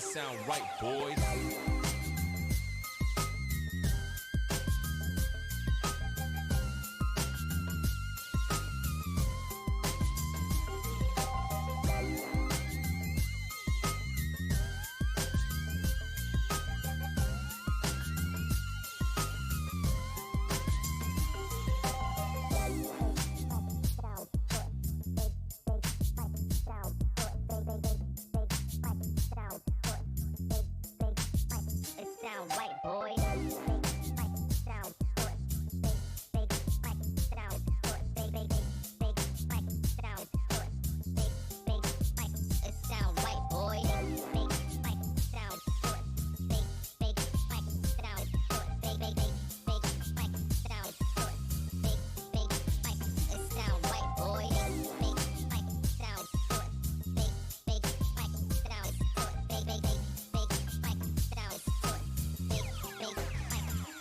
sound right, boys.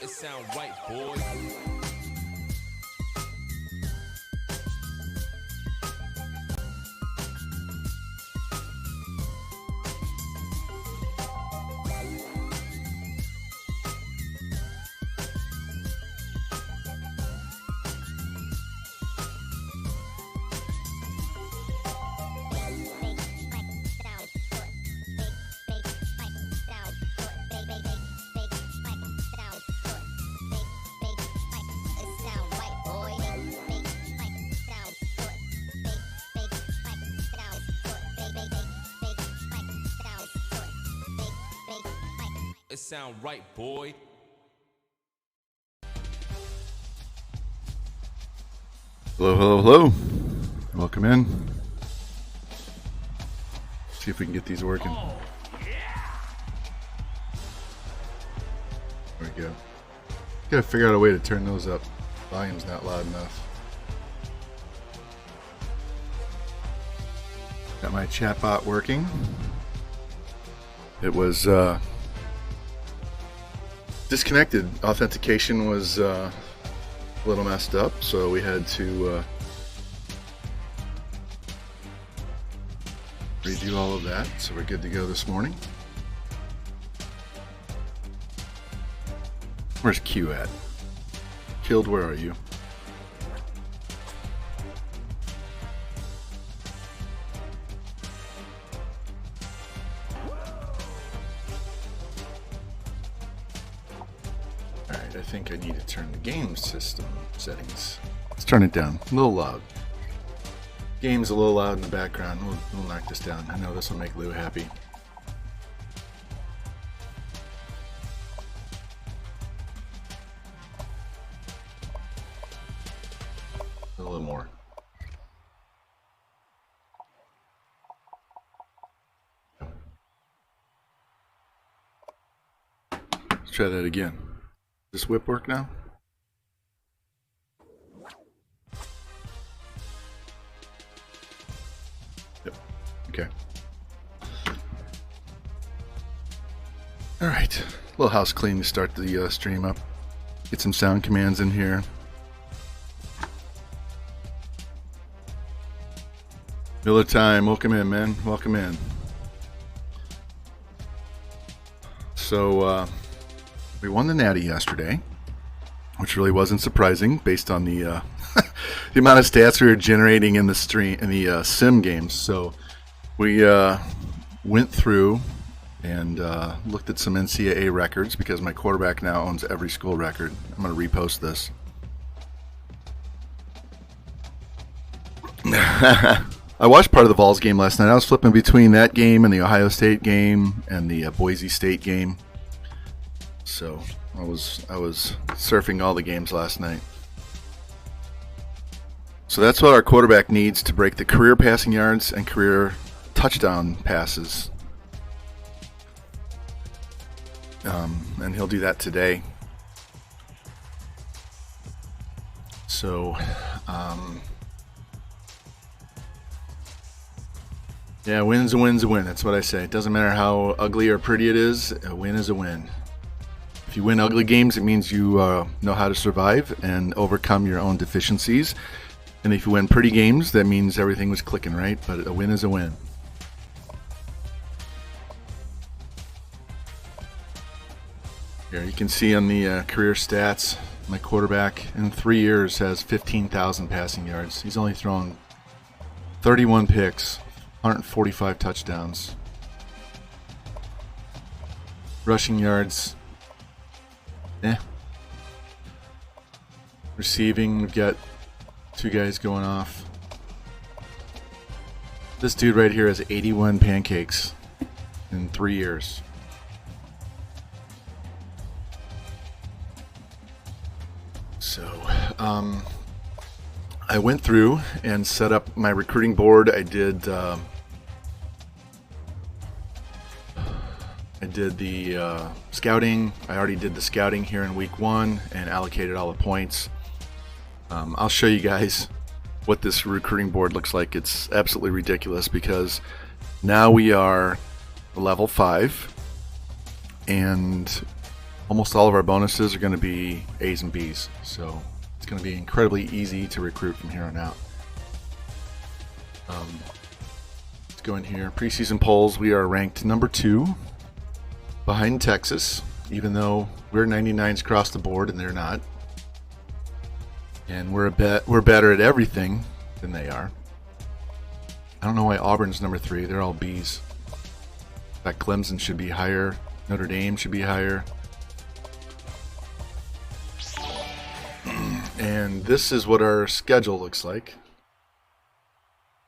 It sound right, boys. It sound right, boy. Hello, hello, hello. Welcome in. See if we can get these working. Oh, yeah. There we go. Gotta figure out a way to turn those up. Volume's not loud enough. Got my chatbot working. It was disconnected. Authentication was a little messed up, so we had to redo all of that. So we're good to go this morning. Where's Q at? Killed, where are you? Alright, I think I need to turn the game system settings. Let's turn it down. A little loud. Game's a little loud in the background. We'll knock this down. I know this will make Lou happy. A little more. Let's try that again. Does this whip work now? Yep. Okay. All right. A little house clean to start the stream up. Get some sound commands in here. Miller time. Welcome in, man. Welcome in. So, we won the Natty yesterday, which really wasn't surprising based on the the amount of stats we were generating in the sim games. So we went through and looked at some NCAA records because my quarterback now owns every school record. I'm going to repost this. I watched part of the Vols game last night. I was flipping between that game and the Ohio State game and the Boise State game. So I was surfing all the games last night. So that's what our quarterback needs to break the career passing yards and career touchdown passes. And he'll do that today. So, yeah, win's a win's a win. That's what I say. It doesn't matter how ugly or pretty it is. A win is a win. If you win ugly games, it means you know how to survive and overcome your own deficiencies. And if you win pretty games, that means everything was clicking right. But a win is a win. Here you can see on the career stats, my quarterback in 3 years has 15,000 passing yards. He's only thrown 31 picks, 145 touchdowns. Rushing yards, Receiving, we've got 2 guys going off. This dude right here has 81 pancakes in 3 years. So, I went through and set up my recruiting board. I did the scouting. I already did the scouting here in week 1 and allocated all the points. I'll show you guys what this recruiting board looks like. It's absolutely ridiculous because now we are level 5 and almost all of our bonuses are going to be A's and B's. So it's going to be incredibly easy to recruit from here on out. Let's go in here. Preseason polls, we are ranked number 2 behind Texas, even though we're 99s across the board and they're not. And we're better at everything than they are. I don't know why Auburn's number 3. They're all B's. In fact, Clemson should be higher. Notre Dame should be higher. And this is what our schedule looks like.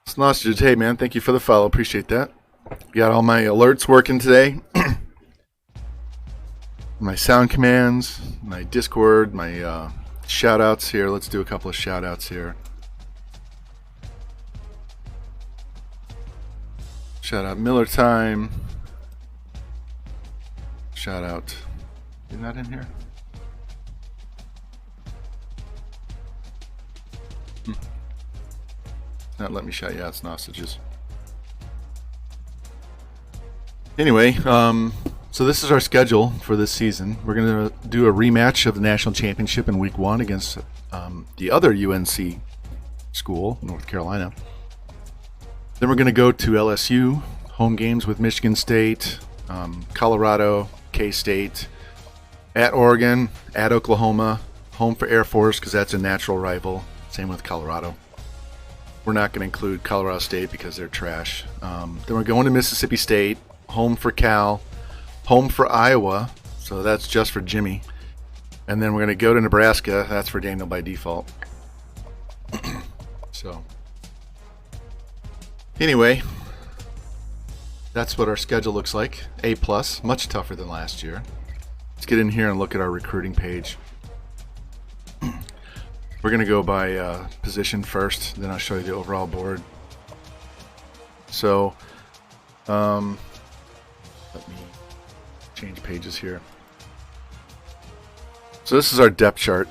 Snossages, hey man, thank you for the follow. Appreciate that. Got all my alerts working today. My sound commands, my Discord, my shout outs here. Let's do a couple of shout outs here. Shout out Miller Time. Shout out. Is that in here? Not let me shout you out, Snossages. Anyway, so this is our schedule for this season. We're going to do a rematch of the national championship in week 1 against the other UNC school, North Carolina. Then we're going to go to LSU, home games with Michigan State, Colorado, K-State, at Oregon, at Oklahoma, home for Air Force because that's a natural rival. Same with Colorado. We're not going to include Colorado State because they're trash. Then we're going to Mississippi State, home for Cal, home for Iowa, so that's just for Jimmy. And then we're going to go to Nebraska. That's for Daniel by default. So, anyway, that's what our schedule looks like. A+, much tougher than last year. Let's get in here and look at our recruiting page. We're going to go by position first, then I'll show you the overall board. So, let me change pages here. So this is our depth chart.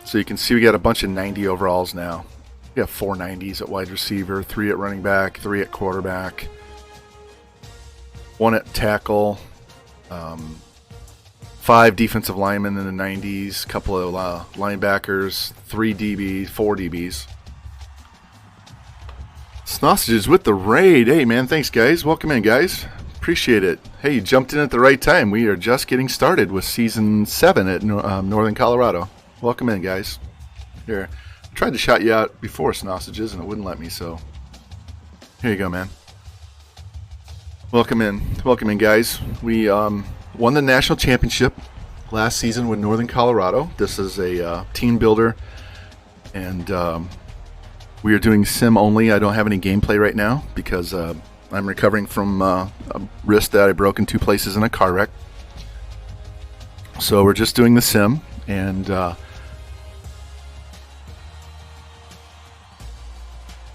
So you can see we got a bunch of 90 overalls now. We have 4 90s at wide receiver, 3 at running back, 3 at quarterback, 1 at tackle, 5 defensive linemen in the 90s, couple of linebackers, 3 DBs, 4 DBs. Snossages with the raid. Hey man, thanks guys. Welcome in guys. Appreciate it. Hey, you jumped in at the right time. We are just getting started with season 7 at Northern Colorado. Welcome in guys. Here, I tried to shout you out before, Snossages, and it wouldn't let me, so here you go, man. Welcome in guys. We won the national championship last season with Northern Colorado. This is a team builder, and we are doing sim only. I don't have any gameplay right now because I'm recovering from a wrist that I broke in 2 places in a car wreck. So we're just doing the sim, and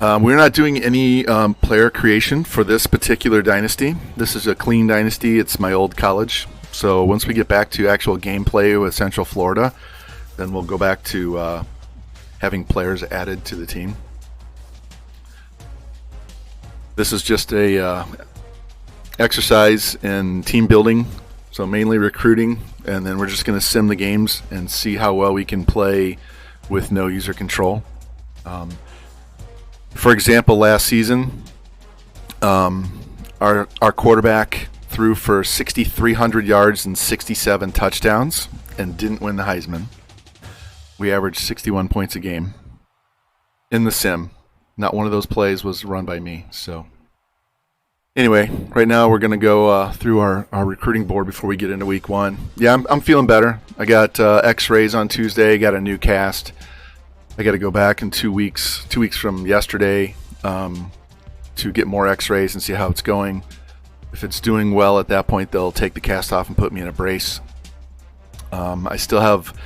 we're not doing any player creation for this particular dynasty. This is a clean dynasty. It's my old college. So once we get back to actual gameplay with Central Florida, then we'll go back to having players added to the team. This is just a exercise in team building, so mainly recruiting, and then we're just going to sim the games and see how well we can play with no user control. For example, last season, our quarterback threw for 6,300 yards and 67 touchdowns and didn't win the Heisman. We averaged 61 points a game in the sim. Not one of those plays was run by me. So anyway, right now we're going to go through our recruiting board before we get into week one. Yeah, I'm feeling better. I got x-rays on Tuesday, got a new cast. I got to go back in 2 weeks from yesterday to get more x-rays and see how it's going. If it's doing well at that point, they'll take the cast off and put me in a brace. I still have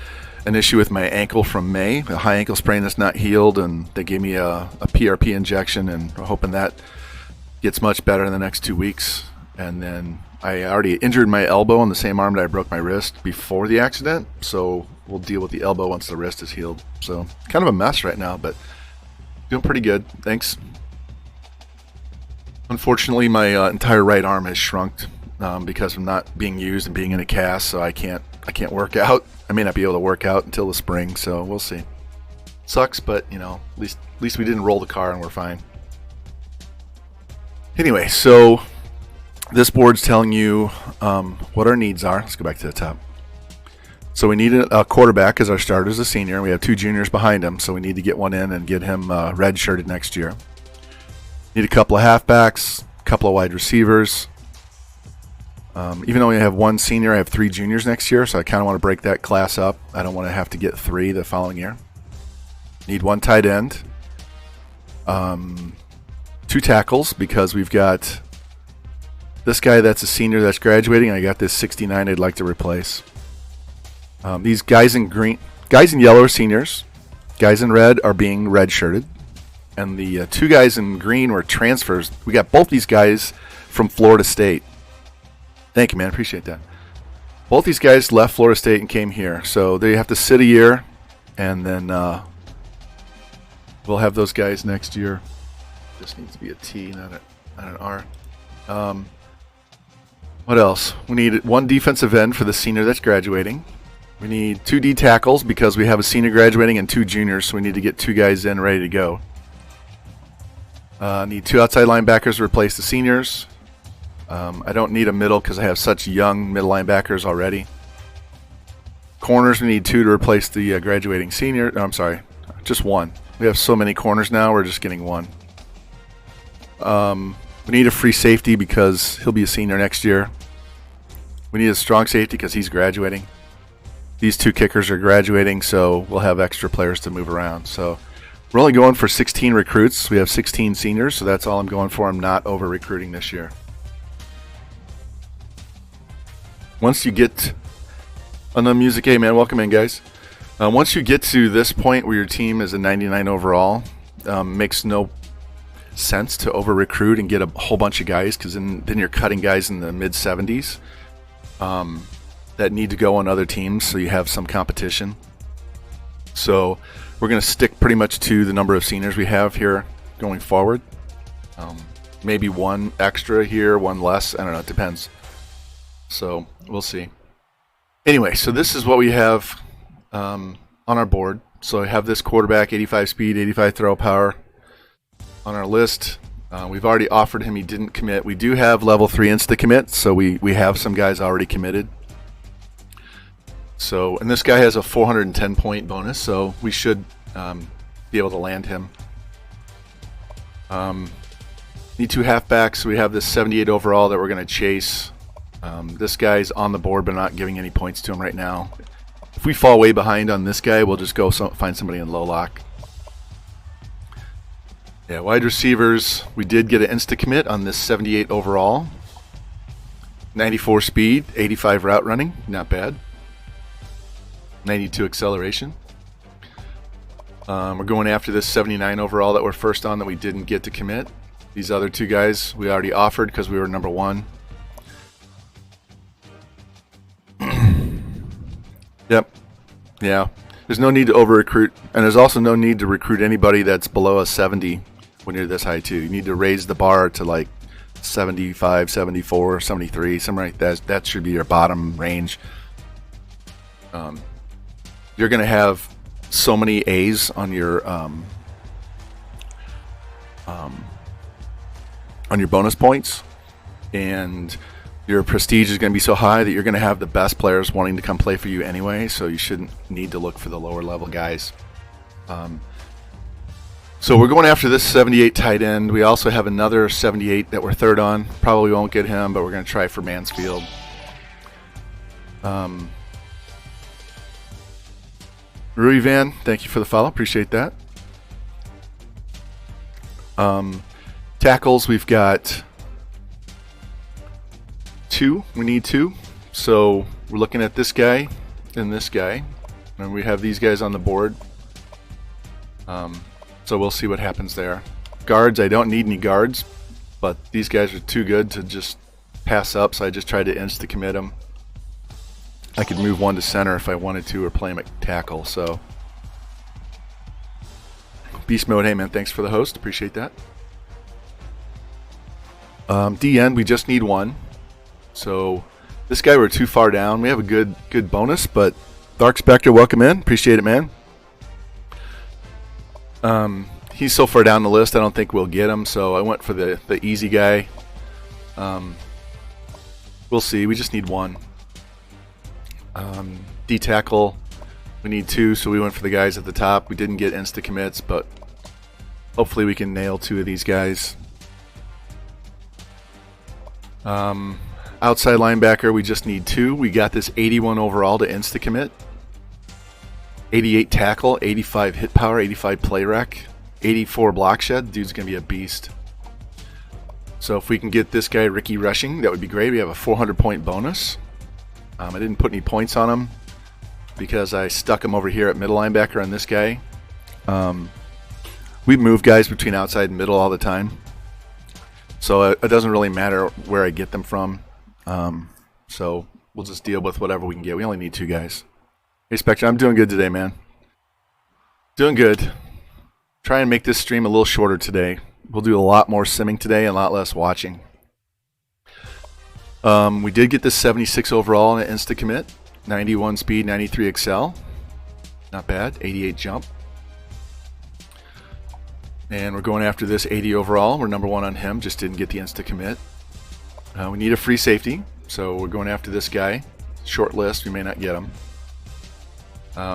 an issue with my ankle from May, a high ankle sprain that's not healed, and they gave me a PRP injection, and we're hoping that gets much better in the next 2 weeks. And then I already injured my elbow on the same arm that I broke my wrist before the accident, so we'll deal with the elbow once the wrist is healed. So kind of a mess right now, but doing pretty good. Thanks. Unfortunately, my entire right arm has shrunk because I'm not being used and being in a cast, so I can't work out. I may not be able to work out until the spring, so we'll see. Sucks, but at least we didn't roll the car and we're fine. Anyway, so this board's telling you what our needs are. Let's go back to the top. So we need a quarterback as our starter is a senior. We have 2 juniors behind him, so we need to get one in and get him red-shirted next year. Need a couple of halfbacks, a couple of wide receivers. Even though we have 1 senior, I have 3 juniors next year, so I kind of want to break that class up. I don't want to have to get 3 the following year. Need 1 tight end. 2 tackles, because we've got this guy that's a senior that's graduating, and I got this 69 I'd like to replace. These guys in yellow are seniors. Guys in red are being red-shirted. And the 2 guys in green were transfers. We got both these guys from Florida State. Thank you, man. Appreciate that. Both these guys left Florida State and came here. So they have to sit a year, and then we'll have those guys next year. This needs to be a T, not an R. What else? We need 1 defensive end for the senior that's graduating. We need 2 D tackles because we have a senior graduating and 2 juniors, so we need to get 2 guys in ready to go. Need 2 outside linebackers to replace the seniors. I don't need a middle because I have such young middle linebackers already. Corners, we need 2 to replace the graduating senior. No, I'm sorry, just 1. We have so many corners now, we're just getting 1. We need a free safety because he'll be a senior next year. We need a strong safety because he's graduating. These 2 kickers are graduating, so we'll have extra players to move around. So we're only going for 16 recruits. We have 16 seniors, so that's all I'm going for. I'm not over-recruiting this year. Once you get on the music, hey man, welcome in, guys. Once you get to this point where your team is a 99 overall, makes no sense to over-recruit and get a whole bunch of guys, because then you're cutting guys in the mid-70s that need to go on other teams, so you have some competition. So we're going to stick pretty much to the number of seniors we have here going forward. Maybe 1 extra here, 1 less. I don't know. It depends. So we'll see. Anyway, so this is what we have on our board. So I have this quarterback, 85 speed, 85 throw power on our list. We've already offered him. He didn't commit. We do have level 3 insta-commit, so we have some guys already committed. So, and this guy has a 410 point bonus, so we should be able to land him. Need 2 halfbacks. So we have this 78 overall that we're going to chase. This guy's on the board, but not giving any points to him right now. If we fall way behind on this guy, we'll just go find somebody in low lock. Yeah, wide receivers. We did get an insta-commit on this 78 overall. 94 speed, 85 route running. Not bad. 92 acceleration. We're going after this 79 overall that we're first on that we didn't get to commit. These other 2 guys we already offered because we were number 1. Yep. Yeah. There's no need to over-recruit, and there's also no need to recruit anybody that's below a 70 when you're this high too. You need to raise the bar to like 75, 74, 73, something like that. That should be your bottom range. You're going to have so many A's on your bonus points, and your prestige is going to be so high that you're going to have the best players wanting to come play for you anyway, so you shouldn't need to look for the lower level guys. So we're going after this 78 tight end. We also have another 78 that we're third on. Probably won't get him, but we're going to try for Mansfield. Rui Van, thank you for the follow. Appreciate that. Tackles, we've got 2. We need 2. So we're looking at this guy and this guy. And we have these guys on the board. So we'll see what happens there. Guards, I don't need any guards, but these guys are too good to just pass up, so I just tried to insta-commit them. I could move one to center if I wanted to, or play him at tackle. So Beast Mode, hey man, thanks for the host. Appreciate that. DN, we just need 1. So this guy, we're too far down. We have a good bonus, but Dark Spectre, welcome in. Appreciate it, man. He's so far down the list, I don't think we'll get him, so I went for the easy guy. We'll see. We just need 1. D-tackle, we need 2, so we went for the guys at the top. We didn't get insta-commits, but hopefully we can nail 2 of these guys. Outside linebacker, we just need 2. We got this 81 overall to insta-commit. 88 tackle, 85 hit power, 85 play rec, 84 block shed. Dude's going to be a beast. So if we can get this guy Ricky rushing, that would be great. We have a 400-point bonus. I didn't put any points on him because I stuck him over here at middle linebacker on this guy. We move guys between outside and middle all the time. So it doesn't really matter where I get them from. So we'll just deal with whatever we can get. We only need 2 guys. Hey Spectre, I'm doing good today, man. Doing good. Try and make this stream a little shorter today. We'll do a lot more simming today and a lot less watching. We did get this 76 overall in an insta-commit. 91 speed, 93 excel. Not bad. 88 jump. And we're going after this 80 overall. We're number 1 on him. Just didn't get the insta-commit. We need a free safety, so we're going after this guy. Short list. We may not get him.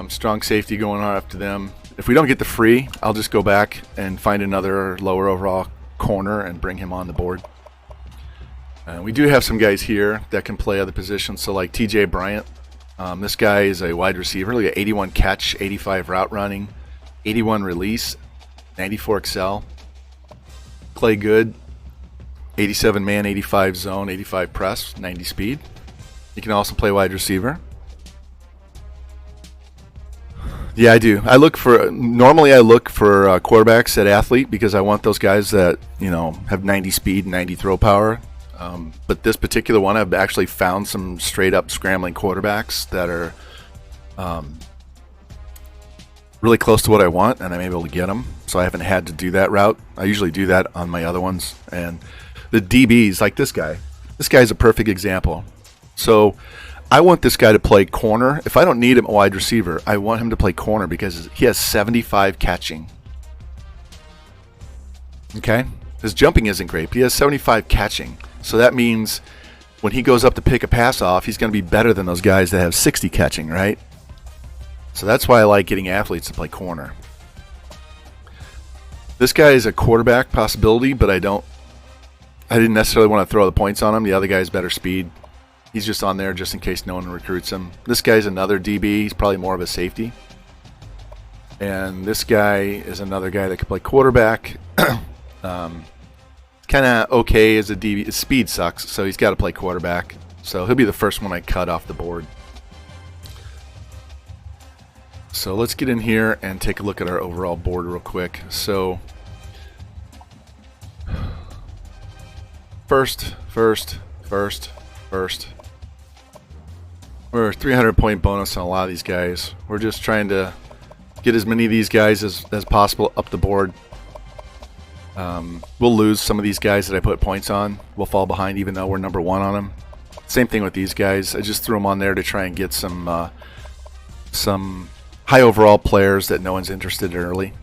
Strong safety going on after them. If we don't get the free, I'll just go back and find another lower overall corner and bring him on the board. We do have some guys here that can play other positions. So like TJ Bryant, this guy is a wide receiver. Look at 81 catch, 85 route running, 81 release, 94 excel. Play good. 87 man, 85 zone, 85 press, 90 speed. He can also play wide receiver. Yeah, I do. Normally I look for quarterbacks at athlete because I want those guys that, have 90 speed and 90 throw power. But this particular one, I've actually found some straight up scrambling quarterbacks that are really close to what I want, and I'm able to get them. So I haven't had to do that route. I usually do that on my other ones. And the DBs, like this guy. This guy's a perfect example. So I want this guy to play corner. If I don't need him a wide receiver, I want him to play corner because he has 75 catching. Okay? His jumping isn't great, but he has 75 catching. So that means when he goes up to pick a pass off, he's going to be better than those guys that have 60 catching, right? So that's why I like getting athletes to play corner. This guy is a quarterback possibility, but I didn't necessarily want to throw the points on him. The other guy's better speed. He's just on there just in case no one recruits him. This guy's another DB. He's probably more of a safety. And this guy is another guy that can play quarterback. Kind of okay as a DB. His speed sucks, so he's got to play quarterback. So he'll be the first one I cut off the board. So let's get in here and take a look at our overall board real quick. So first. We're 300-point bonus on a lot of these guys. We're just trying to get as many of these guys as possible up the board. We'll lose some of these guys that I put points on. We'll fall behind even though we're number 1 on them. Same thing with these guys. I just threw them on there to try and get some high overall players that no one's interested in early.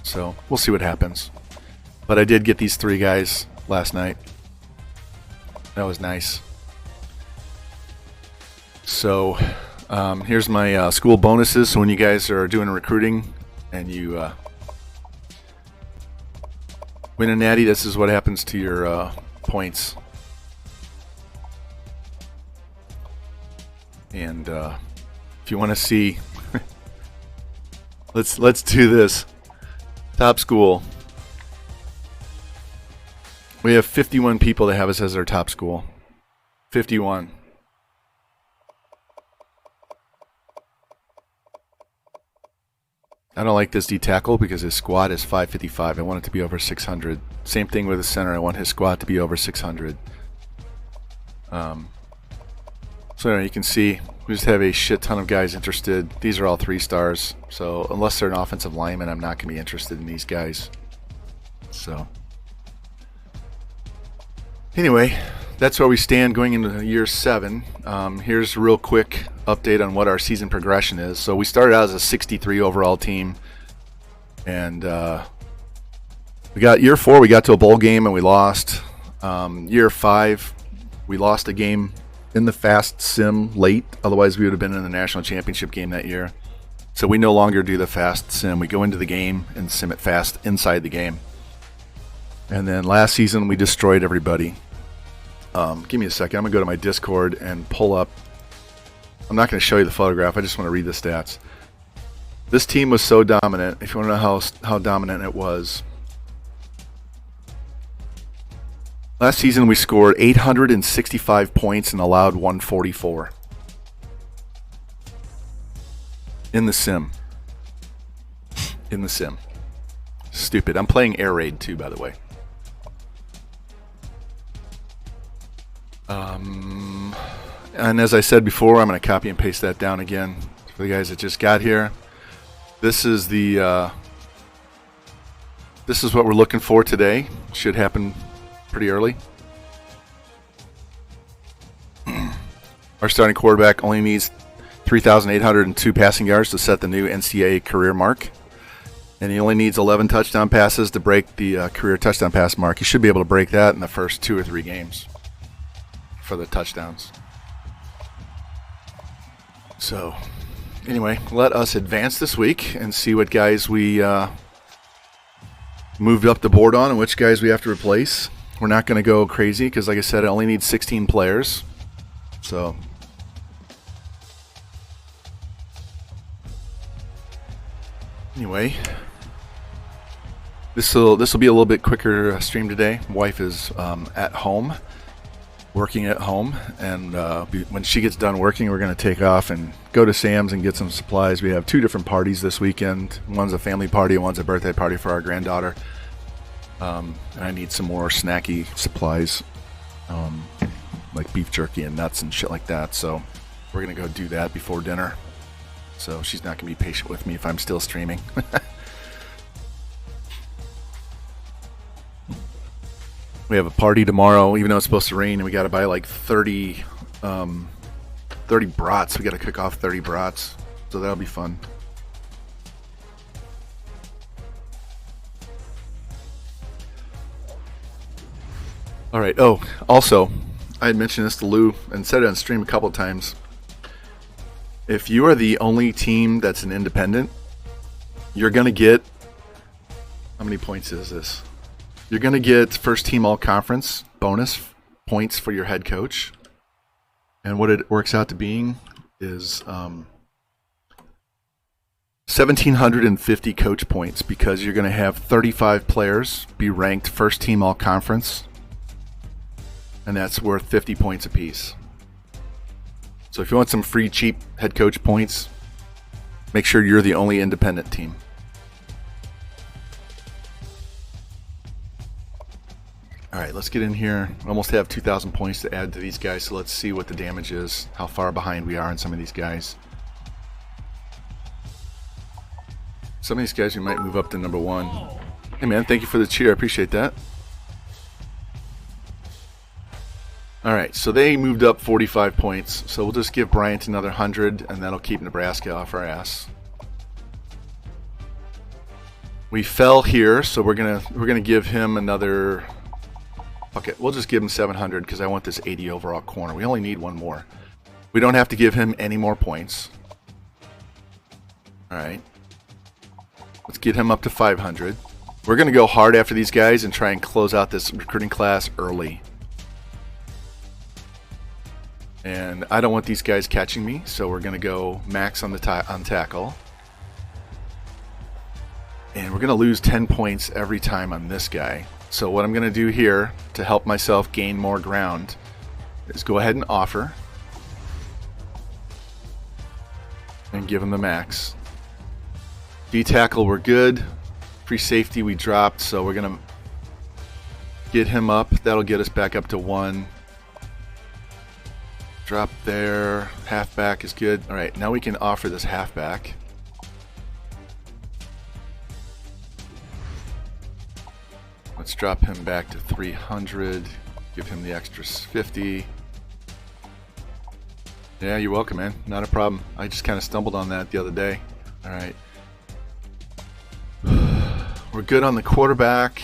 So we'll see what happens. But I did get these 3 guys last night. That was nice. So here's my school bonuses. So when you guys are doing recruiting and you win a natty, this is what happens to your points. And if you want to see, let's do this. Top school. We have 51 people that have us as their top school. 51. I don't like this D tackle because his squat is 555. I want it to be over 600. Same thing with the center. I want his squat to be over 600. So anyway, you can see we just have a shit ton of guys interested. These are all 3 stars. So unless they're an offensive lineman, I'm not going to be interested in these guys. So anyway, that's where we stand going into year 7. Here's a real quick update on what our season progression is. So we started out as a 63 overall team, and we got year 4. We got to a bowl game and we lost. Year 5, we lost a game in the fast sim late. Otherwise, we would have been in the national championship game that year. So we no longer do the fast sim. We go into the game and sim it fast inside the game. And then last season, we destroyed everybody. Give me a second. I'm going to go to my Discord and pull up. I'm not going to show you the photograph. I just want to read the stats. This team was so dominant. If you want to know how dominant it was. Last season, we scored 865 points and allowed 144. In the sim. In the sim. Stupid. I'm playing Air Raid too, by the way. And as I said before, I'm going to copy and paste that down again for the guys that just got here. This is what we're looking for today. Should happen pretty early. Our starting quarterback only needs 3,802 passing yards to set the new NCAA career mark. And he only needs 11 touchdown passes to break the career touchdown pass mark. He should be able to break that in the first 2 or 3 games for the touchdowns. So, anyway, let us advance this week and see what guys we moved up the board on and which guys we have to replace. We're not going to go crazy because, like I said, I only need 16 players. So, anyway, this will be a little bit quicker stream today. Wife is at home, working at home, and when she gets done working, we're going to take off and go to Sam's and get some supplies. We have 2 different parties this weekend. One's a family party and one's a birthday party for our granddaughter. And I need some more snacky supplies, like beef jerky and nuts and shit like that. So we're going to go do that before dinner. So she's not going to be patient with me if I'm still streaming. We have a party tomorrow, even though it's supposed to rain, and we got to buy like 30 brats. We got to cook off 30 brats, so that'll be fun. All right. Oh, also, I had mentioned this to Lou and said it on stream a couple of times. If you are the only team that's an independent, you're going to get, how many points is this? You're going to get first team all conference bonus points for your head coach. And what it works out to being is 1,750 coach points, because you're going to have 35 players be ranked first team all conference. And that's worth 50 points apiece. So if you want some free, cheap head coach points, make sure you're the only independent team. All right, let's get in here. We almost have 2,000 points to add to these guys, so let's see what the damage is, how far behind we are on some of these guys. Some of these guys we might move up to number 1. Hey man, thank you for the cheer. I appreciate that. All right, so they moved up 45 points. So we'll just give Bryant another 100, and that'll keep Nebraska off our ass. We fell here, so we're gonna give him another. Okay, we'll just give him 700 because I want this 80 overall corner. We only need 1 more. We don't have to give him any more points. All right. Let's get him up to 500. We're going to go hard after these guys and try and close out this recruiting class early. And I don't want these guys catching me, so we're going to go max on the on tackle. And we're going to lose 10 points every time on this guy. So what I'm going to do here to help myself gain more ground is go ahead and offer. And give him the max. D-tackle, we're good. Free safety, we dropped, so we're going to get him up. That'll get us back up to 1. Drop there. Halfback is good. All right, now we can offer this halfback. Let's drop him back to 300. Give him the extra 50. Yeah, you're welcome, man. Not a problem. I just kind of stumbled on that the other day. All right. We're good on the quarterback.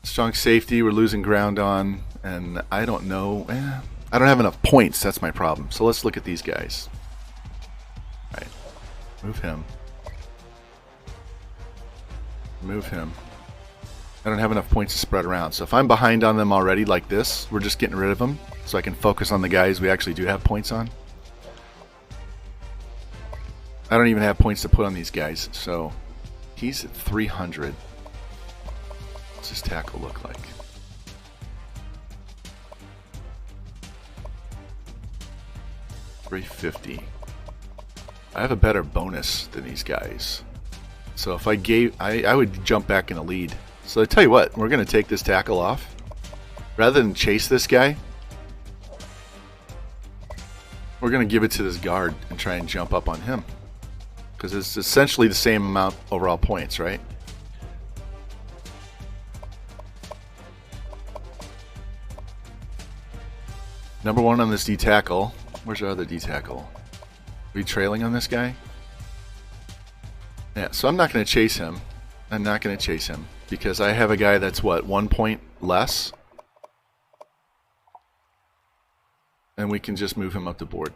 Strong safety, we're losing ground on. And I don't know. I don't have enough points. That's my problem. So let's look at these guys. All right. Move him. Move him. I don't have enough points to spread around. So if I'm behind on them already like this, we're just getting rid of them so I can focus on the guys we actually do have points on. I don't even have points to put on these guys. So he's at 300. What's his tackle look like? $350. I have a better bonus than these guys. So if I gave, I would jump back in a lead. So I tell you what, we're going to take this tackle off. Rather than chase this guy, we're going to give it to this guard and try and jump up on him. Because it's essentially the same amount overall points, right? Number 1 on this D tackle. Where's our other D tackle? Are we trailing on this guy? Yeah, so I'm not going to chase him. I'm not going to chase him because I have a guy that's what, 1 point less? And we can just move him up the board.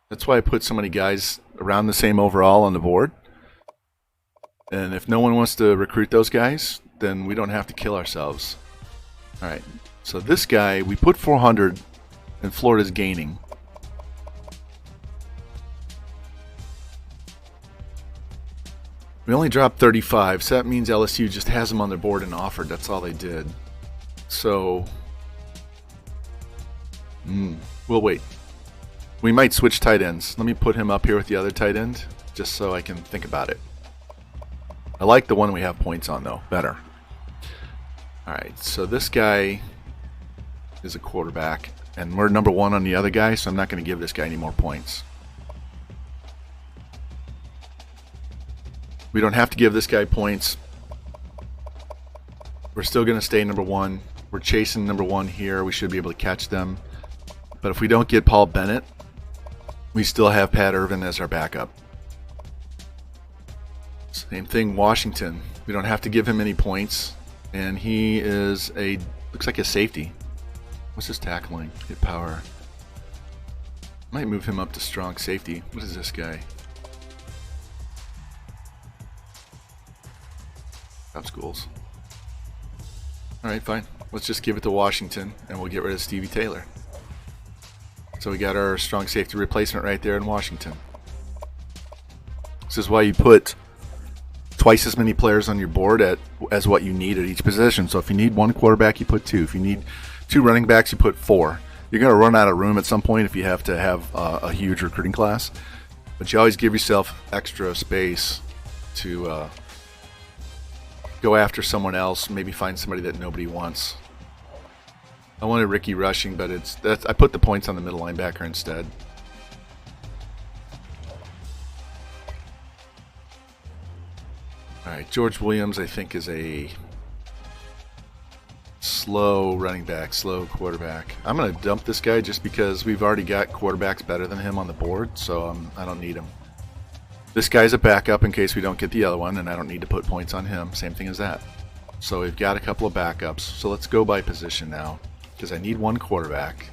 That's why I put so many guys around the same overall on the board. And if no one wants to recruit those guys, then we don't have to kill ourselves. All right, so this guy, we put 400 and Florida's gaining. We only dropped 35, so that means LSU just has them on their board and offered. That's all they did. So, we'll wait. We might switch tight ends. Let me put him up here with the other tight end, just so I can think about it. I like the one we have points on, though, better. All right, so this guy is a quarterback, and we're number 1 on the other guy, so I'm not going to give this guy any more points. We don't have to give this guy points. We're still going to stay number 1. We're chasing number 1 here. We should be able to catch them. But if we don't get Paul Bennett, we still have Pat Irvin as our backup. Same thing, Washington. We don't have to give him any points. And he is looks like a safety. What's his tackling? Hit power. Might move him up to strong safety. What is this guy? Top schools. Alright, fine. Let's just give it to Washington and we'll get rid of Stevie Taylor. So we got our strong safety replacement right there in Washington. This is why you put twice as many players on your board as what you need at each position. So if you need 1 quarterback, you put 2. If you need 2 running backs, you put 4. You're going to run out of room at some point if you have to have a huge recruiting class. But you always give yourself extra space to go after someone else, maybe find somebody that nobody wants. I wanted Ricky rushing, but I put the points on the middle linebacker instead. All right, George Williams, I think, is a slow running back, slow quarterback. I'm going to dump this guy just because we've already got quarterbacks better than him on the board, so I don't need him. This guy's a backup in case we don't get the other one, and I don't need to put points on him. Same thing as that. So we've got a couple of backups. So let's go by position now, because I need 1 quarterback.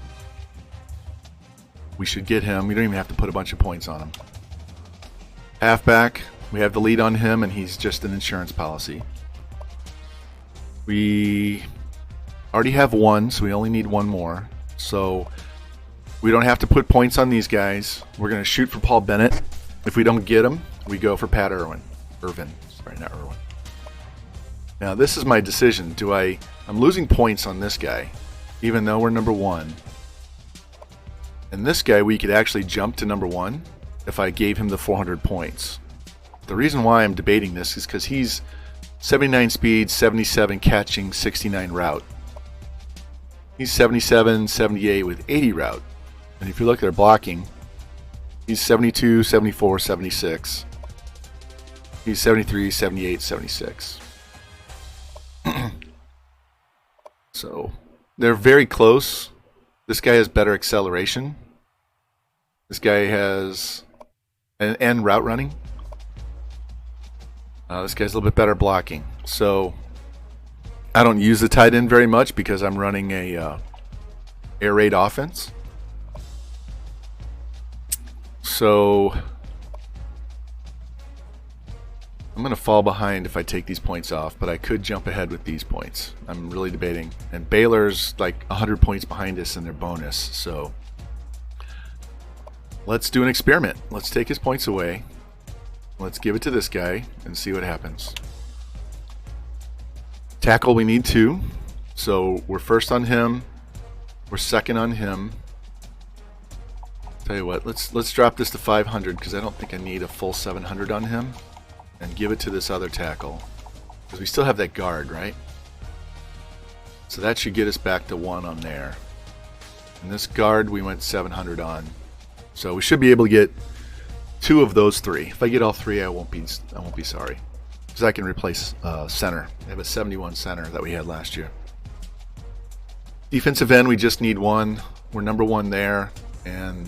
we should get him. We don't even have to put a bunch of points on him. Halfback, we have the lead on him, and he's just an insurance policy. We already have one, so we only need one more. So we don't have to put points on these guys. We're going to shoot for Paul Bennett. If we don't get him, we go for Pat Irwin. Sorry, not Irwin. Now, this is my decision. I'm losing points on this guy, even though we're number one. And this guy, we could actually jump to number one if I gave him the 400 points. The reason why I'm debating this is because he's 79 speed, 77 catching, 69 route. He's 77, 78 with 80 route. And if you look at their blocking, he's 72, 74, 76. He's 73, 78, 76. So they're very close. This guy has better acceleration. This guy has and route running. This guy's a little bit better blocking. So I don't use the tight end very much because I'm running a air raid offense. So I'm going to fall behind if I take these points off, but I could jump ahead with these points. I'm really debating. And Baylor's like 100 points behind us in their bonus. So let's do an experiment. Let's take his points away. Let's give it to this guy and see what happens. Tackle, we need 2. So we're first on him. We're second on him. Tell you what, let's drop this to 500 because I don't think I need a full 700 on him. And give it to this other tackle. Because we still have that guard, right? So that should get us back to 1 on there. And this guard we went 700 on. So we should be able to get 2 of those 3. If I get all 3, I won't be sorry. Because I can replace center. I have a 71 center that we had last year. Defensive end, we just need 1. We're number 1 there. And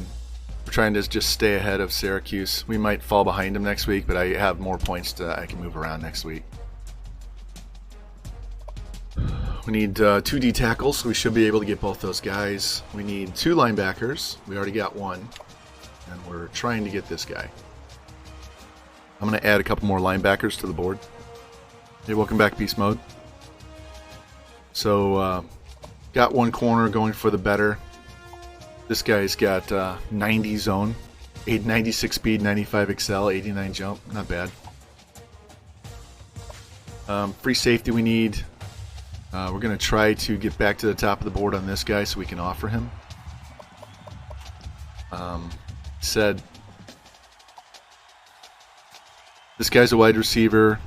we're trying to just stay ahead of Syracuse. We might fall behind them next week, but I have more points I can move around next week. We need 2 D tackles, so we should be able to get both those guys. We need 2 linebackers. We already got 1, and we're trying to get this guy. I'm going to add a couple more linebackers to the board. Hey, welcome back, Beast Mode. So, got 1 corner going for the better. This guy's got 90 zone, 96 speed, 95 excel, 89 jump. Not bad. Free safety we need. We're going to try to get back to the top of the board on this guy so we can offer him. Said this guy's a wide receiver.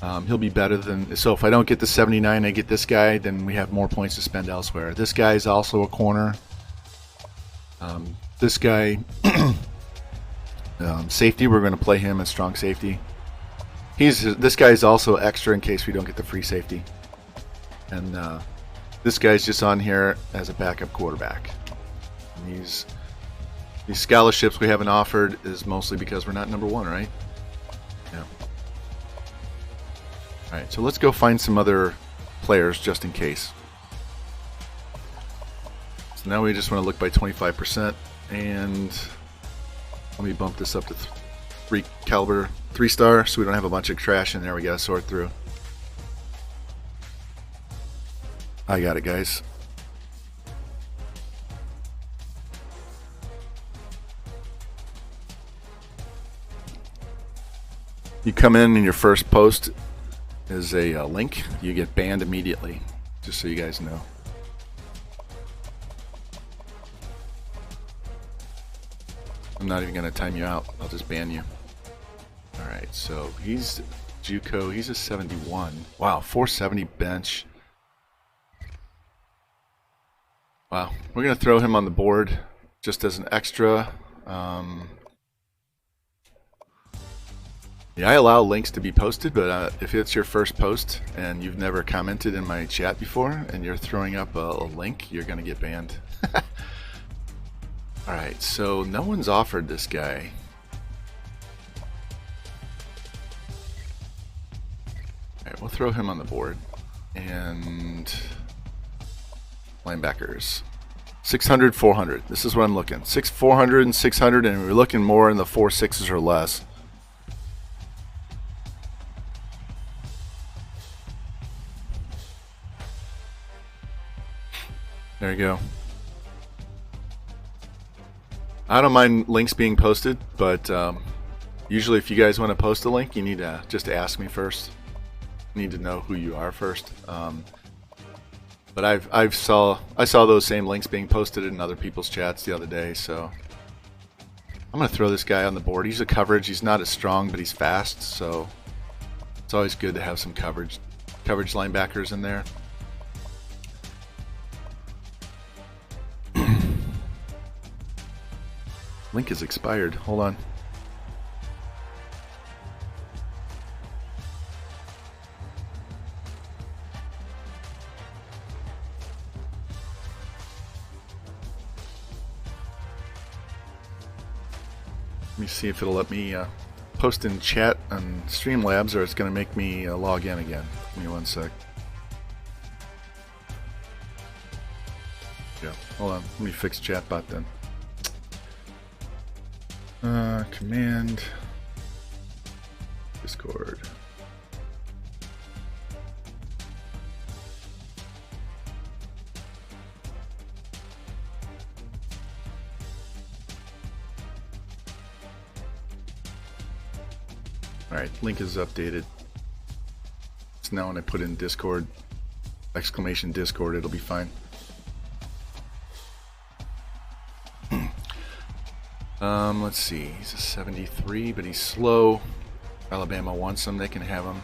He'll be better than... So if I don't get the 79, I get this guy, then we have more points to spend elsewhere. This guy is also a corner. This guy, safety, we're going to play him as strong safety. This guy is also extra in case we don't get the free safety. And this guy's just on here as a backup quarterback. And these scholarships we haven't offered is mostly because we're not number 1, right? Yeah. All right, so let's go find some other players just in case. So now we just want to look by 25%, and let me bump this up to 3 caliber 3-star so we don't have a bunch of trash in there we got to sort through. I got it, guys. You come in and your first post is a link. You get banned immediately, just so you guys know. I'm not even going to time you out. I'll just ban you. Alright, so he's JUCO. He's a 71. Wow, 470 bench. Wow, we're going to throw him on the board just as an extra. Yeah, I allow links to be posted, but if it's your first post and you've never commented in my chat before and you're throwing up a link, you're going to get banned. Alright, so no one's offered this guy. Alright, we'll throw him on the board. And linebackers. 600, 400. This is what I'm looking. 400 and 600, and we're looking more in the 4.6s or less. There you go. I don't mind links being posted, but usually if you guys want to post a link, you need to just ask me first. You need to know who you are first. But I saw those same links being posted in other people's chats the other day, so I'm gonna throw this guy on the board. He's a coverage. He's not as strong, but he's fast, so it's always good to have some coverage linebackers in there. Link is expired. Hold on. Let me see if it'll let me post in chat on Streamlabs, or it's going to make me log in again. Give me one sec. Yeah, hold on. Let me fix chatbot then. Command Discord. Alright, link is updated. So now when I put in Discord, exclamation Discord, it'll be fine. Let's see. He's a 73, but he's slow. Alabama wants him. They can have him.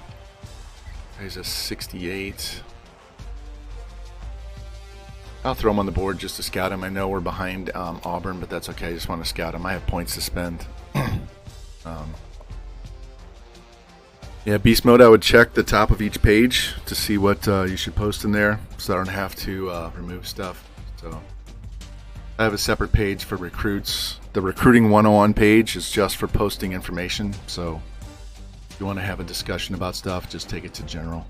He's a 68. I'll throw him on the board just to scout him. I know we're behind Auburn, but that's okay. I just want to scout him. I have points to spend. Yeah, beast mode, I would check the top of each page to see what you should post in there, so I don't have to remove stuff. So I have a separate page for recruits. The Recruiting 101 page is just for posting information, so if you want to have a discussion about stuff, just take it to general.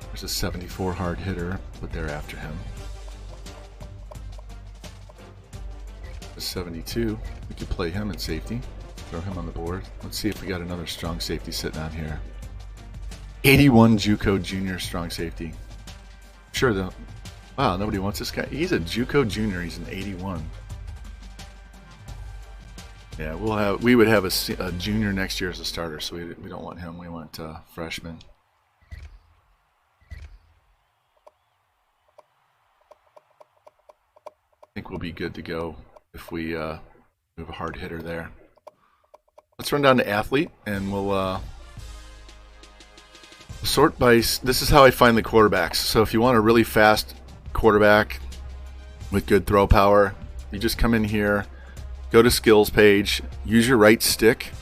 There's a 74 hard hitter, but they're after him. A 72, we could play him at safety, throw him on the board. Let's see if we got another strong safety sitting on here. 81 JUCO junior strong safety. Sure though. Wow, nobody wants this guy. He's a JUCO junior. He's an 81. Yeah, we would have a junior next year as a starter, so we don't want him. We want freshman. I think we'll be good to go if we move a hard hitter there. Let's run down to athlete, and we'll sort by. This is how I find the quarterbacks. So if you want a really fast quarterback with good throw power, you just come in here, go to skills page, use your right stick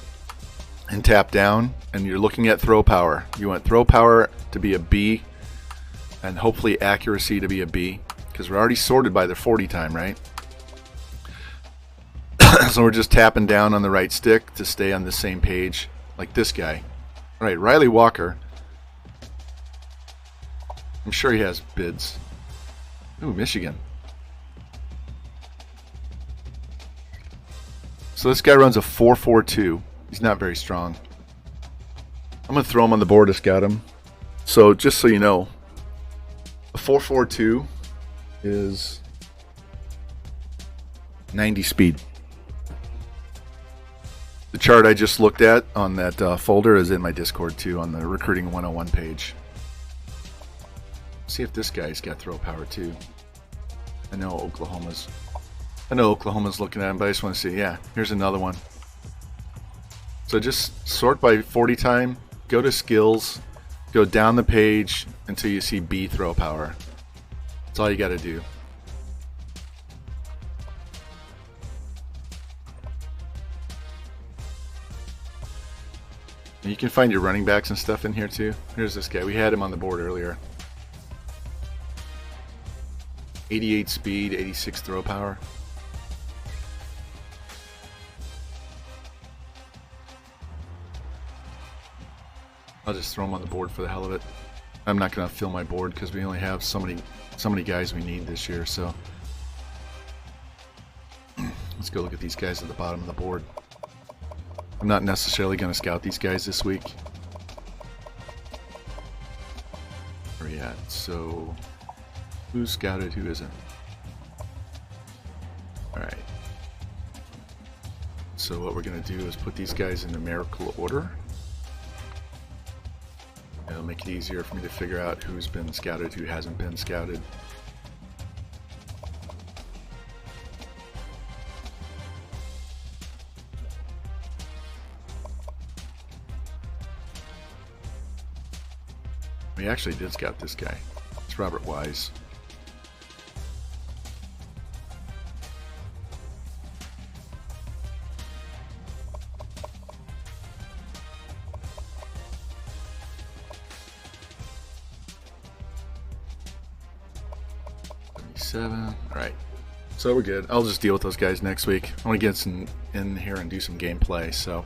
and tap down, and you're looking at throw power. You want throw power to be a B and hopefully accuracy to be a B, because we're already sorted by the 40 time, right? So we're just tapping down on the right stick to stay on the same page, like this guy. All right, Riley Walker. I'm sure he has bids. Ooh, Michigan. So this guy runs a 4.42. He's not very strong. I'm going to throw him on the board to scout him. So just so you know, a 4.42 is 90 speed. The chart I just looked at on that folder is in my Discord too, on the Recruiting 101 page. See if this guy's got throw power too. I know Oklahoma's looking at him, but I just want to see. Yeah, here's another one. So just sort by 40 time, go to skills, go down the page until you see B throw power. That's all you got to do. And you can find your running backs and stuff in here too. Here's this guy. We had him on the board earlier. 88 speed, 86 throw power. I'll just throw him on the board for the hell of it. I'm not going to fill my board because we only have so many guys we need this year. So let's go look at these guys at the bottom of the board. I'm not necessarily going to scout these guys this week. Where are we at? So who's scouted, who isn't? Alright. So what we're going to do is put these guys in numerical order. It'll make it easier for me to figure out who's been scouted, who hasn't been scouted. We actually did scout this guy. It's Robert Wise. All right, so we're good. I'll just deal with those guys next week. I want to get some in here and do some gameplay. So,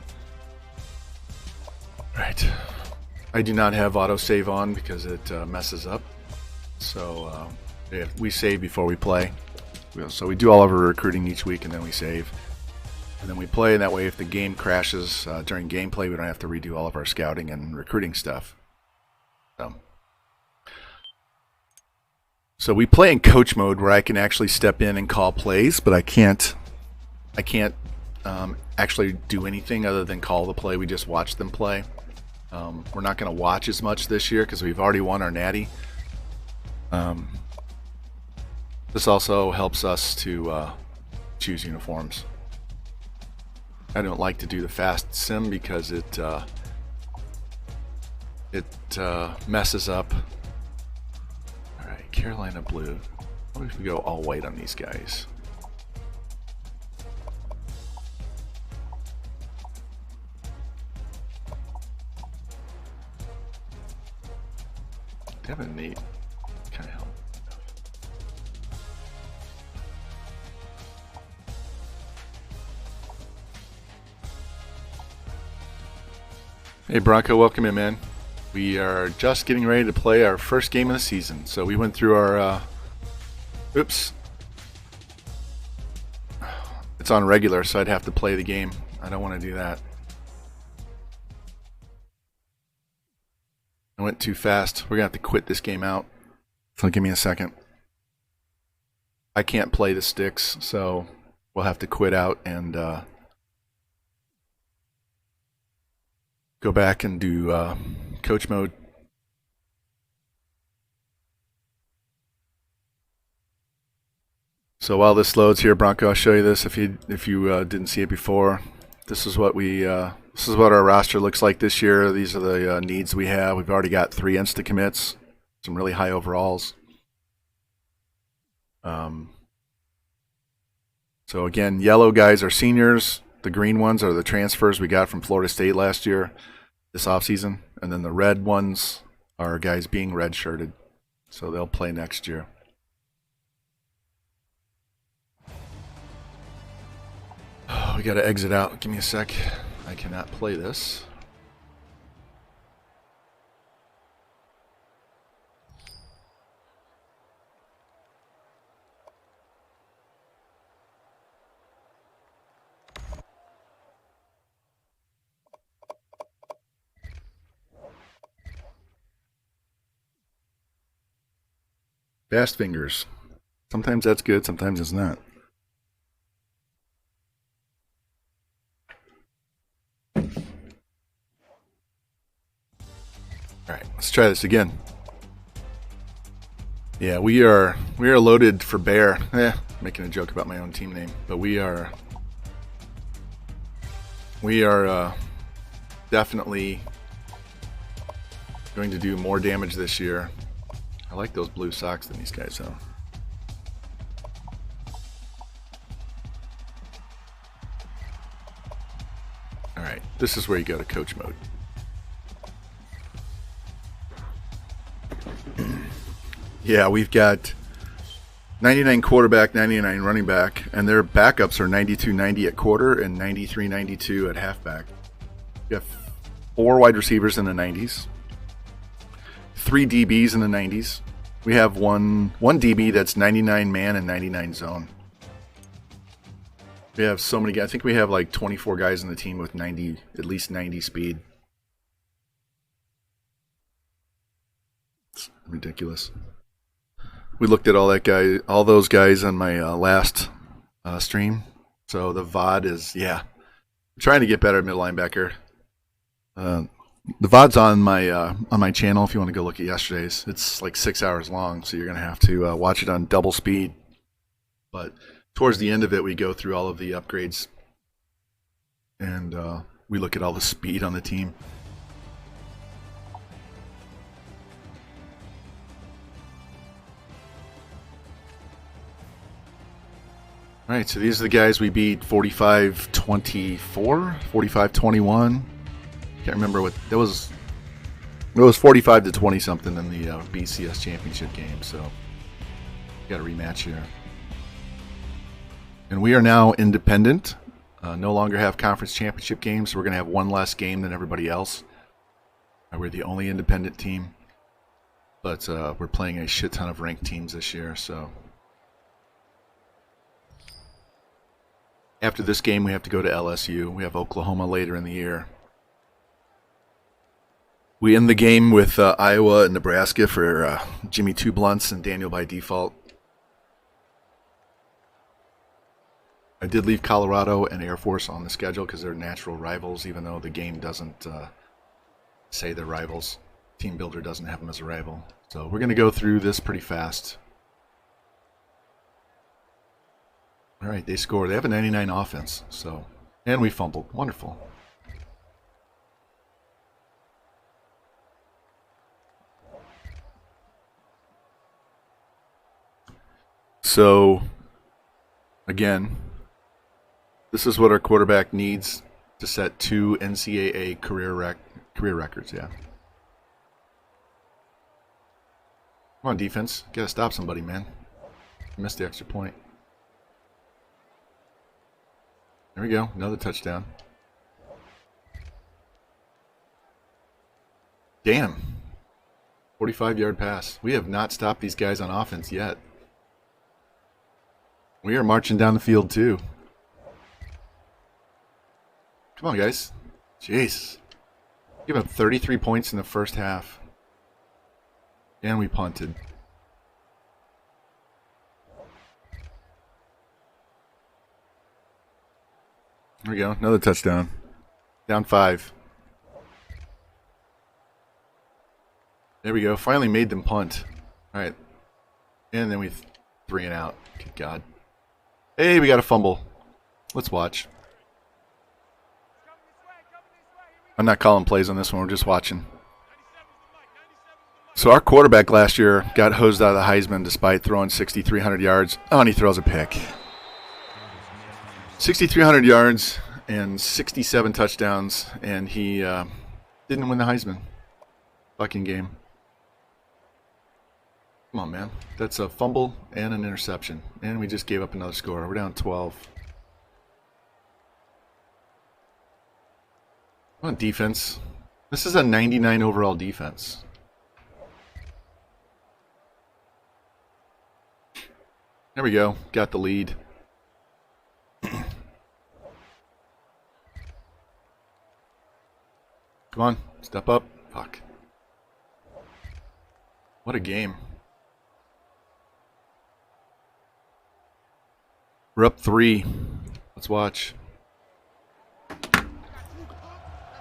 all right, I do not have autosave on because it messes up. So yeah, we save before we play. So we do all of our recruiting each week, and then we save, and then we play. And that way, if the game crashes during gameplay, we don't have to redo all of our scouting and recruiting stuff. So we play in coach mode where I can actually step in and call plays, but I can't actually do anything other than call the play. We just watch them play. We're not going to watch as much this year because we've already won our natty. This also helps us to choose uniforms. I don't like to do the fast sim because it messes up. Carolina blue. What if we go all white on these guys? They have a neat kind of help. Hey Bronco, welcome in, man. We are just getting ready to play our first game of the season. So we went through our, oops. It's on regular, so I'd have to play the game. I don't want to do that. I went too fast. We're going to have to quit this game out. So give me a second. I can't play the sticks, so we'll have to quit out and go back and do coach mode. So while this loads here, Bronco, I'll show you this if you didn't see it before. This is what our roster looks like this year. These are the needs we have. We've already got 3 insta commits, some really high overalls. So again, yellow guys are seniors. The green ones are the transfers we got from Florida State last year, this offseason. And then the red ones are guys being redshirted. So they'll play next year. Oh, we got to exit out. Give me a sec. I cannot play this. Fast fingers. Sometimes that's good, sometimes it's not. All right, let's try this again. Yeah, we are loaded for bear. Making a joke about my own team name, but we are definitely going to do more damage this year. I like those blue socks than these guys, though. All right, this is where you go to coach mode. Yeah, we've got 99 quarterback, 99 running back, and their backups are 92-90 at quarter and 93-92 at halfback. We have 4 wide receivers in the 90s. 3 DBs in the 90s. We have one DB that's 99 man and 99 zone. We have so many guys. I think we have like 24 guys in the team with at least 90 speed. It's ridiculous. We looked at all those guys on my last stream. So the VOD is, I'm trying to get better at middle linebacker. The VOD's on my channel if you want to go look at yesterday's. It's like 6 hours long, so you're going to have to watch it on double speed. But towards the end of it, we go through all of the upgrades, and we look at all the speed on the team. All right, so these are the guys we beat 45-24, 45-21. Can't remember what that was. It was 45-20 something in the BCS championship game, so got a rematch here. And we are now independent. No longer have conference championship games, so we're going to have one less game than everybody else. We're the only independent team, but we're playing a shit ton of ranked teams this year. So after this game, we have to go to LSU. We have Oklahoma later in the year. We end the game with Iowa and Nebraska for Jimmy Two Blunts and Daniel by default. I did leave Colorado and Air Force on the schedule because they're natural rivals, even though the game doesn't say they're rivals. Team Builder doesn't have them as a rival. So we're going to go through this pretty fast. All right, they scored. They have a 99 offense. So, and we fumbled. Wonderful. So, again, this is what our quarterback needs to set 2 NCAA career records, yeah. Come on, defense. Got to stop somebody, man. You missed the extra point. There we go. Another touchdown. Damn. 45-yard pass. We have not stopped these guys on offense yet. We are marching down the field, too. Come on, guys. Jeez. Give up 33 points in the first half. And we punted. There we go. Another touchdown. Down 5. There we go. Finally made them punt. All right. And then we 3 and out. Good God. Hey, we got a fumble. Let's watch. I'm not calling plays on this one. We're just watching. So our quarterback last year got hosed out of the Heisman despite throwing 6,300 yards. Oh, and he throws a pick. 6,300 yards and 67 touchdowns, and he didn't win the Heisman. Fucking game. Come on, man. That's a fumble and an interception. And we just gave up another score. We're down 12. Come on, defense. This is a 99 overall defense. There we go. Got the lead. Come on. Step up. Fuck. What a game. We're up 3. Let's watch.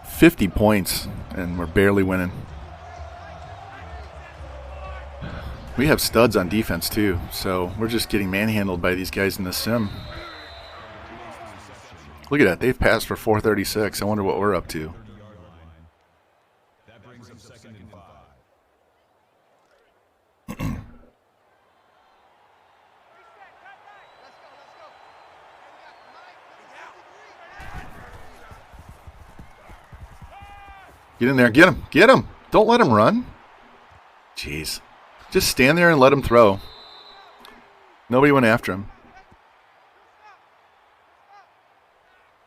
50 points, and we're barely winning. We have studs on defense, too, so we're just getting manhandled by these guys in the sim. Look at that. They've passed for 436. I wonder what we're up to. Get in there. Get him. Get him. Don't let him run. Jeez. Just stand there and let him throw. Nobody went after him.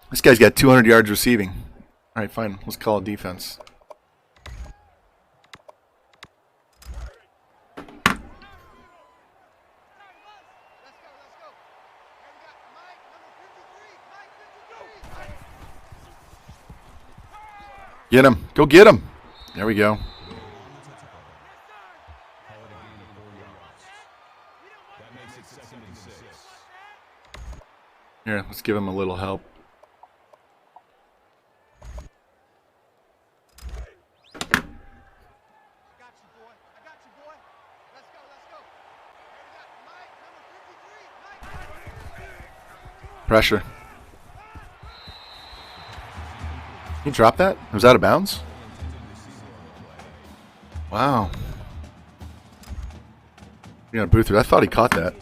This guy's got 200 yards receiving. All right, fine. Let's call it defense. Get him. Go get him. There we go. Here, let's give him a little help. Pressure. He dropped that? Was that out of bounds? Wow. You got a Booth. I thought he caught that.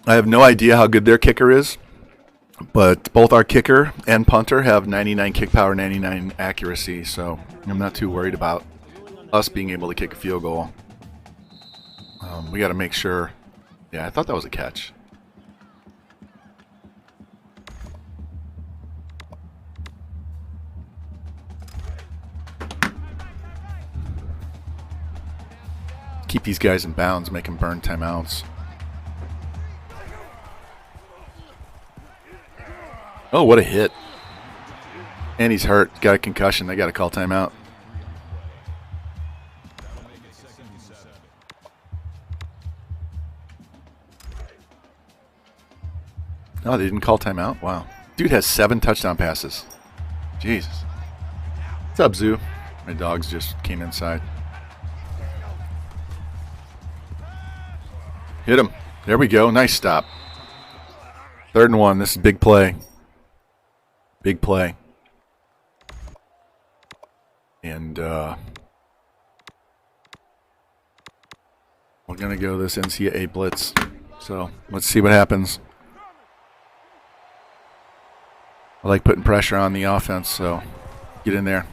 I have no idea how good their kicker is, but both our kicker and punter have 99 kick power, 99 accuracy, so I'm not too worried about us being able to kick a field goal. We got to make sure. Yeah, I thought that was a catch. Keep these guys in bounds, make them burn timeouts. Oh, what a hit. And he's hurt. Got a concussion. They got to call timeout. Oh, they didn't call timeout? Wow. Dude has 7 touchdown passes. Jesus. What's up, Zoo? My dogs just came inside. Hit him. There we go. Nice stop. 3rd and 1. This is big play. Big play. And we're going to go this NCAA blitz. So let's see what happens. I like putting pressure on the offense, so get in there.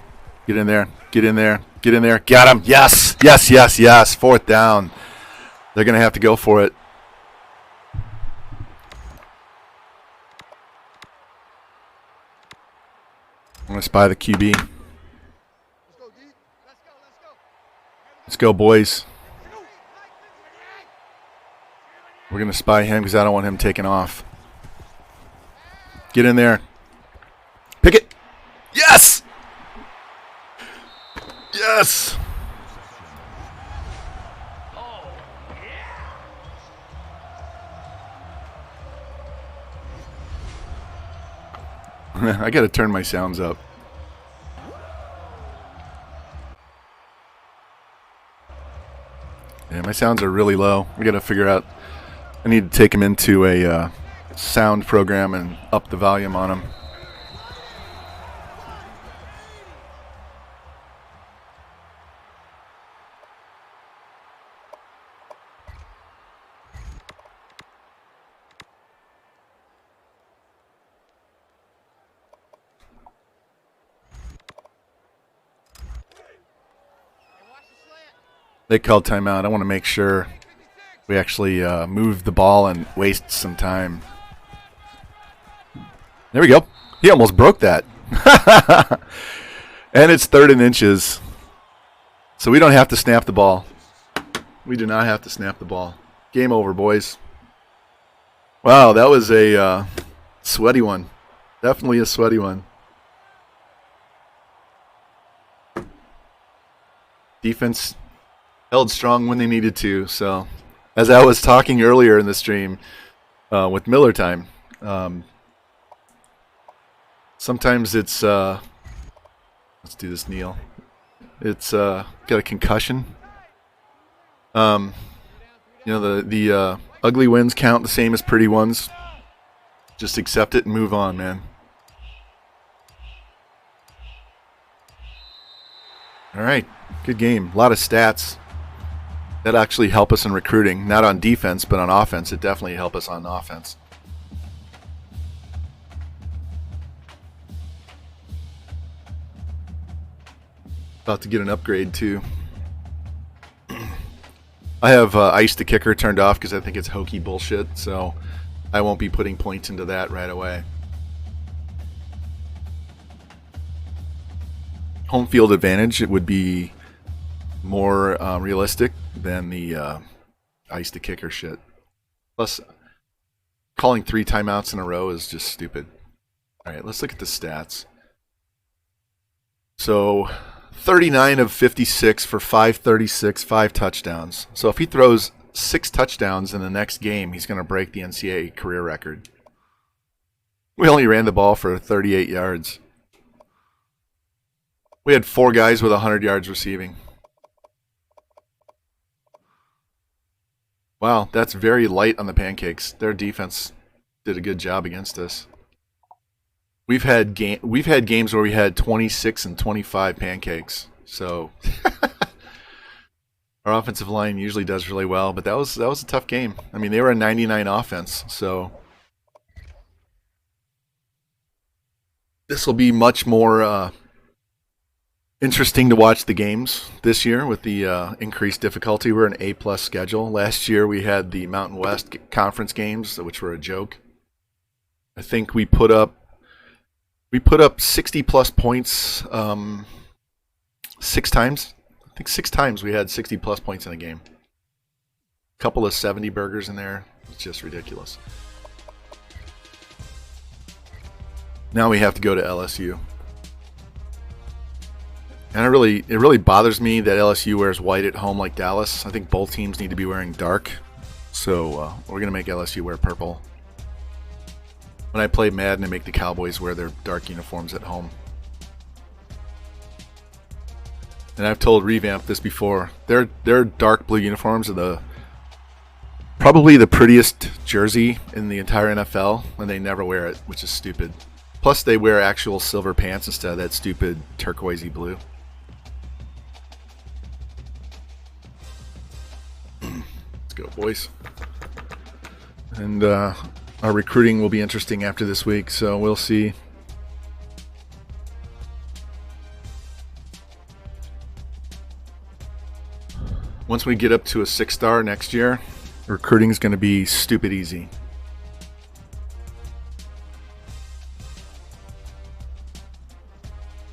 Get in there. Get in there. Get in there. Got him. Yes. Yes, yes, yes. 4th down. They're going to have to go for it. I'm going to spy the QB. Let's go, boys. We're going to spy him because I don't want him taking off. Get in there. Pick it. Yes! Yes! I got to turn my sounds up. Yeah, my sounds are really low. We got to figure out. I need to take them into a sound program and up the volume on them. They called timeout. I want to make sure we actually move the ball and waste some time. There we go. He almost broke that. And it's 3rd and inches. So we don't have to snap the ball. We do not have to snap the ball. Game over, boys. Wow, that was a sweaty one. Definitely a sweaty one. Defense held strong when they needed to. So, as I was talking earlier in the stream with Miller Time, sometimes it's let's do this, Neil. It's got a concussion. You know, the ugly wins count the same as pretty ones. Just accept it and move on, man. All right, good game. A lot of stats that actually help us in recruiting. Not on defense, but on offense. It definitely helped us on offense. About to get an upgrade, too. I have Ice the Kicker turned off because I think it's hokey bullshit, so I won't be putting points into that right away. Home field advantage, it would be more realistic than the Ice the Kicker shit. Plus, calling 3 timeouts in a row is just stupid. All right, let's look at the stats. So 39 of 56 for 536, 5 touchdowns. So if he throws 6 touchdowns in the next game, he's going to break the NCAA career record. We only ran the ball for 38 yards. We had 4 guys with 100 yards receiving. Wow, that's very light on the pancakes. Their defense did a good job against us. We've had games where we had 26 and 25 pancakes. So our offensive line usually does really well, but that was a tough game. I mean, they were a 99 offense, so this will be much more interesting to watch the games this year with the increased difficulty. We're an A+ schedule. Last year we had the Mountain West Conference games, which were a joke. I think we put up 60+ points 6 times. I think 6 times we had 60+ points in a game. A couple of 70 burgers in there. It's just ridiculous. Now we have to go to LSU. And it really bothers me that LSU wears white at home like Dallas. I think both teams need to be wearing dark. So we're going to make LSU wear purple. When I play Madden, I make the Cowboys wear their dark uniforms at home. And I've told Revamp this before. Their dark blue uniforms are probably the prettiest jersey in the entire NFL, and they never wear it, which is stupid. Plus, they wear actual silver pants instead of that stupid turquoisey blue. Let's go, boys. And our recruiting will be interesting after this week, so we'll see. Once we get up to a 6-star next year, recruiting is going to be stupid easy.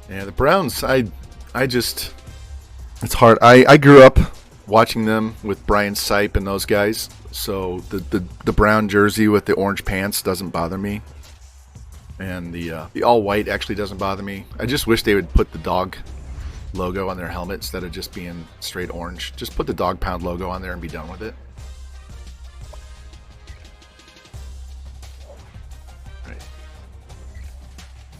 Yeah, the Browns, it's hard. I grew up watching them with Brian Sipe and those guys, so the brown jersey with the orange pants doesn't bother me. And the all white actually doesn't bother me. I just wish they would put the dog logo on their helmet instead of just being straight orange. Just put the Dog Pound logo on there and be done with it. All right.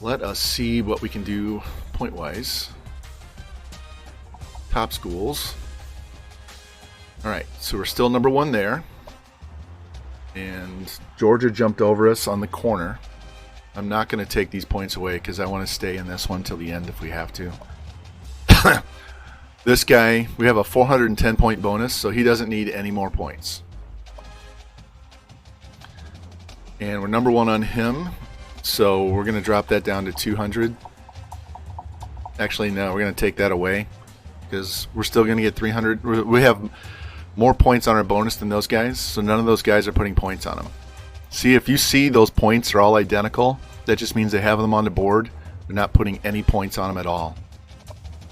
Let us see what we can do point-wise. Top schools. All right, so we're still number 1 there. And Georgia jumped over us on the corner. I'm not going to take these points away because I want to stay in this one till the end if we have to. This guy, we have a 410-point bonus, so he doesn't need any more points. And we're number 1 on him, so we're going to drop that down to 200. Actually, no, we're going to take that away because we're still going to get 300. We have more points on our bonus than those guys, so none of those guys are putting points on them. See, if you see those points are all identical, that just means they have them on the board. They're not putting any points on them at all.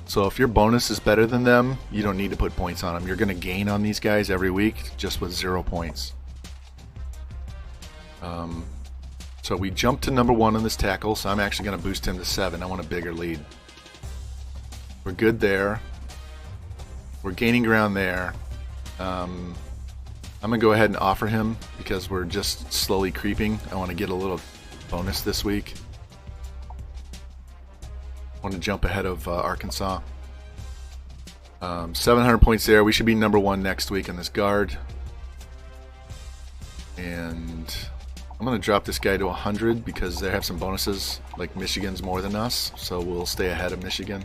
So if your bonus is better than them, you don't need to put points on them. You're going to gain on these guys every week just with 0 points. So we jumped to number 1 on this tackle, so I'm actually going to boost him to 7. I want a bigger lead. We're good there. We're gaining ground there. I'm going to go ahead and offer him because we're just slowly creeping. I want to get a little bonus this week. I want to jump ahead of Arkansas. 700 points there. We should be number 1 next week on this guard. And I'm going to drop this guy to 100 because they have some bonuses. Like Michigan's more than us, so we'll stay ahead of Michigan.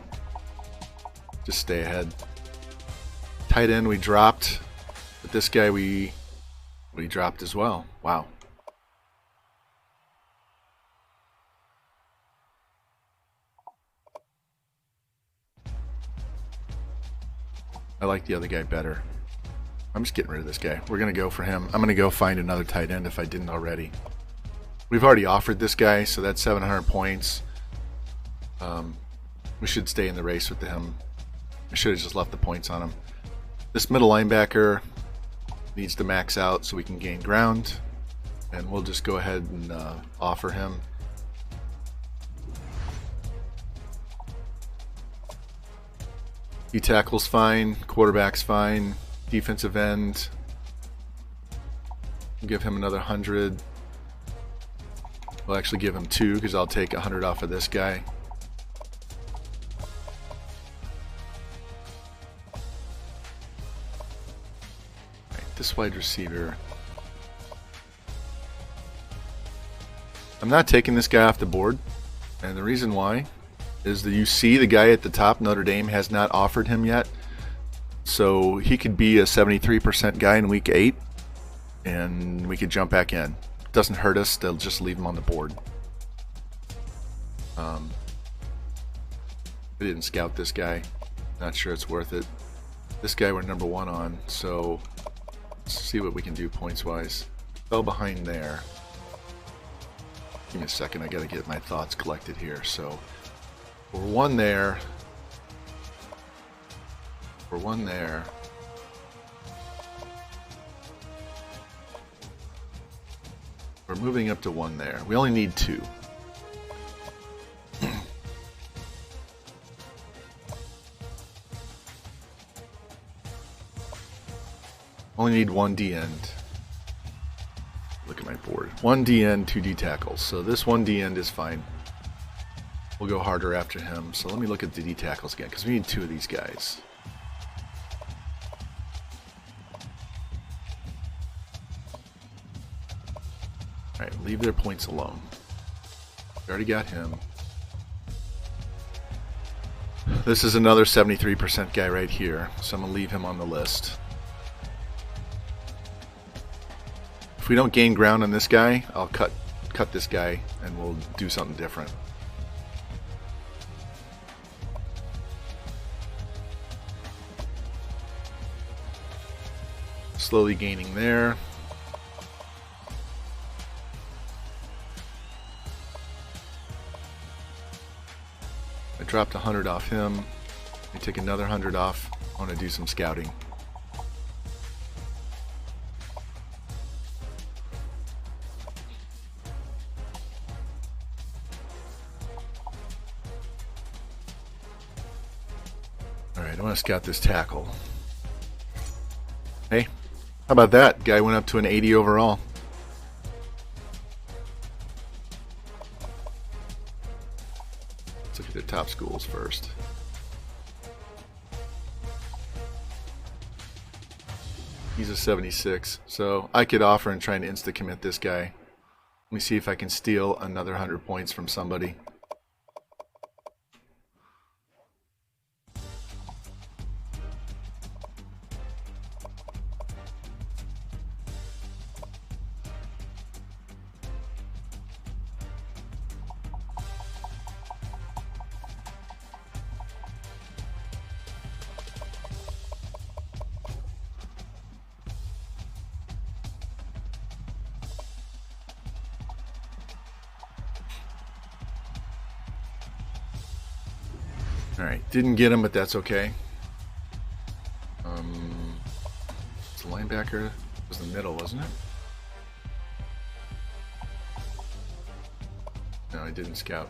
Just stay ahead. Tight end we dropped, but this guy we dropped as well. Wow. I like the other guy better. I'm just getting rid of this guy. We're going to go for him. I'm going to go find another tight end if I didn't already. We've already offered this guy, so that's 700 points. We should stay in the race with him. I should have just left the points on him. This middle linebacker needs to max out so we can gain ground. and we'll just go ahead and offer him. He tackles fine, quarterback's fine, defensive end. We'll give him another 100. We'll actually give him 2 because I'll take 100 off of this guy. Right, this wide receiver. I'm not taking this guy off the board, and the reason why is that you see the guy at the top, Notre Dame, has not offered him yet. So he could be a 73% guy in week 8, and we could jump back in. Doesn't hurt us, they'll just leave him on the board. I didn't scout this guy. Not sure it's worth it. This guy we're number 1 on, so let's see what we can do points-wise. Fell behind there. Give me a second, I gotta get my thoughts collected here. So we're 1 there. We're 1 there. We're moving up to 1 there. We only need 2. Only need 1 D end. Look at my board. 1 D end, 2 D tackles. So this 1 D end is fine. We'll go harder after him. So let me look at the D tackles again, because we need 2 of these guys. Alright, leave their points alone. We already got him. This is another 73% guy right here, so I'm going to leave him on the list. If we don't gain ground on this guy, I'll cut this guy and we'll do something different. Slowly gaining there. I dropped 100 off him. Let me take another 100 off. I want to do some scouting. Alright, I want to scout this tackle. Hey, how about that? Guy went up to an 80 overall. Let's look at the top schools first. He's a 76, so I could offer and try and insta-commit this guy. Let me see if I can steal another 100 points from somebody. Alright, didn't get him, but that's okay. It's a linebacker. It was the middle, wasn't it? No, I didn't scout.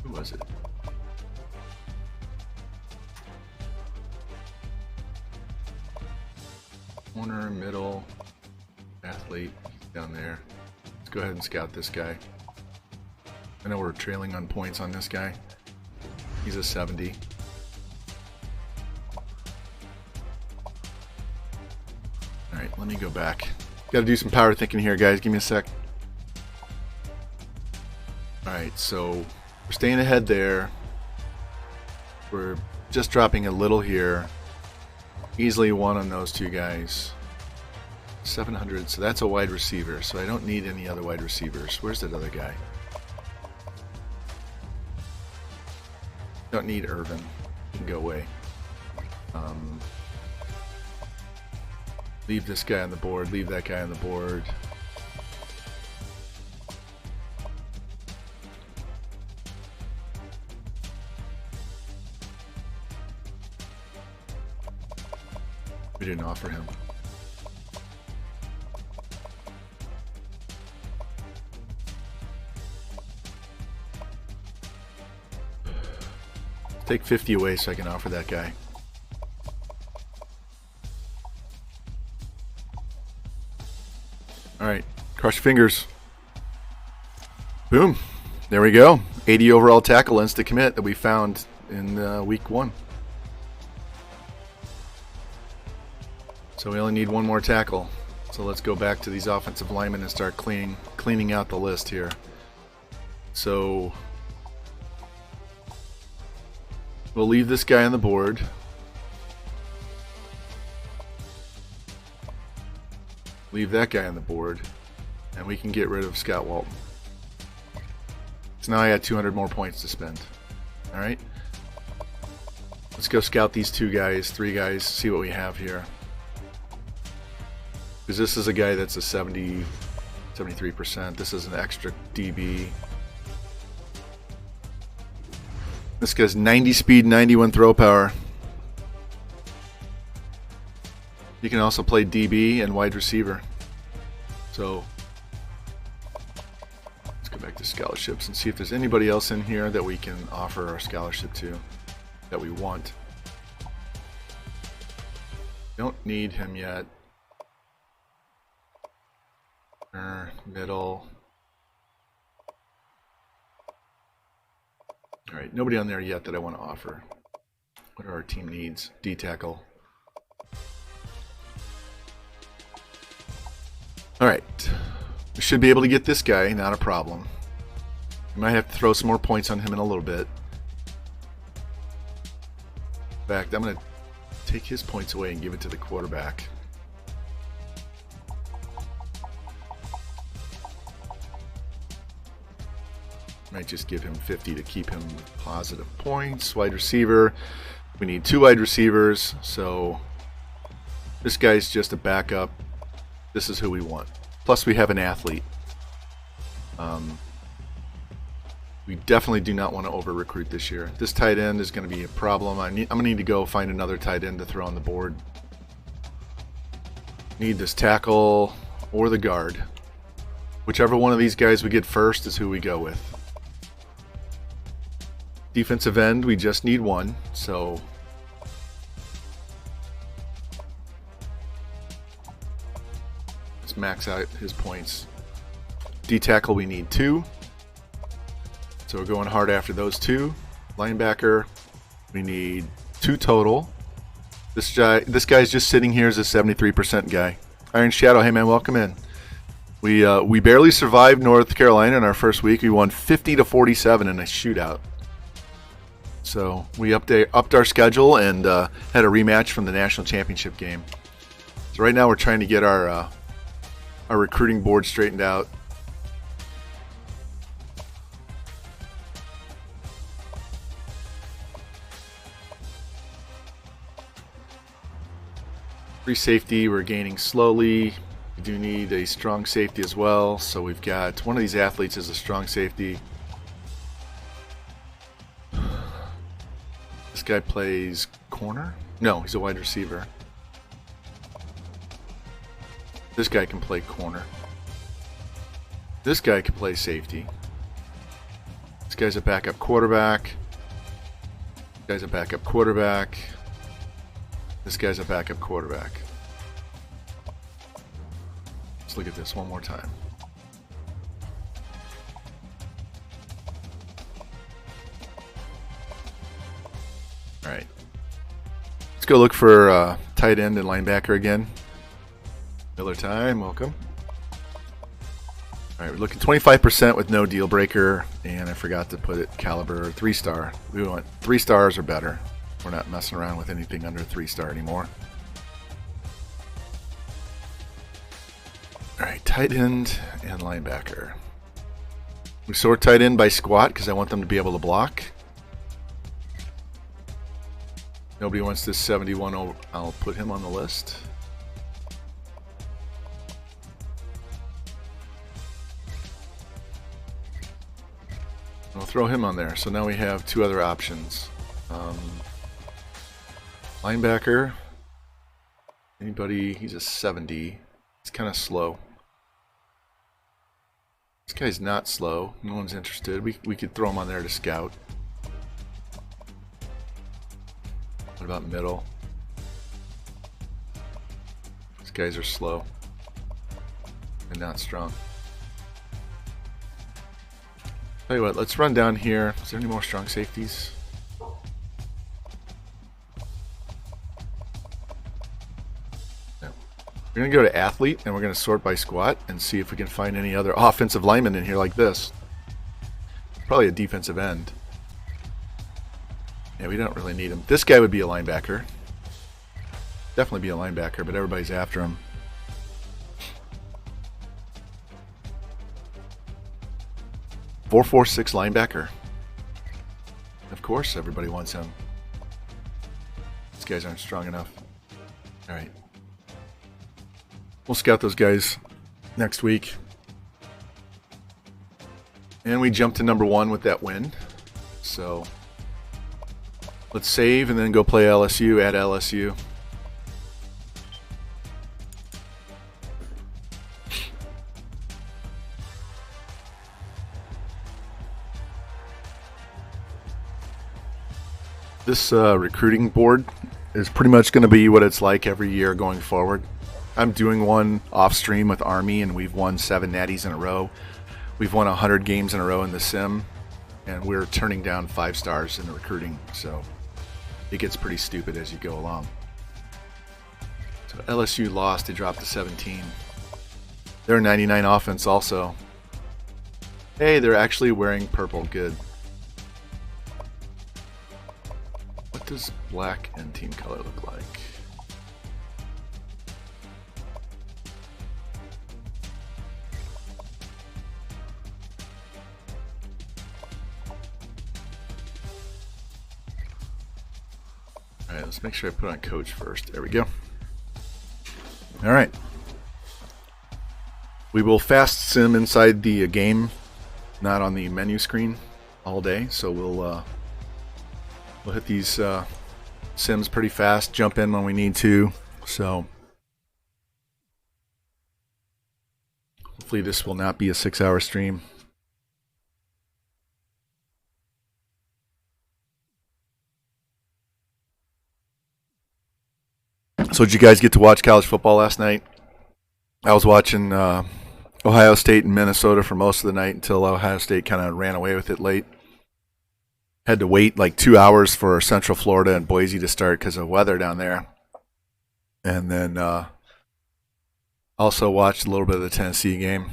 Who was it? Corner, middle, athlete, down there. Let's go ahead and scout this guy. I know we're trailing on points on this guy. He's a 70. Alright, let me go back. Gotta do some power thinking here, guys. Give me a sec. Alright, so we're staying ahead there. We're just dropping a little here. Easily 1 on those 2 guys. 700, so that's a wide receiver, so I don't need any other wide receivers. Where's that other guy? Don't need Irvin. He can go away. Leave this guy on the board. Leave that guy on the board. We didn't offer him. take 50 away so I can offer that guy. Alright, cross your fingers. Boom. There we go. 80 overall tackle insta commit that we found in week 1. So we only need one more tackle. So let's go back to these offensive linemen and start cleaning out the list here. So we'll leave this guy on the board. Leave that guy on the board. And we can get rid of Scott Walton. So now I got 200 more points to spend. Alright. Let's go scout these 2 guys, 3 guys, see what we have here. Because this is a guy that's a 73%. This is an extra DB. This guy's 90 speed, 91 throw power. You can also play DB and wide receiver. So let's go back to scholarships and see if there's anybody else in here that we can offer our scholarship to that we want. Don't need him yet. Middle. Alright, nobody on there yet that I want to offer. What are our team needs? D tackle. Alright. We should be able to get this guy, not a problem. We might have to throw some more points on him in a little bit. In fact, I'm going to take his points away and give it to the quarterback. Might just give him 50 to keep him positive points. Wide receiver. We need 2 wide receivers, so this guy's just a backup. This is who we want. Plus we have an athlete. We definitely do not want to over-recruit this year. This tight end is going to be a problem. I'm going to need to go find another tight end to throw on the board. Need this tackle or the guard. Whichever one of these guys we get first is who we go with. Defensive end, we just need 1, so let's max out his points. D-tackle, we need 2, so we're going hard after those 2. Linebacker, we need 2 total. This guy's just sitting here as a 73% guy. Iron Shadow, hey man, welcome in. We barely survived North Carolina in our first week. We won 50-47 in a shootout. So we upped our schedule and had a rematch from the national championship game. So right now we're trying to get our recruiting board straightened out. Free safety we're gaining slowly. We do need a strong safety as well. So we've got one of these athletes as a strong safety. This guy plays corner? No, he's a wide receiver. This guy can play corner. This guy can play safety. This guy's a backup quarterback. This guy's a backup quarterback. This guy's a backup quarterback. Let's look at this one more time. Alright. Let's go look for tight end and linebacker again. Miller time, welcome. Alright, we're looking 25% with no deal breaker, and I forgot to put it caliber 3-star. We want 3 stars or better. We're not messing around with anything under 3-star anymore. Alright, tight end and linebacker. We sort tight end by squat because I want them to be able to block. Nobody wants this 71 over. I'll put him on the list. I'll throw him on there. So now we have 2 other options. Linebacker. Anybody? He's a 70. He's kind of slow. This guy's not slow. No one's interested. We could throw him on there to scout. about middle? These guys are slow and not strong. Tell you what, let's run down here. Is there any more strong safeties? No. We're going to go to athlete and we're going to sort by squat and see if we can find any other offensive linemen in here like this. Probably a defensive end. Yeah, we don't really need him. This guy would be a linebacker. Definitely be a linebacker, but everybody's after him. .446 linebacker. Of course, everybody wants him. These guys aren't strong enough. All right. We'll scout those guys next week. And we jumped to number 1 with that win. So let's save and then go play LSU at LSU. This recruiting board is pretty much going to be what it's like every year going forward. I'm doing one off stream with Army, and we've won 7 natties in a row. We've won 100 games in a row in the sim, and we're turning down 5 stars in the recruiting. So it gets pretty stupid as you go along. So LSU lost. They dropped to 17. They're a 99 offense also. Hey, they're actually wearing purple. Good. What does black and team color look like? Alright, let's make sure I put on coach first. There we go. Alright. We will fast sim inside the game, not on the menu screen all day, so we'll hit these sims pretty fast, jump in when we need to. So hopefully this will not be a 6-hour stream. So did you guys get to watch college football last night? I was watching Ohio State and Minnesota for most of the night until Ohio State kind of ran away with it late. Had to wait like 2 hours for Central Florida and Boise to start because of weather down there. And then also watched a little bit of the Tennessee game.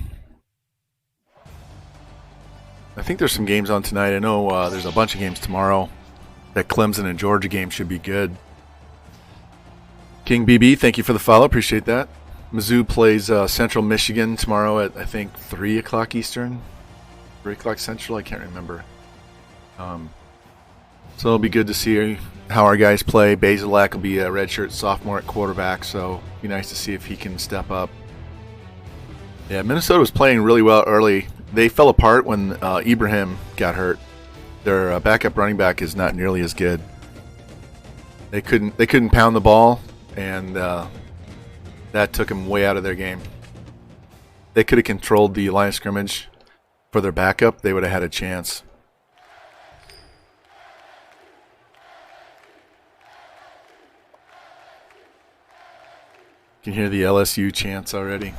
I think there's some games on tonight. I know there's a bunch of games tomorrow. That Clemson and Georgia game should be good. King BB, thank you for the follow. Appreciate that. Mizzou plays Central Michigan tomorrow at, I think, 3 o'clock Eastern. 3 o'clock Central, I can't remember. So it'll be good to see how our guys play. Bazelak will be a redshirt sophomore at quarterback, so it'll be nice to see if he can step up. Yeah, Minnesota was playing really well early. They fell apart when Ibrahim got hurt. Their backup running back is not nearly as good. They couldn't pound the ball, and that took them way out of their game. They could have controlled the line of scrimmage for their backup. They would have had a chance. You can hear the LSU chants already.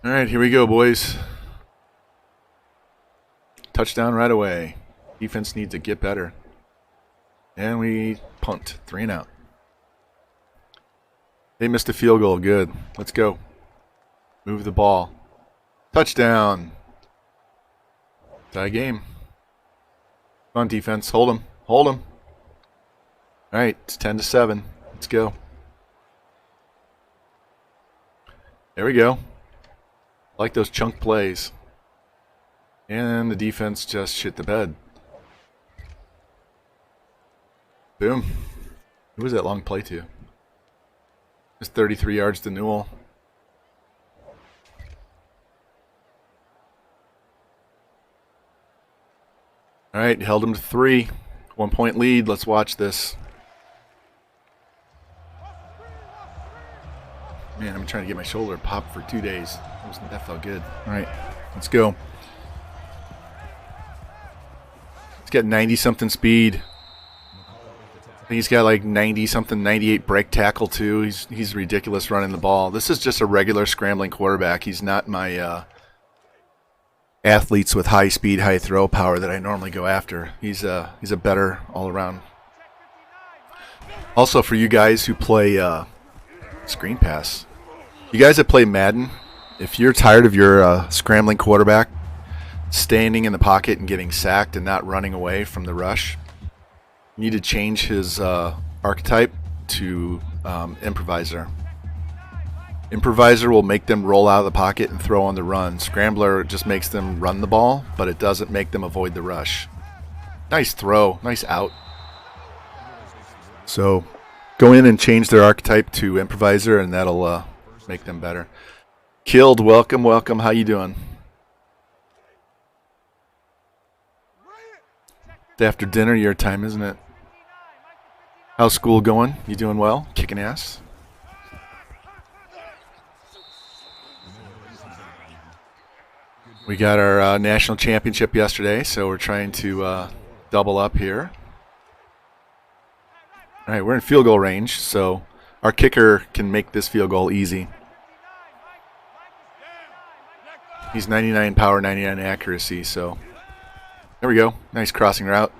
All right, here we go, boys. Touchdown right away. Defense needs to get better. And we punt. 3 and out. They missed a field goal. Good. Let's go. Move the ball. Touchdown. Tie game. Come on, defense. Hold him. Hold him. All right, it's 10-7. Let's go. There we go. I like those chunk plays. And the defense just shit the bed. Boom. Who was that long play to? It's 33 yards to Newell. All right, held him to 3. 1-point lead. Let's watch this. Man, I'm trying to get my shoulder popped for 2 days. That felt good. All right, let's go. He's got 90-something speed. I think he's got like 90-something, 98 break tackle too. He's ridiculous running the ball. This is just a regular scrambling quarterback. He's not my athletes with high speed, high throw power that I normally go after. He's a better all-around. Also, for you guys who play screen pass, you guys that play Madden, if you're tired of your scrambling quarterback standing in the pocket and getting sacked and not running away from the rush, you need to change his archetype to improviser. Improviser will make them roll out of the pocket and throw on the run. Scrambler just makes them run the ball, but it doesn't make them avoid the rush. Nice throw, nice out. So go in and change their archetype to improviser, and that'll make them better. Killed, welcome, welcome. How you doing? It's after dinner, your time, isn't it? How's school going? You doing well? Kicking ass? We got our national championship yesterday, so we're trying to double up here. All right, we're in field goal range, so our kicker can make this field goal easy. He's 99 power, 99 accuracy, so there we go. Nice crossing route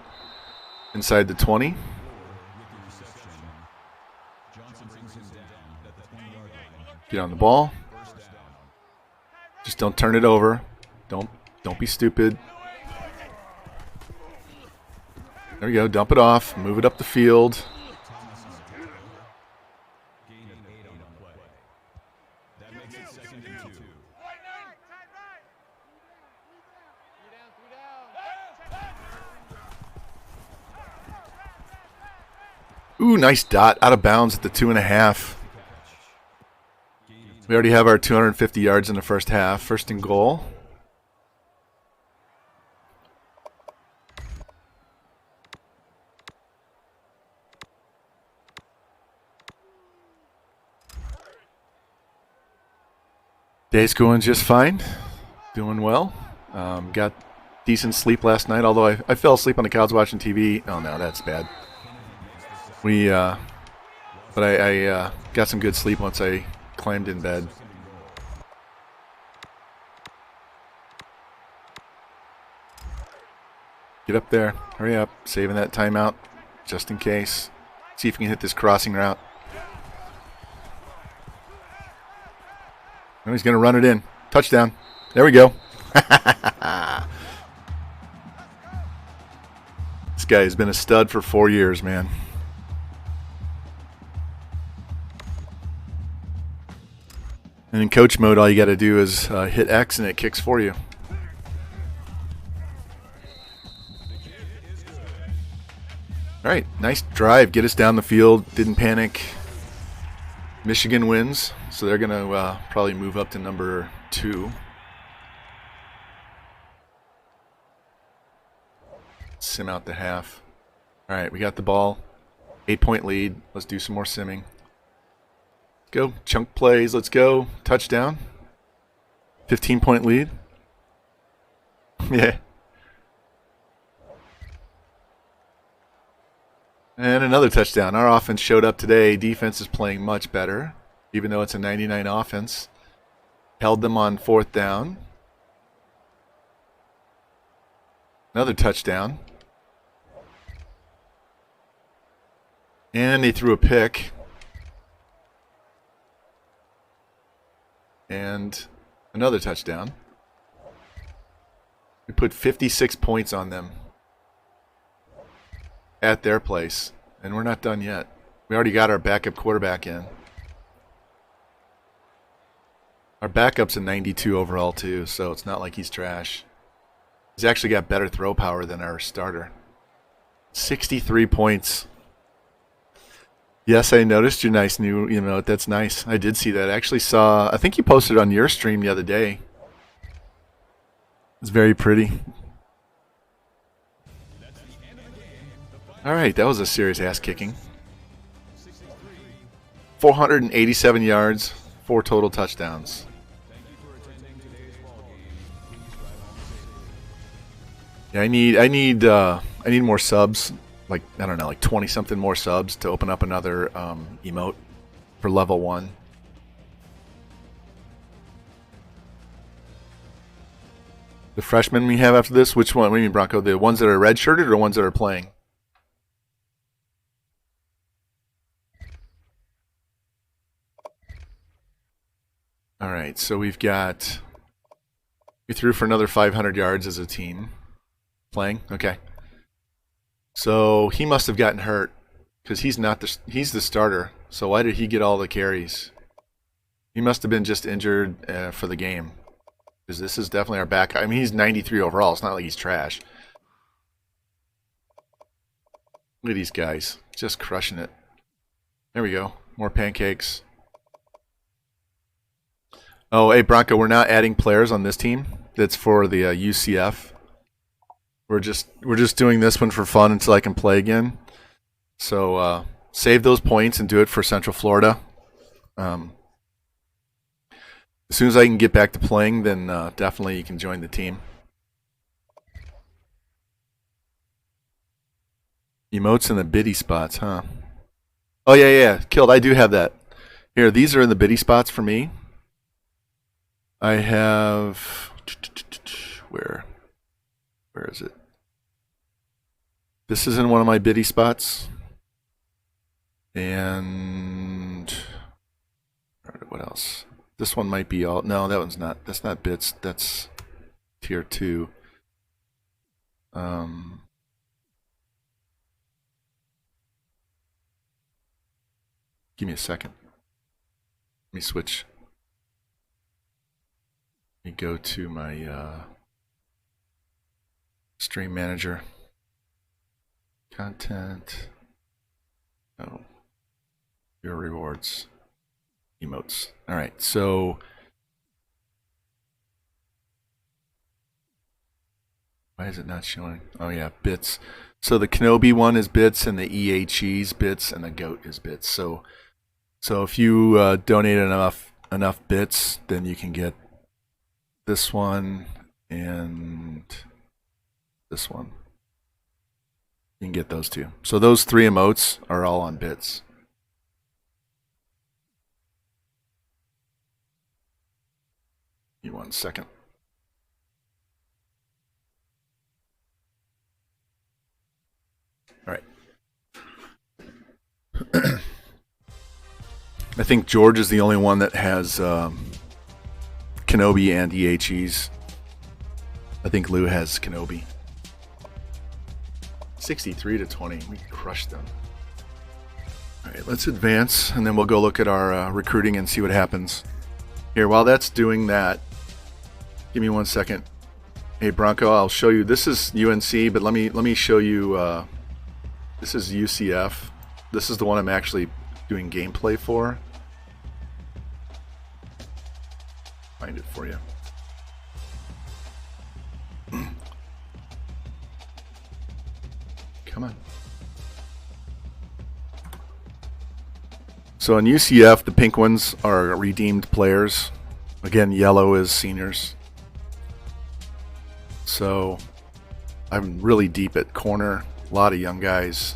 inside the 20. Get on the ball. Just don't turn it over. Don't be stupid. There we go. Dump it off. Move it up the field. Ooh, nice dot. Out of bounds at the 2.5. We already have our 250 yards in the first half. First and goal. Day's going just fine. Doing well. Got decent sleep last night, although I fell asleep on the couch watching TV. Oh, no, that's bad. But I got some good sleep once I climbed in bed. Get up there. Hurry up. Saving that timeout just in case. See if we can hit this crossing route. Oh, he's going to run it in. Touchdown. There we go. This guy has been a stud for 4 years, man. And in coach mode, all you got to do is hit X and it kicks for you. All right, nice drive. Get us down the field. Didn't panic. Michigan wins, so they're going to probably move up to number 2. Sim out the half. All right, we got the ball. 8-point lead. Let's do some more simming. Go. Chunk plays. Let's go. Touchdown. 15-point lead. Yeah. And another touchdown. Our offense showed up today. Defense is playing much better, even though it's a 99 offense. Held them on 4th down. Another touchdown. And they threw a pick. And another touchdown. We put 56 points on them at their place, and we're not done yet. We already got our backup quarterback in. Our backup's a 92 overall too, so it's not like he's trash. He's actually got better throw power than our starter. 63 points. Yes, I noticed your nice new emote. That's nice. I did see that. I actually saw, I think you posted on your stream the other day. It's very pretty. All right, that was a serious ass kicking. 487 yards, 4 total touchdowns. Yeah, I need I need more subs. Like, I don't know, like 20 something more subs to open up another emote for level 1. The freshmen we have after this, which one? What do you mean, Bronco? The ones that are redshirted or the ones that are playing? All right, so we threw for another 500 yards as a team. Playing? Okay. So he must have gotten hurt because he's the starter. So why did he get all the carries? He must have been just injured for the game. Because this is definitely our back. I mean, he's 93 overall. It's not like he's trash. Look at these guys. Just crushing it. There we go. More pancakes. Oh, hey, Bronco, we're not adding players on this team. That's for the UCF. We're just doing this one for fun until I can play again. So save those points and do it for Central Florida. As soon as I can get back to playing, then definitely you can join the team. Emotes in the biddy spots, huh? Oh, yeah. Killed, I do have that. Here, these are in the biddy spots for me. I have... Where is it? This is in one of my biddy spots. And... what else? This one might be all... No, that one's not. That's not bits. That's tier 2. Give me a second. Let me switch. Let me go to my stream manager. Content. Oh. Your rewards. Emotes. All right, so why is it not showing? Oh yeah, bits. So the Kenobi one is bits, and the EA cheese bits, and the goat is bits. So if you donate enough bits, then you can get this one and this one. You can get those two. So those 3 emotes are all on bits. Give me 1 second. All right. I think George is the only one that has Kenobi and EHEs. I think Lou has Kenobi. 63-20. We crushed them. All right, let's advance, and then we'll go look at our recruiting and see what happens. Here, while that's doing that, give me 1 second. Hey, Bronco, I'll show you. This is UNC, but let me show you. This is UCF. This is the one I'm actually doing gameplay for. Find it for you. Come on. So in UCF, the pink ones are redeemed players. Again, yellow is seniors. So I'm really deep at corner. A lot of young guys.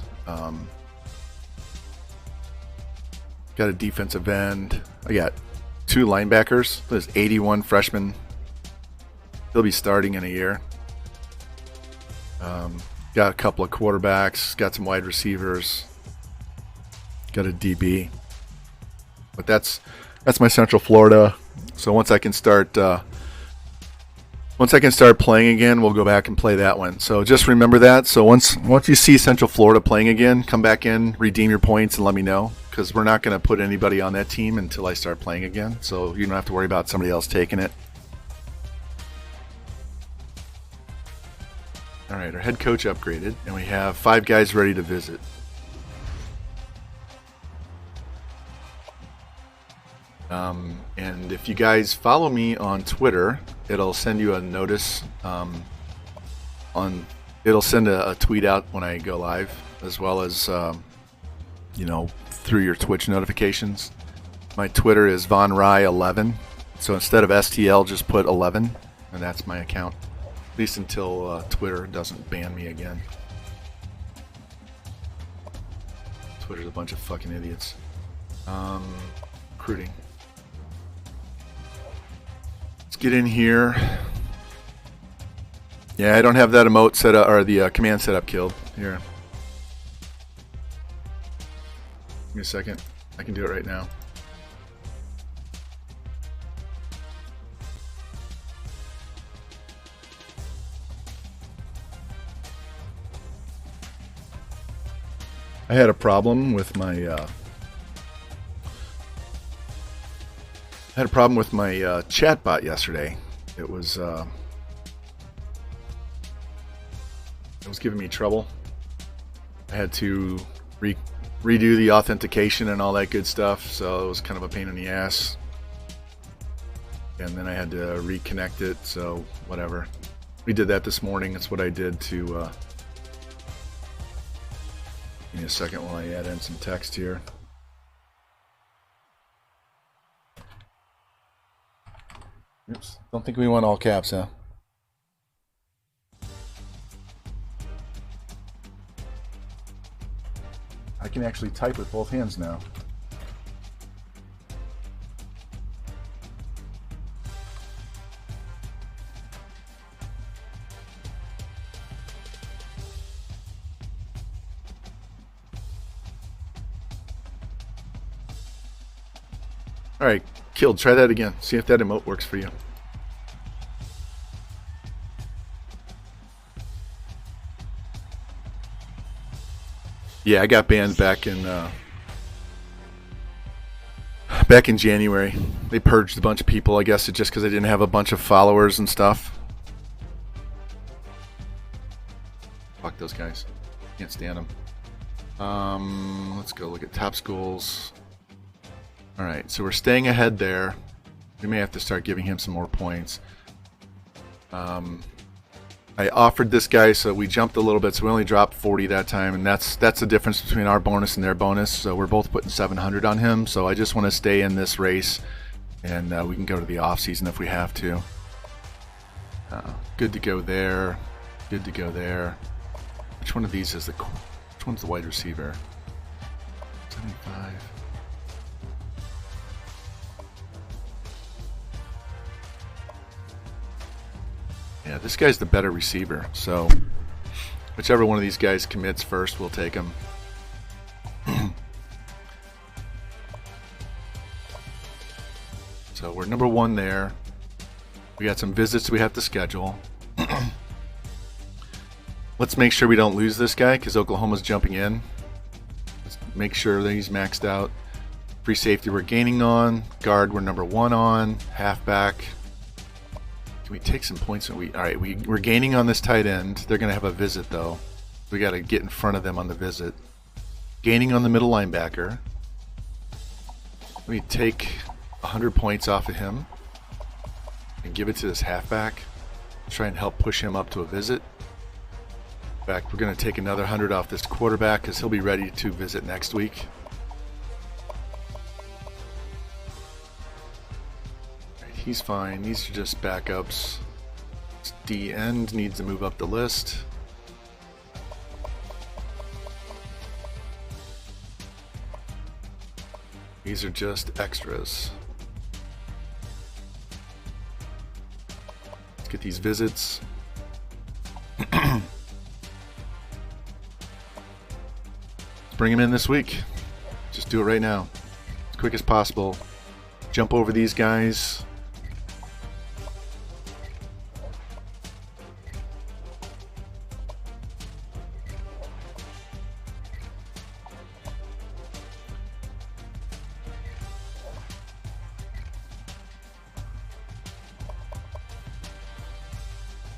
Got a defensive end. I got 2 linebackers. There's 81 freshmen. He'll be starting in a year. Got a couple of quarterbacks. Got some wide receivers. Got a DB. But that's my Central Florida. So once I can start playing again, we'll go back and play that one. So just remember that. So once you see Central Florida playing again, come back in, redeem your points, and let me know, because we're not going to put anybody on that team until I start playing again. So you don't have to worry about somebody else taking it. All right, our head coach upgraded, and we have 5 guys ready to visit. And if you guys follow me on Twitter, it'll send you a notice. It'll send a tweet out when I go live, as well as through your Twitch notifications. My Twitter is VonRye11. So instead of STL, just put 11, and that's my account. At least until Twitter doesn't ban me again. Twitter's a bunch of fucking idiots. Recruiting. Let's get in here. Yeah, I don't have that emote set up, or the command setup killed. Here. Give me a second. I can do it right now. I had a problem with my chat bot yesterday. It was giving me trouble. I had to redo the authentication and all that good stuff, so it was kind of a pain in the ass. And then I had to reconnect it, so whatever. We did that this morning. That's what I did to... give me a second while I add in some text here. Oops. Don't think we want all caps, huh? I can actually type with both hands now. Alright, Killed. Try that again. See if that emote works for you. Yeah, I got banned back in January. They purged a bunch of people, I guess, just because I didn't have a bunch of followers and stuff. Fuck those guys. Can't stand them. Let's go look at top schools. Alright, so we're staying ahead there. We may have to start giving him some more points. I offered this guy, so we jumped a little bit, so we only dropped 40 that time, and that's the difference between our bonus and their bonus. So we're both putting 700 on him, so I just want to stay in this race, and we can go to the off-season if we have to. Good to go there. Good to go there. Which one of these is which one's the wide receiver? 75. Yeah, this guy's the better receiver, so whichever one of these guys commits first, we'll take him. So we're number one there. We got some visits we have to schedule. Let's make sure we don't lose this guy because Oklahoma's jumping in. Let's make sure that he's maxed out. Free safety we're gaining on. Guard we're number one on. Halfback. We take some points. Alright, we're gaining on this tight end. They're going to have a visit, though. We got to get in front of them on the visit. Gaining on the middle linebacker. We take 100 points off of him and give it to this halfback. Try and help push him up to a visit. In fact, we're going to take another 100 off this quarterback because he'll be ready to visit next week. He's fine. These are just backups. D end needs to move up the list. These are just extras. Let's get these visits. Let's bring him in this week. Just do it right now. As quick as possible. Jump over these guys.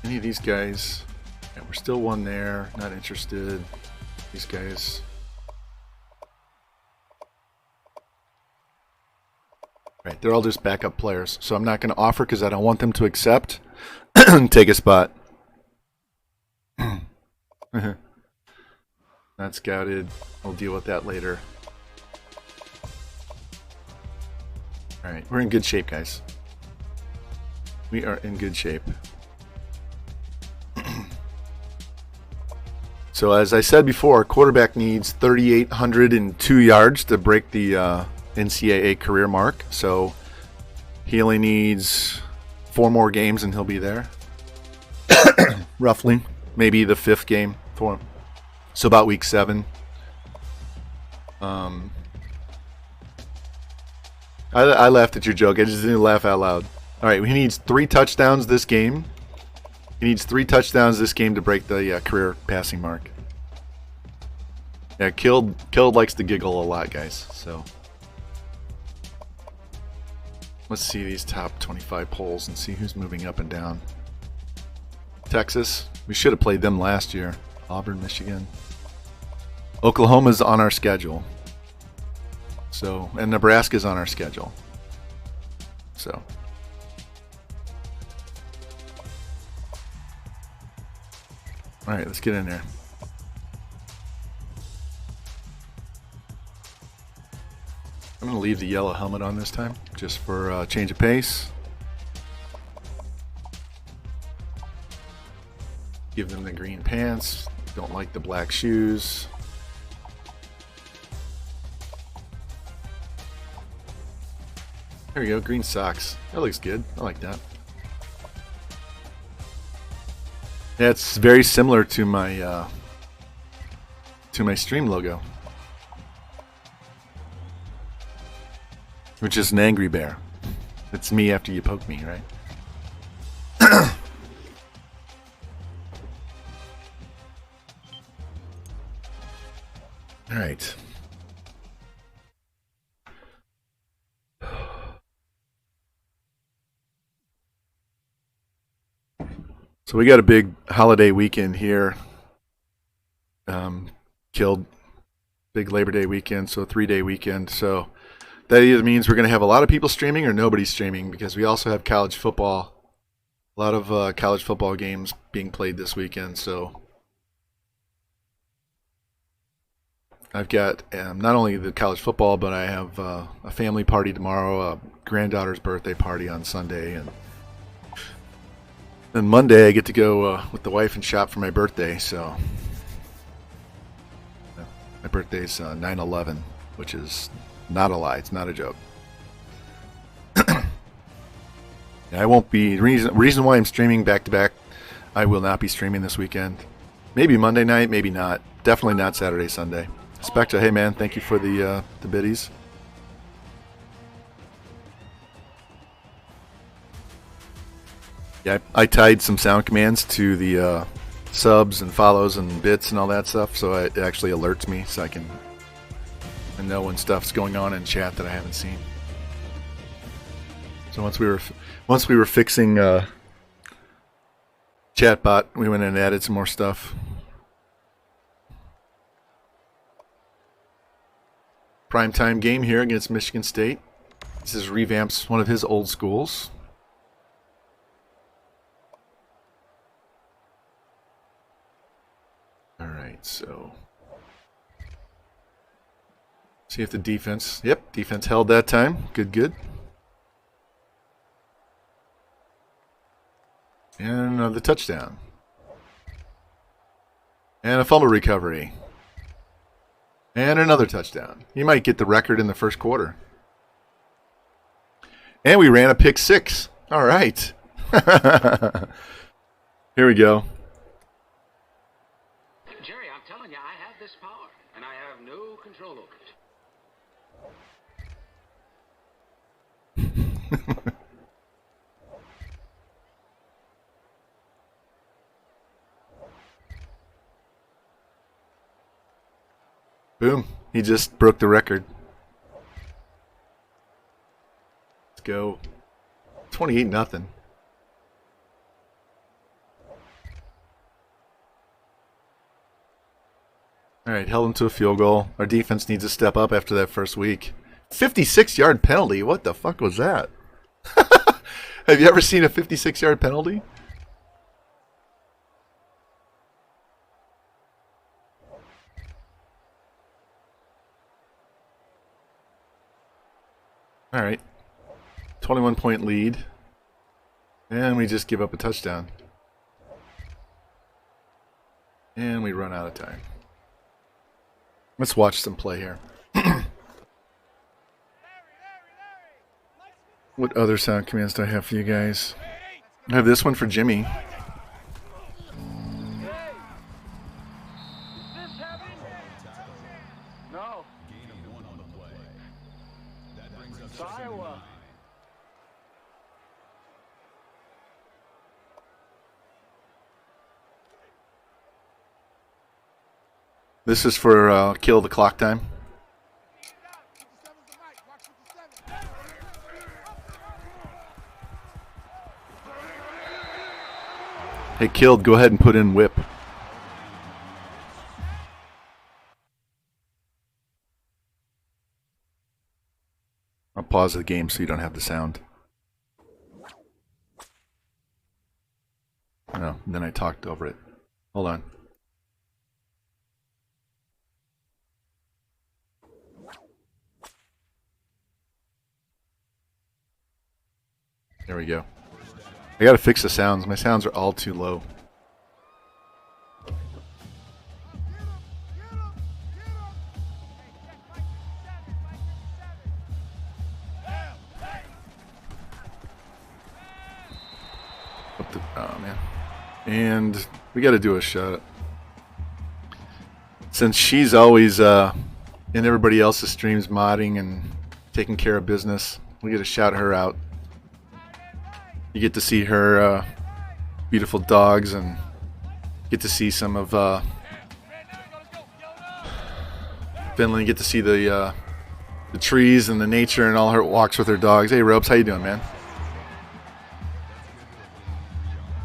Any of these guys, yeah, we're still one there, not interested. These guys. Right, they're all just backup players, so I'm not going to offer because I don't want them to accept and take a spot. Not scouted. We'll deal with that later. Alright, we're in good shape, guys. We are in good shape. So as I said before, quarterback needs 3,802 yards to break the NCAA career mark. So he only needs 4 more games and he'll be there. Roughly. Maybe the 5th game for him. So about week 7. I laughed at your joke. I just didn't laugh out loud. All right, he needs 3 touchdowns this game. He needs 3 touchdowns this game to break the career passing mark. Yeah, Killed likes to giggle a lot, guys. So let's see these top 25 polls and see who's moving up and down. Texas, we should have played them last year. Auburn, Michigan. Oklahoma's on our schedule. So, and Nebraska's on our schedule. So, all right, let's get in there. I'm going to leave the yellow helmet on this time, just for a change of pace. Give them the green pants. Don't like the black shoes. There we go, green socks. That looks good. I like that. Yeah, it's very similar to my stream logo, which is an angry bear. It's me after you poke me, right? All right. So we got a big holiday weekend here. Killed big Labor Day weekend, so a 3-day weekend. So that either means we're going to have a lot of people streaming or nobody's streaming, because we also have college football. A lot of college football games being played this weekend. So I've got not only the college football, but I have a family party tomorrow, a granddaughter's birthday party on Sunday, and then Monday I get to go with the wife and shop for my birthday. So my birthday's 9/11, which is not a lie. It's not a joke. I won't be. Reason why I'm streaming back to back, I will not be streaming this weekend. Maybe Monday night, maybe not. Definitely not Saturday, Sunday. Spectra, hey man, thank you for the biddies. Yeah, I tied some sound commands to the subs and follows and bits and all that stuff, so it actually alerts me, so I can know when stuff's going on in chat that I haven't seen. So once we were fixing chatbot, we went in and added some more stuff. Primetime game here against Michigan State. This is revamps one of his old schools. All right, so see if the defense. Yep, defense held that time. Good. And another touchdown. And a fumble recovery. And another touchdown. You might get the record in the first quarter. And we ran a pick 6. All right. Here we go. Jerry, I'm telling you, I have this power, and I have no control over it. Boom. He just broke the record. Let's go. 28-0. All right, held him to a field goal. Our defense needs to step up after that first week. 56-yard penalty. What the fuck was that? Have you ever seen a 56-yard penalty? All right, 21-point lead, and we just give up a touchdown. And we run out of time. Let's watch some play here. What other sound commands do I have for you guys? I have this one for Jimmy. No. It's Iowa. This is for kill the clock time. Hey, killed, go ahead and put in whip. I'll pause the game so you don't have the sound. No, then I talked over it. Hold on. There we go. I gotta fix the sounds. My sounds are all too low. Oh man. And we gotta do a shot. Since she's always in everybody else's streams modding and taking care of business, we gotta shout her out. You get to see her beautiful dogs and get to see some of Finland. Get to see the trees and the nature and all her walks with her dogs. Hey, Robes, how you doing, man?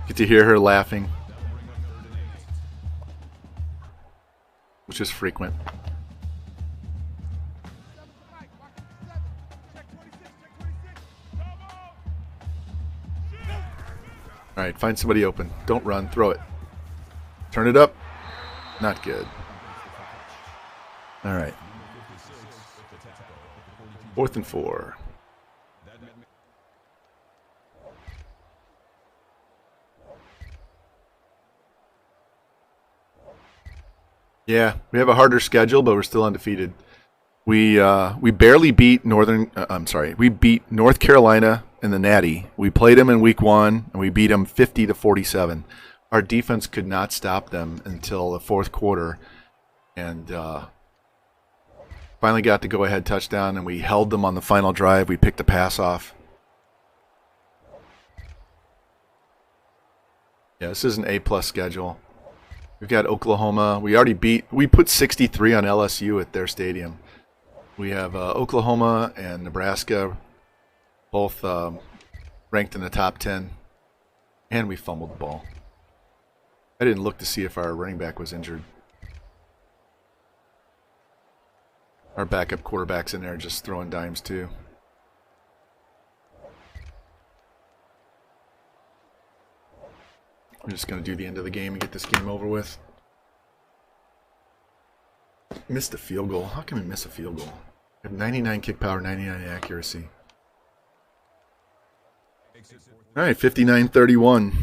Get to hear her laughing, which is frequent. All right, find somebody open. Don't run. Throw it. Turn it up. Not good. All right. 4th and 4. Yeah, we have a harder schedule, but we're still undefeated. We barely beat we beat North Carolina in the Natty. We played them in week 1, and we beat them 50-47. Our defense could not stop them until the 4th quarter, and finally got the go-ahead touchdown, and we held them on the final drive. We picked a pass off. Yeah, this is an A+ schedule. We've got Oklahoma. We put 63 on LSU at their stadium. We have Oklahoma and Nebraska, both ranked in the top 10, and we fumbled the ball. I didn't look to see if our running back was injured. Our backup quarterback's in there just throwing dimes too. I'm just going to do the end of the game and get this game over with. Missed a field goal. How can we miss a field goal? I have 99 kick power, 99 accuracy. All right, 59-31.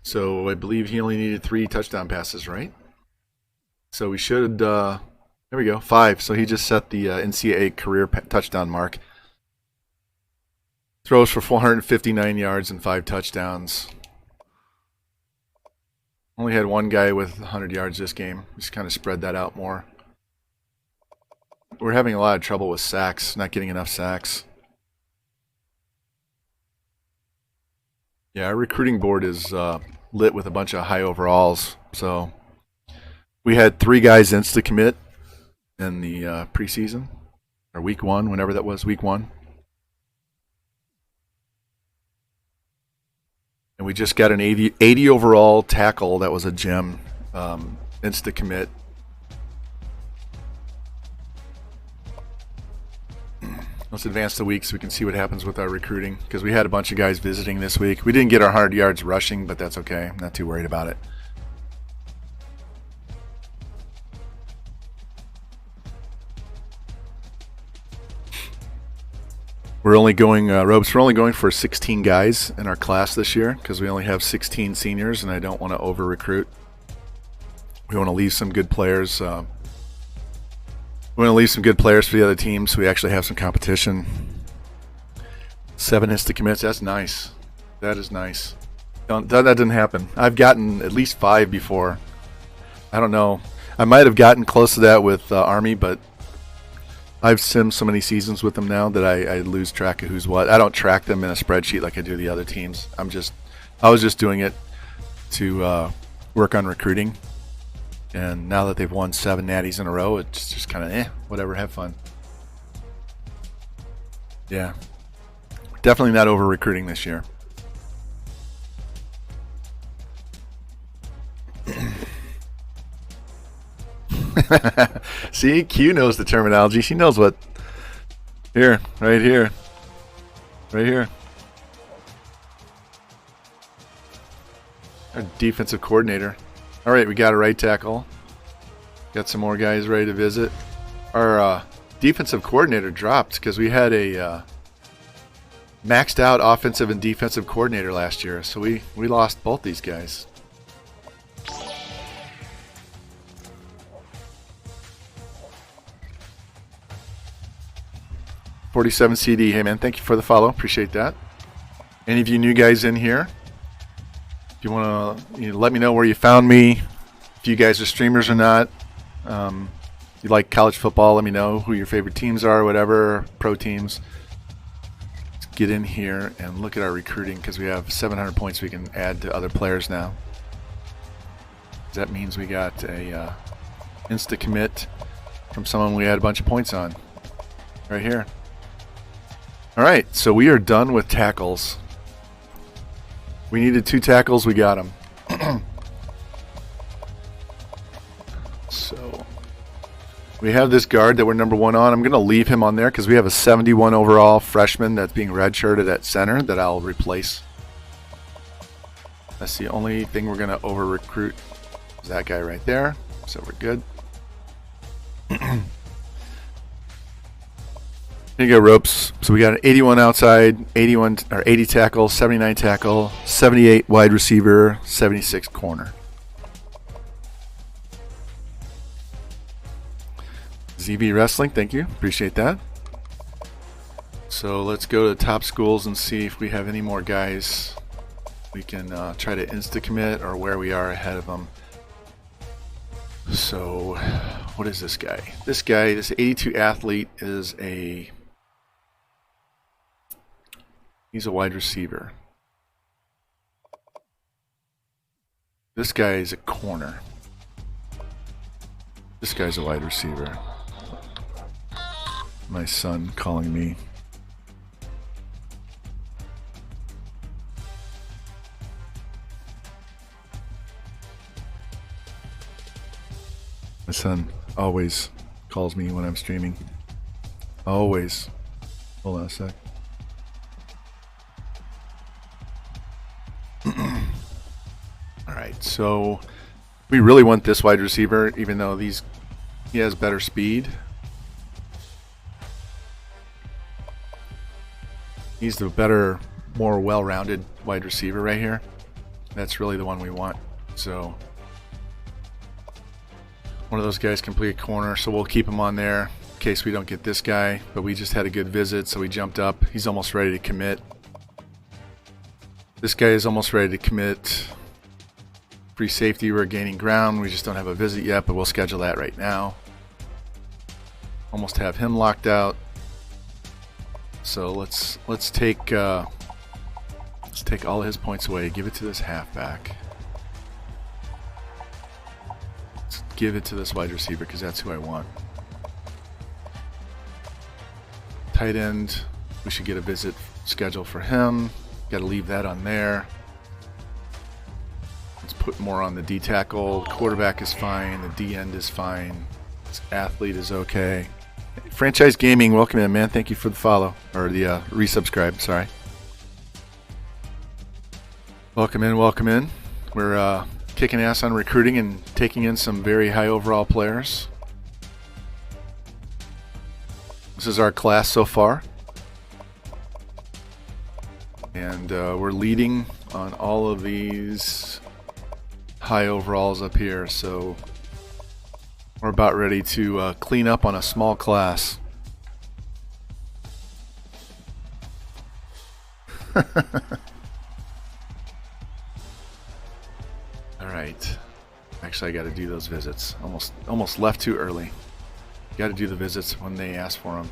So I believe he only needed 3 touchdown passes, right? So we should, there we go, 5. So he just set the NCAA career touchdown mark. Throws for 459 yards and 5 touchdowns. Only had one guy with 100 yards this game. Just kind of spread that out more. We're having a lot of trouble with sacks, not getting enough sacks. Yeah, our recruiting board is lit with a bunch of high overalls. So we had 3 guys insta-commit in the preseason, or week 1, whenever that was, week 1. And we just got an 80 overall tackle that was a gem, insta-commit. Let's advance the week so we can see what happens with our recruiting, because we had a bunch of guys visiting this week. We didn't get our 100 yards rushing, but that's okay. I'm not too worried about it. We're only going, Ropes, we're only going for 16 guys in our class this year because we only have 16 seniors, and I don't want to over-recruit. We want to leave some good players. We want to leave some good players for the other teams so we actually have some competition. 7 insta commits, that's nice. That is nice. That didn't happen. I've gotten at least 5 before. I don't know. I might have gotten close to that with Army, but I've simmed so many seasons with them now that I lose track of who's what. I don't track them in a spreadsheet like I do the other teams. I was just doing it to work on recruiting. And now that they've won 7 natties in a row, it's just kind of whatever, have fun. Yeah. Definitely not over recruiting this year. See, Q knows the terminology. She knows what. Here, right here. Right here. Our defensive coordinator. All right, we got a right tackle. Got some more guys ready to visit. Our defensive coordinator dropped because we had a maxed out offensive and defensive coordinator last year. So we lost both these guys. $47 CD. Hey man, thank you for the follow. Appreciate that. Any of you new guys in here, if you want to let me know where you found me, if you guys are streamers or not. If you like college football, let me know who your favorite teams are, whatever, pro teams. Let's get in here and look at our recruiting because we have 700 points we can add to other players now. That means we got a insta commit from someone we had a bunch of points on right here. All right, so we are done with tackles. We needed 2 tackles, we got them. So we have this guard that we're number 1 on. I'm going to leave him on there because we have a 71 overall freshman that's being redshirted at center that I'll replace. That's the only thing we're going to over recruit. Is that guy right there. So we're good. Here you go, Ropes. So we got an 81 outside, 81 or 80 tackle, 79 tackle, 78 wide receiver, 76 corner. ZB Wrestling, thank you. Appreciate that. So let's go to the top schools and see if we have any more guys we can try to insta-commit or where we are ahead of them. So what is this guy? This guy, this 82 athlete is he's a wide receiver. This guy is a corner. This guy's a wide receiver. My son calling me. My son always calls me when I'm streaming. Always. Hold on a sec. Alright, so we really want this wide receiver, even though he has better speed. He's the better, more well-rounded wide receiver right here. That's really the one we want. So one of those guys can play a corner, so we'll keep him on there in case we don't get this guy. But we just had a good visit, so we jumped up. He's almost ready to commit. This guy is almost ready to commit. Free safety, we're gaining ground. We just don't have a visit yet, but we'll schedule that right now. Almost have him locked out. So let's take all of his points away. Give it to this halfback. Let's give it to this wide receiver because that's who I want. Tight end, we should get a visit scheduled for him. Got to leave that on there. Let's put more on the D tackle. Quarterback is fine. The D end is fine. This athlete is okay. Franchise Gaming, welcome in, man. Thank you for the follow or the resubscribe. Sorry. Welcome in, welcome in. We're kicking ass on recruiting and taking in some very high overall players. This is our class so far. And we're leading on all of these high overalls up here, so we're about ready to clean up on a small class. Alright. Actually, I got to do those visits. Almost left too early. Got to do the visits when they ask for them.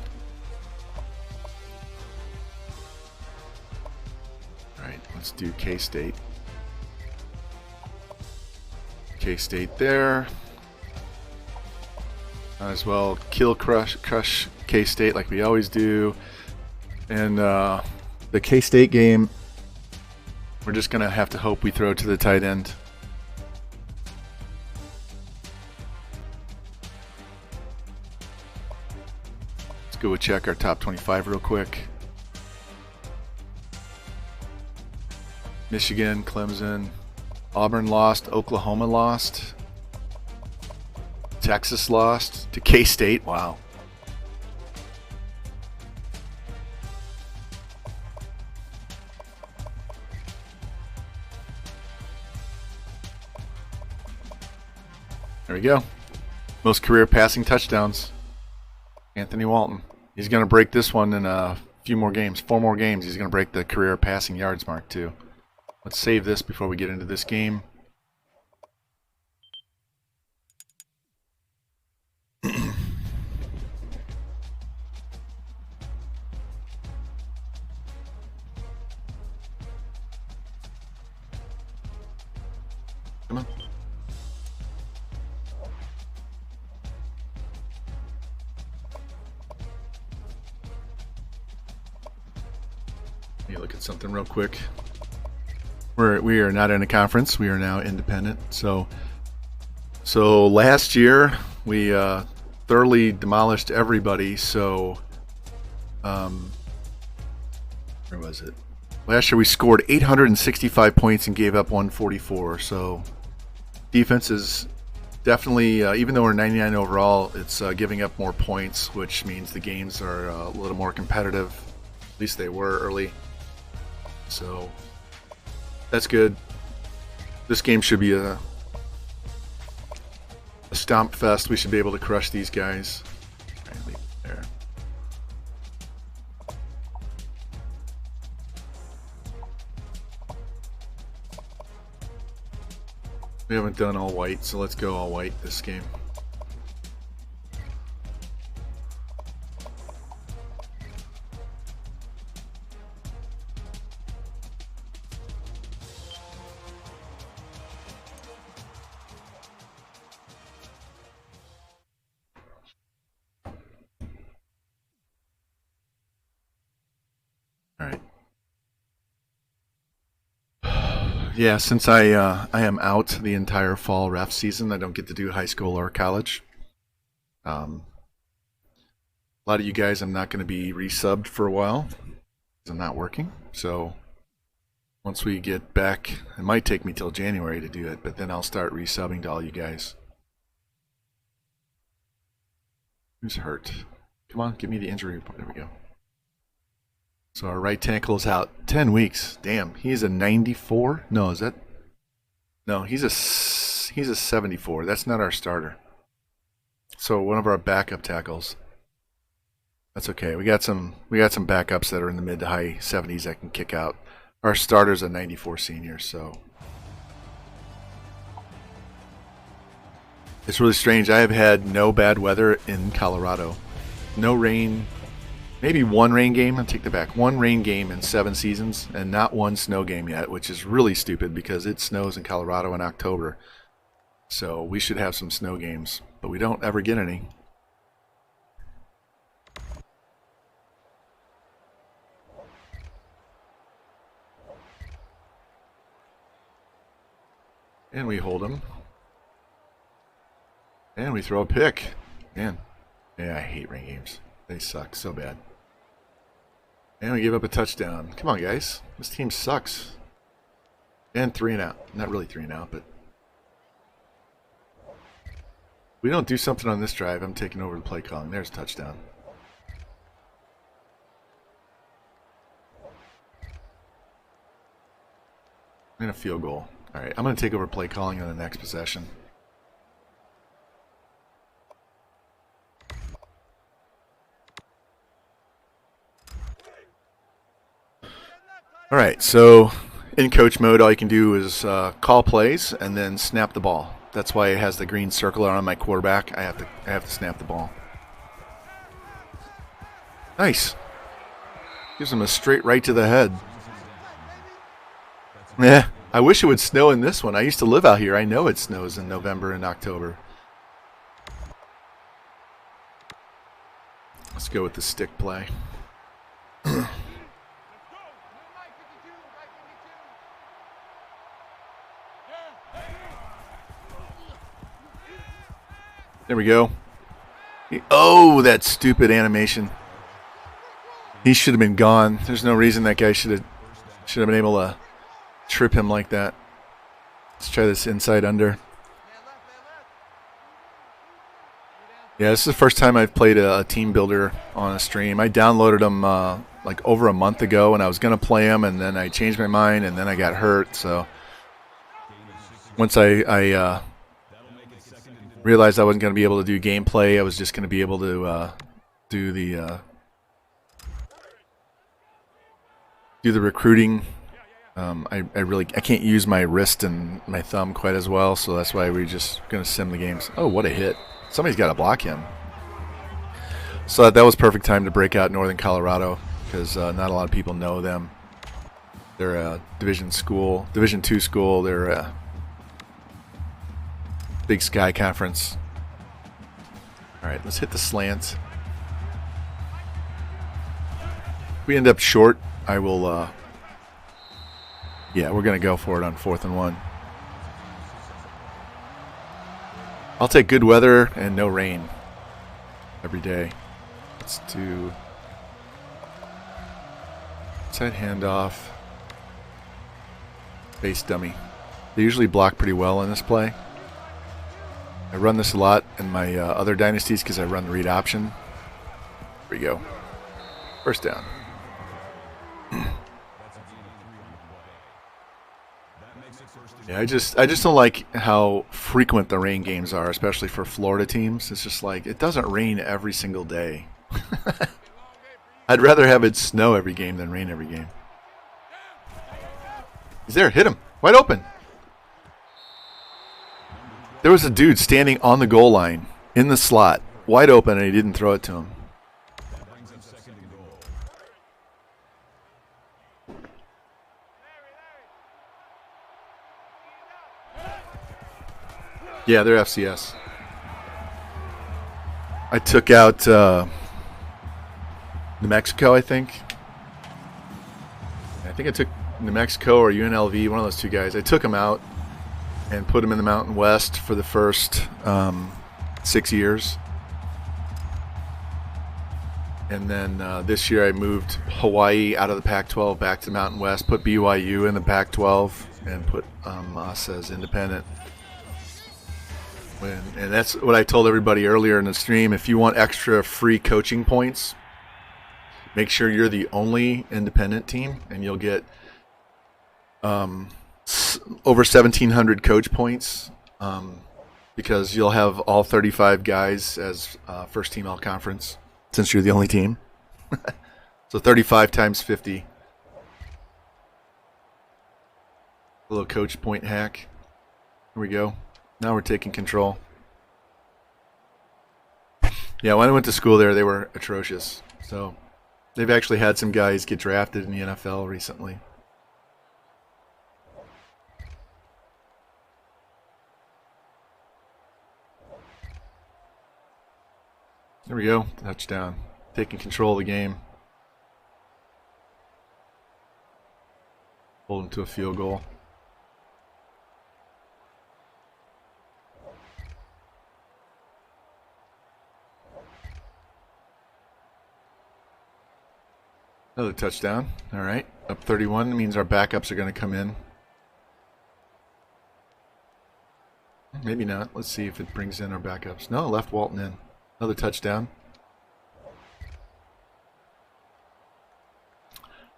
Alright, let's do K-State. K-State there. Might as well crush K-State like we always do. And the K-State game, we're just going to have to hope we throw to the tight end. Let's go check our top 25 real quick. Michigan, Clemson, Auburn lost, Oklahoma lost, Texas lost to K-State. Wow. There we go. Most career passing touchdowns. Anthony Walton. He's going to break this one in a few more games. 4 more games. He's going to break the career passing yards mark too. Let's save this before we get into this game. Come on. Let me look at something real quick. We are not in a conference. We are now independent. So last year we thoroughly demolished everybody. So where was it? Last year we scored 865 points and gave up 144. So defense is definitely, even though we're 99 overall, it's giving up more points, which means the games are a little more competitive. At least they were early. So that's good. This game should be a stomp fest. We should be able to crush these guys. Right, leave it there. We haven't done all white, so let's go all white this game. All right. Yeah, since I am out the entire fall ref season, I don't get to do high school or college. A lot of you guys, I'm not going to be resubbed for a while because I'm not working. So once we get back, it might take me till January to do it, but then I'll start resubbing to all you guys. Who's hurt? Come on, give me the injury report. There we go. So our right tackle is out 10 weeks. Damn, he's a 94? No, is that? No, he's a 74. That's not our starter. So one of our backup tackles. That's okay. We got some backups that are in the mid to high 70s that can kick out. Our starter's a 94 senior, so it's really strange. I have had no bad weather in Colorado. No rain. Maybe one rain game. I'll take that back. One rain game in 7 seasons, and not one snow game yet, which is really stupid because it snows in Colorado in October. So we should have some snow games, but we don't ever get any. And we hold them. And we throw a pick. Man, yeah, I hate rain games. They suck so bad. And we give up a touchdown. Come on, guys. This team sucks. And 3 and out. Not really 3 and out, but if we don't do something on this drive, I'm taking over the play calling. There's a touchdown. And a field goal. All right, I'm going to take over play calling on the next possession. All right, so in coach mode, all you can do is call plays and then snap the ball. That's why it has the green circle around my quarterback. I have to snap the ball. Nice. Gives him a straight right to the head. Yeah, I wish it would snow in this one. I used to live out here. I know it snows in November and October. Let's go with the stick play. There we go. Oh, that stupid animation. He should have been gone. There's no reason that guy should have been able to trip him like that. Let's try this inside under. Yeah, this is the first time I've played a team builder on a stream. I downloaded them like over a month ago, and I was going to play them, and then I changed my mind, and then I got hurt. So once I realized I wasn't going to be able to do gameplay, I was just going to be able to do the recruiting. I can't use my wrist and my thumb quite as well, so that's why we're just going to sim the games. Oh, what a hit. Somebody's got to block him. So that was perfect time to break out Northern Colorado because not a lot of people know them. They're a Division II school. They're a Big Sky Conference. All right, let's hit the slant. If we end up short, I will... yeah, we're going to go for it on 4th and 1. I'll take good weather and no rain every day. Let's do side handoff, base dummy. They usually block pretty well in this play. I run this a lot in my other dynasties because I run the read option. Here we go. First down. Yeah, I just don't like how frequent the rain games are, especially for Florida teams. It's just like it doesn't rain every single day. I'd rather have it snow every game than rain every game. He's there, hit him, wide open. There was a dude standing on the goal line in the slot, wide open, and he didn't throw it to him. Yeah, they're FCS. I took out New Mexico, I think. I think I took New Mexico or UNLV, one of those two guys. I took them out and put them in the Mountain West for the first 6 years. And then this year I moved Hawaii out of the Pac-12 back to the Mountain West, put BYU in the Pac-12, and put us as independent. And that's what I told everybody earlier in the stream. If you want extra free coaching points, make sure you're the only independent team, and you'll get over 1,700 coach points because you'll have all 35 guys as first team all conference since you're the only team. So 35 times 50. A little coach point hack. Here we go. Now we're taking control. Yeah, when I went to school there, they were atrocious. So they've actually had some guys get drafted in the NFL recently. There we go. Touchdown. Taking control of the game. Hold them to a field goal. Another touchdown. All right. Up 31 means our backups are going to come in. Maybe not. Let's see if it brings in our backups. No, left Walton in. Another touchdown.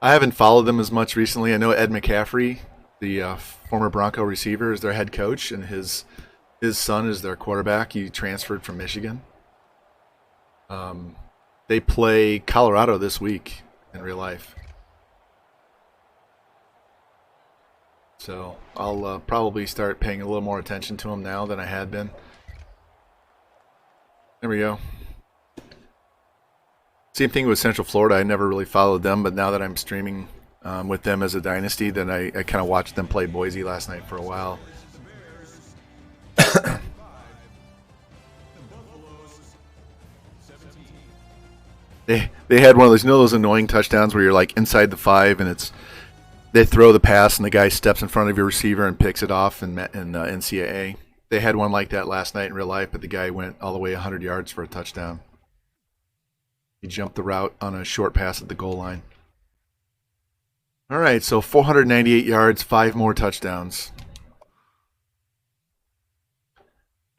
I haven't followed them as much recently. I know Ed McCaffrey the former Bronco receiver, is their head coach, and his son is their quarterback. He transferred from Michigan. They play Colorado this week in real life. So I'll probably start paying a little more attention to them now than I had been. There we go. Same thing with Central Florida. I never really followed them, but now that I'm streaming with them as a Dynasty, then I kind of watched them play Boise last night for a while. They had one of those, those annoying touchdowns where you're like inside the 5 and they throw the pass and the guy steps in front of your receiver and picks it off in NCAA. They had one like that last night in real life, but the guy went all the way 100 yards for a touchdown. He jumped the route on a short pass at the goal line. All right, so 498 yards, 5 more touchdowns.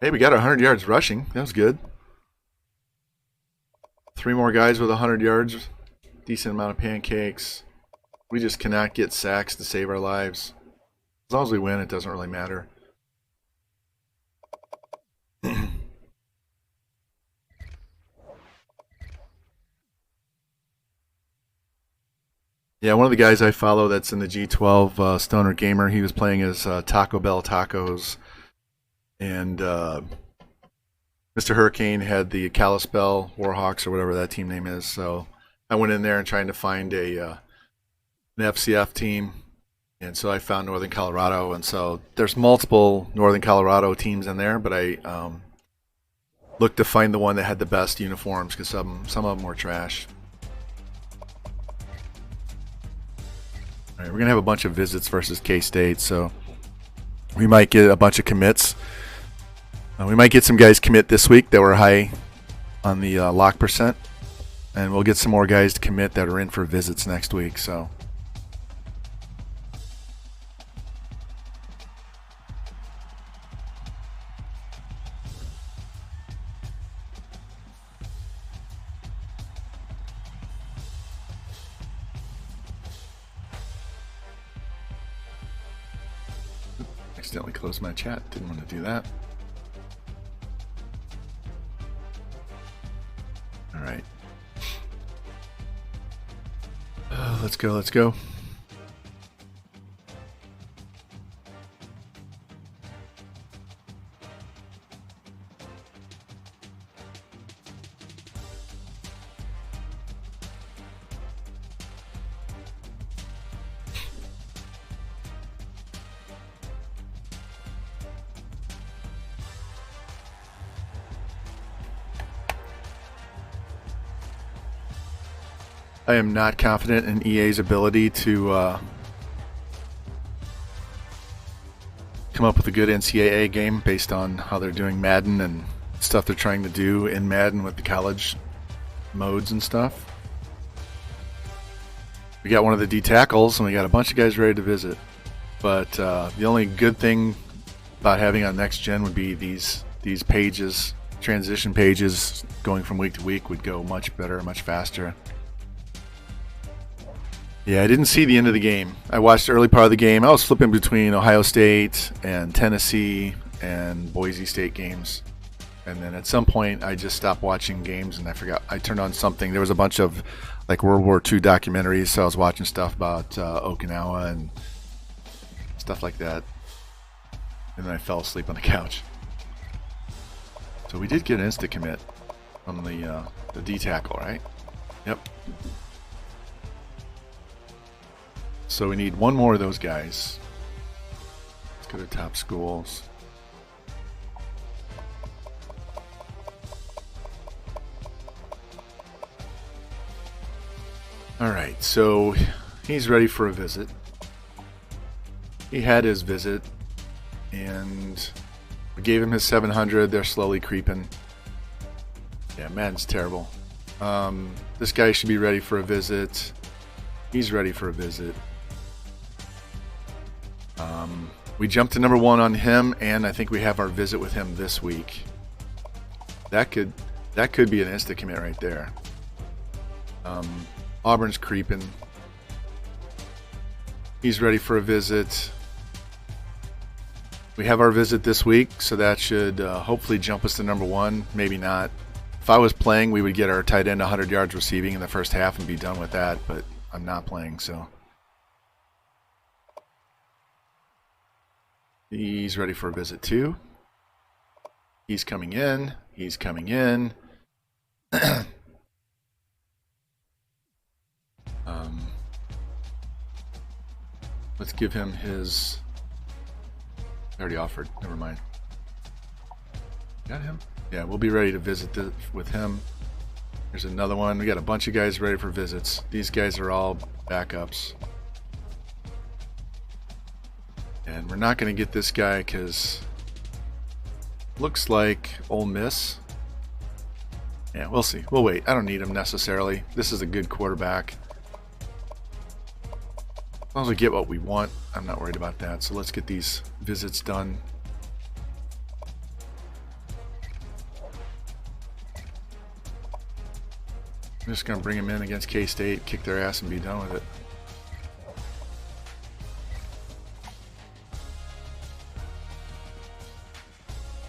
Hey, we got 100 yards rushing. That was good. 3 more guys with 100 yards. Decent amount of pancakes. We just cannot get sacks to save our lives. As long as we win, it doesn't really matter. Yeah, one of the guys I follow that's in the G12, Stoner Gamer, he was playing as Taco Bell Tacos. And Mr. Hurricane had the Kalispell Warhawks or whatever that team name is. So I went in there and trying to find an FCF team. And so I found Northern Colorado. And so there's multiple Northern Colorado teams in there, but I looked to find the one that had the best uniforms because some of them were trash. All right, we're going to have a bunch of visits versus K-State, so we might get a bunch of commits. We might get some guys commit this week that were high on the lock percent, and we'll get some more guys to commit that are in for visits next week. So, accidentally closed my chat. Didn't want to do that. All right. Let's go. Let's go. I am not confident in EA's ability to come up with a good NCAA game based on how they're doing Madden and stuff they're trying to do in Madden with the college modes and stuff. We got one of the D tackles and we got a bunch of guys ready to visit. But the only good thing about having on next gen would be these pages, transition pages going from week to week would go much better, much faster. Yeah, I didn't see the end of the game. I watched the early part of the game. I was flipping between Ohio State and Tennessee and Boise State games. And then at some point, I just stopped watching games and I forgot. I turned on something. There was a bunch of like World War II documentaries, so I was watching stuff about Okinawa and stuff like that. And then I fell asleep on the couch. So we did get an insta commit from the D tackle, right? Yep. So we need one more of those guys. Let's go to top schools. All right, so he's ready for a visit. He had his visit, and we gave him his 700. They're slowly creeping. Yeah, Madden's terrible. This guy should be ready for a visit. He's ready for a visit. We jumped to number 1 on him, and I think we have our visit with him this week. That could be an insta commit right there. Auburn's creeping. He's ready for a visit. We have our visit this week, so that should hopefully jump us to number 1. Maybe not. If I was playing, we would get our tight end 100 yards receiving in the first half and be done with that, but I'm not playing, so. He's ready for a visit 2. He's coming in. He's coming in. Let's give him his... I already offered. Never mind. Got him? Yeah, we'll be ready to visit with him. There's another one. We got a bunch of guys ready for visits. These guys are all backups. And we're not going to get this guy because looks like Ole Miss. Yeah, we'll see. We'll wait. I don't need him necessarily. This is a good quarterback. As long as we get what we want, I'm not worried about that. So let's get these visits done. I'm just going to bring him in against K-State, kick their ass, and be done with it.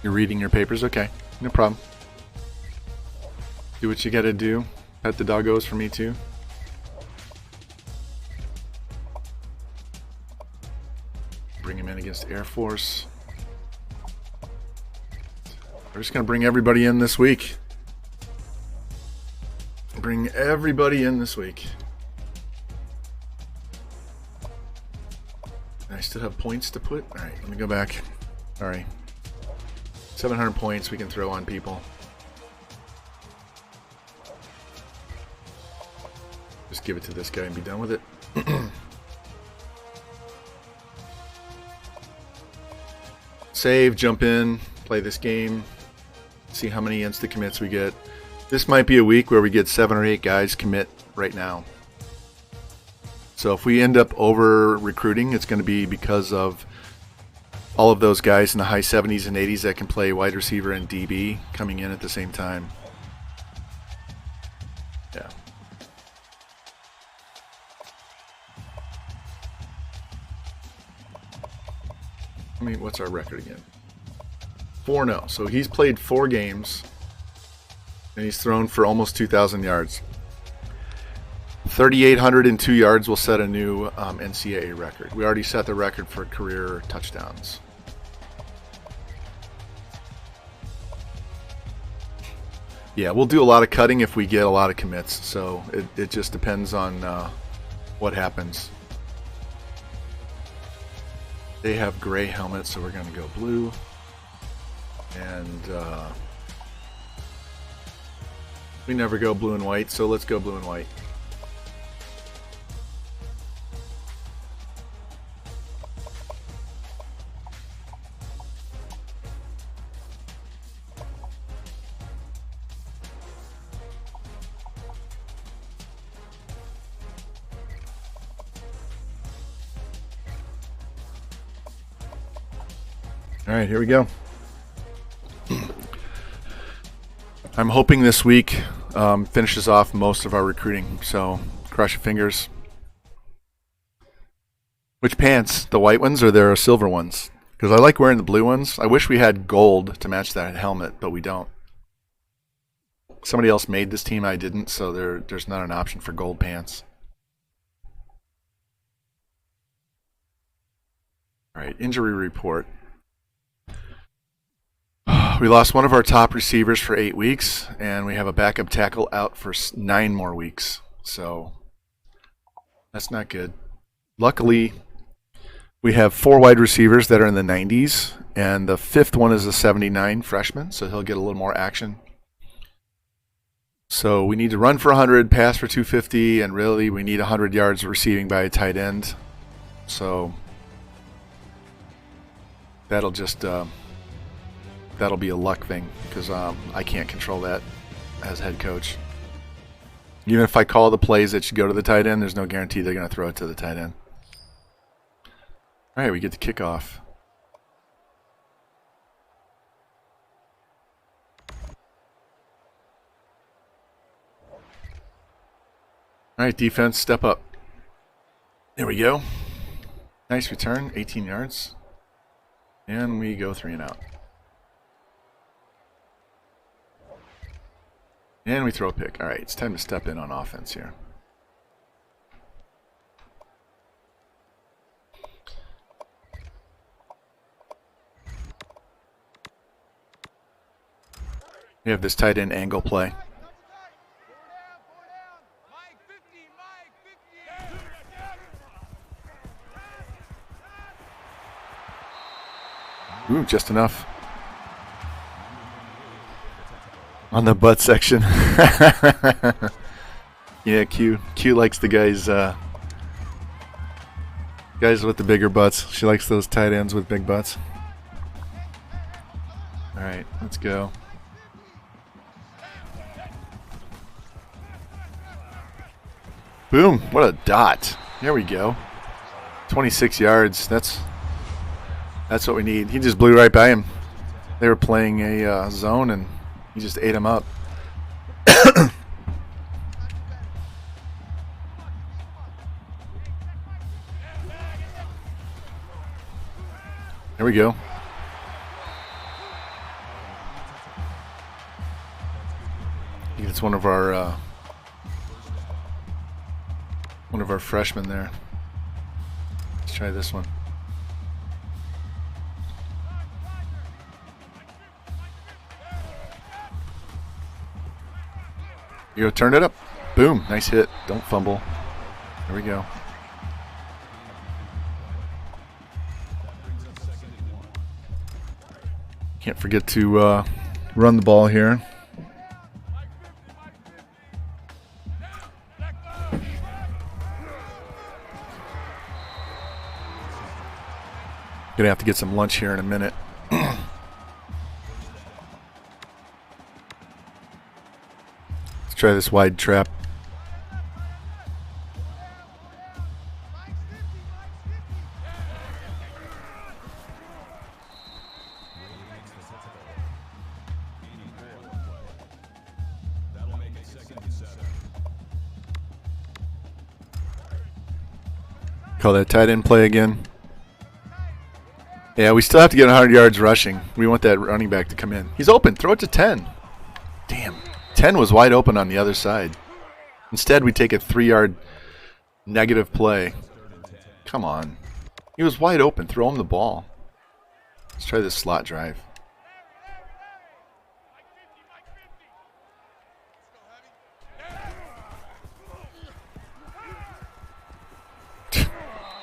You're reading your papers? Okay, no problem. Do what you got to do. Pet the doggos for me too. Bring him in against Air Force. We're just going to bring everybody in this week. Bring everybody in this week. I still have points to put. All right, let me go back. All right. 700 points we can throw on people. Just give it to this guy and be done with it. Save, jump in, play this game, see how many insta commits we get. This might be a week where we get 7 or 8 guys commit right now. So if we end up over recruiting, it's going to be because of all of those guys in the high 70s and 80s that can play wide receiver and DB coming in at the same time. Yeah. I mean, what's our record again? 4-0. So he's played 4 games, and he's thrown for almost 2,000 yards. 3,802 yards will set a new NCAA record. We already set the record for career touchdowns. Yeah, we'll do a lot of cutting if we get a lot of commits. So it just depends on what happens. They have gray helmets, so we're going to go blue. And we never go blue and white, so let's go blue and white. All right, here we go. I'm hoping this week finishes off most of our recruiting, so cross your fingers. Which pants? The white ones or there are silver ones? Because I like wearing the blue ones. I wish we had gold to match that helmet, but we don't. Somebody else made this team, I didn't, so there's not an option for gold pants. All right, injury report. We lost one of our top receivers for 8 weeks, and we have a backup tackle out for 9 more weeks. So that's not good. Luckily, we have 4 wide receivers that are in the 90s, and the 5th one is a 79 freshman, so he'll get a little more action. So we need to run for 100, pass for 250, and really we need 100 yards receiving by a tight end. So that'll just... that'll be a luck thing because I can't control that as head coach. Even if I call the plays that should go to the tight end, there's no guarantee they're going to throw it to the tight end. All right, we get the kickoff. All right, defense, step up. There we go. Nice return, 18 yards. And we go 3 and out. And we throw a pick. All right, it's time to step in on offense here. We have this tight end angle play. Ooh, just enough. On the butt section. Yeah, Q likes the guys with the bigger butts. She likes those tight ends with big butts. All right, let's go. Boom, what a dot. There we go. 26 yards. That's what we need. He just blew right by him. They were playing a zone, and he just ate him up. There we go. I think it's one of our freshmen there. Let's try this one. You go, turn it up. Boom, nice hit. Don't fumble. There we go. Can't forget to run the ball here. Gonna have to get some lunch here in a minute. Let's try this wide trap. Call that tight end play again. Yeah, we still have to get 100 yards rushing. We want that running back to come in. He's open. Throw it to 10. Damn. 10 was wide open on the other side. Instead, we take a 3-yard negative play. Come on. He was wide open. Throw him the ball. Let's try this slot drive.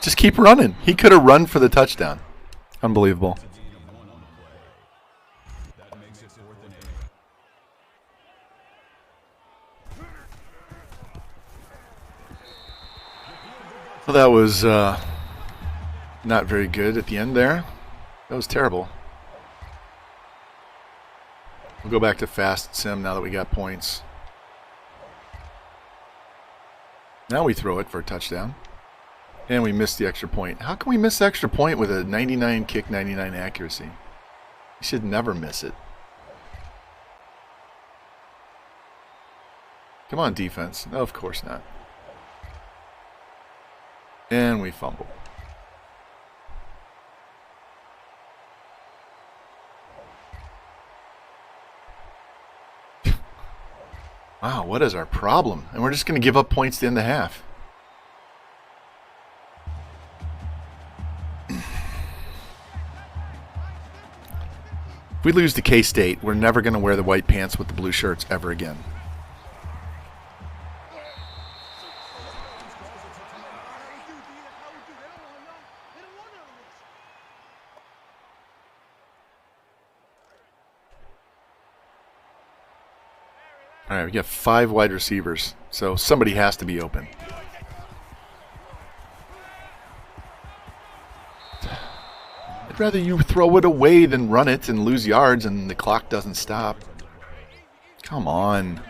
Just keep running. He could have run for the touchdown. Unbelievable. Well, that was not very good at the end there. That was terrible. We'll go back to fast sim now that we got points. Now we throw it for a touchdown. And we missed the extra point. How can we miss the extra point with a 99 kick, 99 accuracy? You should never miss it. Come on, defense. No, of course not. And we fumble. Wow, what is our problem? And we're just going to give up points at the end of the half. If we lose to K-State, we're never going to wear the white pants with the blue shirts ever again. All right, we got 5 wide receivers, so somebody has to be open. I'd rather you throw it away than run it and lose yards and the clock doesn't stop. Come on.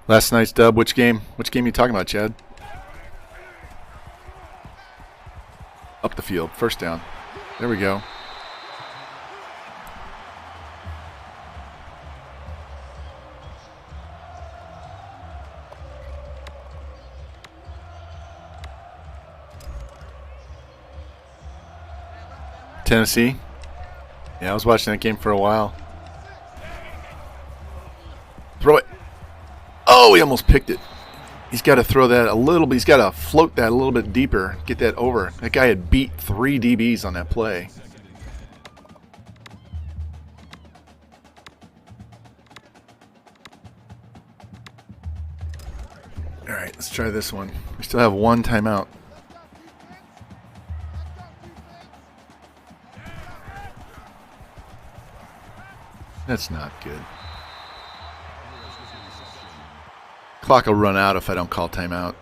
Last night's dub, which game? Which game are you talking about, Chad? Up the field, first down. There we go. Tennessee. Yeah, I was watching that game for a while. Throw it. Oh, he almost picked it. He's got to throw that a little bit. He's got to float that a little bit deeper. Get that over. That guy had beat 3 DBs on that play. All right, let's try this one. We still have 1 timeout. That's not good. Clock will run out if I don't call timeout.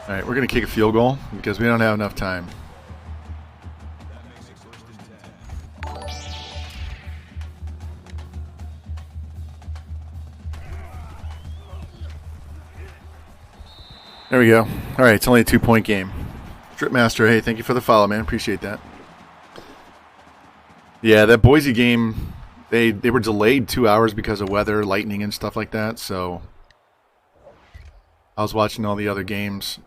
All right, we're going to kick a field goal because we don't have enough time. There we go. All right, it's only a 2-point game. Dripmaster, hey, thank you for the follow, man. Appreciate that. Yeah, that Boise game, they were delayed 2 hours because of weather, lightning, and stuff like that. So I was watching all the other games.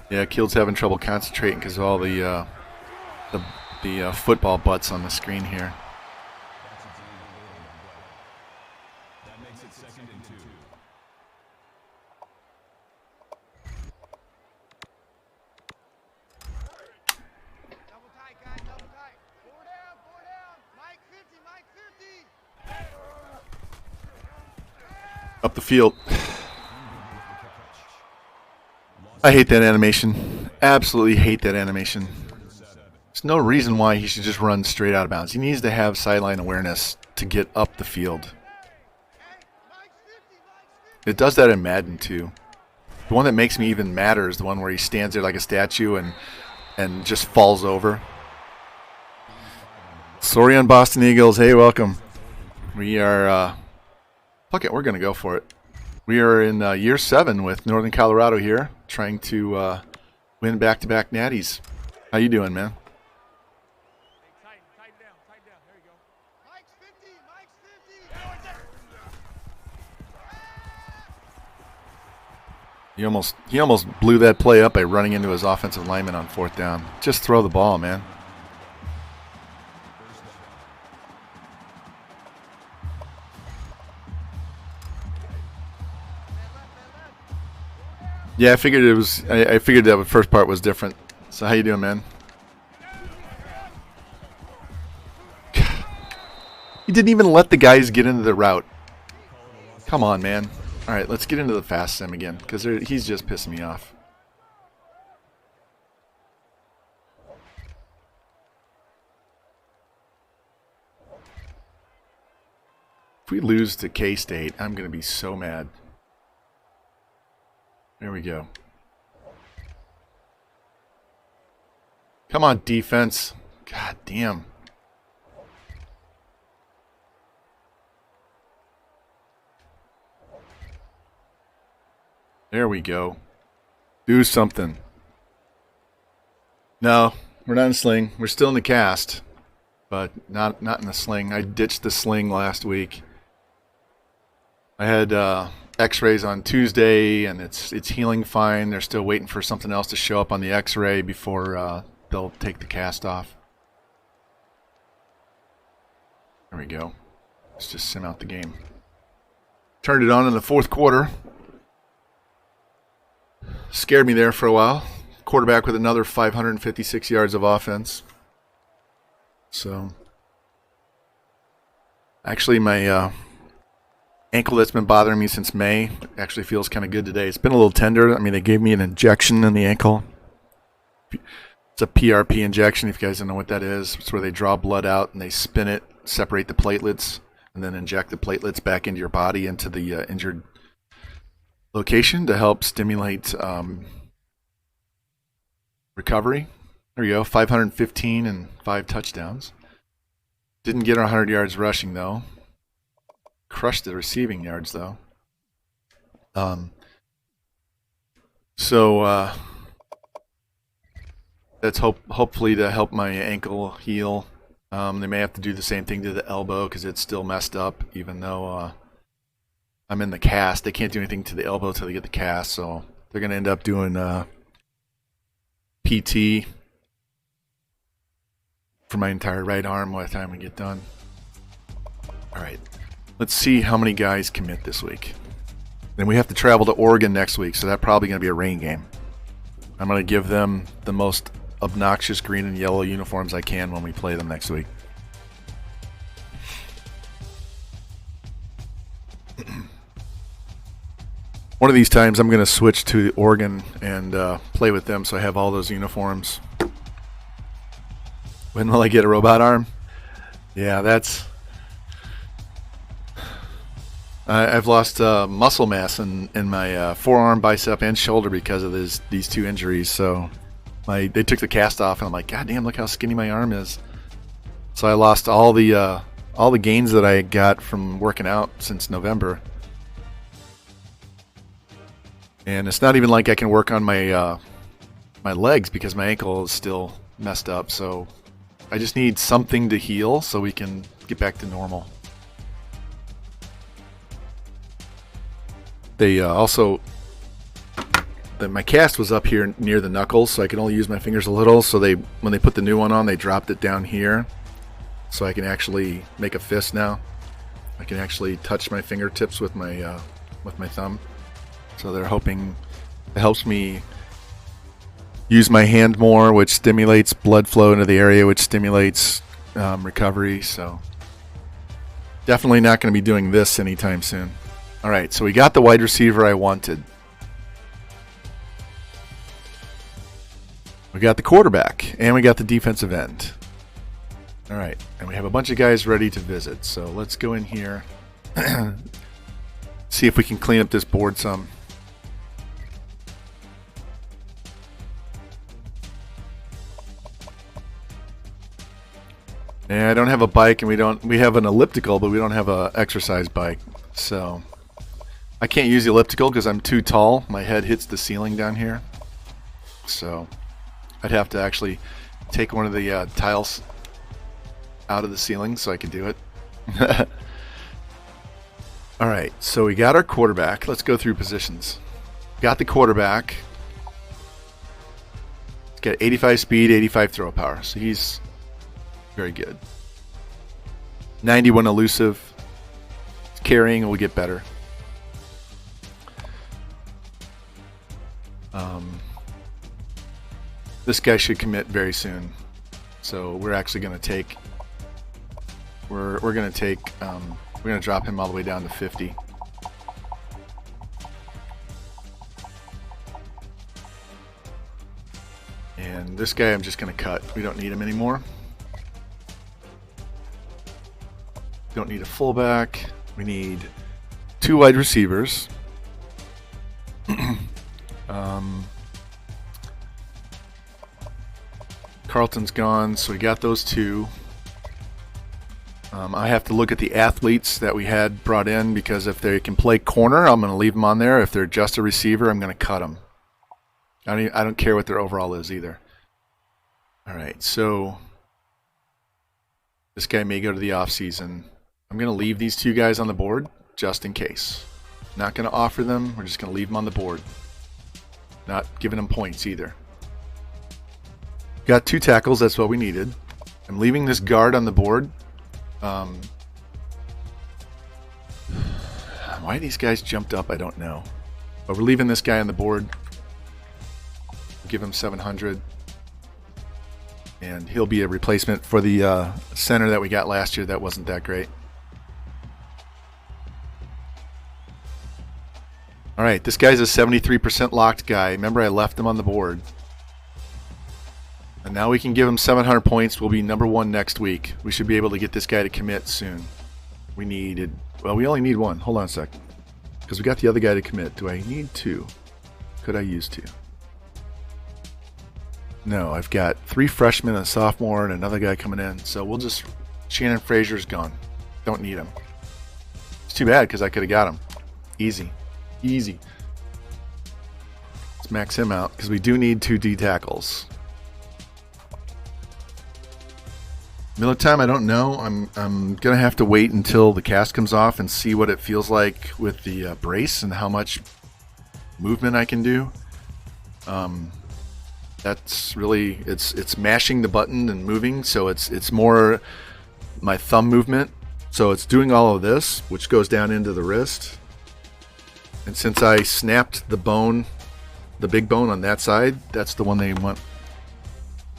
Yeah, Keeld's having trouble concentrating because of all the football butts on the screen here. That makes it 2nd and 2. Double tight, guys, double tight. 4 down, 4 down. Mike 50, Mike 50. Up the field. I hate that animation. Absolutely hate that animation. There's no reason why he should just run straight out of bounds. He needs to have sideline awareness to get up the field. It does that in Madden too. The one that makes me even madder is the one where he stands there like a statue and just falls over. Sorry on Boston Eagles. Hey, welcome. We are... fuck it, we're going to go for it. We are in year 7 with Northern Colorado here, trying to win back-to-back natties. How you doing, man? Tight down, there you go. Mike's 50, Mike's 50. He almost blew that play up by running into his offensive lineman on 4th down. Just throw the ball, man. Yeah, I figured it was. I figured that the first part was different. So how you doing, man? He didn't even let the guys get into the route. Come on, man. All right, let's get into the fast sim again because he's just pissing me off. If we lose to K-State, I'm going to be so mad. There we go. Come on, defense. God damn. There we go. Do something. No, we're not in sling. We're still in the cast, but not in the sling. I ditched the sling last week. I had x-rays on Tuesday, and it's healing fine. They're still waiting for something else to show up on the x-ray before they'll take the cast off. There we go. Let's just sim out the game. Turned it on in the 4th quarter. Scared me there for a while. Quarterback with another 556 yards of offense. So, actually my ankle that's been bothering me since May actually feels kind of good today. It's been a little tender. I mean, they gave me an injection in the ankle. It's a PRP injection, if you guys don't know what that is. It's where they draw blood out and they spin it, separate the platelets. and then inject the platelets back into your body, into the injured location to help stimulate recovery. There you go, 515 and 5 touchdowns. Didn't get 100 yards rushing, though. Crushed the receiving yards, though. So that's hopefully to help my ankle heal. They may have to do the same thing to the elbow because it's still messed up, even though I'm in the cast. They can't do anything to the elbow until they get the cast, so they're going to end up doing PT for my entire right arm by the time we get done. All right, let's see how many guys commit this week. Then we have to travel to Oregon next week, so that's probably going to be a rain game. I'm going to give them the most obnoxious green and yellow uniforms I can when we play them next week. One of these times I'm going to switch to Oregon and play with them so I have all those uniforms. When will I get a robot arm? Yeah, that's... I've lost muscle mass in my forearm, bicep, and shoulder because of these 2 injuries. So they took the cast off, and I'm like, God damn, look how skinny my arm is. So I lost all the gains that I got from working out since November. And it's not even like I can work on my my legs because my ankle is still messed up. So I just need something to heal so we can get back to normal. They also, my cast was up here near the knuckles, so I could only use my fingers a little. So when they put the new one on, they dropped it down here, so I can actually make a fist now. I can actually touch my fingertips with my thumb. So they're hoping it helps me use my hand more, which stimulates blood flow into the area, which stimulates recovery. So definitely not going to be doing this anytime soon. All right, so we got the wide receiver I wanted. We got the quarterback, and we got the defensive end. All right, and we have a bunch of guys ready to visit. So let's go in here, see if we can clean up this board some. And I don't have a bike, and we have an elliptical, but we don't have a exercise bike. So I can't use the elliptical because I'm too tall. My head hits the ceiling down here. So I'd have to actually take one of the tiles out of the ceiling so I can do it. All right, so we got our quarterback. Let's go through positions. Got the quarterback. He's got 85 speed, 85 throw power. So he's very good. 91 elusive. Carrying will get better. This guy should commit very soon. So we're actually going to take. We're going to drop him all the way down to 50. And this guy I'm just going to cut. We don't need him anymore. Don't need a fullback. We need 2 wide receivers. Carlton's gone, so we got those 2. I have to look at the athletes that we had brought in because if they can play corner, I'm going to leave them on there. If they're just a receiver, I'm going to cut them. I don't care what their overall is either. All right, so this guy may go to the offseason. I'm going to leave these 2 guys on the board just in case. Not going to offer them. We're just going to leave them on the board. Not giving them points either. Got 2 tackles. That's what we needed. I'm leaving this guard on the board. Why these guys jumped up, I don't know. But we're leaving this guy on the board. Give him 700. And he'll be a replacement for the center that we got last year that wasn't that great. All right, this guy's a 73% locked guy. Remember, I left him on the board. And now we can give him 700 points. We'll be number 1 next week. We should be able to get this guy to commit soon. We needed... Well, we only need one. Hold on a sec. Because we got the other guy to commit. Do I need two? Could I use two? No, I've got 3 freshmen, a sophomore, and another guy coming in. So we'll just... Shannon Frazier's gone. Don't need him. It's too bad because I could have got him. Easy. Easy. Let's max him out because we do need 2 D tackles. Miller time, I don't know. I'm gonna have to wait until the cast comes off and see what it feels like with the brace and how much movement I can do. That's really it's mashing the button and moving, so it's more my thumb movement. So it's doing all of this, which goes down into the wrist. And since I snapped the bone, the big bone on that side, that's the one they want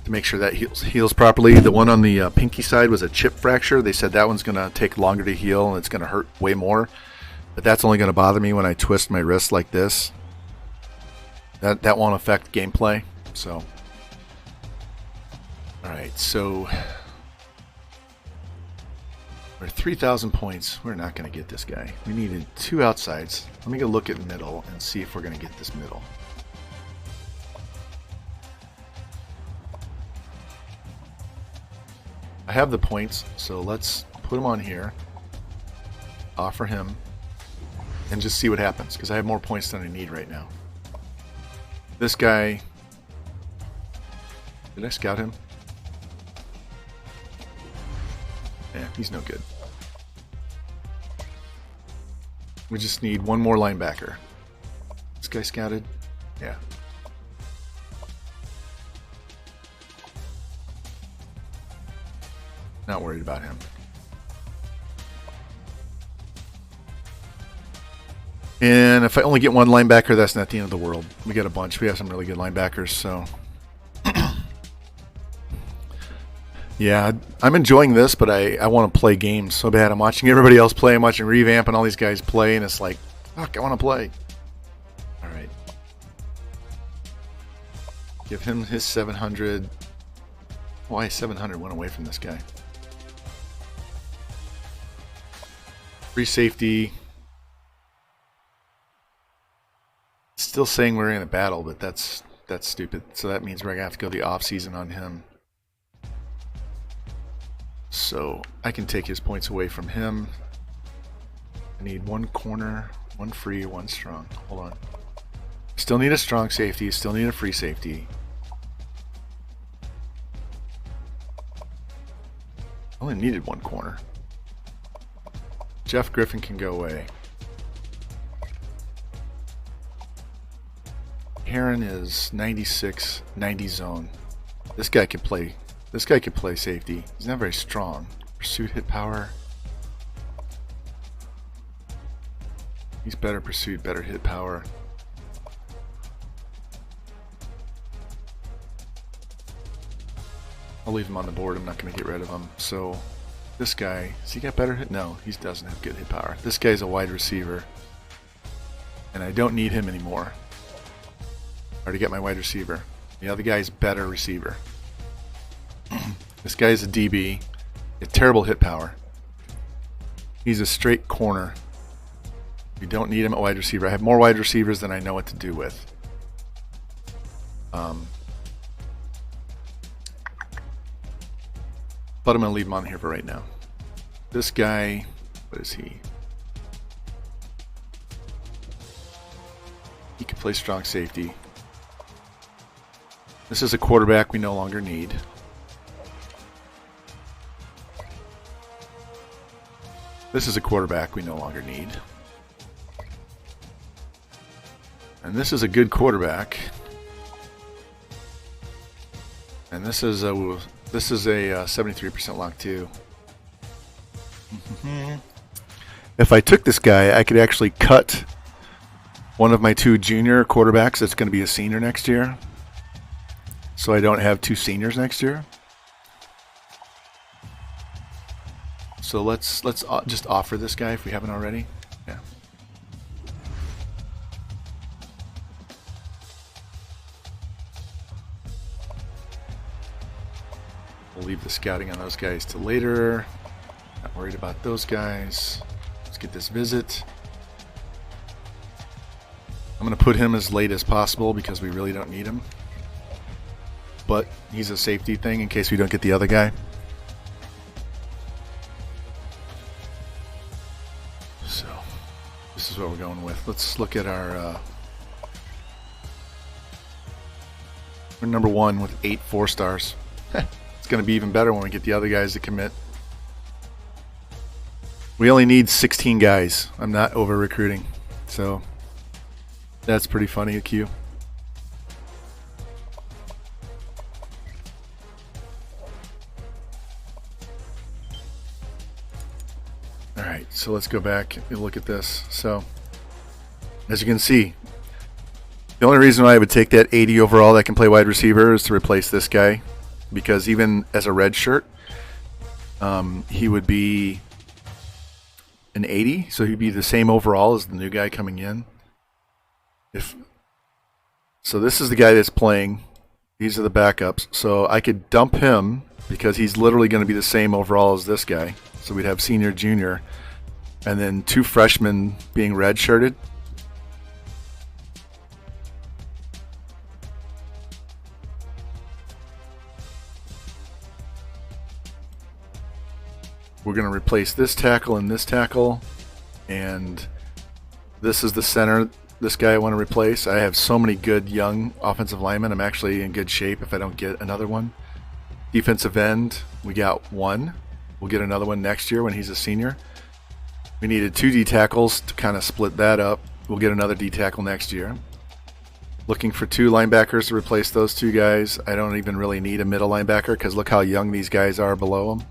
to make sure that heals properly. The one on the pinky side was a chip fracture. They said that one's going to take longer to heal and it's going to hurt way more. But that's only going to bother me when I twist my wrist like this. That won't affect gameplay. So, alright, so we're 3,000 points. We're not going to get this guy. We needed 2 outsides. Let me go look at middle and see if we're going to get this middle. I have the points, so let's put him on here, offer him, and just see what happens, because I have more points than I need right now. This guy, did I scout him? Yeah, he's no good. We just need 1 more linebacker. This guy scouted? Yeah. Not worried about him. And if I only get 1 linebacker, that's not the end of the world. We got a bunch. We have some really good linebackers, so... Yeah, I'm enjoying this, but I want to play games so bad. I'm watching everybody else play. I'm watching Revamp and all these guys play, and it's like, fuck, I want to play. Alright. Give him his 700. Why 700 went away from this guy? Free safety. Still saying we're in a battle, but that's stupid. So that means we're going to have to go the off season on him. So I can take his points away from him. I need 1 corner, 1 free, 1 strong. Hold on. Still need a strong safety. Still need a free safety. Only needed 1 corner. Jeff Griffin can go away. Heron is 96, 90 zone. This guy can play. This guy can play safety. He's not very strong. Pursuit hit power. He's better pursuit, better hit power. I'll leave him on the board. I'm not going to get rid of him. So this guy, has he got better hit? No, he doesn't have good hit power. This guy's a wide receiver. And I don't need him anymore. I already got my wide receiver. The other guy's better receiver. This guy's a DB. A terrible hit power. He's a straight corner. We don't need him at wide receiver. I have more wide receivers than I know what to do with. But I'm going to leave him on here for right now. This guy, what is he? He can play strong safety. This is a quarterback we no longer need. This is a quarterback we no longer need. And this is a good quarterback. And this is a 73% lock too. If I took this guy, I could actually cut one of my 2 junior quarterbacks that's going to be a senior next year. So I don't have 2 seniors next year. So let's just offer this guy if we haven't already. Yeah. We'll leave the scouting on those guys to later. Worried about those guys. Let's get this visit. I'm going to put him as late as possible because we really don't need him. But he's a safety thing in case we don't get the other guy. So this is what we're going with. Let's look at our... we're number 1 with 8 4-stars. It's going to be even better when we get the other guys to commit. We only need 16 guys. I'm not over recruiting. So that's pretty funny, Q. Alright, so let's go back and look at this. So, as you can see, the only reason why I would take that 80 overall that can play wide receiver is to replace this guy. Because even as a red shirt, he would be an 80, so he'd be the same overall as the new guy coming in. So this is the guy that's playing. These are the backups. So I could dump him because he's literally going to be the same overall as this guy. So we'd have senior, junior, and then 2 freshmen being red-shirted. We're going to replace this tackle and this tackle, and this is the center. This guy I want to replace. I have so many good young offensive linemen. I'm actually in good shape if I don't get another one. Defensive end, we got 1. We'll get another one next year when he's a senior. We needed 2 D tackles to kind of split that up. We'll get another D tackle next year. Looking for 2 linebackers to replace those 2 guys. I don't even really need a middle linebacker because look how young these guys are below them.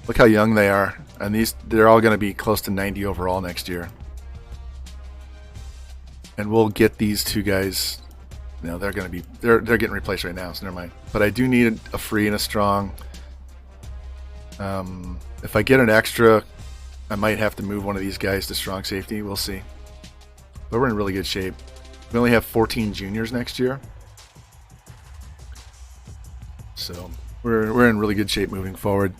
Look how young they are, and they're all going to be close to 90 overall next year. And we'll get these 2 guys. No, they're going to be they're getting replaced right now, so never mind. But I do need a free and a strong. If I get an extra, I might have to move one of these guys to strong safety. We'll see. But we're in really good shape. We only have 14 juniors next year, so we're in really good shape moving forward.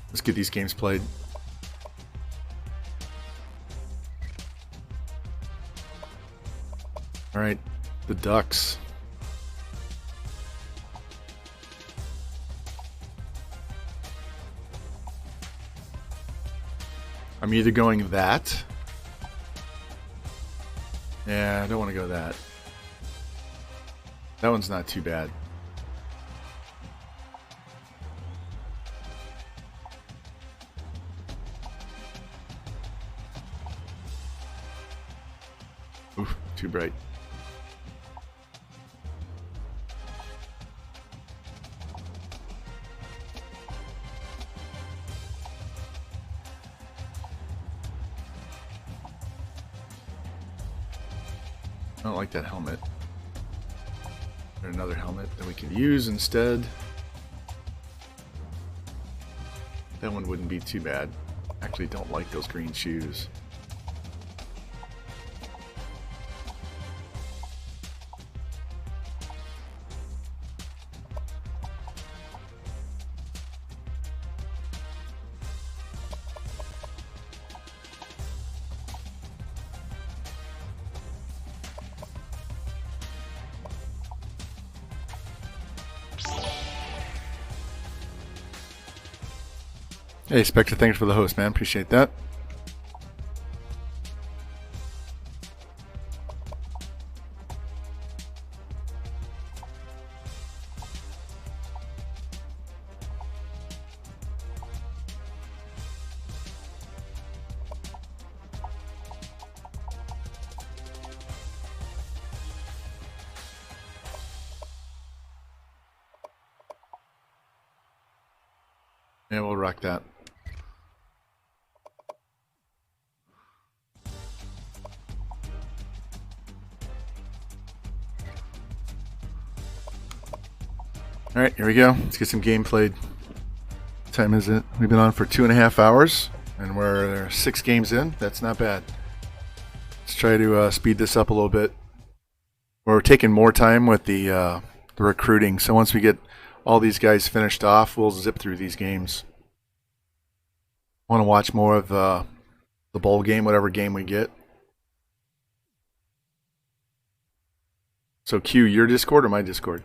Let's get these games played. All right, the Ducks. I'm either going that. Yeah, I don't want to go that. That one's not too bad. Oof, too bright. I don't like that helmet. Is there another helmet that we could use instead? That one wouldn't be too bad. Actually, don't like those green shoes. Hey, Spectre, thanks for the host, man. Appreciate that. Yeah, we'll rock that. Alright, here we go. Let's get some game played. What time is it? We've been on for 2.5 hours, and we're 6 games in. That's not bad. Let's try to speed this up a little bit. We're taking more time with the recruiting. So once we get all these guys finished off, we'll zip through these games. Want to watch more of the bowl game, whatever game we get. So Q, your Discord or my Discord?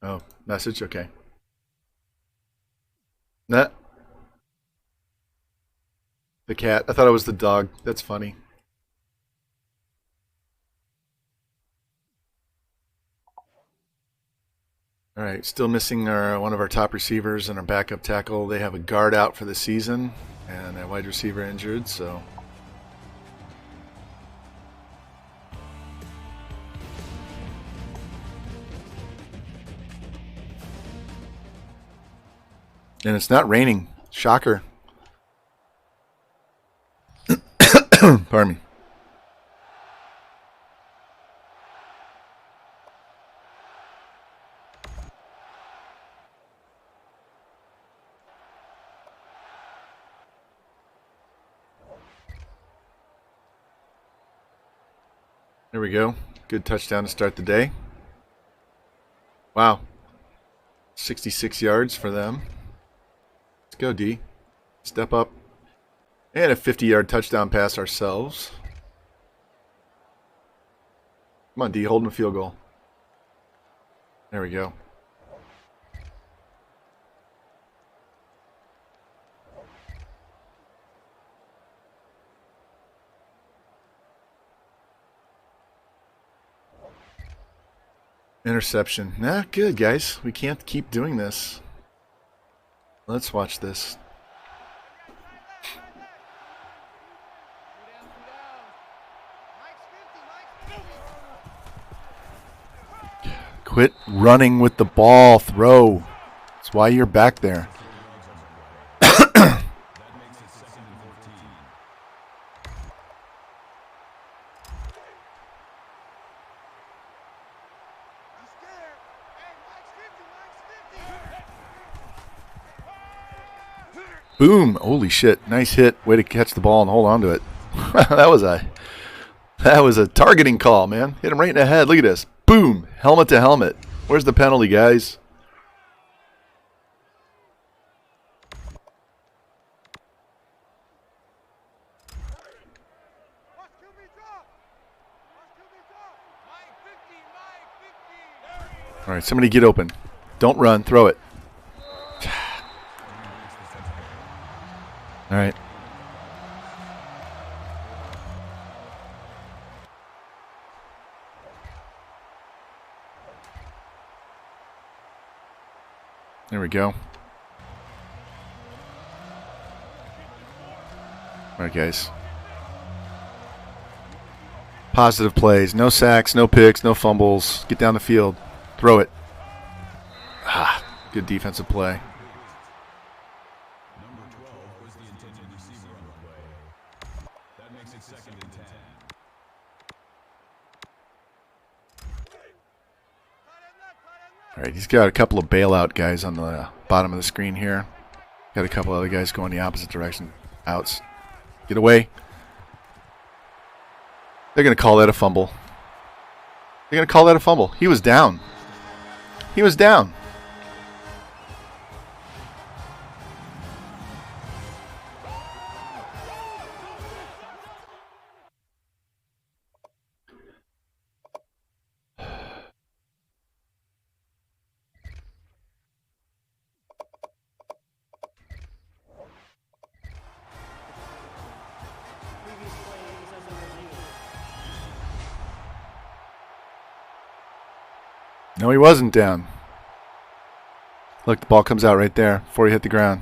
Oh, message? Okay. Nah. The cat. I thought it was the dog. That's funny. All right, still missing one of our top receivers and our backup tackle. They have a guard out for the season and a wide receiver injured, so... And it's not raining. Shocker. Pardon me. There we go. Good touchdown to start the day. Wow. 66 yards for them. Let's go, D. Step up. And a 50-yard touchdown pass ourselves. Come on, D. Holding a field goal. There we go. Interception. Nah, good, guys. We can't keep doing this. Let's watch this. Quit running with the ball. Throw. That's why you're back there. Boom! Holy shit! Nice hit. Way to catch the ball and hold on to it. that was a targeting call, man. Hit him right in the head. Look at this. Boom! Helmet to helmet. Where's the penalty, guys? All right, somebody get open. Don't run. Throw it. All right. There we go. All right, guys. Positive plays. No sacks, no picks, no fumbles. Get down the field. Throw it. Ah, good defensive play. All right, he's got a couple of bailout guys on the bottom of the screen here. Got a couple other guys going the opposite direction. Outs. Get away. They're going to call that a fumble. They're going to call that a fumble. He was down. He was down. No, he wasn't down. Look, the ball comes out right there before he hit the ground.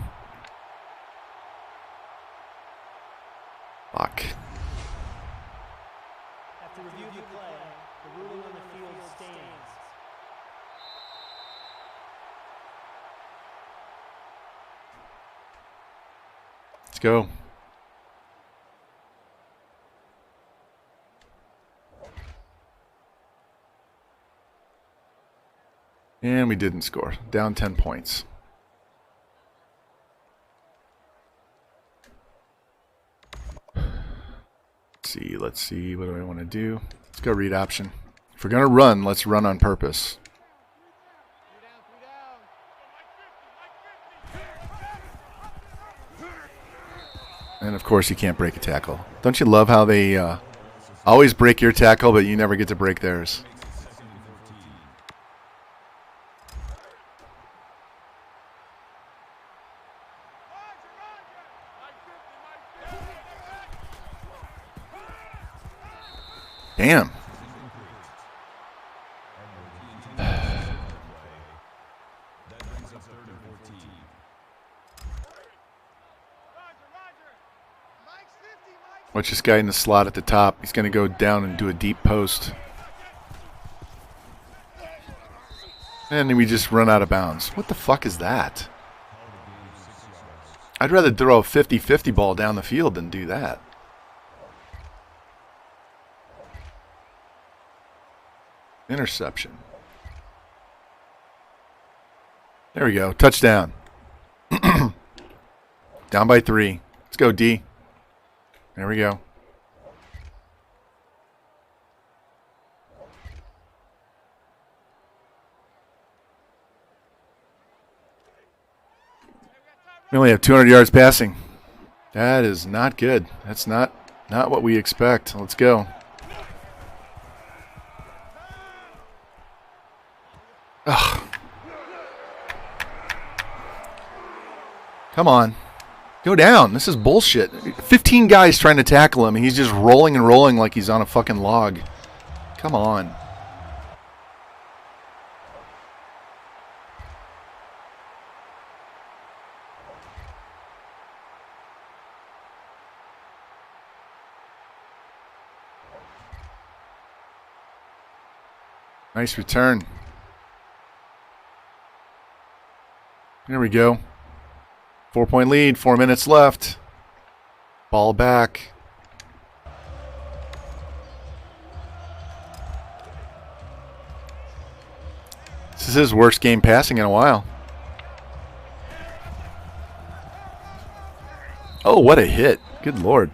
Fuck. After review of the play, the ruling on the field stands. Let's go. And we didn't score. Down 10 points. Let's see. What do I want to do? Let's go read option. If we're going to run, let's run on purpose. And, of course, you can't break a tackle. Don't you love how they always break your tackle, but you never get to break theirs? Damn. Watch this guy in the slot at the top. He's going to go down and do a deep post. And then we just run out of bounds. What the fuck is that? I'd rather throw a 50-50 ball down the field than do that. Interception. There we go. Touchdown. Down by 3. Let's go, D. There we go. We only have 200 yards passing. That is not good. That's not what we expect. Let's go. Ugh. Come on. Go down. This is bullshit. 15 guys trying to tackle him, and he's just rolling and rolling like he's on a fucking log. Come on. Nice return. There we go. 4-point lead, 4 minutes left. Ball back. This is his worst game passing in a while. Oh, what a hit. Good Lord.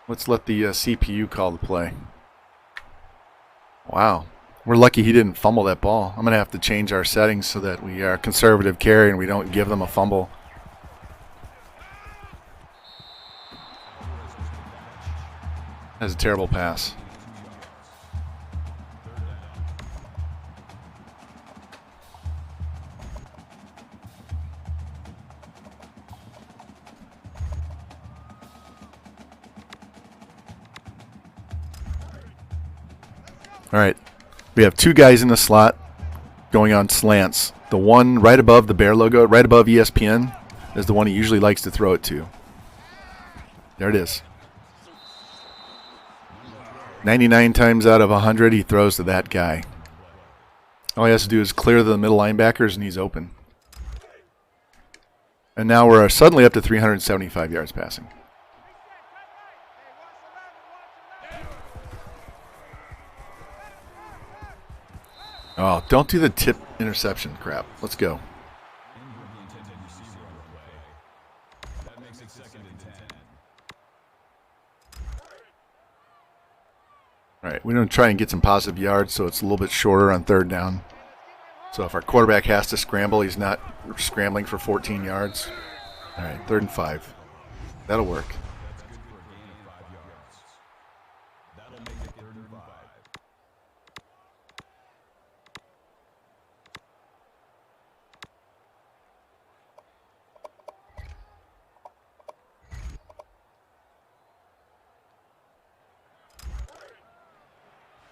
Let's let the CPU call the play. Wow. We're lucky he didn't fumble that ball. I'm going to have to change our settings so that we are conservative carry and we don't give them a fumble. That's a terrible pass. All right. We have 2 guys in the slot going on slants. The one right above the Bear logo, right above ESPN, is the one he usually likes to throw it to. There it is. 99 times out of 100, he throws to that guy. All he has to do is clear the middle linebackers, and he's open. And now we're suddenly up to 375 yards passing. Oh, don't do the tip interception crap. Let's go. All right, we're going to try and get some positive yards so it's a little bit shorter on 3rd down. So if our quarterback has to scramble, he's not scrambling for 14 yards. All right, 3rd and 5. That'll work.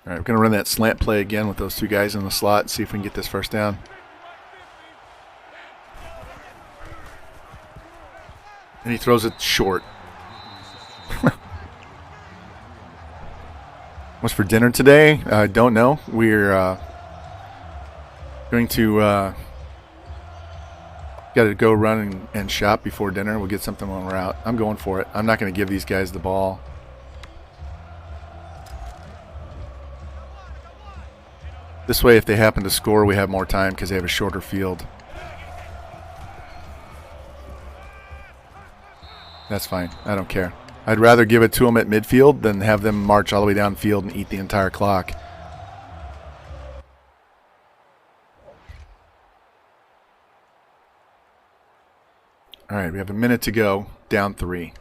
All right, we're going to run that slant play again with those 2 guys in the slot and see if we can get this first down. And he throws it short. What's for dinner today? I don't know. We're going to got to go run and shop before dinner. We'll get something when we're out. I'm going for it. I'm not going to give these guys the ball. This way, if they happen to score, we have more time because they have a shorter field. That's fine. I don't care. I'd rather give it to them at midfield than have them march all the way downfield and eat the entire clock. All right, we have a minute to go. Down 3.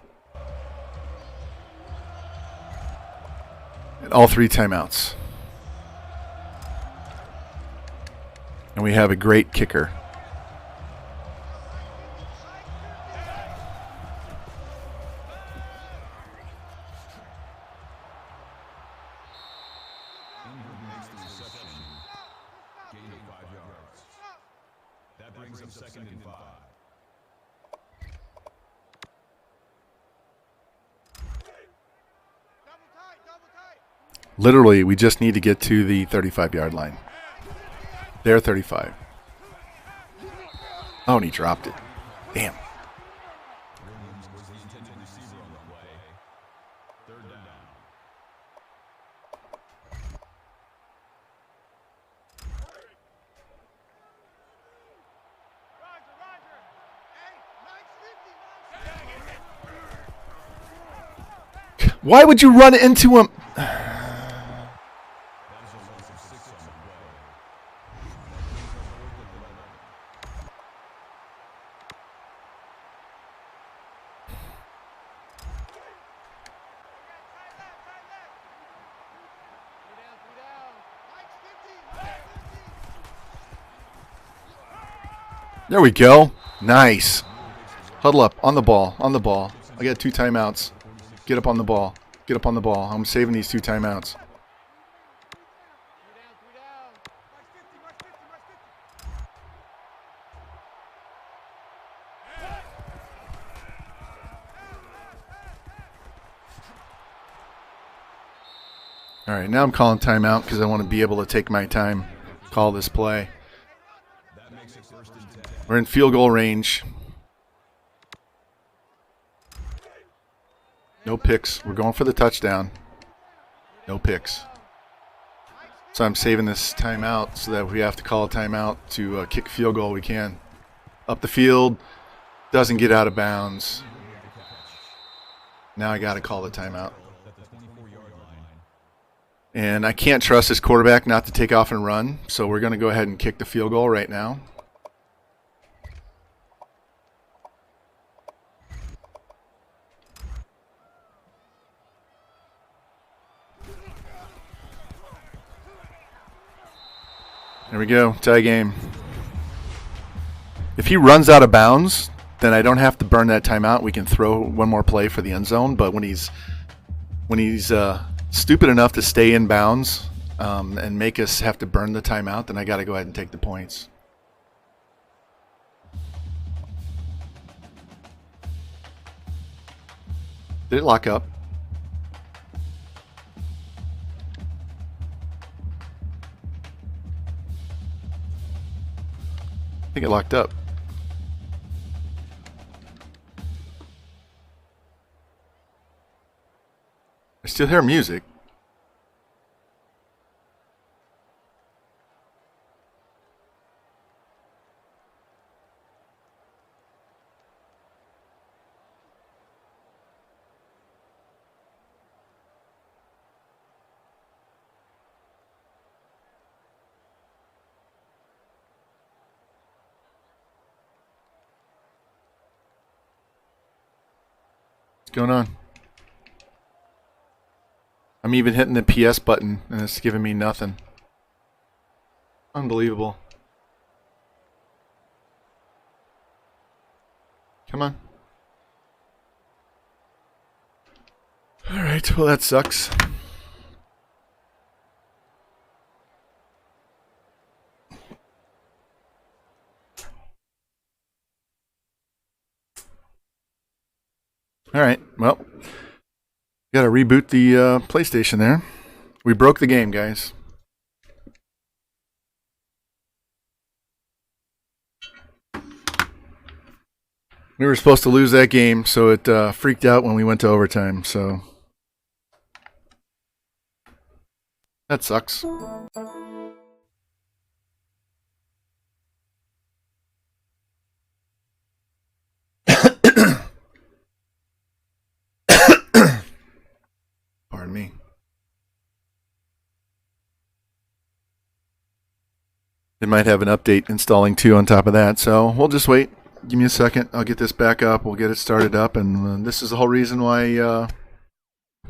And all 3 timeouts. And we have a great kicker. Ingram makes the reception. Gain of 5 yards. That brings up 2nd and 5. Literally, we just need to get to the 35-yard line. They're 35. Oh, and he dropped it. Damn. Williams was the intended receiver on the play. 3rd down. Roger, Roger. Hey, 950. Why would you run into him? That is a loss of 6 on the play. There we go. Nice. Huddle up. On the ball. On the ball. I got 2 timeouts. Get up on the ball. Get up on the ball. I'm saving these 2 timeouts. All right, now I'm calling timeout because I want to be able to take my time, call this play. That makes it 1st and 10. We're in field goal range. No picks. We're going for the touchdown. No picks. So I'm saving this timeout so that if we have to call a timeout to kick a field goal, we can. Up the field, doesn't get out of bounds. Now I got to call the timeout. At the 24-yard line. And I can't trust this quarterback not to take off and run, so we're going to go ahead and kick the field goal right now. There we go, tie game. If he runs out of bounds, then I don't have to burn that timeout. We can throw one more play for the end zone. But when he's stupid enough to stay in bounds and make us have to burn the timeout, then I got to go ahead and take the points. Did it lock up? I think it locked up. I still hear music. What's going on? I'm even hitting the PS button and it's giving me nothing. Unbelievable. Come on. Alright, well that sucks. Alright, well, gotta reboot the PlayStation there. We broke the game, guys. We were supposed to lose that game, so it freaked out when we went to overtime, so that sucks. Pardon me. They might have an update installing too on top of that, so we'll just wait. Give me a second. I'll get this back up. We'll get it started up, and this is the whole reason why.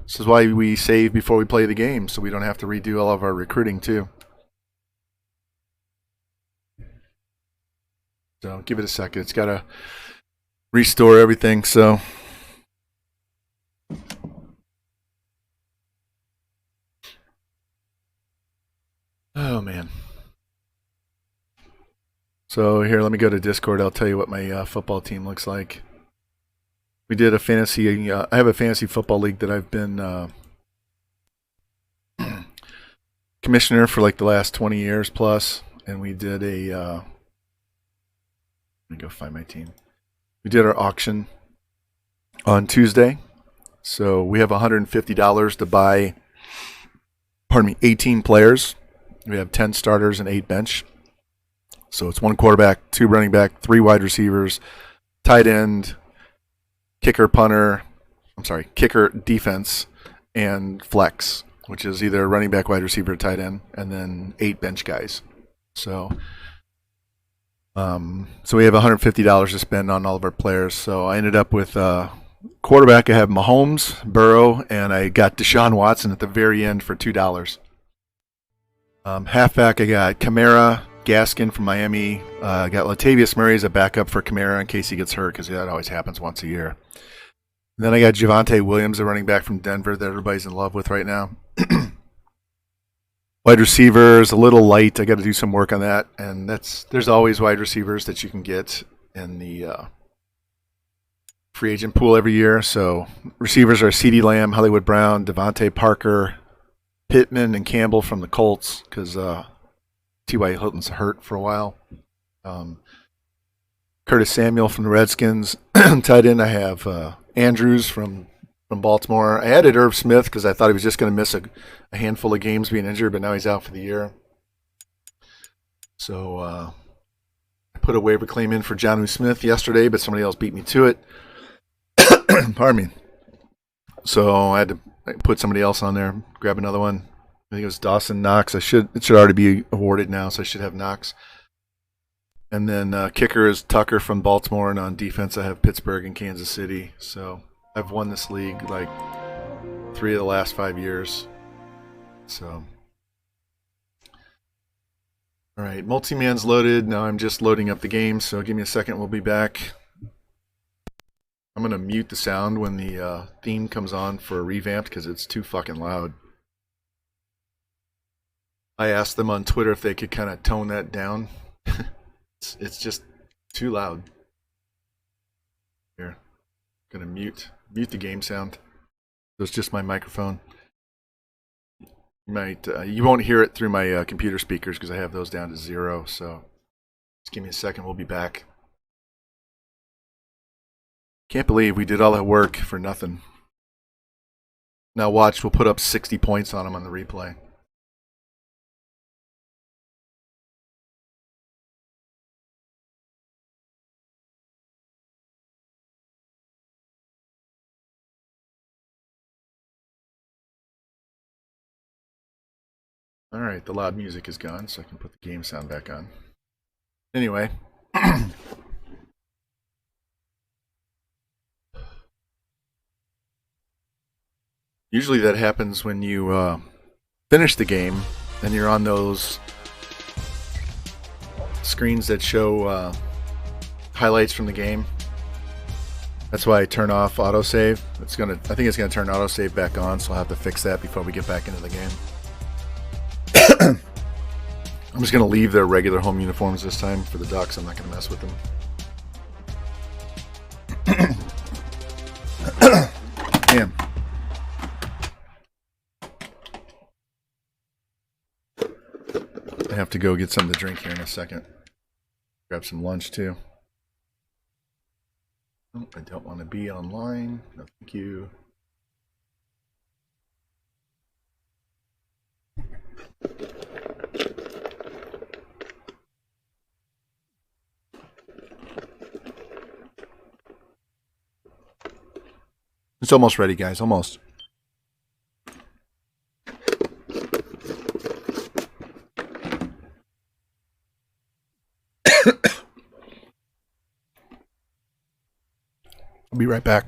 This is why we save before we play the game, so we don't have to redo all of our recruiting too. So give it a second. It's got to restore everything. So. Oh man. So here, let me go to Discord. I'll tell you what my football team looks like. We did a fantasy. I have a fantasy football league that I've been commissioner for like the last 20 years plus, and we did a. Let me go find my team. We did our auction on Tuesday, so we have $150 to buy. 18 players. We have 10 starters and 8 bench. So it's 1 quarterback, 2 running back, 3 wide receivers, tight end, kicker, defense, and flex, which is either running back, wide receiver, tight end, and then 8 bench guys. So we have $150 to spend on all of our players. So I ended up with quarterback. I have Mahomes, Burrow, and I got Deshaun Watson at the very end for $2. Halfback, I got Kamara, Gaskin from Miami. I got Latavius Murray as a backup for Kamara in case he gets hurt, because that always happens once a year. And then I got Javonte Williams, a running back from Denver that everybody's in love with right now. Wide receivers, a little light. I got to do some work on that. And there's always wide receivers that you can get in the free agent pool every year. So receivers are CeeDee Lamb, Hollywood Brown, Devontae Parker, Pittman, and Campbell from the Colts, because T.Y. Hilton's hurt for a while. Curtis Samuel from the Redskins. Tight end, I have Andrews from Baltimore. I added Irv Smith because I thought he was just going to miss a handful of games being injured, but now he's out for the year. So I put a waiver claim in for Jonnu Smith yesterday, but somebody else beat me to it. Pardon me. So I had to put somebody else on there, grab another one. I think it was Dawson Knox. It should already be awarded now, so I should have Knox. And then kicker is Tucker from Baltimore, and on defense I have Pittsburgh and Kansas City. So I've won this league like 3 of the last 5 years. So, all right, multi-man's loaded. Now I'm just loading up the game, so give me a second. We'll be back. I'm going to mute the sound when the theme comes on for Revamped because it's too fucking loud. I asked them on Twitter if they could kind of tone that down. It's just too loud. Here, I'm going to mute the game sound. So it's just my microphone. You won't hear it through my computer speakers because I have those down to 0. So just give me a second. We'll be back. Can't believe we did all that work for nothing. Now watch, we'll put up 60 points on them on the replay. All right, the loud music is gone, so I can put the game sound back on. Anyway. Usually that happens when you finish the game and you're on those screens that show highlights from the game. That's why I turn off autosave. I think it's gonna turn autosave back on, so I'll have to fix that before we get back into the game. I'm just gonna leave their regular home uniforms this time for the Ducks. I'm not gonna mess with them. Damn. I have to go get something to drink here in a second. Grab some lunch too. Oh, I don't want to be online. No, thank you. It's almost ready, guys. Almost. right back.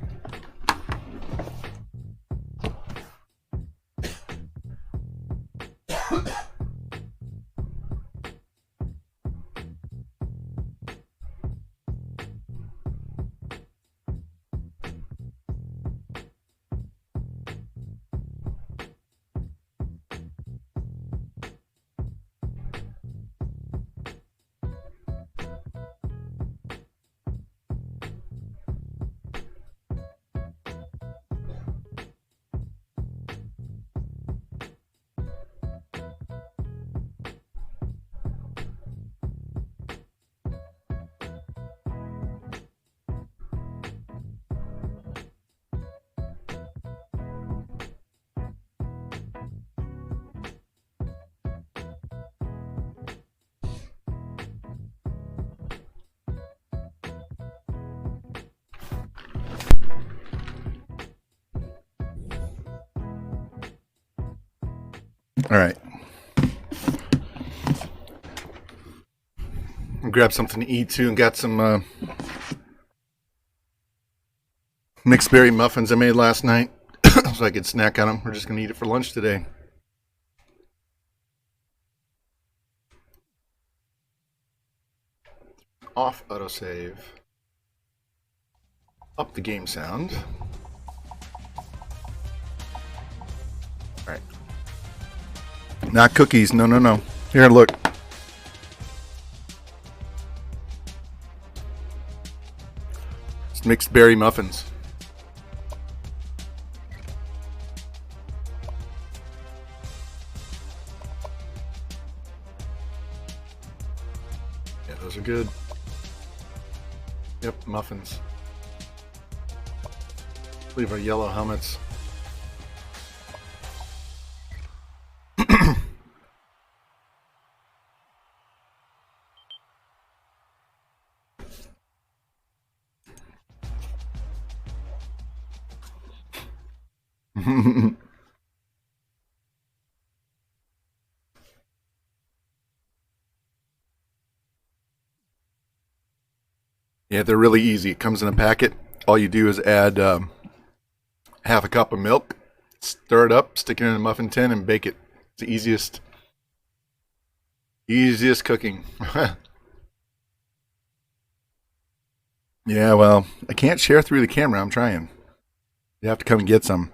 All right. I'll grab something to eat too, and got some mixed berry muffins I made last night so I could snack on them. We're just going to eat it for lunch today. Off autosave. Up the game sound. All right. Not cookies. No, no, no. Here, look. It's mixed berry muffins. Yeah, those are good. Yep, muffins. Leave our yellow helmets. Yeah, they're really easy. It comes in a packet. All you do is add half a cup of milk, stir it up, stick it in a muffin tin, and bake it. It's the easiest cooking. Yeah, well, I can't share through the camera. I'm trying. You have to come and get some.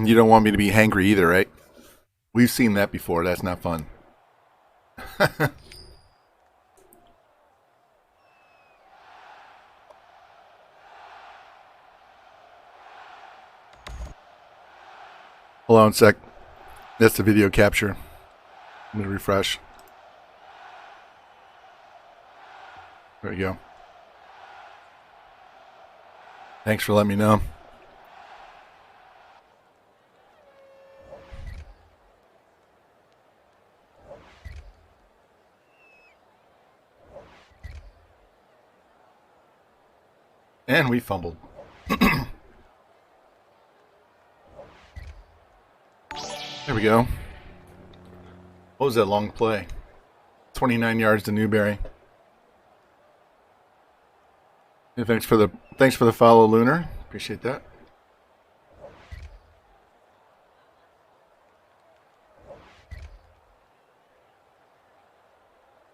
You don't want me to be hangry either, right? We've seen that before. That's not fun. Hold on a sec. That's the video capture. I'm going to refresh. There we go. Thanks for letting me know. And we fumbled. There we go. What was that long play? 29 yards to Newberry. Yeah, thanks for the follow, Lunar. Appreciate that.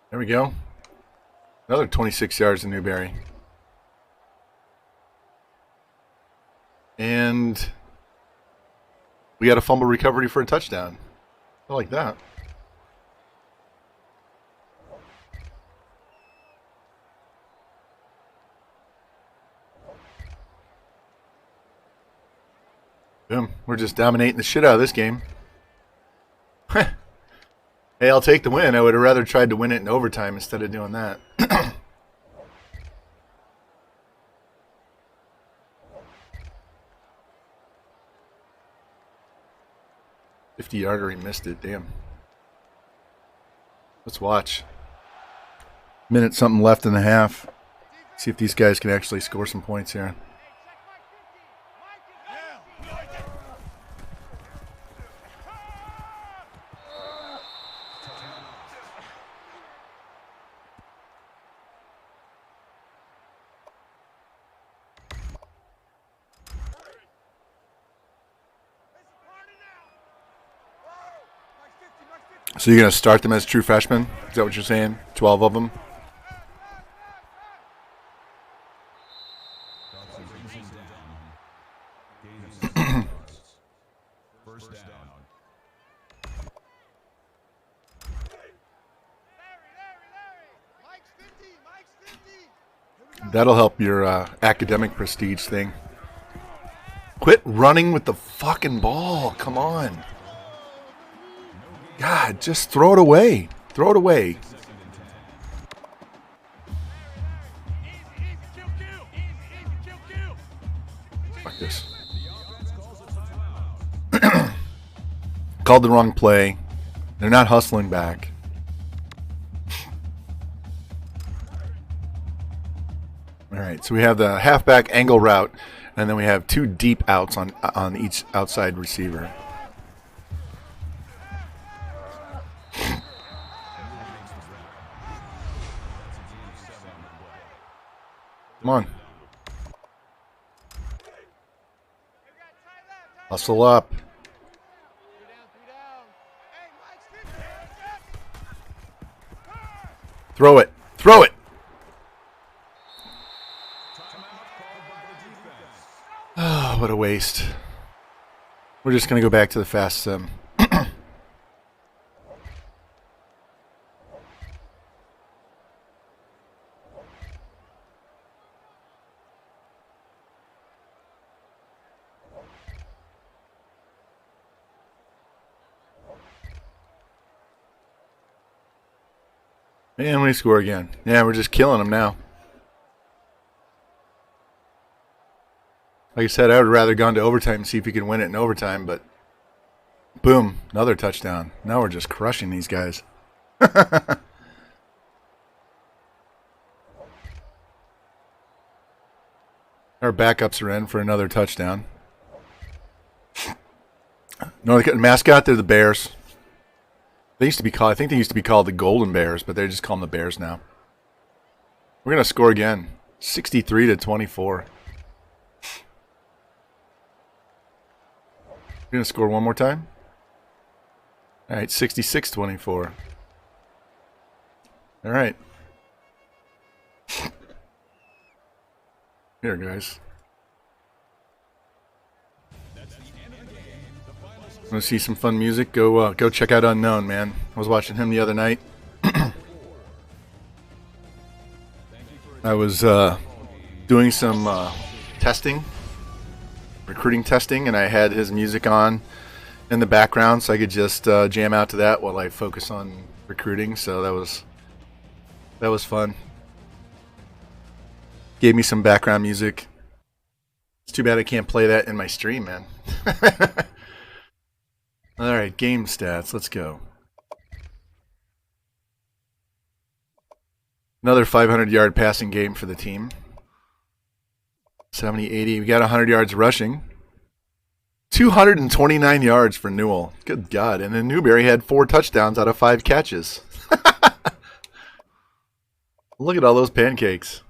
There we go. Another 26 yards to Newberry. And we got a fumble recovery for a touchdown. I like that. Boom. We're just dominating the shit out of this game. Hey, I'll take the win. I would have rather tried to win it in overtime instead of doing that. 50-yarder, he missed it. Damn. Let's watch. Minute something left in the half. See if these guys can actually score some points here. So you're going to start them as true freshmen? Is that what you're saying? 12 of them? Dodson brings him down. Gain of 6 yards. First down. Larry. Mike's 50. Mike's 50. Here we go. That'll help your academic prestige thing. Quit running with the fucking ball. Come on. God, just throw it away. Throw it away. Like this. Called the wrong play. They're not hustling back. All right, so we have the halfback angle route, and then we have 2 deep outs on each outside receiver. Come on. Hustle up. 3 down. Hey, Mike's 50. Throw it. Throw it. Oh, what a waste. We're just going to go back to the fast sim. And we score again. Yeah, we're just killing them now. Like I said, I would rather gone to overtime and see if we could win it in overtime, but boom, another touchdown. Now we're just crushing these guys. Our backups are in for another touchdown. North Carolina mascot, they're the Bears. They used to be called, I think they used to be called the Golden Bears, but they just call them the Bears now. We're going to score again. 63-24. We're going to score one more time. All right, 66-24. All right. Here, guys. Want to see some fun music? Go check out Unknown, man. I was watching him the other night. I was doing some testing, recruiting testing, and I had his music on in the background, so I could just jam out to that while I focus on recruiting. So that was fun. Gave me some background music. It's too bad I can't play that in my stream, man. All right, game stats. Let's go. Another 500-yard passing game for the team. 70-80. We got 100 yards rushing. 229 yards for Newell. Good God. And then Newberry had 4 touchdowns out of 5 catches. Look at all those pancakes.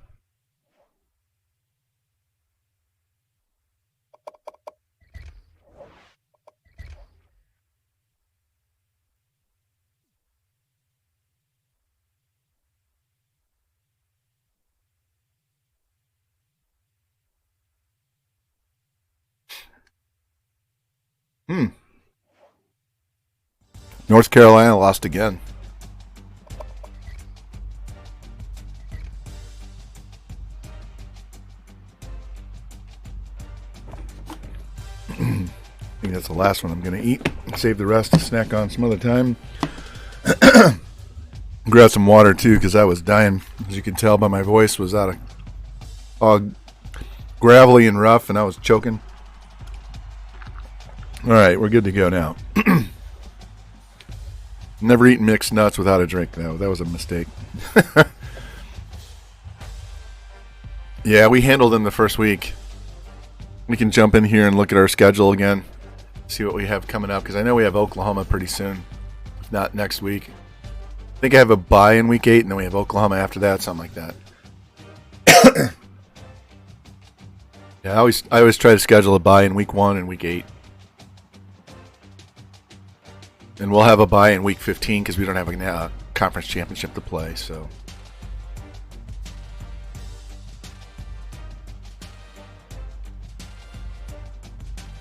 North Carolina lost again. I think that's the last one I'm going to eat. Save the rest to snack on some other time. Grab some water too, because I was dying. As you can tell by my voice, was out of all gravelly and rough, and I was choking. All right, we're good to go now. Never eaten mixed nuts without a drink, though. That was a mistake. Yeah, we handled them the first week. We can jump in here and look at our schedule again. See what we have coming up, because I know we have Oklahoma pretty soon. If not next week. I think I have a bye in week 8, and then we have Oklahoma after that, something like that. Yeah, I always try to schedule a bye in week 1 and week 8. And we'll have a bye in week 15 because we don't have a conference championship to play. So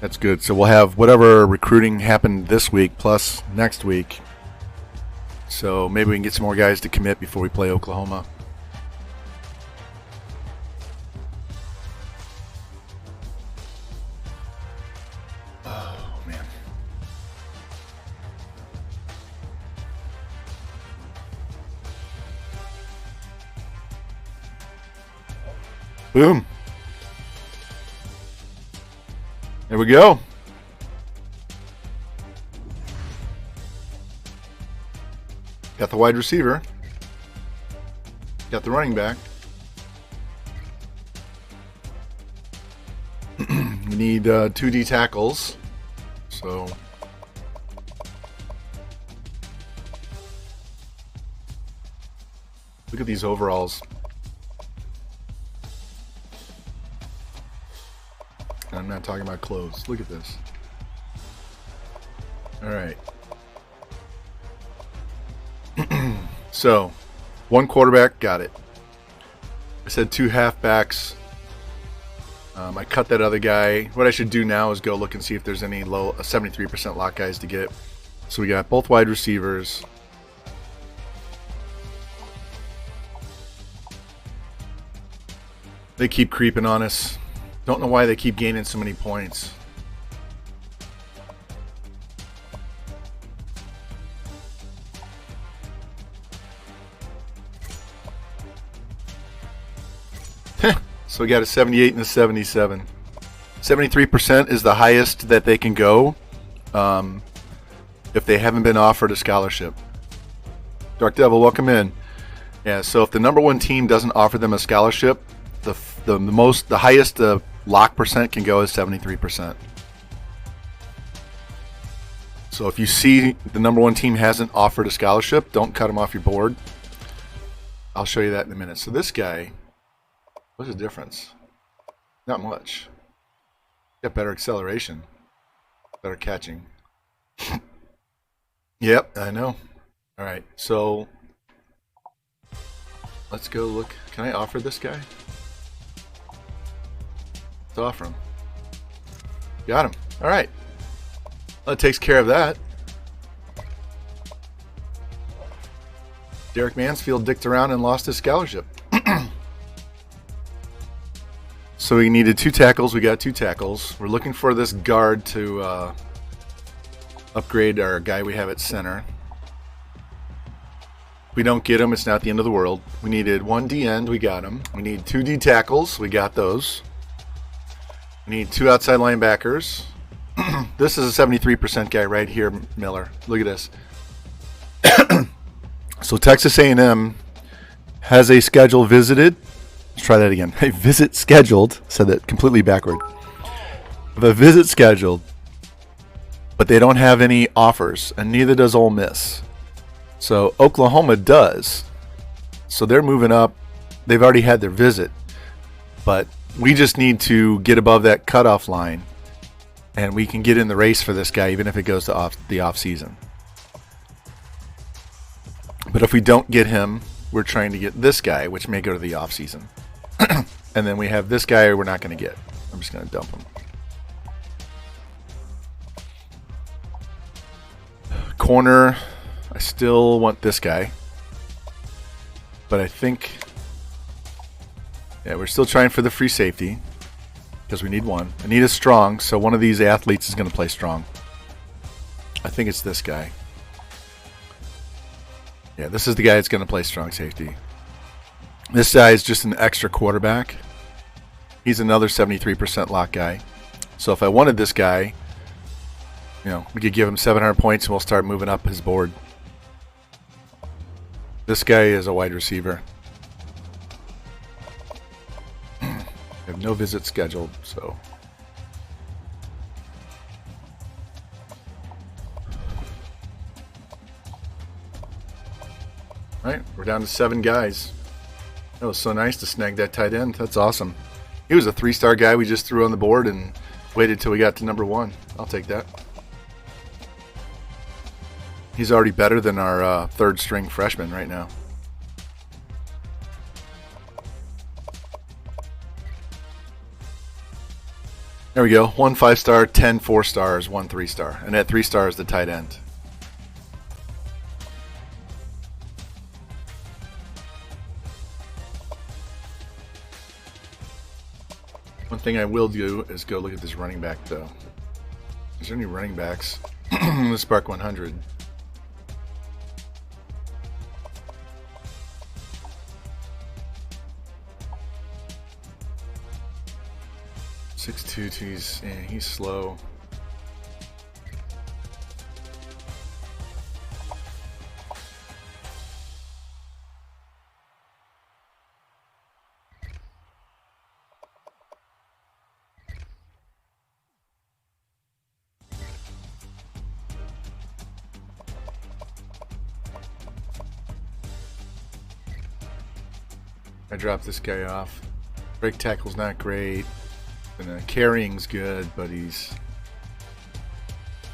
that's good. So we'll have whatever recruiting happened this week plus next week. So maybe we can get some more guys to commit before we play Oklahoma. Oh, man. Boom. There we go. Got the wide receiver. Got the running back. We need 2 D tackles. So look at these overalls. I'm not talking about clothes. Look at this. All right. So, 1 quarterback, got it. I said 2 halfbacks. I cut that other guy. What I should do now is go look and see if there's any low 73% lock guys to get. So we got both wide receivers. They keep creeping on us. Don't know why they keep gaining so many points. So we got a 78 and a 77. 73% is the highest that they can go if they haven't been offered a scholarship. Dark Devil, welcome in. Yeah, so if the number 1 team doesn't offer them a scholarship, the highest lock percent can go is 73%. So if you see the number 1 team hasn't offered a scholarship, don't cut them off your board. I'll show you that in a minute. So this guy, what's the difference? Not much. Got better acceleration, better catching. Yep, I know. All right, so let's go look. Can I offer this guy? Let's offer him. Got him. All right. Well, that takes care of that. Derek Mansfield dicked around and lost his scholarship. So we needed 2 tackles. We got 2 tackles. We're looking for this guard to upgrade our guy we have at center. If we don't get him, it's not the end of the world. We needed 1 D end. We got him. We need 2 D tackles. We got those. We need 2 outside linebackers. This is a 73% guy right here, Miller. Look at this. So Texas A&M has a schedule visited. Let's try that again. A visit scheduled. Said that completely backward. The visit scheduled, but they don't have any offers, and neither does Ole Miss. So Oklahoma does. So they're moving up. They've already had their visit, but we just need to get above that cutoff line, and we can get in the race for this guy, even if it goes to the off season. But if we don't get him, we're trying to get this guy, which may go to the off season. And then we have this guy we're not going to get. I'm just going to dump him. Corner, I still want this guy. But I think, yeah, we're still trying for the free safety because we need 1. I need a strong, so one of these athletes is going to play strong. I think it's this guy. Yeah, this is the guy that's going to play strong safety. This guy is just an extra quarterback. He's another 73% lock guy. So if I wanted this guy, we could give him 700 points and we'll start moving up his board. This guy is a wide receiver. I have no visit scheduled, so. All right, we're down to 7 guys. That was so nice to snag that tight end. That's awesome. He was a 3-star guy we just threw on the board and waited till we got to number 1. I'll take that. He's already better than our third string freshman right now. There we go. 1 5-star, 10 4-stars, 1 3-star. And at 3 stars, the tight end. One thing I will do is go look at this running back, though. Is there any running backs in the Spark 100? He's slow. I dropped this guy off. Break tackle's not great. And carrying's good, but he's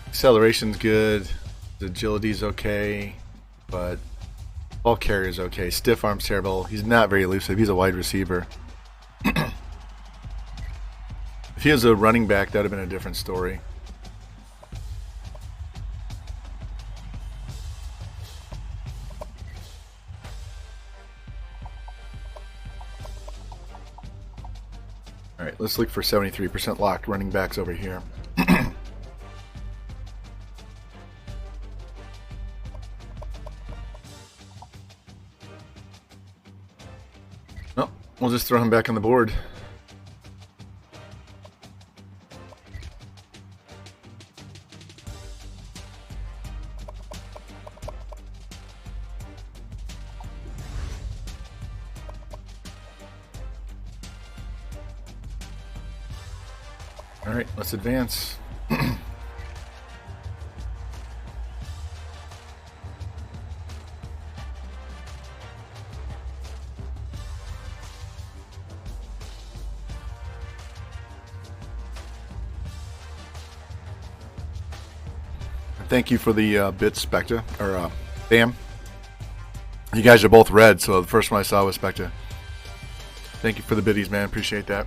acceleration's good. The agility's okay, but ball carrier's okay. Stiff arm's terrible. He's not very elusive. He's a wide receiver. If he was a running back, that would have been a different story. Alright, let's look for 73% locked running backs over here. No, we'll just throw him back on the board. All right, let's advance. Thank you for the bits, Specta, or Bam. You guys are both red, so the first one I saw was Specta. Thank you for the biddies, man. Appreciate that.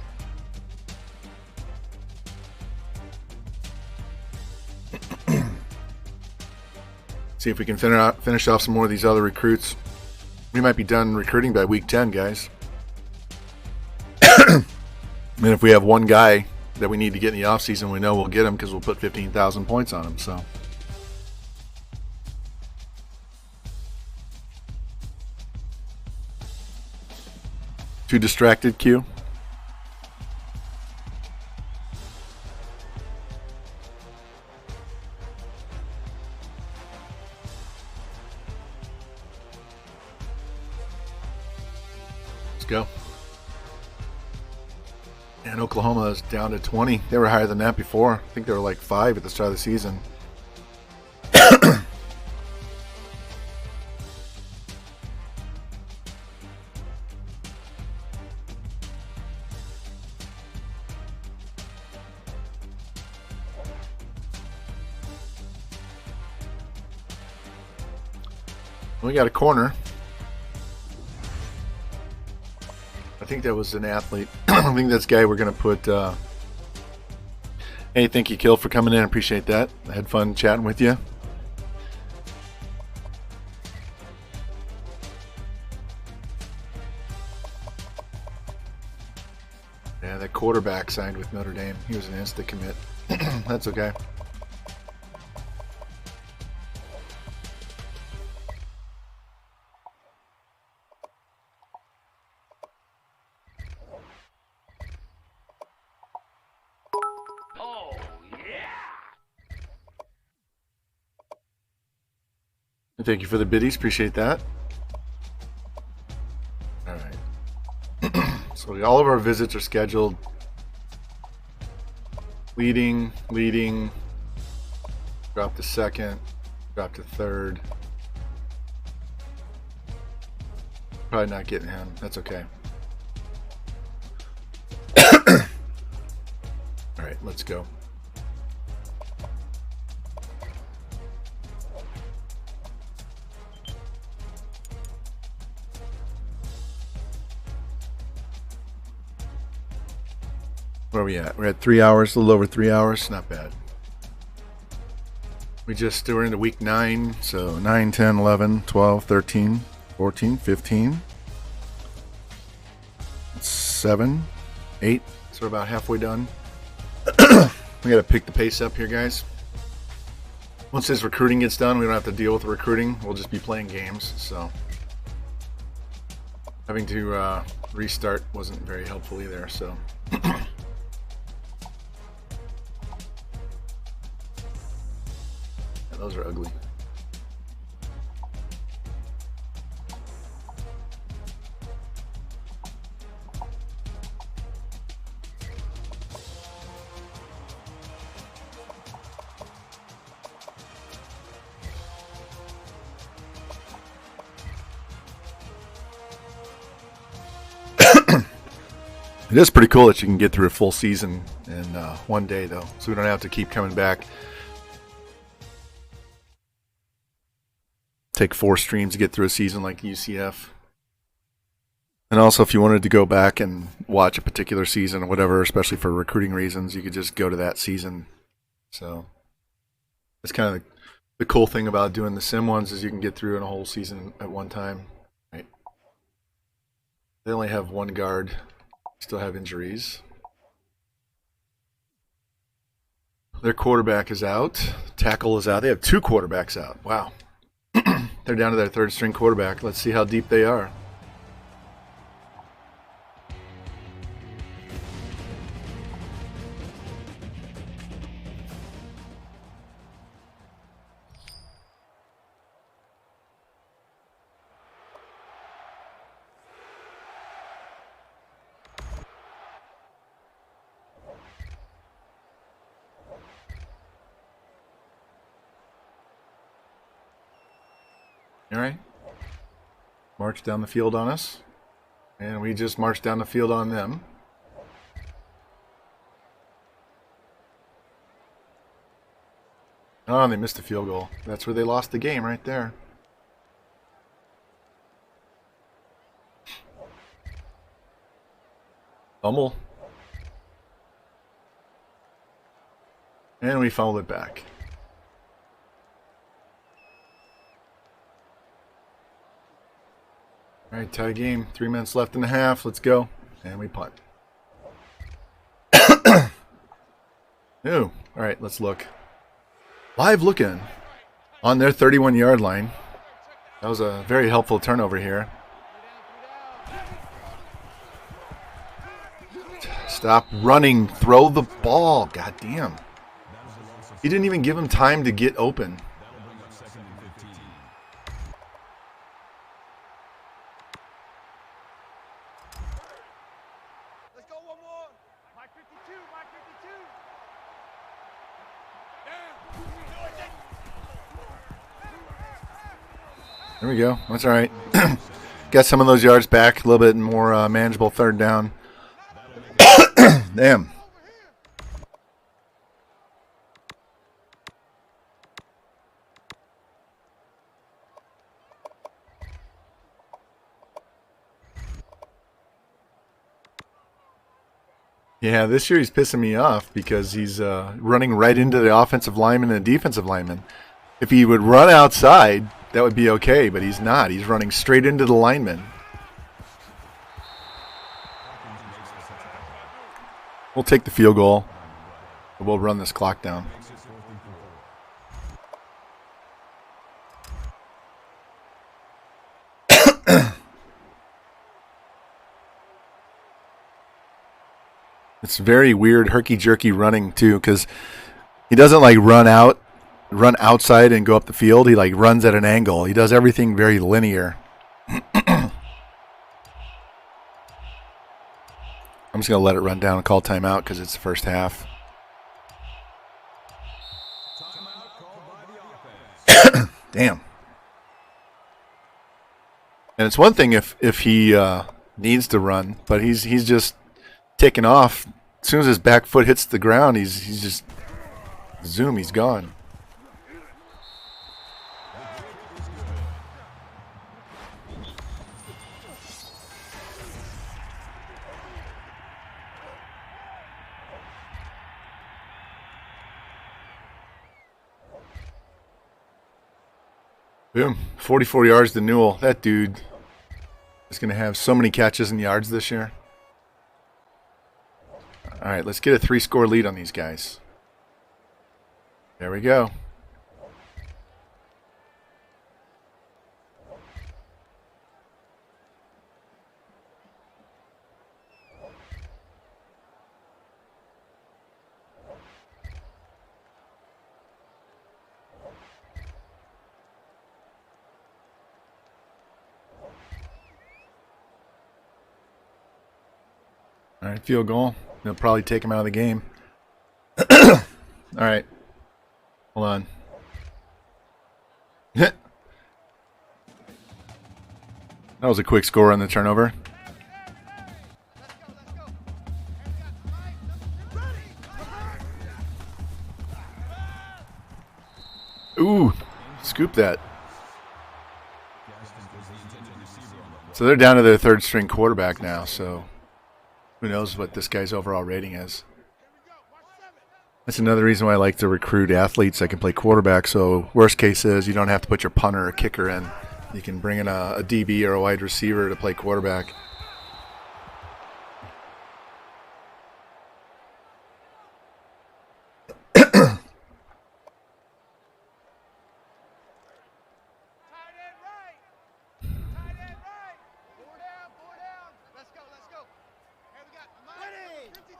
See if we can finish off some more of these other recruits. We might be done recruiting by week 10, guys. And if we have one guy that we need to get in the offseason, we know we'll get him because we'll put 15,000 points on him. So, too distracted, Q? Go. And Oklahoma is down to 20. They were higher than that before. I think they were like 5 at the start of the season. We got a corner. I think that was an athlete. I think that's the guy we're going to put. Hey, thank you, Kill, for coming in. Appreciate that. I had fun chatting with you. Yeah, that quarterback signed with Notre Dame. He was an instant commit. That's okay. Thank you for the biddies. Appreciate that. All right. So all of our visits are scheduled. Leading, drop to second, drop to third. Probably not getting him. That's okay. All right, let's go. Where are we at? We're at 3 hours, a little over 3 hours. Not bad. We're into week 9, so 9, 10, 11, 12, 13, 14, 15, 7, 8. So we're about halfway done. We got to pick the pace up here, guys. Once this recruiting gets done, we don't have to deal with the recruiting. We'll just be playing games. So having to restart wasn't very helpful either. So yeah, those are ugly. It is pretty cool that you can get through a full season in one day, though, so we don't have to keep coming back. Take 4 streams to get through a season like UCF. And also, if you wanted to go back and watch a particular season or whatever, especially for recruiting reasons, you could just go to that season. So that's kind of the cool thing about doing the sim ones is you can get through a whole season at one time. Right? They only have one guard. Still have injuries. Their quarterback is out. Tackle is out. They have 2 quarterbacks out. Wow. They're down to their 3rd string quarterback. Let's see how deep they are. All right. March down the field on us. And we just marched down the field on them. Oh, and they missed a field goal. That's where they lost the game right there. Fumble. And we fumbled it back. All right, tie game. 3 minutes left in the half. Let's go. And we punt. Ooh. All right, let's look. Live looking on their 31-yard line. That was a very helpful turnover here. Stop running. Throw the ball. God damn. He didn't even give him time to get open. There we go. That's all right. Got some of those yards back. A little bit more manageable 3rd down. Damn. Yeah, this year he's pissing me off because he's running right into the offensive lineman and defensive lineman. If he would run outside, that would be okay, but he's not. He's running straight into the lineman. We'll take the field goal. We'll run this clock down. It's very weird, herky-jerky running, too, because he doesn't, like, run outside and go up the field. He, like, runs at an angle. He does everything very linear. I'm just going to let it run down and call timeout because it's the first half. Damn. And it's one thing if he needs to run, but he's just taking off. As soon as his back foot hits the ground, he's just zoom, he's gone. Boom. 44 yards to Newell. That dude is going to have so many catches and yards this year. All right, let's get a 3-score lead on these guys. There we go. All right, field goal. They'll probably take him out of the game. All right. Hold on. That was a quick score on the turnover. Ooh, scoop that. So they're down to their third string quarterback now, so who knows what this guy's overall rating is. That's another reason why I like to recruit athletes that can play quarterback. So worst case is you don't have to put your punter or kicker in. You can bring in a DB or a wide receiver to play quarterback.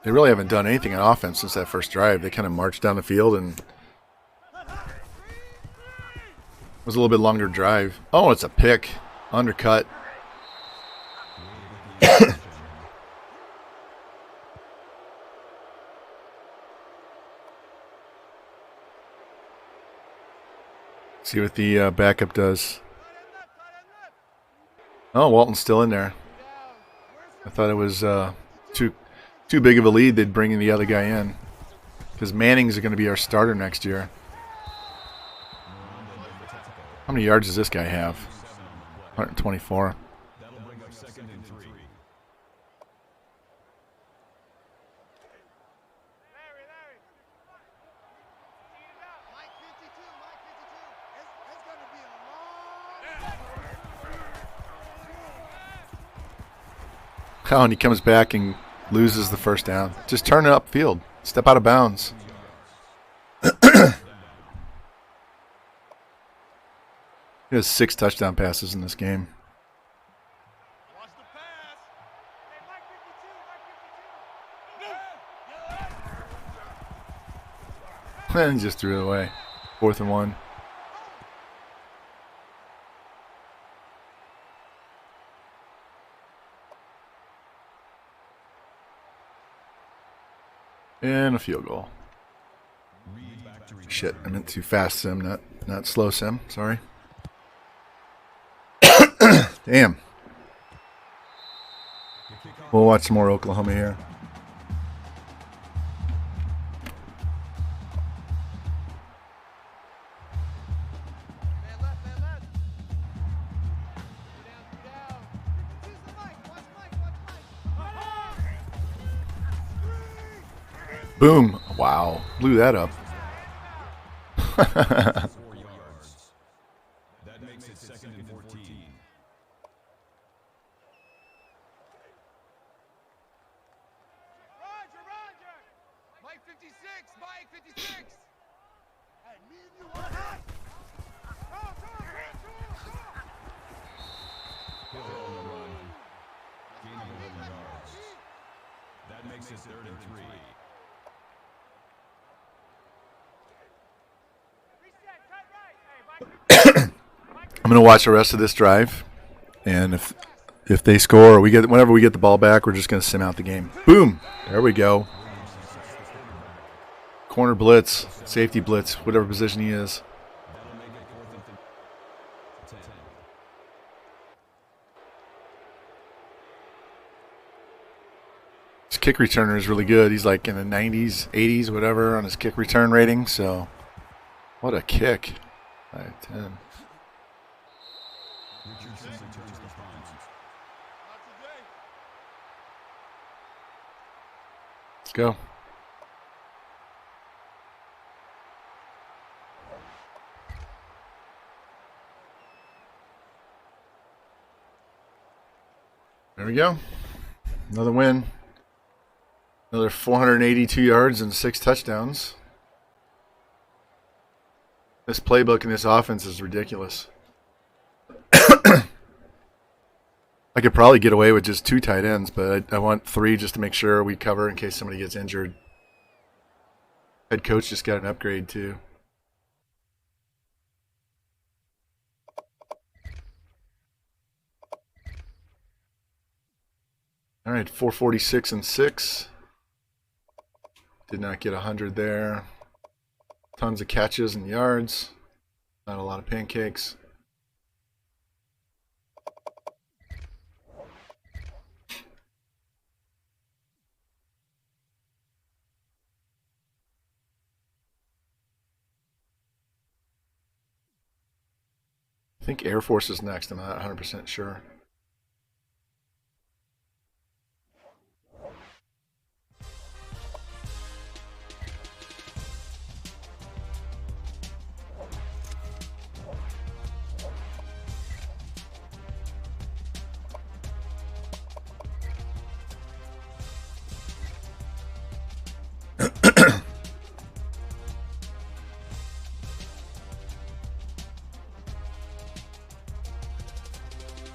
They really haven't done anything on offense since that first drive. They kind of marched down the field and it was a little bit longer drive. Oh, it's a pick. Undercut. See what the backup does. Oh, Walton's still in there. I thought it was too big of a lead. They'd bring the other guy in because Manning's going to be our starter next year. How many yards does this guy have? 124. That'll bring up 2nd and 3. Mike 52, Mike 52. It's going to be a long. Oh, and he comes back and loses the first down. Just turn it upfield. Step out of bounds. He has 6 touchdown passes in this game. Watch the pass. Hey, Mike 52, Mike 52. And he just threw it away. 4th and 1. And a field goal. Shit, I meant to fast sim, not slow sim. Sorry. Damn. We'll watch some more Oklahoma here. Man left, man left. Three down. Choose the Mike. Watch Mike. Boom. Wow. Blew that up. 4 yards. That makes it 2nd and 14. Roger. Mike 56, Mike 56. Hey, me and you are hot. Hill on the run. Gain of 11 yards. That makes it 3rd and 3. I'm going to watch the rest of this drive, and if they score or whenever we get the ball back, we're just going to sim out the game. Boom. There we go. Corner blitz, safety blitz, whatever position he is. That'll make it 4th and 10. His kick returner is really good. He's like in the 90s, 80s, whatever on his kick return rating. So, what a kick. 5-10. Richardson returns the punt. Let's go. There we go. Another win. Another 482 yards and 6 touchdowns. This playbook and this offense is ridiculous. I could probably get away with just 2 tight ends, but I want 3 just to make sure we cover in case somebody gets injured. Head coach just got an upgrade too. All right, 446 and 6. Did not get 100 there. Tons of catches and yards. Not a lot of pancakes. I think Air Force is next. I'm not 100% sure.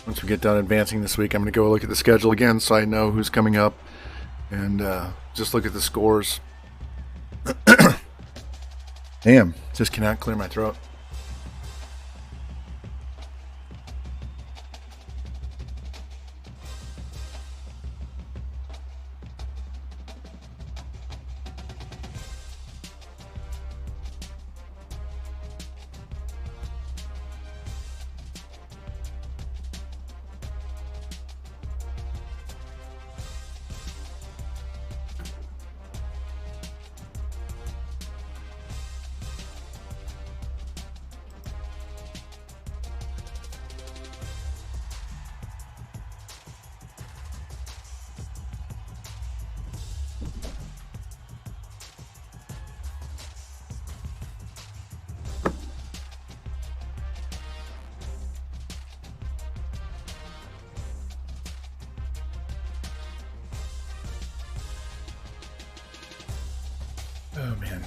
Once we get done advancing this week, I'm going to go look at the schedule again so I know who's coming up and just look at the scores. Damn, just cannot clear my throat. Oh, man.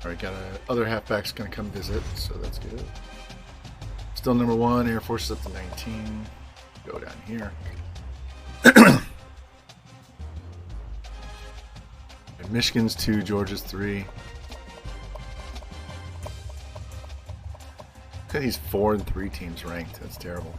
All right, got other halfback's going to come visit, so that's good. Still number 1. Air Force is up to 19. Go down here. Michigan's 2, Georgia's 3. Look at these 4 and 3 teams ranked. That's terrible.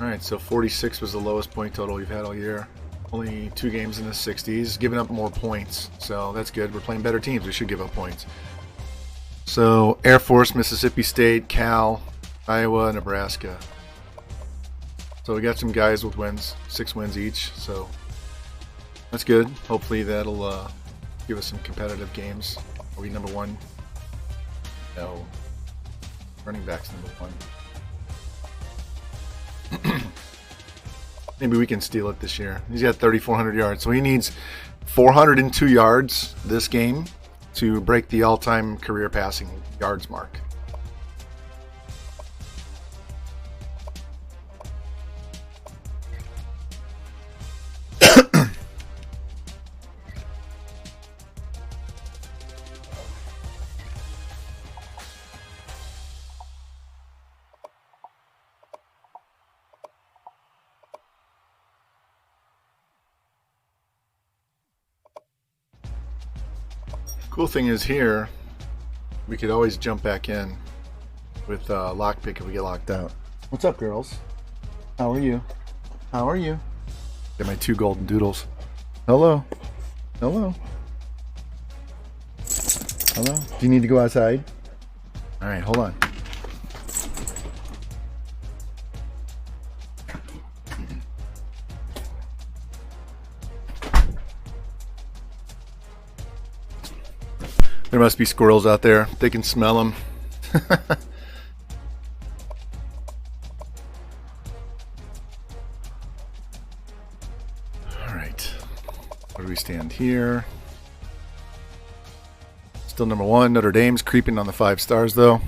Alright, so 46 was the lowest point total we've had all year. Only 2 games in the 60s. Giving up more points, so that's good. We're playing better teams. We should give up points. So, Air Force, Mississippi State, Cal, Iowa, Nebraska. So we got some guys with wins, 6 wins each, so that's good. Hopefully that'll give us some competitive games. Are we number 1? No. Running back's number 1. Maybe we can steal it this year. He's got 3,400 yards, so he needs 402 yards this game to break the all-time career passing yards mark. Cool thing is here, we could always jump back in with lockpick if we get locked out. What's up, girls? How are you? How are you? Got my 2 golden doodles. Hello. Hello. Hello. Do you need to go outside? All right, hold on. There must be squirrels out there. They can smell them. All right. Where do we stand here? Still number 1. Notre Dame's creeping on the 5 stars, though.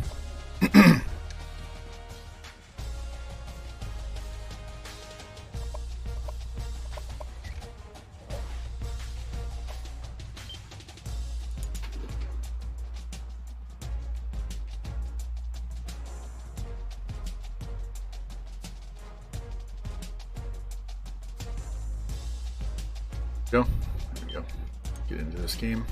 Go. There we go. Get into this game.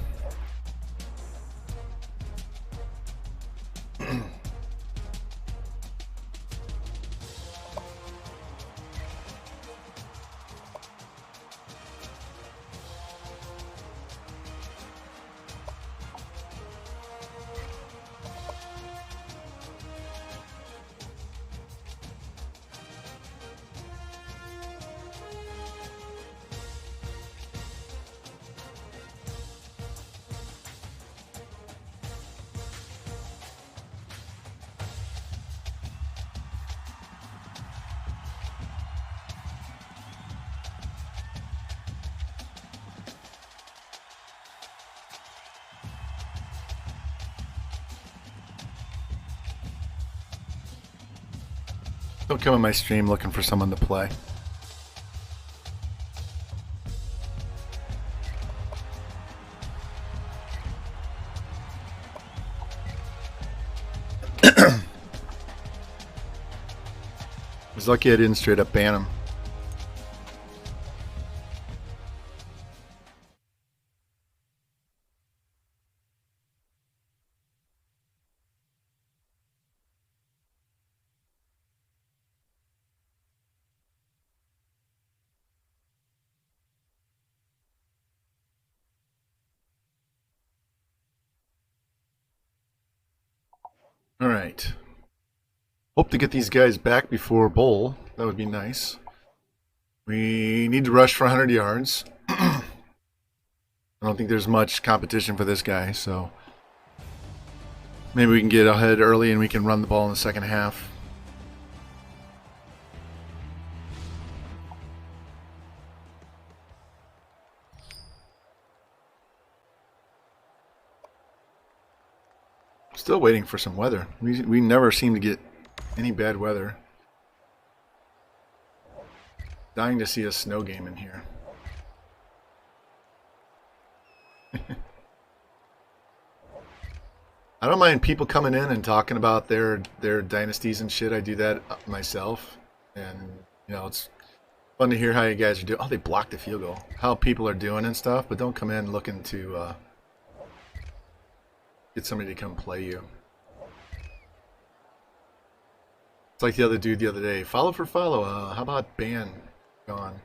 Don't come on my stream looking for someone to play. I was lucky I didn't straight up ban him. All right. Hope to get these guys back before bowl. That would be nice. We need to rush for 100 yards. I don't think there's much competition for this guy, so maybe we can get ahead early and we can run the ball in the second half. Still waiting for some weather. We never seem to get any bad weather. Dying to see a snow game in here. I don't mind people coming in and talking about their dynasties and shit. I do that myself, and you know, it's fun to hear how you guys are doing. Oh, they blocked the field goal. How people are doing and stuff, but don't come in looking to get somebody to come play you. It's like the other dude the other day. Follow for follow. How about ban gone?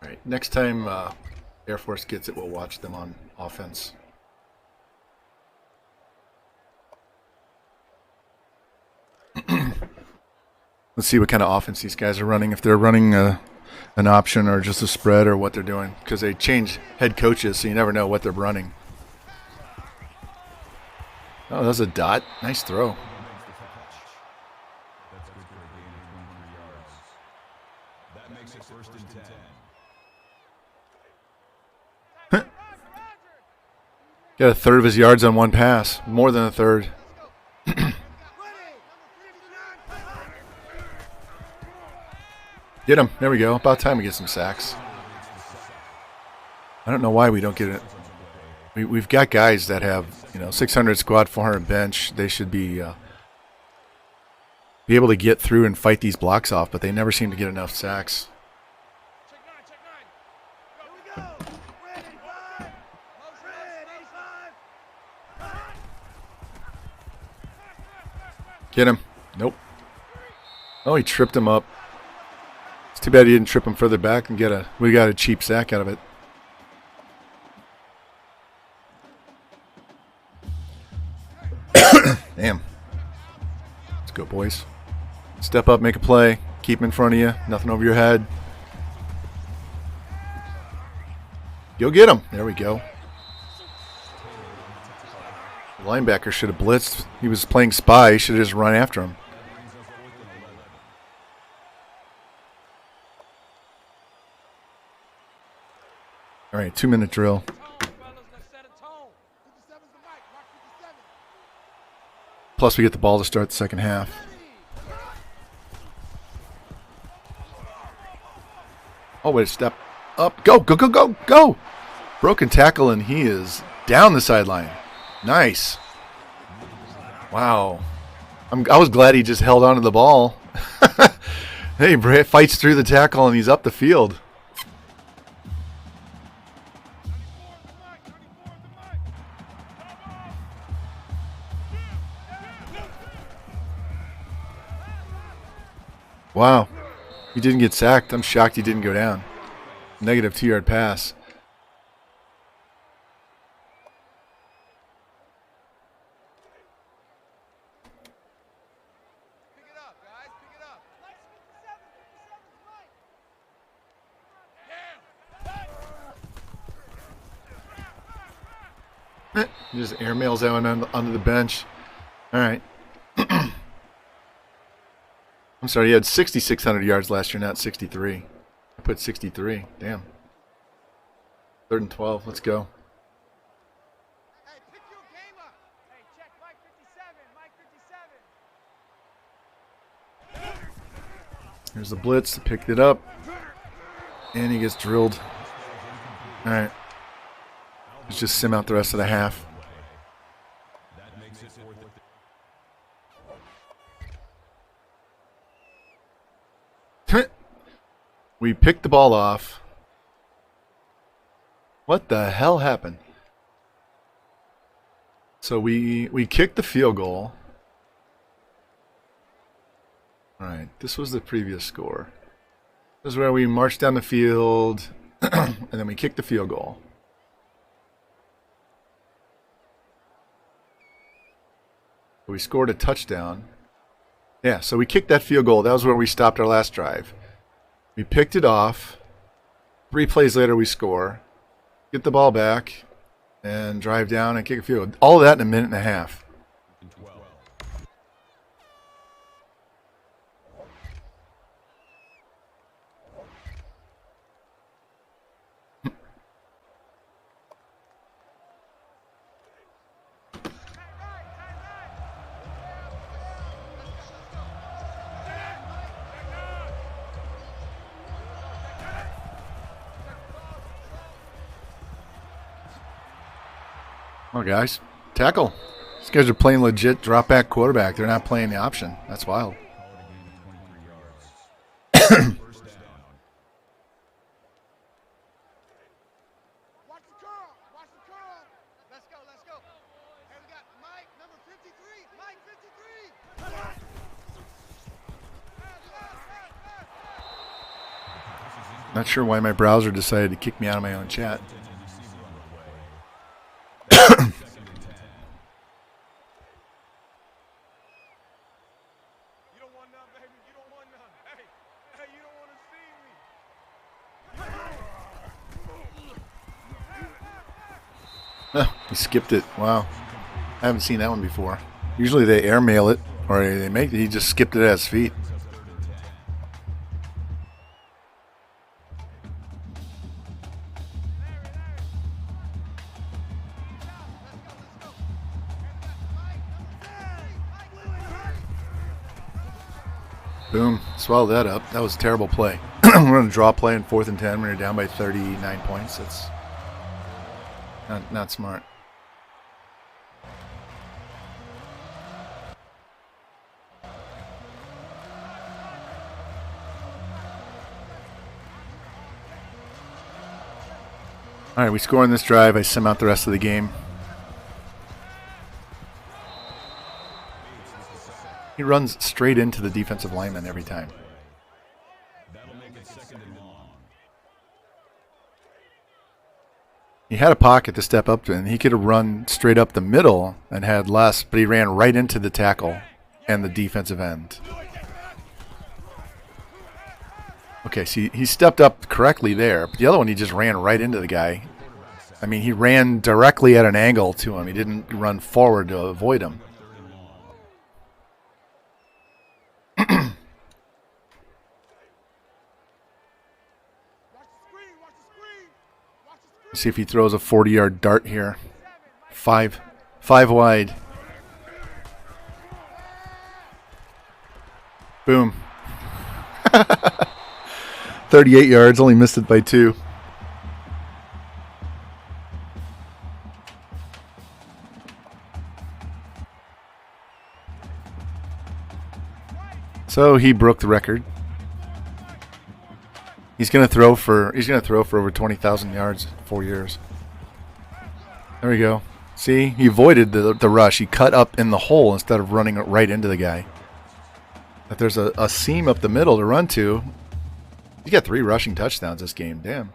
All right. Next time Air Force gets it, we'll watch them on offense. Let's see what kind of offense these guys are running. If they're running an option or just a spread or what they're doing, because they change head coaches, so you never know what they're running. Oh, that's a dot. Nice throw. That's good for a gain of 100 yards. That makes it 1st and 10. Got a third of his yards on one pass. More than a third. Get him. There we go. About time we get some sacks. I don't know why we don't get it. We've got guys that have, 600 squat, 400 bench. They should be able to get through and fight these blocks off, but they never seem to get enough sacks. Get him. Nope. Oh, he tripped him up. It's too bad he didn't trip him further back and we got a cheap sack out of it. Damn. Let's go, boys. Step up, make a play. Keep him in front of you. Nothing over your head. Go get him. There we go. The linebacker should have blitzed. He was playing spy. He should have just run after him. All right, 2-minute drill. Plus, we get the ball to start the second half. Oh, wait, step up. Go, go, go, go, go. Broken tackle, and he is down the sideline. Nice. Wow. I was glad he just held on to the ball. Hey, Brett fights through the tackle, and he's up the field. Wow. He didn't get sacked. I'm shocked he didn't go down. Negative 2-yard pass. Pick it up, guys. Pick it up. Mike, 57. 57's Mike. He just airmails that one onto the bench. All right. I'm sorry, he had 6,600 yards last year, not 63. I put 63. Damn. 3rd and 12. Let's go. Hey, pick your game up. Hey, check Mike 57. Mike 57. Here's the blitz. Picked it up. And he gets drilled. All right. Let's just sim out the rest of the half. We picked the ball off. What the hell happened? So we kicked the field goal. All right, this was the previous score. This is where we marched down the field, and then we kicked the field goal. We scored a touchdown. Yeah, so we kicked that field goal. That was where we stopped our last drive. We picked it off. 3 plays later, we score. Get the ball back and drive down and kick a field goal. All of that in a minute and a half. Come on, guys. Tackle. These guys are playing legit drop back quarterback. They're not playing the option. That's wild. Watch the curl. Watch the curl. Let's go. Let's go. Hey, we got Mike, number 53. Mike 53. Not sure why my browser decided to kick me out of my own chat. You don't want none, baby. You don't want none. Hey, you don't want to see me. He skipped it. Wow. I haven't seen that one before. Usually they airmail it, or they make it. He just skipped it at his feet. Boom. Swallow that up. That was a terrible play. We're going to draw play in 4th and 10. We're down by 39 points. That's not smart. All right, we score on this drive. I sim out the rest of the game. He runs straight into the defensive lineman every time. He had a pocket to step up to, and he could have run straight up the middle and had less, but he ran right into the tackle and the defensive end. Okay, see, he stepped up correctly there, but the other one, he just ran right into the guy. I mean, he ran directly at an angle to him. He didn't run forward to avoid him. See if he throws a 40-yard dart here. Five wide. Boom. 38 yards, only missed it by 2. So he broke the record. He's gonna throw for over 20,000 yards in 4 years. There we go. See, he avoided the rush. He cut up in the hole instead of running right into the guy. If there's a seam up the middle to run to, you got 3 rushing touchdowns this game. Damn.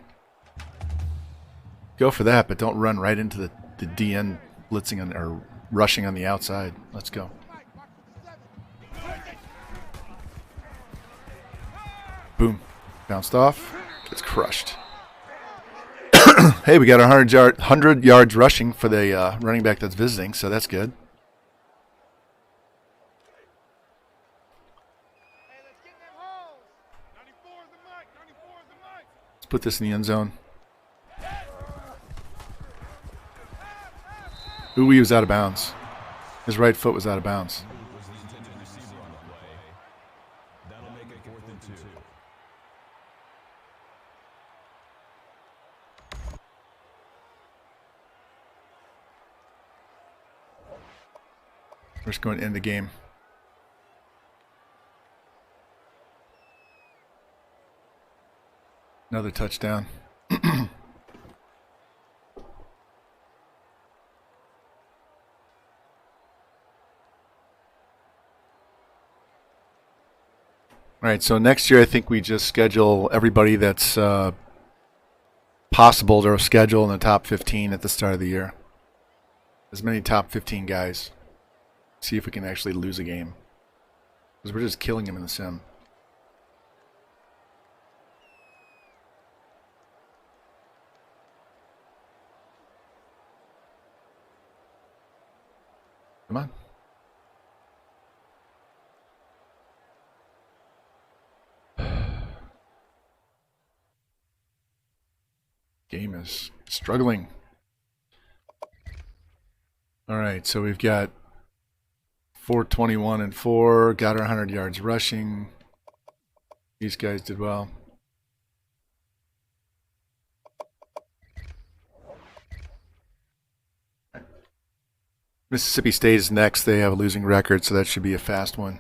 Go for that, but don't run right into the DN blitzing or rushing on the outside. Let's go. Boom. Bounced off. Gets crushed. Hey, we got 100 yards rushing for the running back that's visiting, so that's good. Let's put this in the end zone. Ooh, he was out of bounds. His right foot was out of bounds. We're just going to end the game. Another touchdown. All right, so next year I think we just schedule everybody that's possible to schedule in the top 15 at the start of the year. As many top 15 guys. See if we can actually lose a game. Because we're just killing him in the sim. Come on. Game is struggling. All right, so we've got 421 and 4, got our 100 yards rushing. These guys did well. Mississippi State is next. They have a losing record, so that should be a fast one.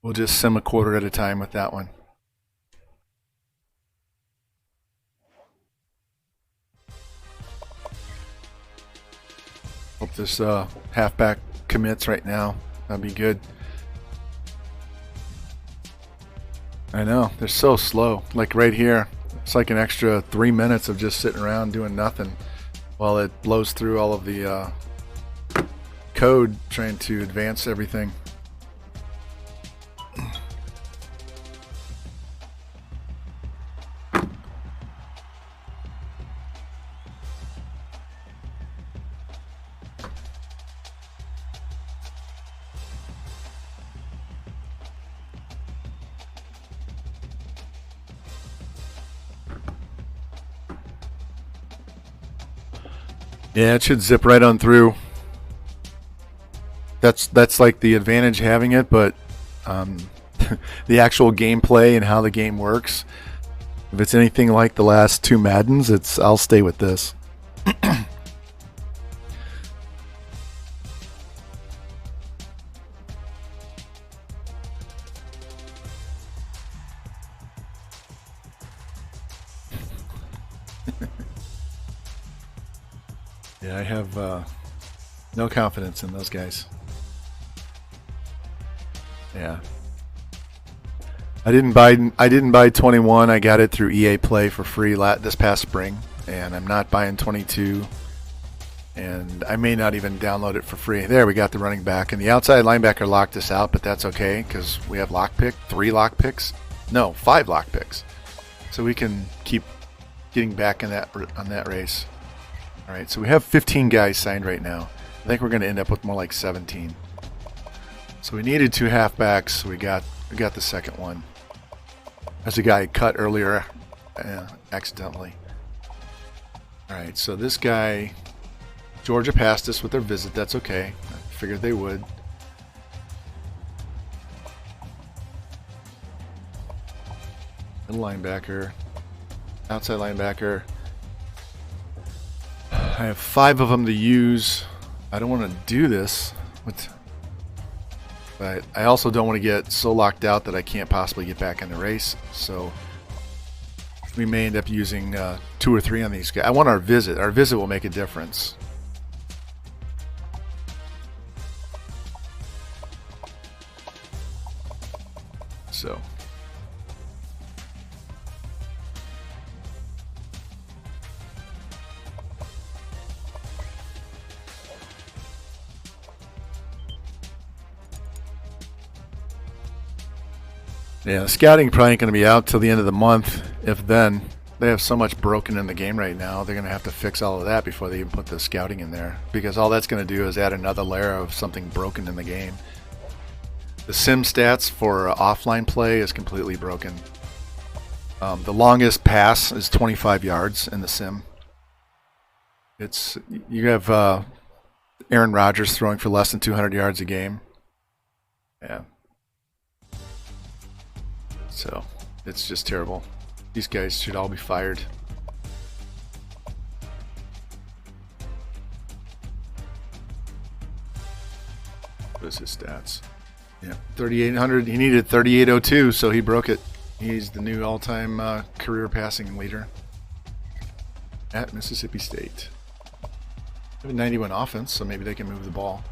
We'll just sim a quarter at a time with that one. Hope this halfback commits right now. That'd be good. I know, they're so slow. Like right here, it's like an extra 3 minutes of just sitting around doing nothing while it blows through all of the code trying to advance everything. Yeah, it should zip right on through. That's like the advantage having it, but the actual gameplay and how the game works, if it's anything like the last 2 Maddens, I'll stay with this. Yeah, I have no confidence in those guys. Yeah. I didn't buy 21. I got it through EA Play for free this past spring, and I'm not buying 22. And I may not even download it for free. There, we got the running back, and the outside linebacker locked us out, but that's okay because we have 3 lock picks. No, 5 lock picks, so we can keep getting back in that on that race. All right, so we have 15 guys signed right now. I think we're going to end up with more like 17. So we needed 2 halfbacks. So we got the second one. As a guy cut earlier, accidentally. All right, so this guy, Georgia passed us with their visit. That's okay. I figured they would. Middle linebacker, outside linebacker. I have 5 of them to use. I don't want to do this, but I also don't want to get so locked out that I can't possibly get back in the race. So we may end up using 2 or 3 on these guys. I want our visit. Our visit will make a difference. So. Yeah, the scouting probably ain't going to be out till the end of the month, if then. They have so much broken in the game right now, they're going to have to fix all of that before they even put the scouting in there. Because all that's going to do is add another layer of something broken in the game. The sim stats for offline play is completely broken. The longest pass is 25 yards in the sim. You have Aaron Rodgers throwing for less than 200 yards a game. Yeah. So, it's just terrible. These guys should all be fired. What is his stats? Yeah, 3,800. He needed 3,802, so he broke it. He's the new all-time career passing leader at Mississippi State. They have a 91 offense, so maybe they can move the ball.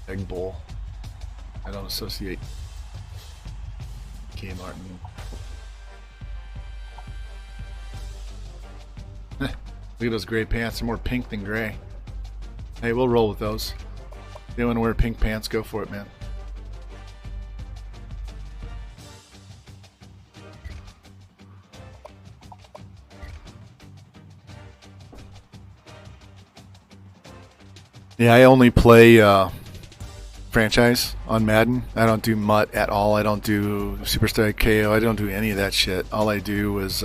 Egg Bowl. I don't associate K. Martin. Look at those gray pants. They're more pink than gray. Hey, we'll roll with those. If you want to wear pink pants, go for it, man. Yeah, I only play franchise on Madden. I don't do MUT at all. I don't do Superstar KO. I don't do any of that shit. All I do is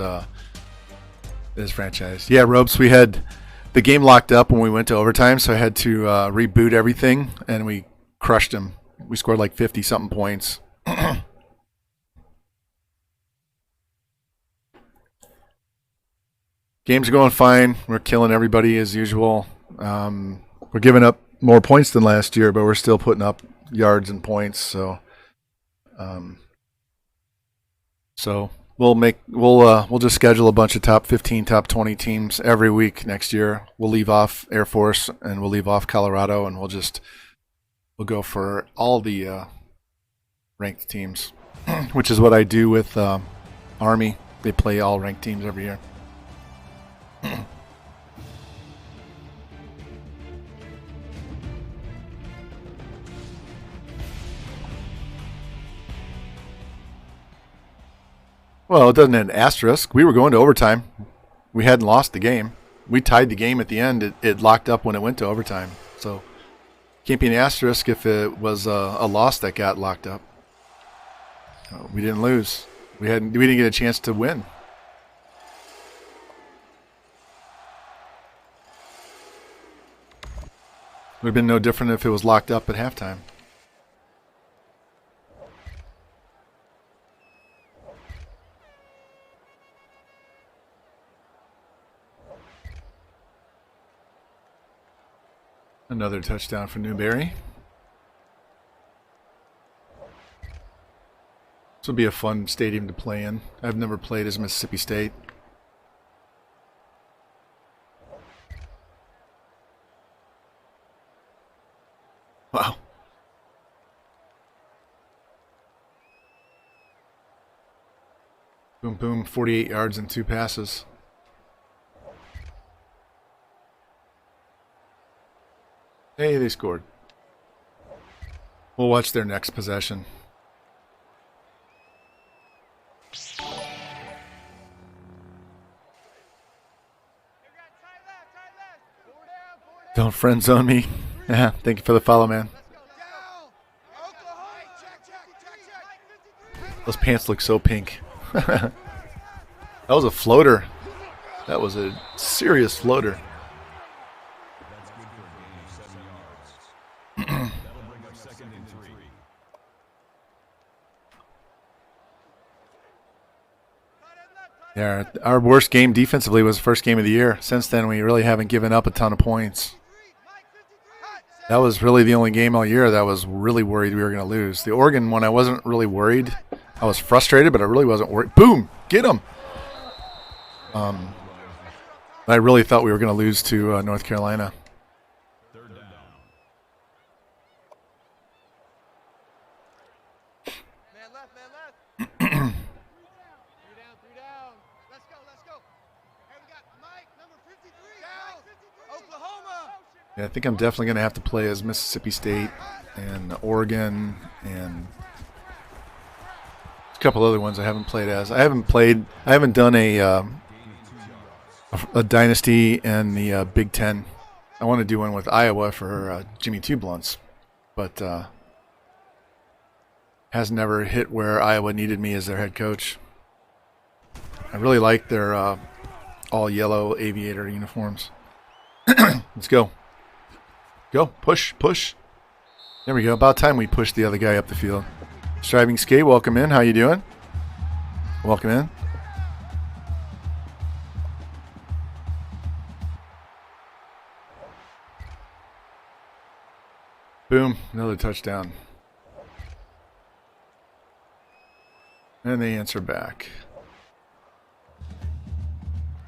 franchise. Yeah, Ropes, we had the game locked up when we went to overtime, so I had to reboot everything, and we crushed them. We scored like 50-something points. Games are going fine. We're killing everybody as usual. We're giving up more points than last year, but we're still putting up yards and points. So we'll just schedule a bunch of top 15, top 20 teams every week next year. We'll leave off Air Force and we'll leave off Colorado, and we'll go for all the ranked teams, which is what I do with Army. They play all ranked teams every year. Well, it doesn't have an asterisk. We were going to overtime. We hadn't lost the game. We tied the game at the end. It locked up when it went to overtime. So can't be an asterisk if it was a loss that got locked up. We didn't lose. We didn't get a chance to win. Would have been no different if it was locked up at halftime. Another touchdown for Newberry. This will be a fun stadium to play in. I've never played as Mississippi State. Wow. Boom, boom, 48 yards and 2 passes. Hey, they scored. We'll watch their next possession. Oh, friend zone me. Yeah, thank you for the follow, man. Down. Oklahoma. Check. Those pants look so pink. That was a floater. That was a serious floater. That's good for a gain of 7 yards. That'll bring up 2nd and 3. Yeah, our worst game defensively was the first game of the year. Since then, we really haven't given up a ton of points. That was really the only game all year that I was really worried we were going to lose. The Oregon one, I wasn't really worried. I was frustrated, but I really wasn't worried. Boom! Get him! I really thought we were going to lose to North Carolina. 3rd down. Man left. 3 down. Let's go. Hey, we got Mike, number 53. Down. Oklahoma. Yeah, I think I'm definitely going to have to play as Mississippi State and Oregon and a couple other ones I haven't played as. I haven't done a Dynasty and the Big Ten. I want to do one with Iowa for Jimmy Two Blunts, but has never hit where Iowa needed me as their head coach. I really like their all yellow aviator uniforms. Let's go. Go. Push. There we go. About time we pushed the other guy up the field. Striving Skate, welcome in. How you doing? Welcome in. Boom. Another touchdown. And they answer back.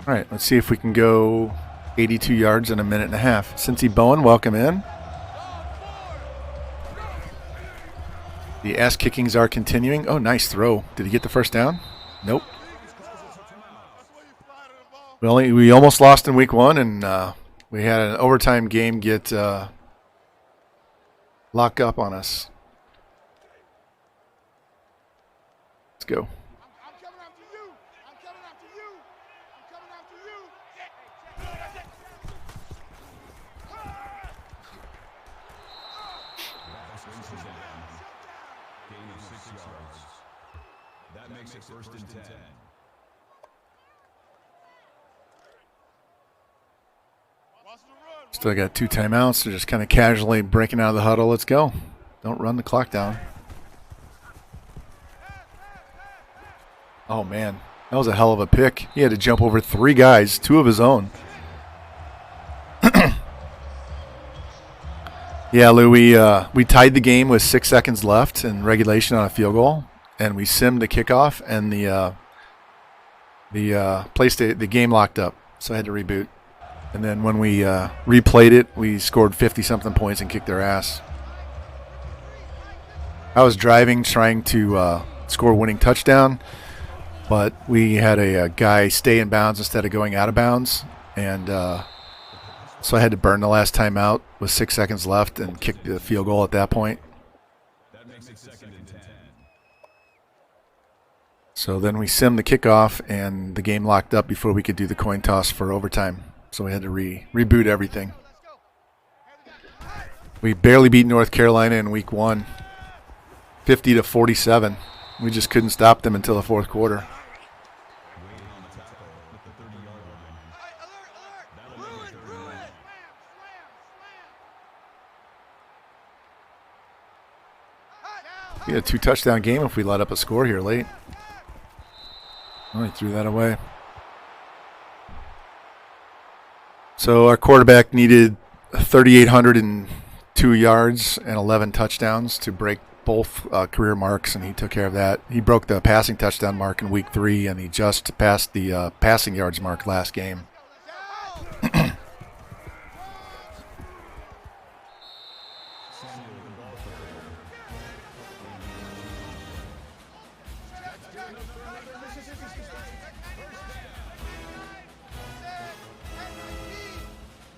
All right, let's see if we can go 82 yards in a minute and a half. Cincy Bowen, welcome in. The ass kickings are continuing. Oh, nice throw. Did he get the first down? Nope. We almost lost in week 1, and we had an overtime game get lock up on us. Let's go. I'm coming after you. Gain of 6 yards. That makes it 1st and 10. Still got 2 timeouts. They're just kind of casually breaking out of the huddle. Let's go. Don't run the clock down. Oh, man. That was a hell of a pick. He had to jump over 3 guys, 2 of his own. Yeah, Lou, we tied the game with 6 seconds left in regulation on a field goal, and we simmed the kickoff, and the game locked up, so I had to reboot. And then when we replayed it, we scored 50-something points and kicked their ass. I was driving, trying to score a winning touchdown, but we had a guy stay in bounds instead of going out of bounds, and so I had to burn the last time out with 6 seconds left and kick the field goal at that point. That makes it 2nd and 10. So then we simmed the kickoff, and the game locked up before we could do the coin toss for overtime. So we had to reboot everything. We barely beat North Carolina in week 1, 50-47. We just couldn't stop them until the 4th quarter. We had a 2-touchdown game if we let up a score here late. Oh, he threw that away. So our quarterback needed 3,802 yards and 11 touchdowns to break both career marks, and he took care of that. He broke the passing touchdown mark in week 3, and he just passed the passing yards mark last game.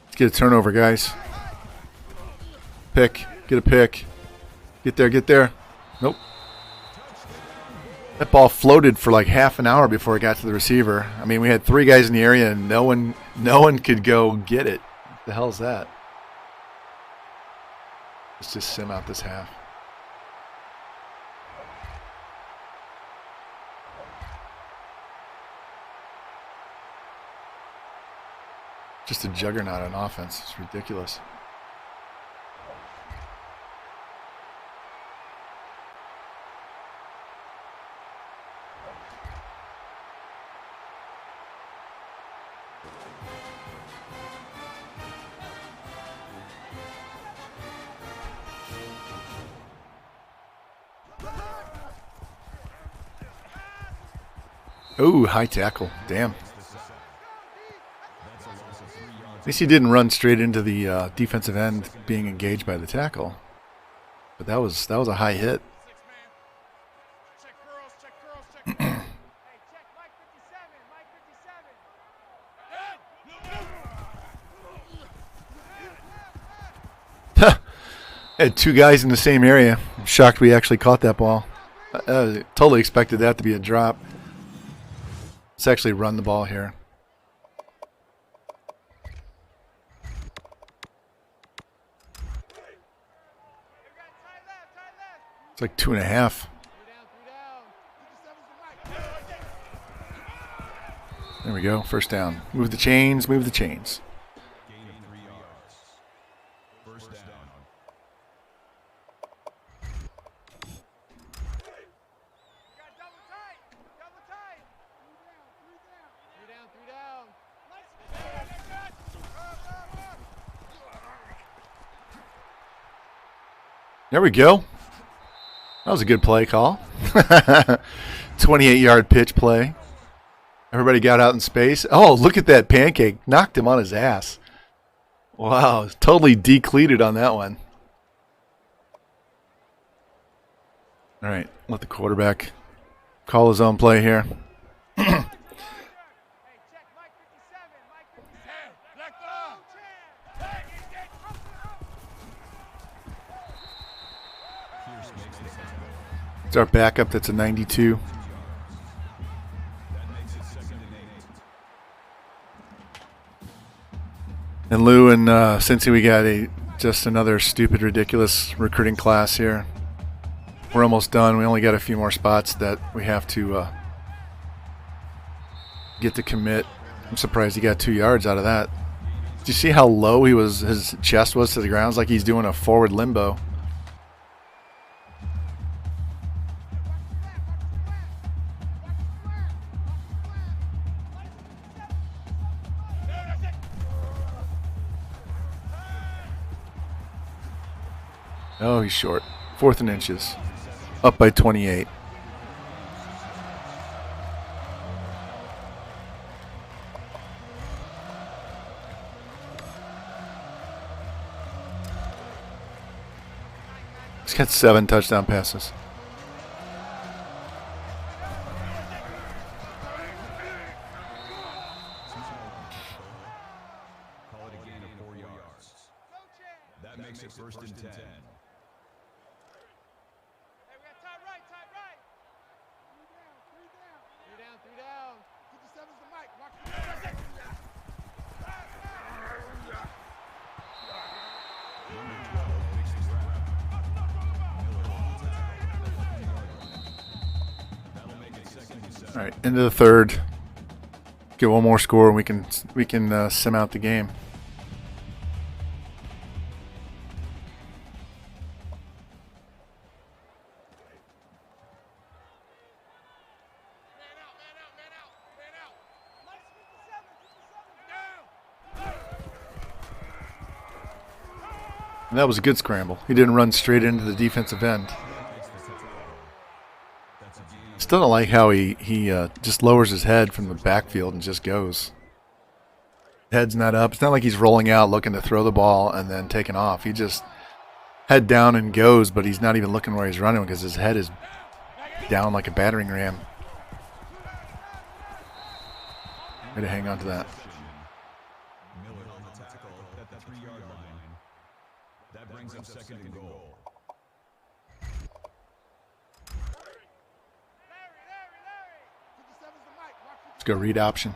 Let's get a turnover, guys. Pick. Get a pick. Get there. Nope. That ball floated for like half an hour before it got to the receiver. I mean, we had 3 guys in the area, and no one could go get it. What the hell's that? Let's just sim out this half. Just a juggernaut on offense. It's ridiculous. Oh, high tackle. Damn. At least he didn't run straight into the defensive end being engaged by the tackle. But that was a high hit. Check curls, check curls, check curls. Hey, check Mike 57, Mike 57. Had two guys in the same area. I'm shocked we actually caught that ball. Totally expected that to be a drop. Let's actually run the ball here. It's like 2.5. There we go. First down. Move the chains. Move the chains. Gain of 3 yards. First down. Got double tight. Double tight. Three down. Three down. There we go. That was a good play call. 28-yard pitch play. Everybody got out in space. Oh, look at that pancake. Knocked him on his ass. Wow, totally decleated on that one. All right, let the quarterback call his own play here. Hey, check Mike 57, Mike 57. Let go. It's our backup that's a 92. That makes it 2nd and 8. And Lou and Cincy, we got just another stupid, ridiculous recruiting class here. We're almost done. We only got a few more spots that we have to get to commit. I'm surprised he got 2 yards out of that. Did you see how low his chest was to the ground? It's like he's doing a forward limbo. Oh, he's short. 4th and inches. Up by 28. He's got 7 touchdown passes. Call it a gain of 4 yards. That makes it 1st and 10. Hey, we got tight right, tight right. Three down. 57's the mic. Watch the Number 12 makes the grab. Miller on the tackle. That'll make it 2nd and 7. All right, into the third. Get one more score, and we can sim out the game. man out. Mike 57, 57 down. And that was a good scramble. He didn't run straight into the defensive end. Still don't like how he just lowers his head from the backfield and just goes. Head's not up. It's not like he's rolling out looking to throw the ball and then taking off. He just head down and goes, but he's not even looking where he's running because his head is down like a battering ram. Way to hang on to that. Miller on the tackle at the 3-yard line. That brings up 2nd and goal. Larry. 57's the mic. Watch the Let's go read option.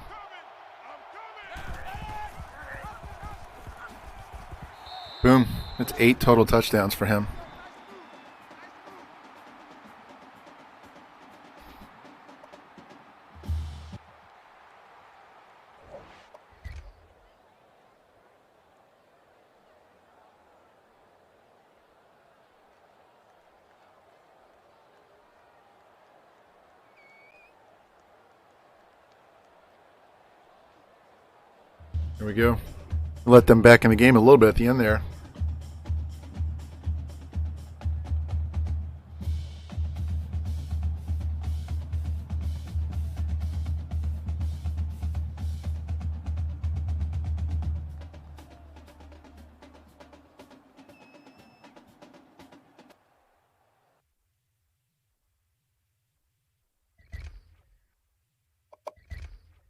Boom. That's 8 total touchdowns for him. There we go. Let them back in the game a little bit at the end there.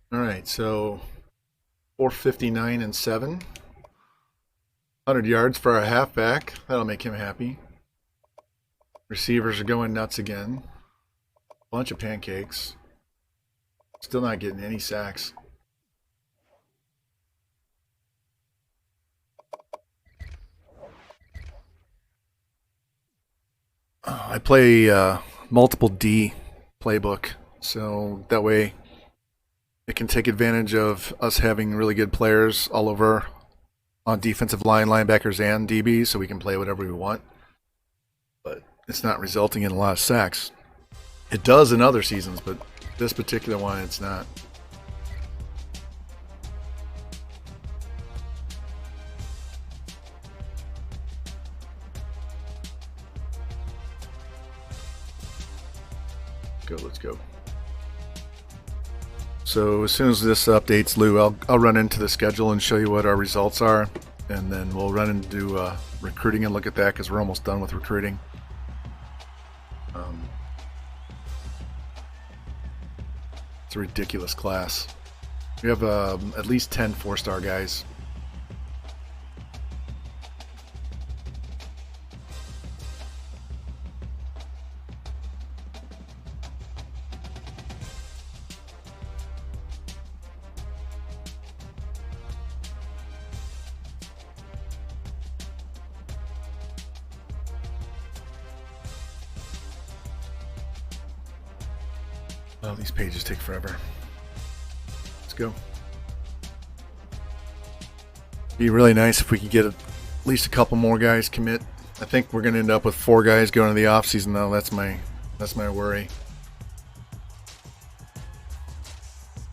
All right, so 459 and 7. 100 yards for our halfback. That'll make him happy. Receivers are going nuts again. Bunch of pancakes. Still not getting any sacks. I play multiple D playbook, so that way it can take advantage of us having really good players all over on defensive line, linebackers, and DBs, so we can play whatever we want. But it's not resulting in a lot of sacks. It does in other seasons, but this particular one, it's not. Let's go. So as soon as this updates, Lou, I'll run into the schedule and show you what our results are, and then we'll run into recruiting and look at that because we're almost done with recruiting. It's a ridiculous class. We have at least 10 four-star guys. Oh, these pages take forever. Let's go. Be really nice if we could get at least a couple more guys commit. I think we're going to end up with 4 guys going to the off season though. That's my worry.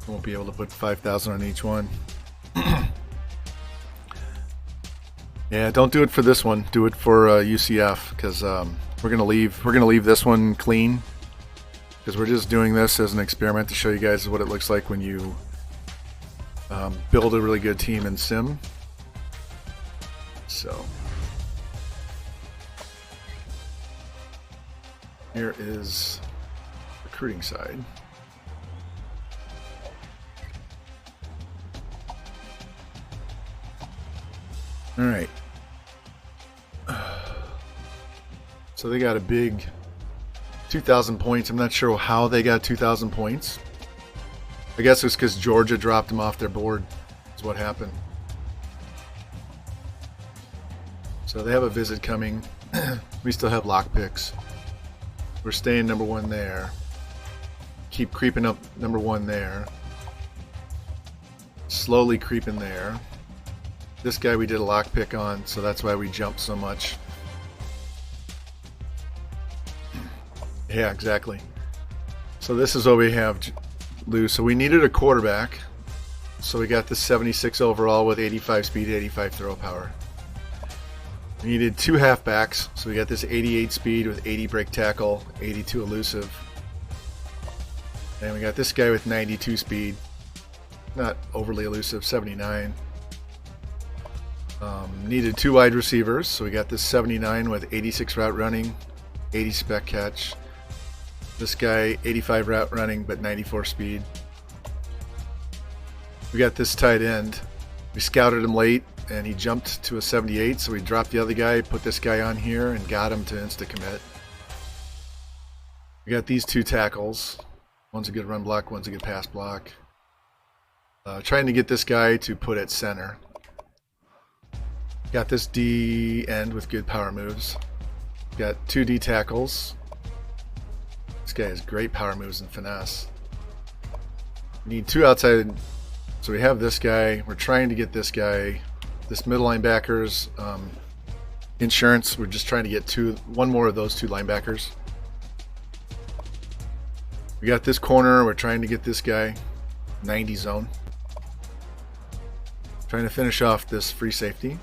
Won't be able to put 5,000 on each one. Yeah, don't do it for this one. Do it for UCF because we're gonna leave this one clean. Because we're just doing this as an experiment to show you guys what it looks like when you build a really good team in Sim. So here is recruiting side. All right. So they got a big 2,000 points. I'm not sure how they got 2,000 points. I guess it's because Georgia dropped them off their board. Is what happened. So they have a visit coming. We still have lock picks. We're staying number 1 there. Keep creeping up number 1 there. Slowly creeping there. This guy we did a lock pick on, so that's why we jumped so much. Yeah, exactly. So this is what we have, Lou. So we needed a quarterback. So we got the 76 overall with 85 speed, 85 throw power. We needed 2 halfbacks. So we got this 88 speed with 80 break tackle, 82 elusive. And we got this guy with 92 speed. Not overly elusive, 79. Needed 2 wide receivers. So we got this 79 with 86 route running, 80 spec catch. This guy, 85 route running, but 94 speed. We got this tight end. We scouted him late, and he jumped to a 78, so we dropped the other guy, put this guy on here, and got him to insta-commit. We got these 2 tackles. One's a good run block, one's a good pass block. Trying to get this guy to put at center. Got this D end with good power moves. Got 2 D tackles. This guy has great power moves and finesse. We need 2 outside. So we have this guy. We're trying to get this guy. This middle linebacker's insurance. We're just trying to get one more of those 2 linebackers. We got this corner. We're trying to get this guy. 90 zone. Trying to finish off this free safety.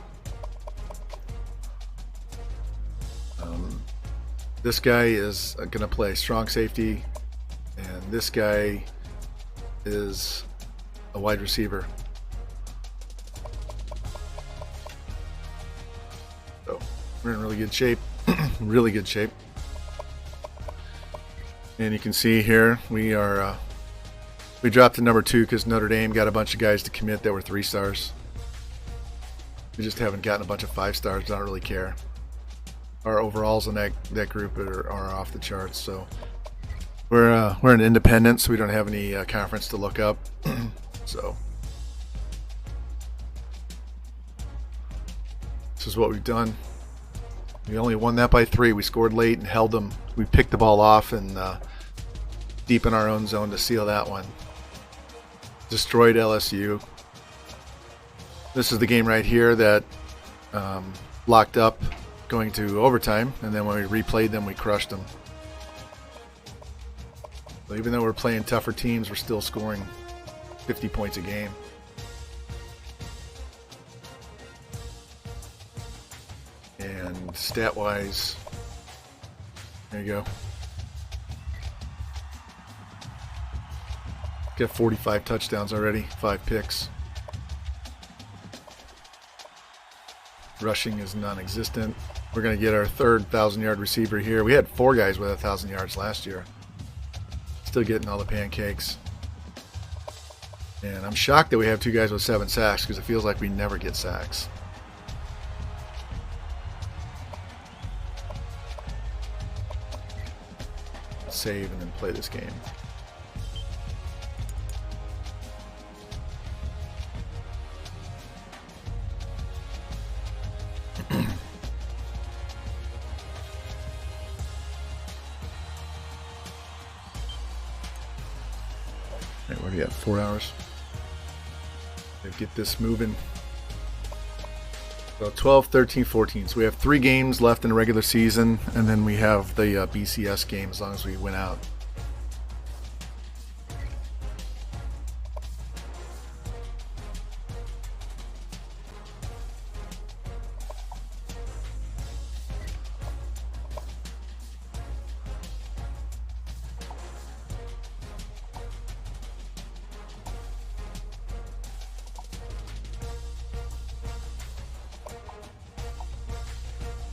This guy is going to play strong safety, and this guy is a wide receiver. So we're in really good shape. Really good shape. And you can see here we are we dropped to number 2 because Notre Dame got a bunch of guys to commit that were 3 stars. We just haven't gotten a bunch of 5 stars. Don't really care. Our overalls in that group are off the charts. So we're an independent, so we don't have any conference to look up. So this is what we've done. We only won that by 3. We scored late and held them. We picked the ball off and deep in our own zone to seal that one. Destroyed LSU. This is the game right here that locked up going to overtime, and then when we replayed them, we crushed them. So even though we're playing tougher teams, we're still scoring 50 points a game. And stat-wise, there you go. Got 45 touchdowns already, 5 picks. Rushing is non-existent. We're going to get our 3rd 1,000-yard receiver here. We had 4 guys with 1,000 yards last year. Still getting all the pancakes. And I'm shocked that we have 2 guys with 7 sacks because it feels like we never get sacks. Save and then play this game. What do you got? 4 hours. Let's get this moving. So 12, 13, 14. So we have 3 games left in the regular season, and then we have the BCS game as long as we win out.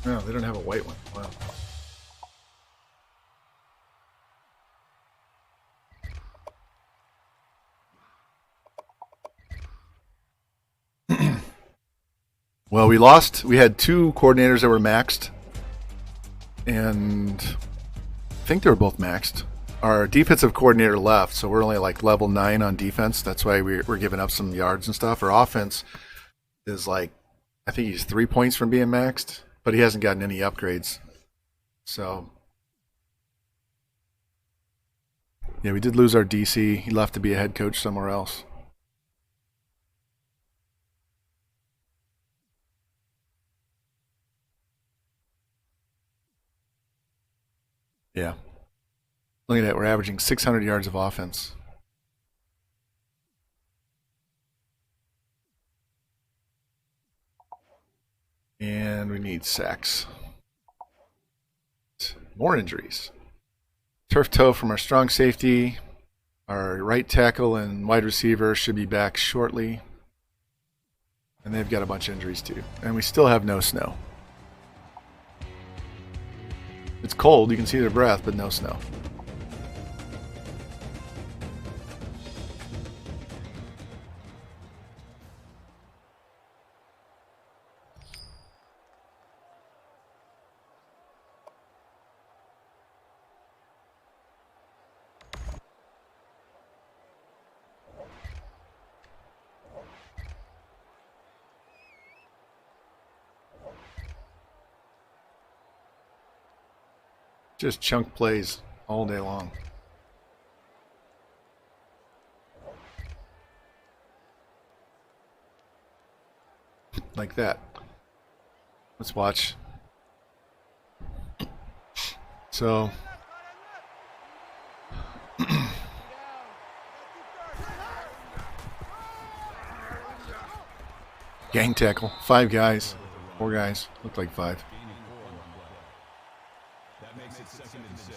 No, they don't have a white one. Wow. Well, we lost. We had 2 coordinators that were maxed, and I think they were both maxed. Our defensive coordinator left, so we're only like level 9 on defense. That's why we're giving up some yards and stuff. Our offense is like, I think he's 3 points from being maxed, but he hasn't gotten any upgrades. So, yeah, we did lose our DC. He left to be a head coach somewhere else. Yeah. Look at that. We're averaging 600 yards of offense. And we need sacks. More injuries. Turf toe from our strong safety. Our right tackle and wide receiver should be back shortly. And they've got a bunch of injuries too. And we still have no snow. It's cold, you can see their breath, but no snow. Just chunk plays all day long. Like that. Let's watch. So gang tackle. 5 guys. 4 guys. Looked like 5. That makes it 2nd and 6.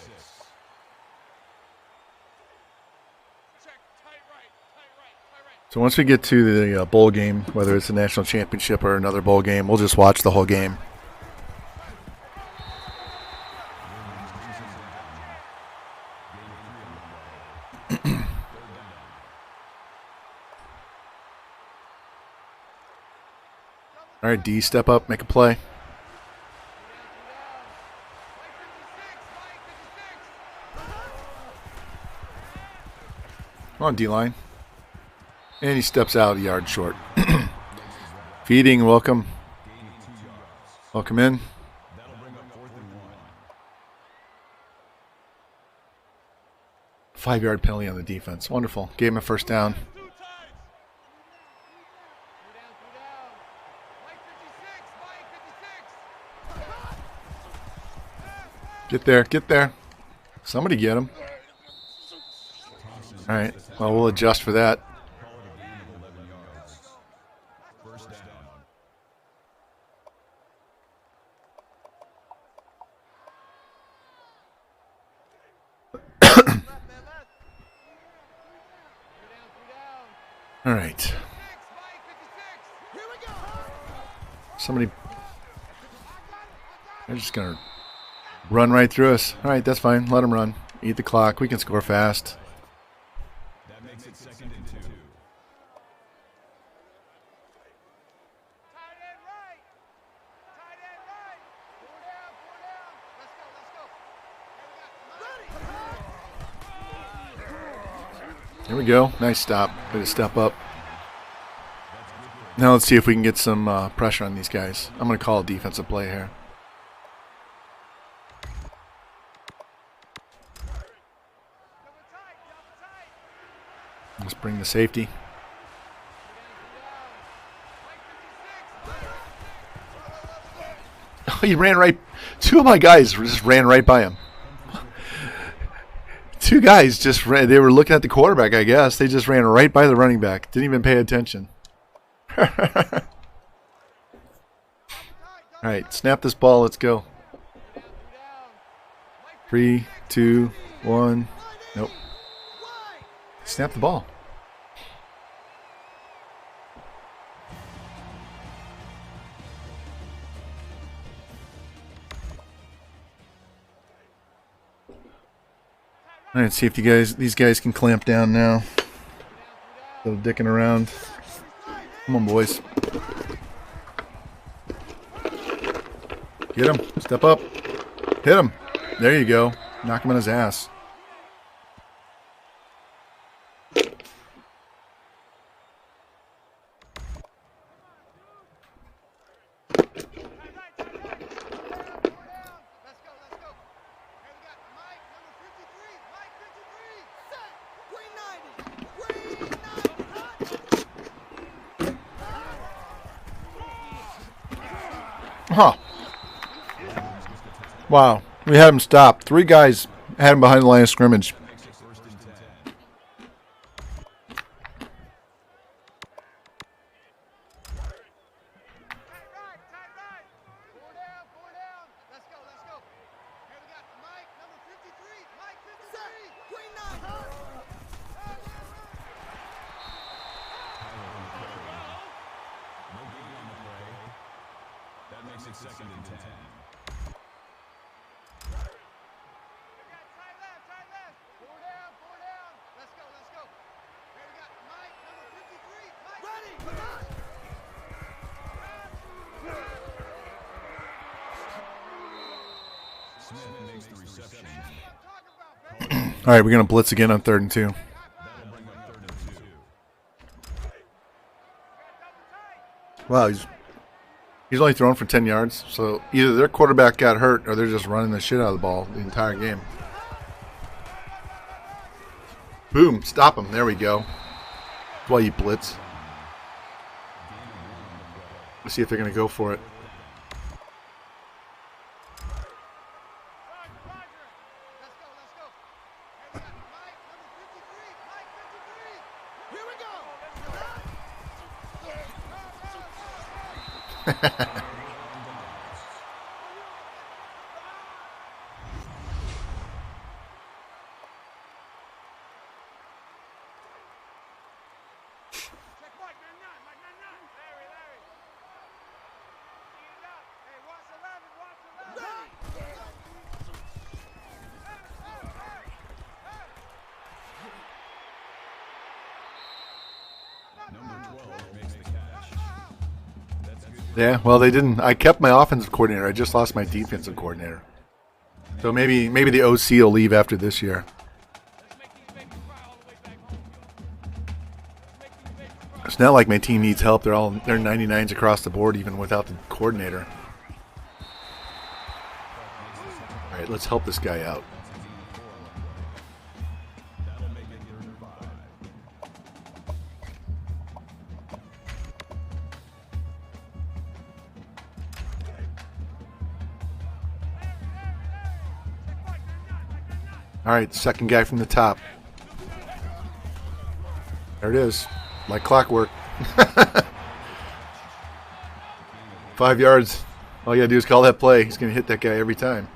So once we get to the bowl game, whether it's a national championship or another bowl game, we'll just watch the whole game. All right, D, step up, make a play. Come on, D-line. And he steps out a yard short. Feeding, welcome. Welcome in. That'll bring up 4th and 1. 5-yard penalty on the defense. Wonderful. Gave him a first down. Get there, get there. Somebody get him. All right, well, we'll adjust for that. Call it a gain of 11 yards. First down. All right. Somebody. They're just going to run right through us. All right, that's fine. Let them run. Eat the clock. We can score fast. That makes it 2nd and 2. Here we go. Nice stop. Way to step up. Now let's see if we can get some pressure on these guys. I'm going to call a defensive play here. Let's bring the safety. Oh, he ran right. 2 of my guys just ran right by him. 2 guys just ran. They were looking at the quarterback, I guess. They just ran right by the running back. Didn't even pay attention. All right, snap this ball. Let's go. 3, 2, 1. Nope. Snap the ball. All right, see if these guys can clamp down now. Little dicking around. Come on, boys. Get him. Step up. Hit him. There you go. Knock him on his ass. Huh. Wow. We had him stopped. 3 guys had him behind the line of scrimmage. That makes it 2nd and 10. Smith makes the reception. All right, we're going to blitz again on 3rd and 2. That'll bring up 3rd and 2. Wow, He's only thrown for 10 yards, so either their quarterback got hurt or they're just running the shit out of the ball the entire game. Boom, stop him. There we go. That's why you blitz. Let's see if they're going to go for it. Yeah, well, they didn't. I kept my offensive coordinator. I just lost my defensive coordinator. So maybe the OC will leave after this year. It's not like my team needs help. They're 99s across the board, even without the coordinator. All right, let's help this guy out. All right, second guy from the top. There it is, like clockwork. 5 yards. All you gotta do is call that play. He's gonna hit that guy every time.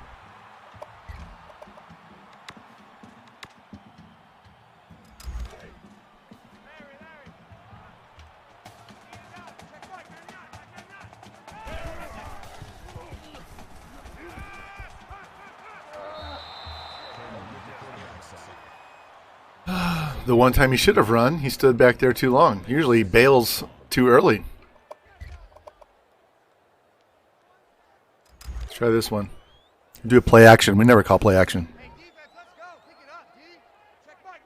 The one time he should have run, he stood back there too long. Usually he bails too early. Let's try this one. Do a play action. We never call play action. Hey, defense, let's go. Pick it up, D. Check Mike,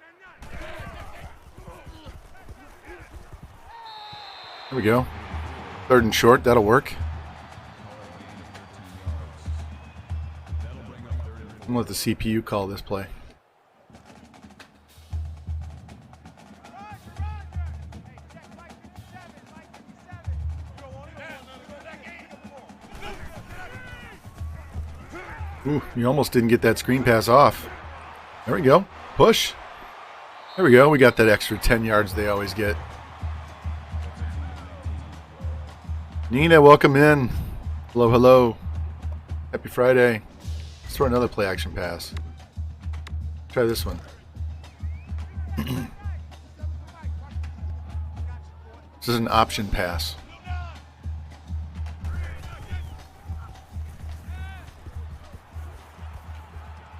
There we go. Third and short. That'll work. I'm going to let the CPU call this play. Ooh, you almost didn't get that screen pass off. There we go. Push. There we go. We got that extra 10 yards they always get. Nina, welcome in. Hello, hello. Happy Friday. Let's throw another play action pass. Try this one. This is an option pass.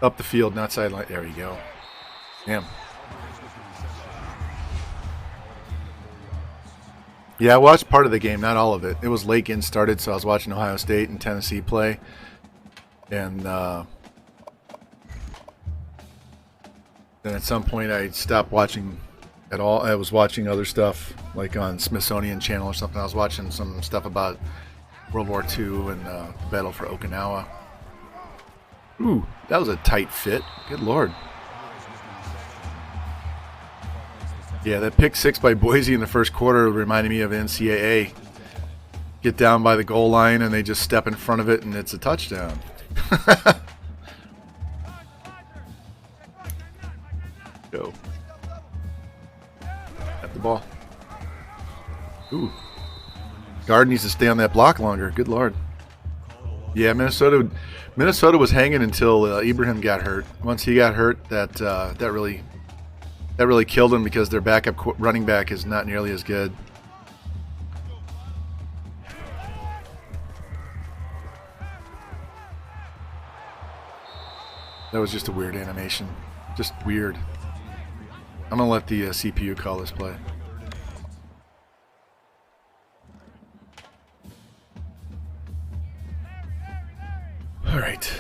Up the field, not sideline. There you go. Damn. Yeah, I watched part of the game, not all of it. It was late getting started, so I was watching Ohio State and Tennessee play. And then at some point I stopped watching at all. I was watching other stuff, like on Smithsonian Channel or something. I was watching some stuff about World War II and the battle for Okinawa. Ooh, that was a tight fit. Good Lord. Yeah, that pick six by Boise in the first quarter reminded me of NCAA. Get down by the goal line and they just step in front of it and it's a touchdown. Go. At the ball. Ooh. Guard needs to stay on that block longer. Good Lord. Yeah, Minnesota was hanging until Ibrahim got hurt. Once he got hurt, that really killed him because their backup running back is not nearly as good. That was just a weird animation. Just weird. I'm going to let the CPU call this play. All right.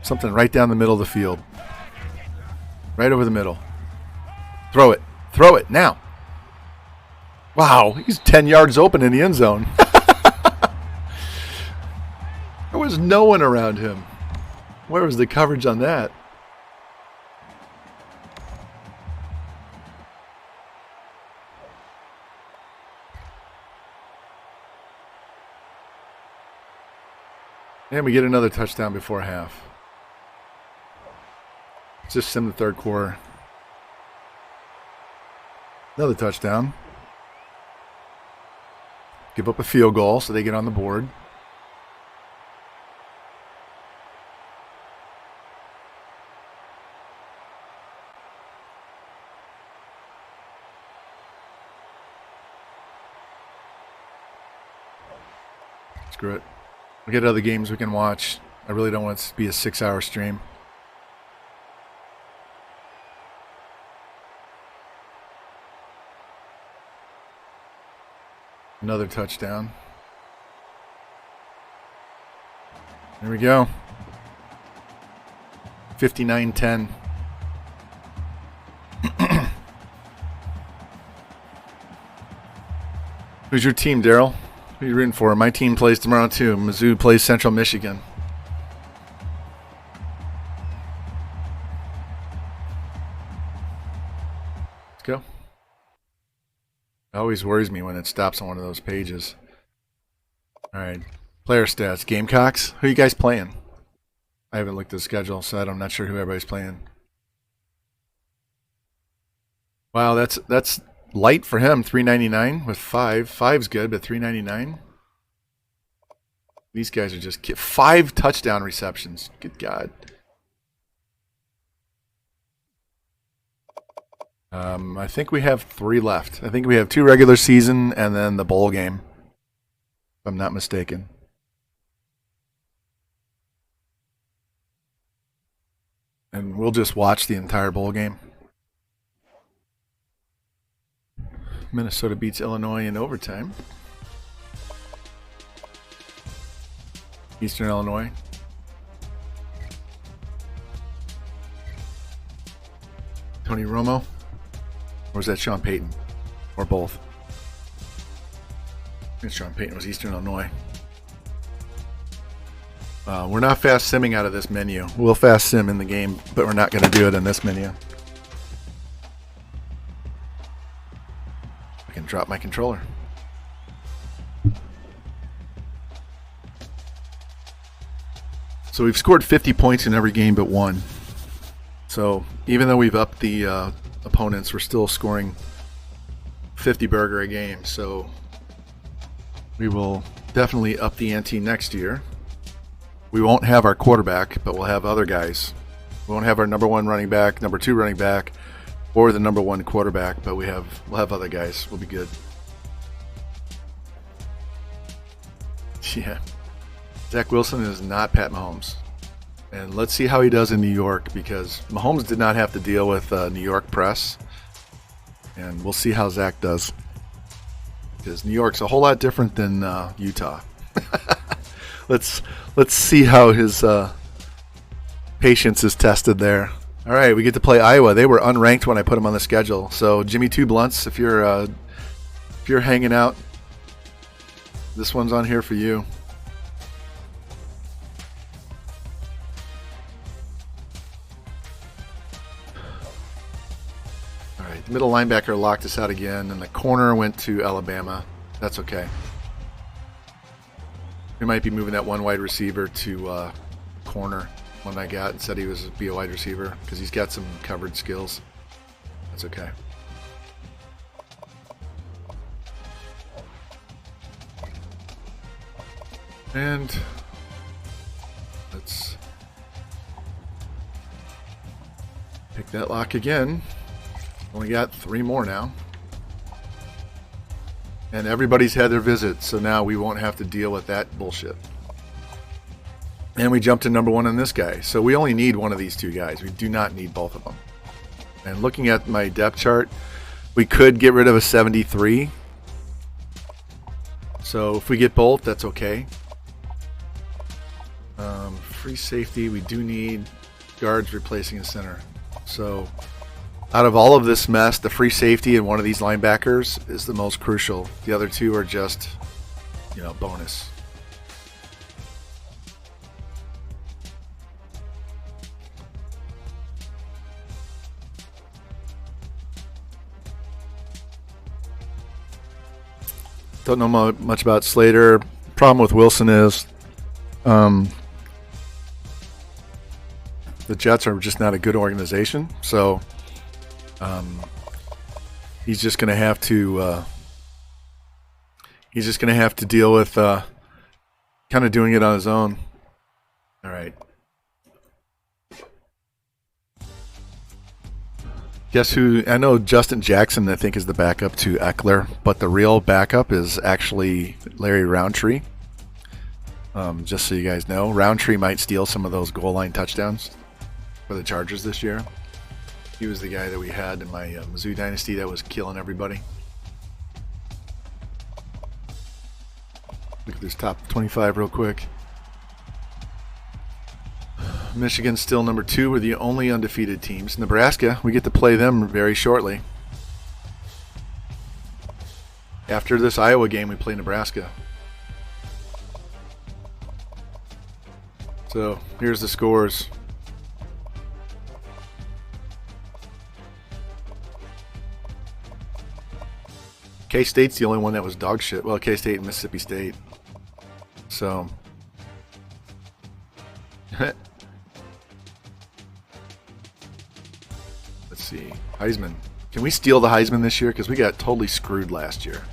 Something right down the middle of the field. Right over the middle. Throw it. Throw it now. Wow, he's 10 yards open in the end zone. There was no one around him. Where was the coverage on that? And we get another touchdown before half. Just sim the third quarter. Another touchdown. Give up a field goal so they get on the board. Screw it. We get other games we can watch. I really don't want it to be a 6-hour stream. Another touchdown. There we go. 59-10. Who's your team, Daryl? Who are you rooting for? My team plays tomorrow too. Mizzou plays Central Michigan. Let's go. It always worries me when it stops on one of those pages. All right. Player stats. Gamecocks. Who are you guys playing? I haven't looked at the schedule, so I'm not sure who everybody's playing. Wow, that's light for him. $3.99 with 5. 5's good, but $3.99. These guys are just 5 touchdown receptions. Good God. I think we have 3 left. I think we have 2 regular season and then the bowl game, if I'm not mistaken. And we'll just watch the entire bowl game. Minnesota beats Illinois in overtime. Eastern Illinois. Tony Romo. Or was that Sean Payton? Or both? I think Sean Payton was Eastern Illinois. We're not fast simming out of this menu. We'll fast sim in the game, but we're not going to do it in this menu. I can drop my controller. So we've scored 50 points in every game but one. So even though we've upped the opponents, we're still scoring 50 burger a game. So we will definitely up the ante next year. We won't have our quarterback, but we'll have other guys. We won't have our number 1 running back, number 2 running back, or the number 1 quarterback, but we'll have other guys. We'll be good. Yeah. Zach Wilson is not Pat Mahomes. And let's see how he does in New York, because Mahomes did not have to deal with New York press. And we'll see how Zach does. Because New York's a whole lot different than Utah. Let's see how his patience is tested there. All right, we get to play Iowa. They were unranked when I put them on the schedule. So Jimmy Two Blunts, if you're hanging out, this one's on here for you. All right, the middle linebacker locked us out again, and the corner went to Alabama. That's okay. We might be moving that one wide receiver to corner. One I got and said he was be a wide receiver because he's got some coverage skills. That's okay. And let's pick that lock again. Only got 3 more now. And everybody's had their visit, so now we won't have to deal with that bullshit. And we jumped to number 1 on this guy. So we only need one of these 2 guys. We do not need both of them. And looking at my depth chart, we could get rid of a 73. So if we get both, that's okay. Free safety, we do need guards replacing a center. So Out of all of this mess, the free safety and one of these linebackers is the most crucial. The other two are just, bonus. Don't know much about Slater. Problem with Wilson is the Jets are just not a good organization, so he's just going to have to deal with kind of doing it on his own. All right. Guess who? I know Justin Jackson, I think, is the backup to Eckler, but the real backup is actually Larry Roundtree. Just so you guys know, Roundtree might steal some of those goal line touchdowns for the Chargers this year. He was the guy that we had in my Mizzou Dynasty that was killing everybody. Look at this top 25 real quick. Michigan's still number 2. We're the only undefeated teams. Nebraska, we get to play them very shortly. After this Iowa game, we play Nebraska. So here's the scores. K-State's the only one that was dog shit. Well, K-State and Mississippi State. So let's see. Heisman. Can we steal the Heisman this year? Because we got totally screwed last year.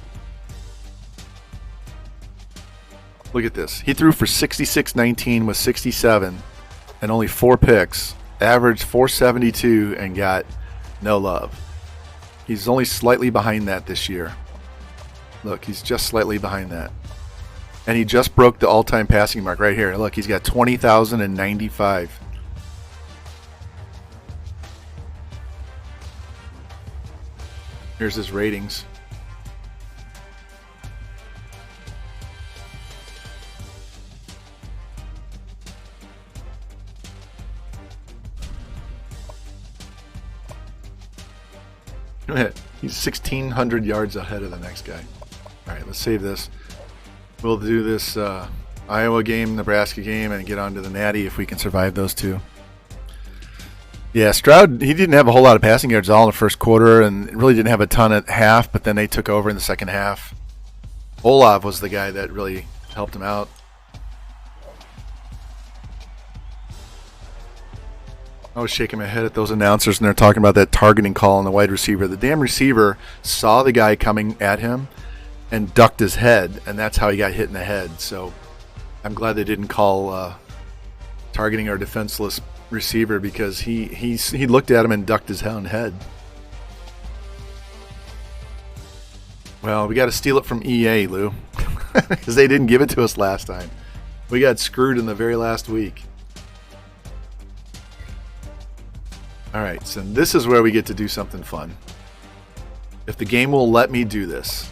Look at this. He threw for 66-19 with 67 and only 4 picks. Averaged 472 and got no love. He's only slightly behind that this year. Look, he's just slightly behind that. And he just broke the all-time passing mark right here. Look, he's got 20,095. Here's his ratings. He's 1,600 yards ahead of the next guy. All right, let's save this. We'll do this Iowa game, Nebraska game, and get on to the Natty if we can survive those two. Yeah, Stroud, he didn't have a whole lot of passing yards all in the first quarter and really didn't have a ton at half, but then they took over in the second half. Olav was the guy that really helped him out. I was shaking my head at those announcers, and they're talking about that targeting call on the wide receiver. The damn receiver saw the guy coming at him and ducked his head, and that's how he got hit in the head. So I'm glad they didn't call targeting our defenseless receiver because he looked at him and ducked his own head. Well, we got to steal it from EA, Lou, because they didn't give it to us last time. We got screwed in the very last week. All right, so this is where we get to do something fun. If the game will let me do this.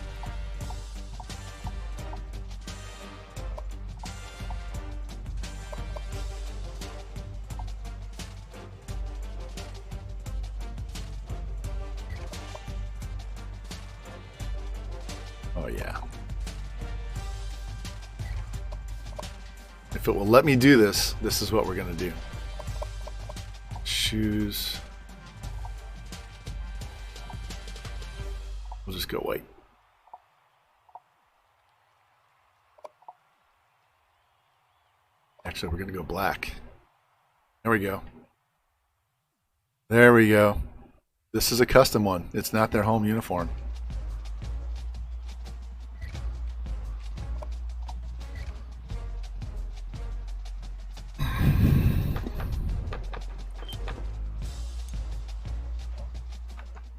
Oh, yeah. If it will let me do this, this is what we're going to do. Shoes. We'll just go white. Actually, we're going to go black. There we go. There we go. This is a custom one. It's not their home uniform.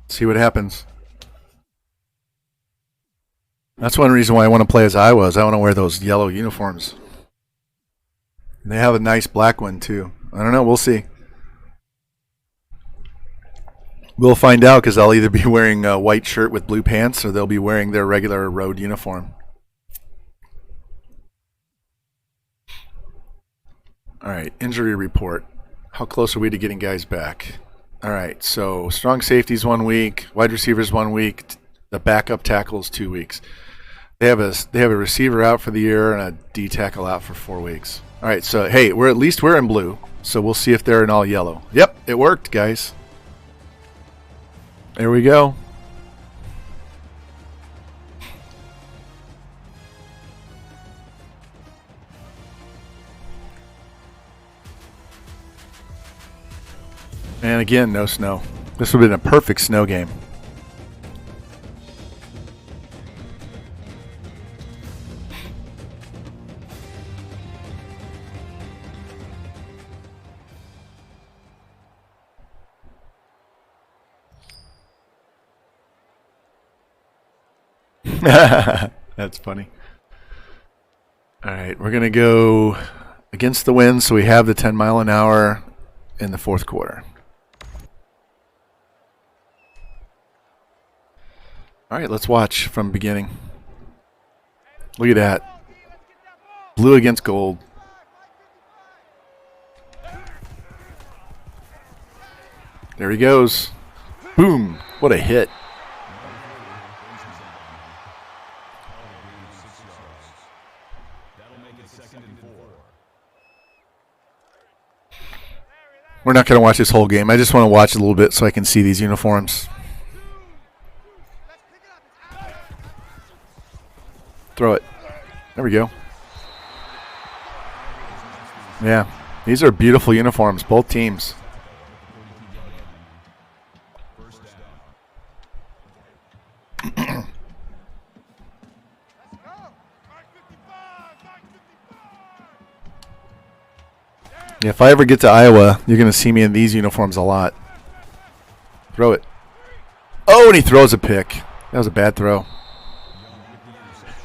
See what happens. That's one reason why I want to play as I was. I want to wear those yellow uniforms. And they have a nice black one too. I don't know. We'll see. We'll find out because I'll either be wearing a white shirt with blue pants or they'll be wearing their regular road uniform. All right. Injury report. How close are we to getting guys back? All right, so strong safeties 1 week, wide receivers 1 week, the backup tackles 2 weeks. They have a receiver out for the year and a D tackle out for 4 weeks. All right, so hey, we're in blue, so we'll see if they're in all yellow. Yep, it worked, guys. There we go. And again, no snow. This would have been a perfect snow game. That's funny. All right, we're going to go against the wind, so we have the 10 mile an hour in the fourth quarter. All right, let's watch from beginning. Look at that. Blue against gold. There he goes. Boom. What a hit. We're not going to watch this whole game. I just want to watch a little bit so I can see these uniforms. Throw it. There we go. Yeah, these are beautiful uniforms, both teams. Yeah, if I ever get to Iowa, you're going to see me in these uniforms a lot. Throw it. Oh, and he throws a pick. That was a bad throw.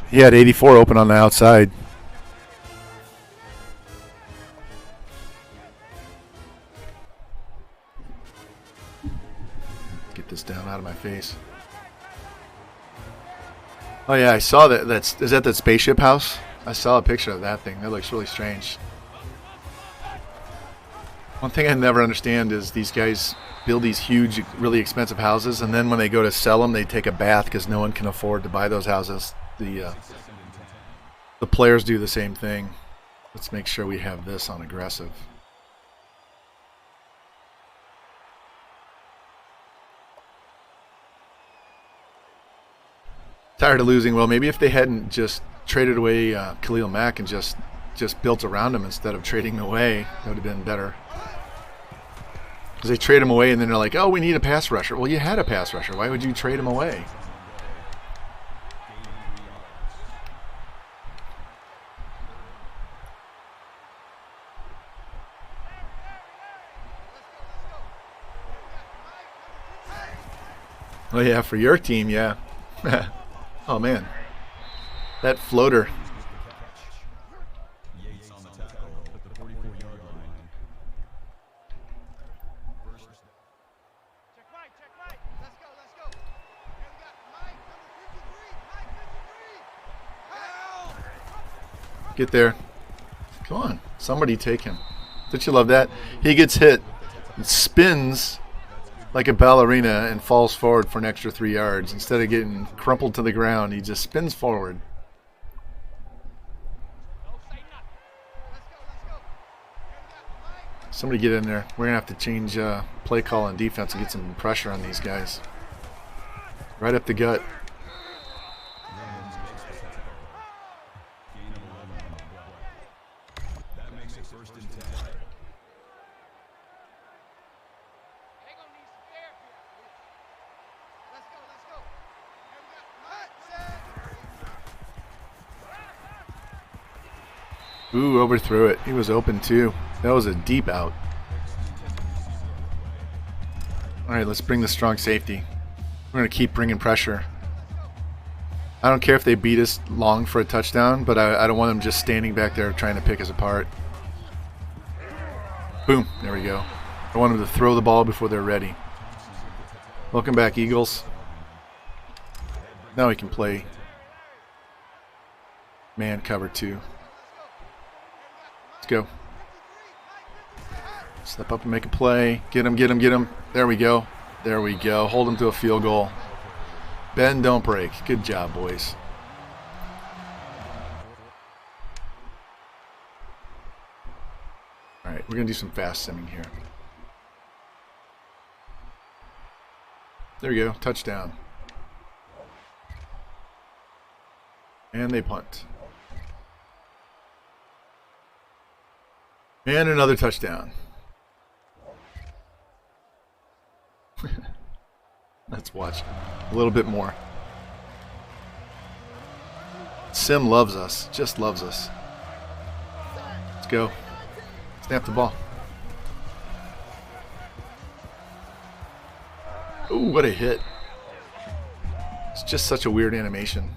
He had 84 open on the outside. Get this down out of my face. Oh yeah, I saw that. Is that spaceship house? I saw a picture of that thing. That looks really strange. One thing I never understand is these guys build these huge, really expensive houses, and then when they go to sell them, they take a bath because no one can afford to buy those houses. The players do the same thing. Let's make sure we have this on aggressive. Tired of losing. Well, maybe if they hadn't just traded away Khalil Mack and just built around him instead of trading him away, that would have been better. Because they trade him away and then they're like, oh, we need a pass rusher. Well, you had a pass rusher. Why would you trade him away? Oh, yeah, for your team, yeah. Oh, man. That floater. Get there. Come on. Somebody take him. Don't you love that? He gets hit and spins like a ballerina and falls forward for an extra 3 yards. Instead of getting crumpled to the ground, he just spins forward. Somebody get in there. We're going to have to change play call on defense and get some pressure on these guys. Right up the gut. Ooh, overthrew it. He was open too. That was a deep out. All right, let's bring the strong safety. We're going to keep bringing pressure. I don't care if they beat us long for a touchdown, but I don't want them just standing back there trying to pick us apart. Boom. There we go. I want them to throw the ball before they're ready. Welcome back, Eagles. Now we can play man cover 2. Let's go. Step up and make a play. Get him, get him, get him. There we go. There we go. Hold him to a field goal. Bend, don't break. Good job, boys. All right, we're going to do some fast simming here. There we go. Touchdown. And they punt. And another touchdown. Let's watch a little bit more. Sim loves us. Just loves us. Let's go. Snap the ball. Ooh, what a hit. It's just such a weird animation.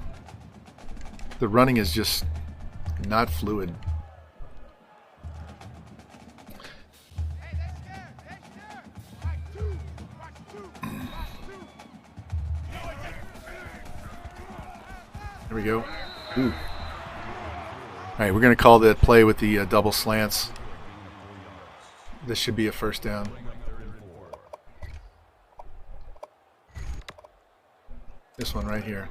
The running is just not fluid. There we go. Ooh. All right, we're going to call that play with the double slants. This should be a first down. This one right here.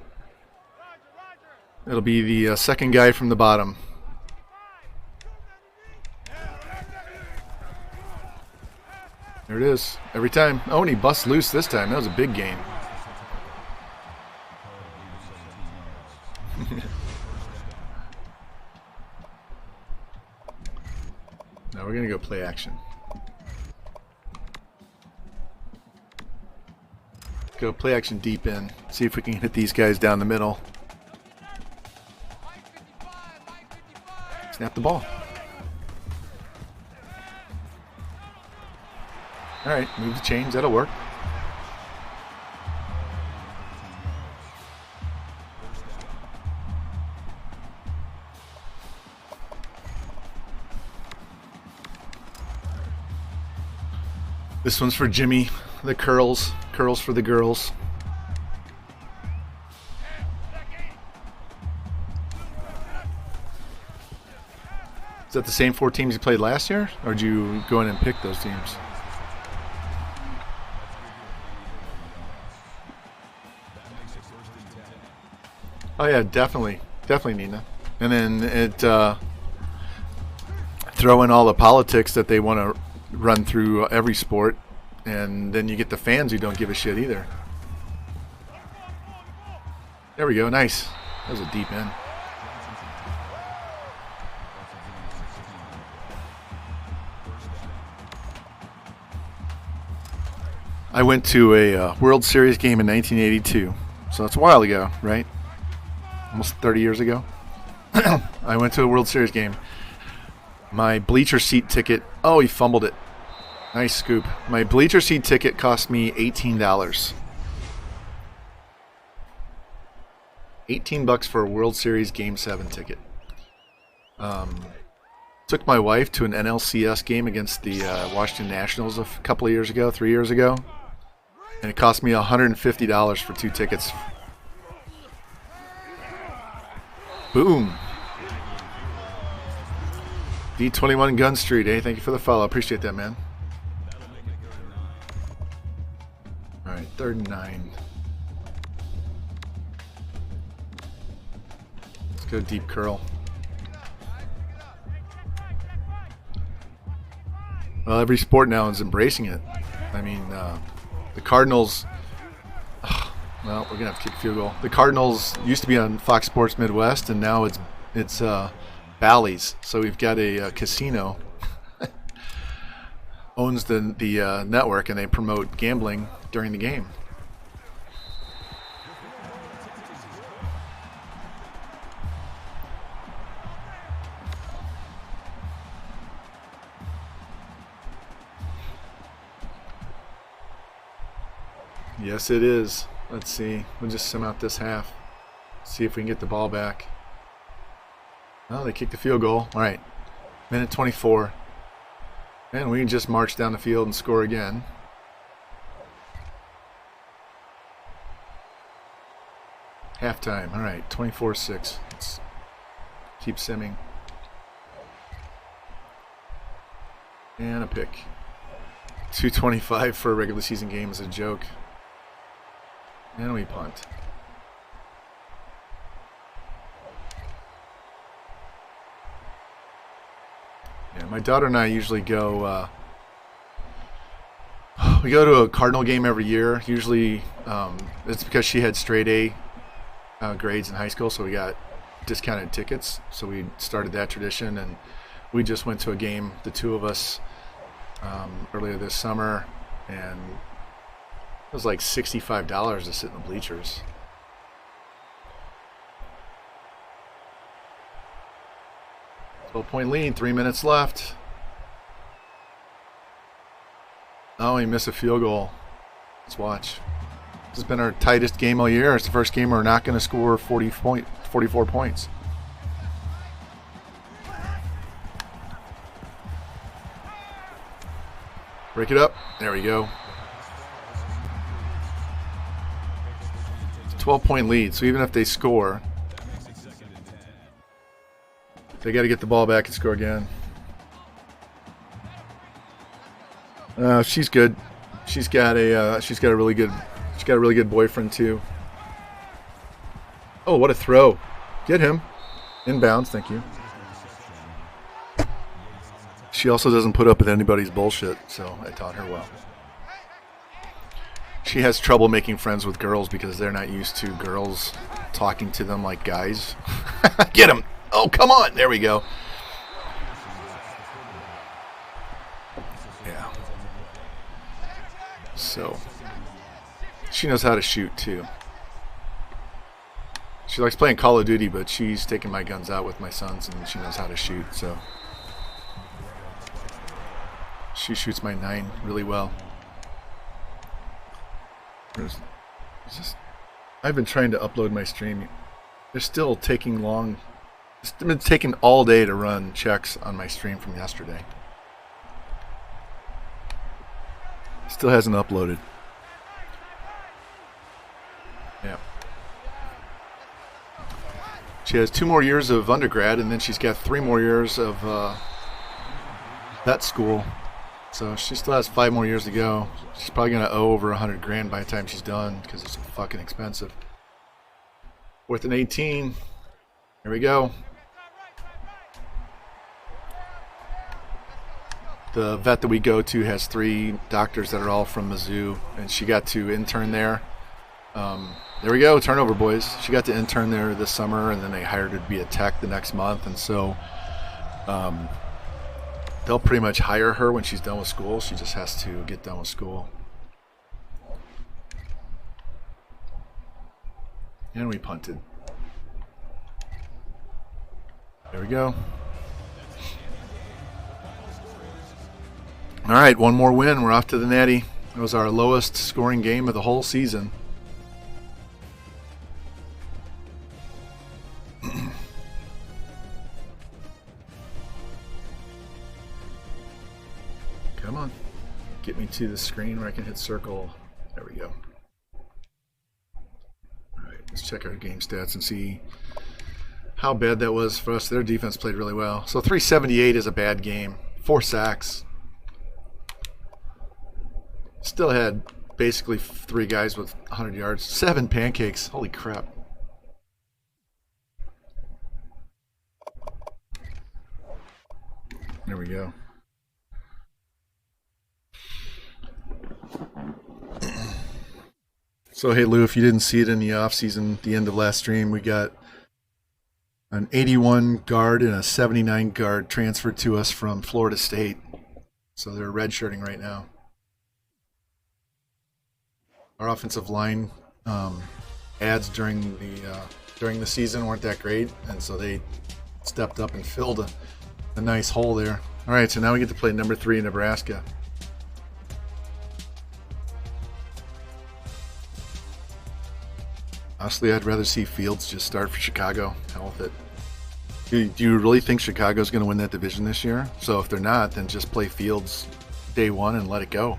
It'll be the second guy from the bottom. There it is. Every time. Oh, and he busts loose this time. That was a big gain. Now we're going to go play action. Go play action deep in. See if we can hit these guys down the middle. Snap the ball. All right, move the chains. That'll work. This one's for Jimmy. The curls. Curls for the girls. Is that the same 4 teams you played last year? Or did you go in and pick those teams? Oh yeah, definitely. Definitely, Nina. And then throw in all the politics that they want to run through every sport, and then you get the fans who don't give a shit either. There we go. Nice. That was a deep end. I went to a World Series game in 1982, so that's a while ago, right? Almost 30 years ago. I went to a World Series game. My bleacher seat ticket, oh, he fumbled it. Nice scoop. My bleacher seat ticket cost me $18. $18 for a World Series Game 7 ticket. Took my wife to an NLCS game against the Washington Nationals a couple of years ago, 3 years ago. And it cost me $150 for 2 tickets. Boom. D21 Gun Street, eh? Thank you for the follow. Appreciate that, man. All right, 3rd and 9. Let's go deep curl. Well, every sport now is embracing it. I mean, the Cardinals... well, we're going to have to kick a field goal. The Cardinals used to be on Fox Sports Midwest, and now it's Bally's. So we've got a casino owns the network, and they promote gambling during the game. Yes, it is. Let's see. We'll just sim out this half. See if we can get the ball back. Oh, they kicked the field goal. All right. Minute 24. And we can just march down the field and score again. Halftime. All right. 24-6. Let's keep simming. And a pick. 225 for a regular season game is a joke. And we punt. Yeah, my daughter and I usually go. We go to a Cardinal game every year. Usually, it's because she had straight A grades in high school, so we got discounted tickets. So we started that tradition, and we just went to a game, the two of us, earlier this summer, and it was like $65 to sit in the bleachers. Point lead, 3 minutes left. Oh, he missed a field goal. Let's watch. This has been our tightest game all year. It's the first game we're not going to score 44 points. Break it up. There we go. It's a 12-point lead, so even if they score, they got to get the ball back and score again. She's good. She's got a really good boyfriend too. Oh, what a throw! Get him. Inbounds, thank you. She also doesn't put up with anybody's bullshit, so I taught her well. She has trouble making friends with girls because they're not used to girls talking to them like guys. Get him! Oh, come on! There we go. Yeah. So, she knows how to shoot, too. She likes playing Call of Duty, but she's taking my guns out with my sons, and she knows how to shoot, so. She shoots my 9 really well. I've been trying to upload my stream. They're still taking long. It's been taking all day to run checks on my stream from yesterday. Still hasn't uploaded. Yeah. She has 2 more years of undergrad, and then she's got 3 more years of vet school. So she still has 5 more years to go. She's probably going to owe over $100,000 by the time she's done because it's fucking expensive. 4th and 18. Here we go. The vet that we go to has 3 doctors that are all from Mizzou, and she got to intern there. There we go, turnover, boys. She got to intern there this summer, and then they hired her to be a tech the next month, and so they'll pretty much hire her when she's done with school. She just has to get done with school. And we punted. There we go. All right, 1 more win. We're off to the Natty. It was our lowest scoring game of the whole season. Come on. Get me to the screen where I can hit circle. There we go. All right, let's check our game stats and see how bad that was for us. Their defense played really well. So 378 is a bad game. 4 sacks. Still had basically 3 guys with 100 yards. 7 pancakes. Holy crap. There we go. So, hey, Lou, if you didn't see it in the offseason, the end of last stream, we got an 81 guard and a 79 guard transferred to us from Florida State. So they're redshirting right now. Our offensive line ads during the season weren't that great, and so they stepped up and filled a nice hole there. All right, so now we get to play number 3 in Nebraska. Honestly, I'd rather see Fields just start for Chicago. Hell with it. Do you really think Chicago's going to win that division this year? So if they're not, then just play Fields day 1 and let it go.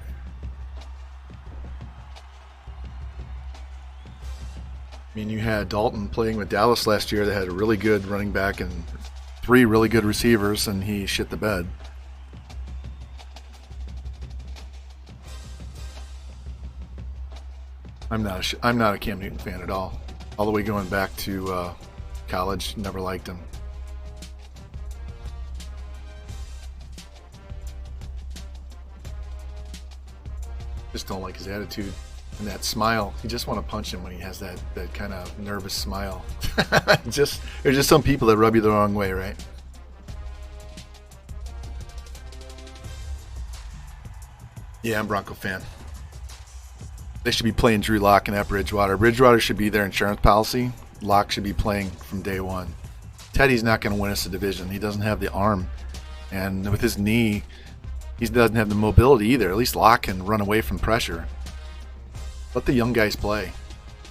I mean, you had Dalton playing with Dallas last year that had a really good running back and 3 really good receivers, and he shit the bed. I'm not a Cam Newton fan at all. All the way going back to college, never liked him. Just don't like his attitude and that smile. You just want to punch him when he has that kind of nervous smile. There's just some people that rub you the wrong way, right? Yeah, I'm Bronco fan. They should be playing Drew Lock and at Bridgewater. Bridgewater should be their insurance policy. Lock should be playing from day one. Teddy's not going to win us the division. He doesn't have the arm. And with his knee, he doesn't have the mobility either. At least Lock can run away from pressure. Let the young guys play.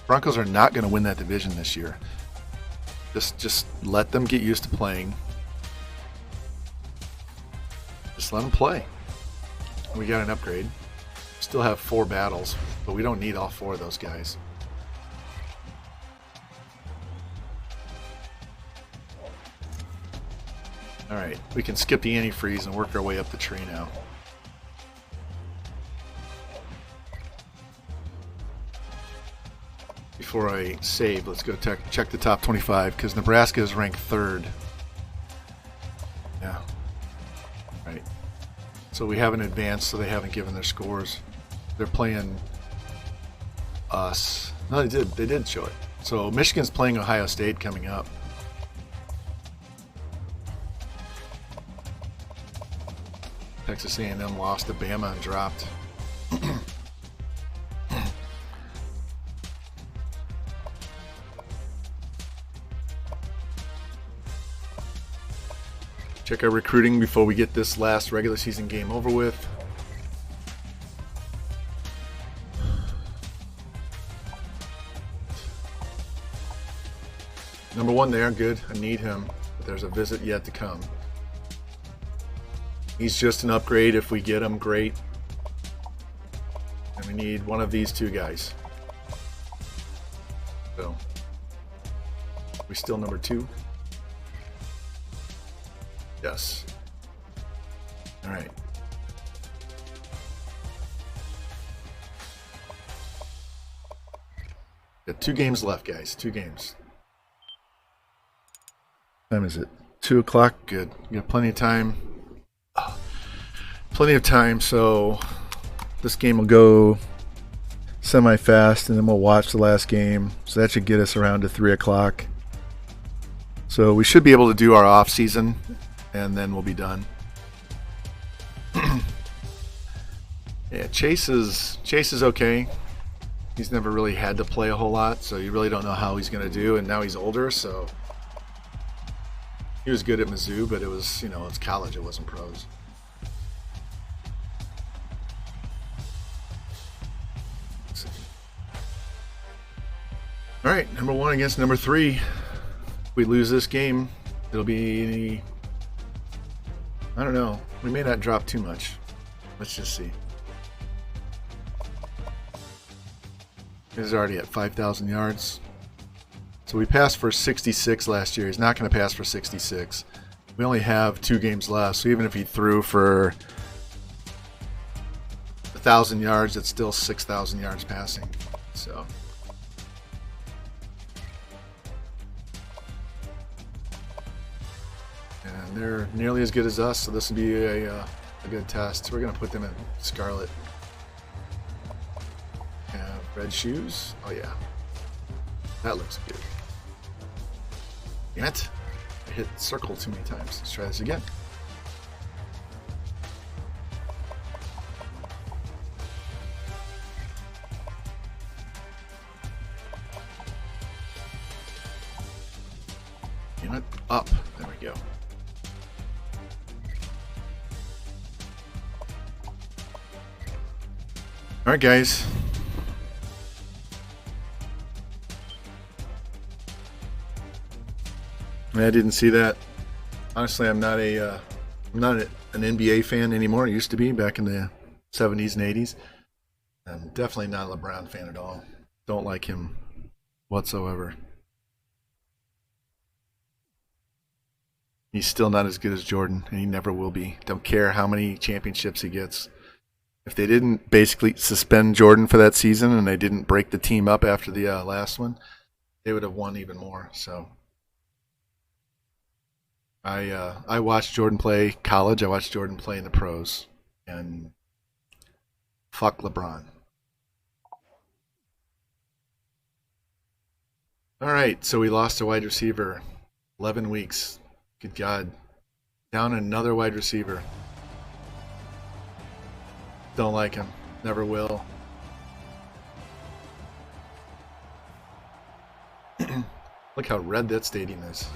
Broncos are not going to win that division this year. Just let them get used to playing. Just let them play. We got an upgrade. Still have 4 battles, but we don't need all 4 of those guys. Alright, we can skip the antifreeze and work our way up the tree now. Before I save, let's go check the top 25, because Nebraska is ranked 3rd. Yeah. Right. So we haven't advanced, so they haven't given their scores. They're playing us. No, they did show it. So Michigan's playing Ohio State coming up. Texas A&M lost to Bama and dropped. Check our recruiting before we get this last regular season game over with. Number 1 there, good. I need him, but there's a visit yet to come. He's just an upgrade. If we get him, great. And we need one of these 2 guys. So, we still number 2? Yes. All right. Got 2 games left, guys. 2 games. What time is it? 2 o'clock. Good. We got plenty of time. Plenty of time, so this game will go semi-fast, and then we'll watch the last game. So that should get us around to 3 o'clock. So we should be able to do our off season, and then we'll be done. Yeah, Chase is okay. He's never really had to play a whole lot, so you really don't know how he's going to do. And now he's older, so he was good at Mizzou, but it was, it's college. It wasn't pros. All right, number 1 against number 3. If we lose this game, it'll be, I don't know. We may not drop too much. Let's just see. He's already at 5,000 yards. So we passed for 66 last year. He's not going to pass for 66. We only have 2 games left. So even if he threw for 1,000 yards, it's still 6,000 yards passing. So. And they're nearly as good as us, so this will be a good test. We're going to put them in scarlet. Red shoes. Oh, yeah. That looks good. Damn it. I hit circle too many times. Let's try this again. Damn it. Up. There we go. All right, guys. I didn't see that. Honestly, I'm not an NBA fan anymore. I used to be back in the 70s and 80s. I'm definitely not a LeBron fan at all. Don't like him whatsoever. He's still not as good as Jordan, and he never will be. Don't care how many championships he gets. If they didn't basically suspend Jordan for that season and they didn't break the team up after the last one, they would have won even more. So I watched Jordan play college. I watched Jordan play in the pros. And fuck LeBron. All right, so we lost a wide receiver. 11 weeks. Good God. Down another wide receiver. Don't like him. Never will. Look how red that stadium is.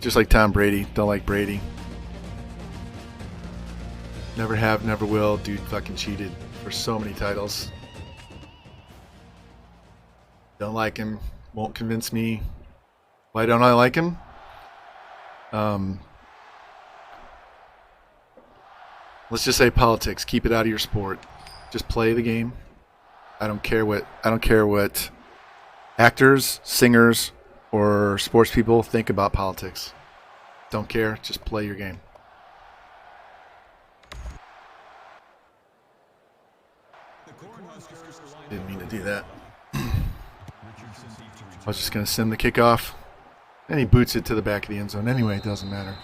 Just like Tom Brady. Don't like Brady. Never have, never will. Dude fucking cheated for so many titles. Don't like him. Won't convince me. Why don't I like him? Let's just say politics. Keep it out of your sport. Just play the game. I don't care what actors, singers, or sports people think about politics. Don't care. Just play your game. Didn't mean to do that. I was just going to send the kickoff. And he boots it to the back of the end zone. Anyway, it doesn't matter.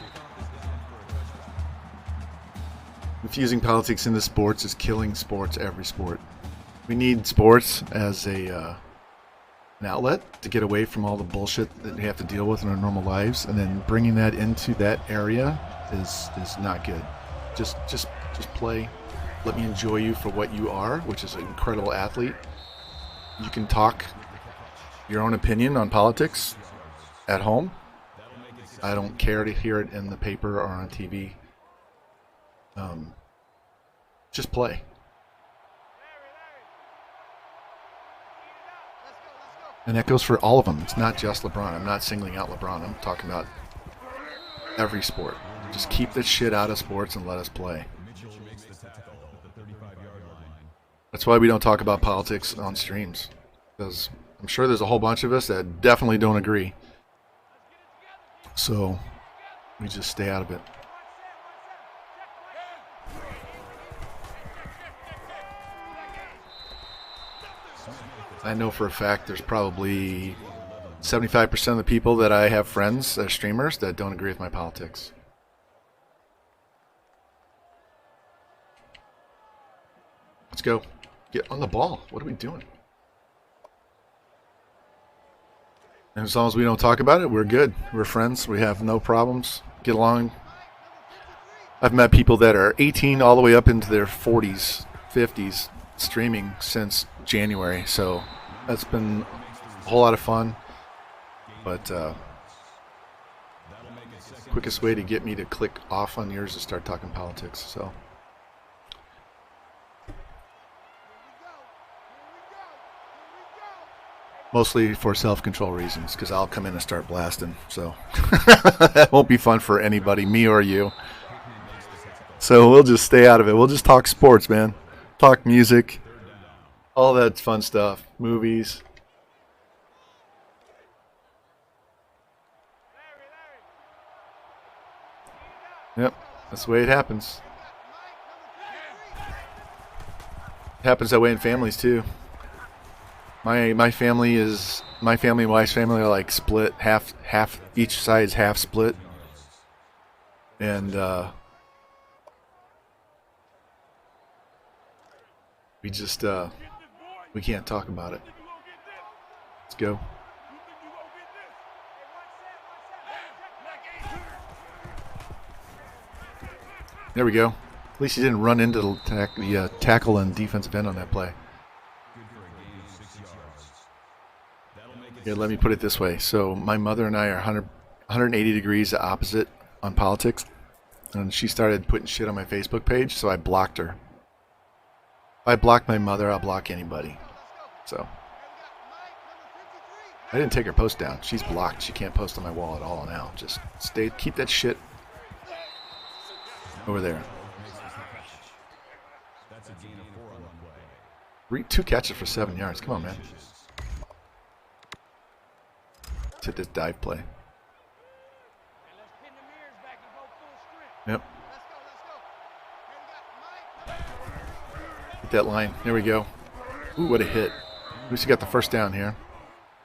Infusing politics into sports is killing sports, every sport. We need sports as an outlet to get away from all the bullshit that we have to deal with in our normal lives, and then bringing that into that area is not good. Just play. Let me enjoy you for what you are, which is an incredible athlete. You can talk your own opinion on politics at home. I don't care to hear it in the paper or on TV. Just play. And that goes for all of them. It's not just LeBron. I'm not singling out LeBron. I'm talking about every sport. Just keep this shit out of sports and let us play. That's why we don't talk about politics on streams. Because I'm sure there's a whole bunch of us that definitely don't agree. So we just stay out of it. I know for a fact there's probably 75% of the people that I have friends that are streamers that don't agree with my politics. Let's go. Get on the ball. What are we doing? And as long as we don't talk about it, we're good. We're friends. We have no problems. Get along. I've met people that are 18 all the way up into their 40s, 50s streaming since January. So that's been a whole lot of fun. But quickest way to get me to click off on yours is start talking politics. So mostly for self-control reasons, because I'll come in and start blasting. So that won't be fun for anybody, me or you. So we'll just stay out of it. We'll just talk sports, man. Talk music. All that fun stuff. Movies. Yep, that's the way it happens. It happens that way in families too. My family and wife's family are like split, half each side's half split. And we just we can't talk about it. Let's go. There we go. At least he didn't run into the tackle and defensive end on that play. Yeah, let me put it this way. So my mother and I are 180 degrees opposite on politics. And she started putting shit on my Facebook page, so I blocked her. If I block my mother, I'll block anybody. So I didn't take her post down. She's blocked. She can't post on my wall at all now. Just keep that shit over there. 2 catches for 7 yards. Come on, man. Let's hit this dive play. Yep. Hit that line. There we go. Ooh, what a hit. At least he got the first down here.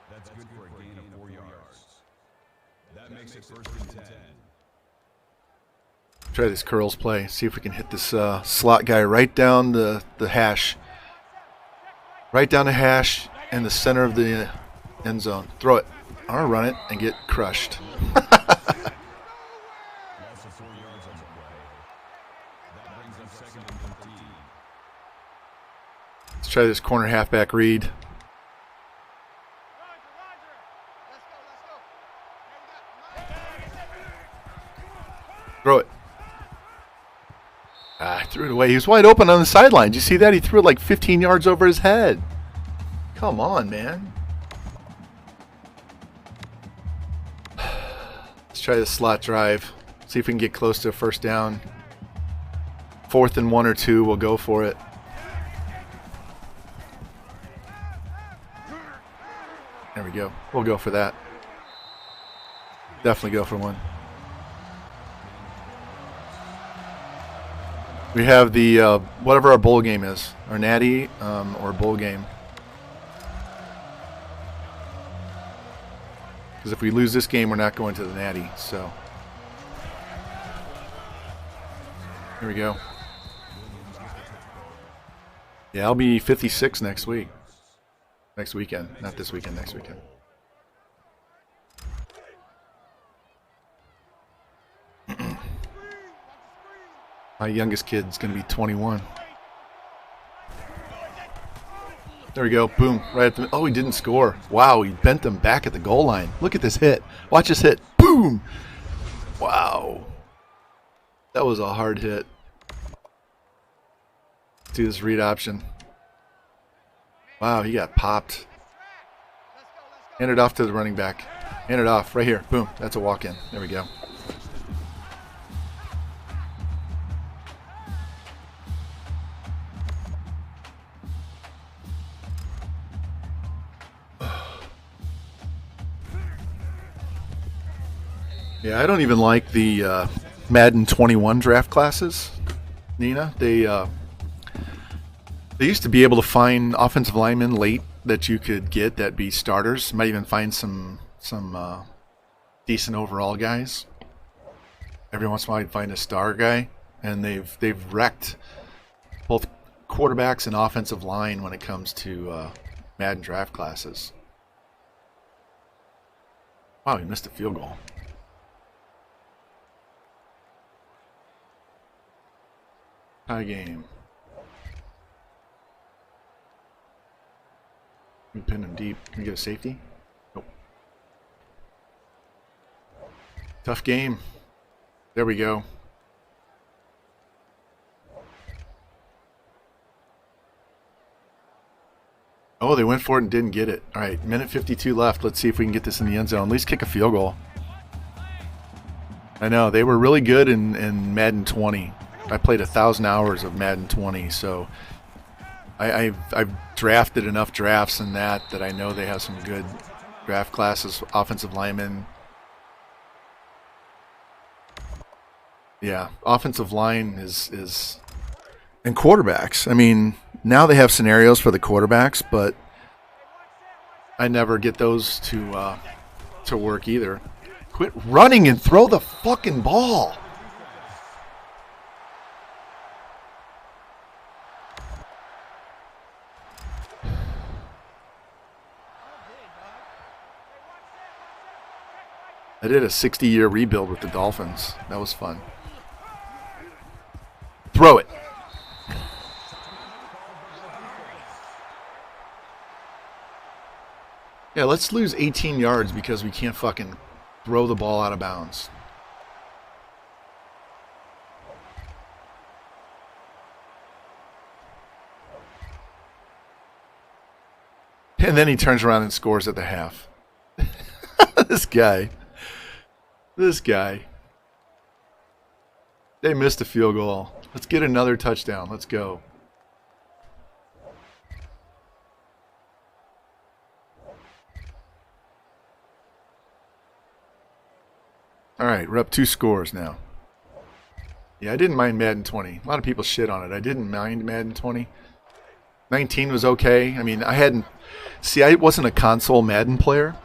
That's good for a gain of 4 yards. That makes it first and 10. Try this curls play. See if we can hit this slot guy right down the hash. Right down the hash in the center of the end zone. Throw it. Or run it and get crushed. Loss of 4 yards on the play. That brings up second and 15. Let's try this corner halfback read. Throw it. I threw it away. He was wide open on the sideline. Did you see that? He threw it like 15 yards over his head. Come on, man. Let's try the slot drive. See if we can get close to a first down. 4th and 1 or 2, we'll go for it. There we go. We'll go for that. Definitely go for one. We have the, whatever our bowl game is. Our natty or bowl game. Because if we lose this game, we're not going to the natty. So, here we go. Yeah, I'll be 56 next week. Next weekend. Not this weekend, next weekend. My youngest kid's going to be 21. There we go. Boom. Right at the... Oh, he didn't score. Wow, he bent them back at the goal line. Look at this hit. Watch this hit. Boom. Wow. That was a hard hit. Let's do this read option. Wow, he got popped. Hand it off to the running back. Hand it off. Right here. Boom. That's a walk-in. There we go. Yeah, I don't even like the Madden 21 draft classes, Nina. They used to be able to find offensive linemen late that you could get that be starters. You might even find some decent overall guys. Every once in a while, you'd find a star guy, and they've wrecked both quarterbacks and offensive line when it comes to Madden draft classes. Wow, he missed a field goal. Tie game. We pin him deep. Can we get a safety? Nope. Tough game. There we go. Oh, they went for it and didn't get it. All right, minute 52 left. Let's see if we can get this in the end zone. At least kick a field goal. I know, they were really good in Madden 20. I played 1,000 hours of Madden 20, so I've drafted enough drafts in that I know they have some good draft classes, offensive linemen. Yeah, offensive line is and quarterbacks. I mean, now they have scenarios for the quarterbacks, but I never get those to work either. Quit running and throw the fucking ball. I did a 60-year rebuild with the Dolphins. That was fun. Throw it. Yeah, let's lose 18 yards because we can't fucking throw the ball out of bounds. And then he turns around and scores at the half. This guy. This guy. They missed a field goal. Let's get another touchdown. Let's go. All right, we're up 2 scores now. Yeah, I didn't mind Madden 20. A lot of people shit on it. I didn't mind Madden 20. 19 was okay. I mean, I wasn't a console Madden player.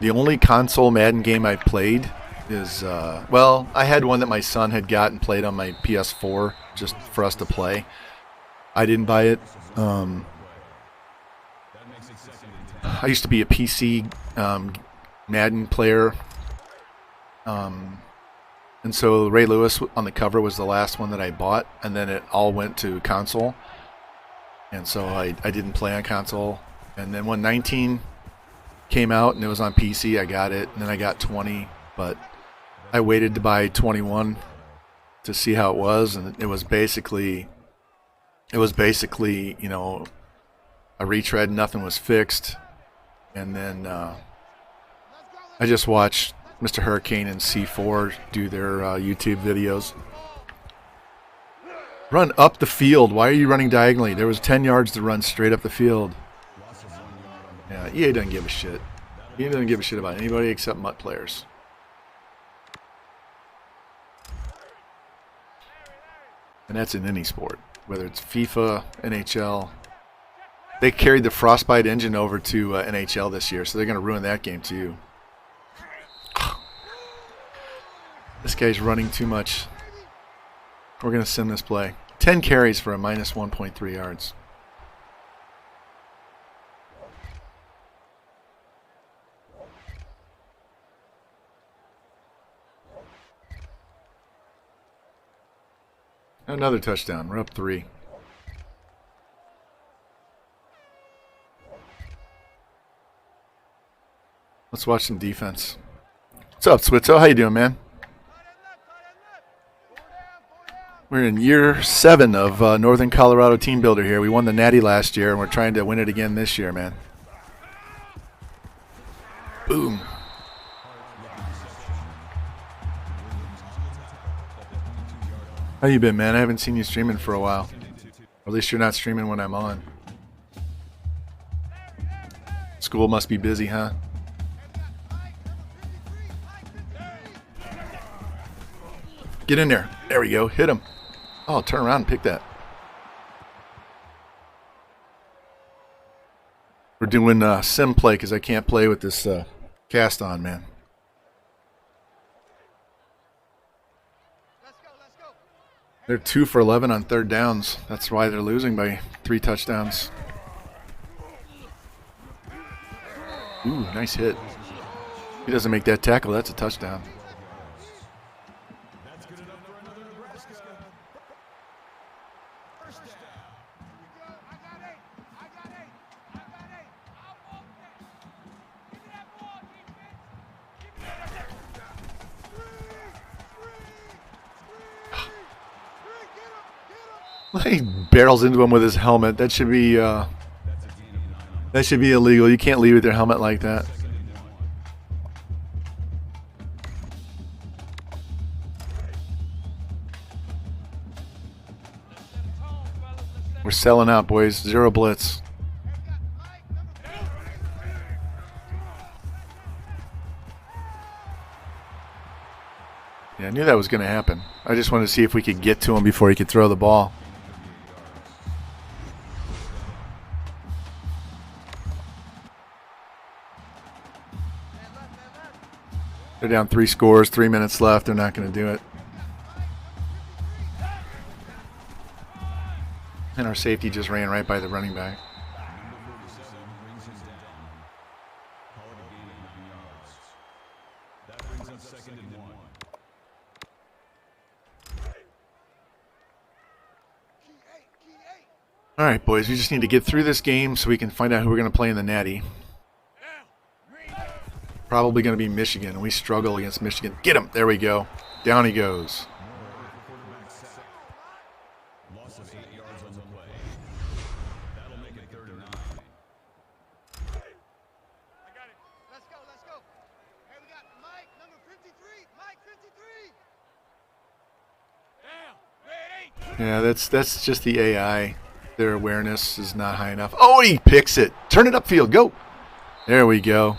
The only console Madden game I played is, I had one that my son had got and played on my PS4 just for us to play. I didn't buy it. I used to be a PC Madden player. And so Ray Lewis on the cover was the last one that I bought, and then it all went to console. And so I didn't play on console. And then when 19 came out and it was on PC, I got it. And then I got 20, but I waited to buy 21 to see how it was, and it was basically, you know, a retread. Nothing was fixed. And then I just watched Mr. Hurricane and C4 do their YouTube videos. Run up the field. Why are you running diagonally? There was 10 yards to run straight up the field. Yeah, EA doesn't give a shit. EA doesn't give a shit about anybody except MUT players. And that's in any sport, whether it's FIFA, NHL. They carried the Frostbite engine over to NHL this year, so they're going to ruin that game too. This guy's running too much. We're going to sim this play. 10 carries for a minus 1.3 yards. Another touchdown. We're up 3. Let's watch some defense. What's up, Switzo? How you doing, man? We're in year 7 of Northern Colorado Team Builder here. We won the Natty last year, and we're trying to win it again this year, man. Boom. How you been, man? I haven't seen you streaming for a while. Or at least you're not streaming when I'm on. School must be busy, huh? Get in there. There we go. Hit him. Oh, turn around and pick that. We're doing sim play because I can't play with this cast on, man. They're 2 for 11 on third downs. That's why they're losing by 3 touchdowns. Ooh, nice hit. He doesn't make that tackle. That's a touchdown. He barrels into him with his helmet. That should be illegal. You can't leave with your helmet like that. We're selling out, boys. 0 blitz. Yeah, I knew that was going to happen. I just wanted to see if we could get to him before he could throw the ball. They're down 3 scores, 3 minutes left. They're not going to do it. And our safety just ran right by the running back. All right, boys, we just need to get through this game so we can find out who we're going to play in the Natty. Probably going to be Michigan, and we struggle against Michigan. Get him! There we go. Down he goes. Loss of 8 yards on the play. That'll make it 3rd and 9. I got it. Let's go, let's go. Hey, we got Mike, number 53. Mike, 53. Damn, red 8. Yeah, that's just the AI. Their awareness is not high enough. Oh, he picks it. Turn it upfield. Go. There we go.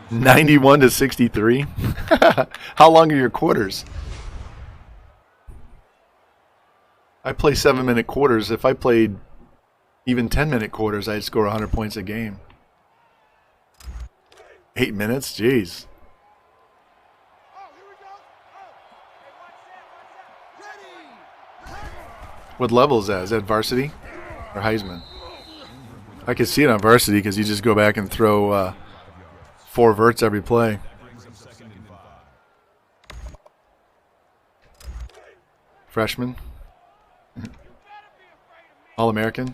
91 to 63. How long are your quarters? I play 7-minute quarters. If I played Even 10-minute quarters, I'd score 100 points a game. 8 minutes? Jeez. Oh, here we go. Oh. Hey, watch that. What level is that? Is that varsity or Heisman? I could see it on varsity because you just go back and throw 4 verts every play. Freshman? All-American?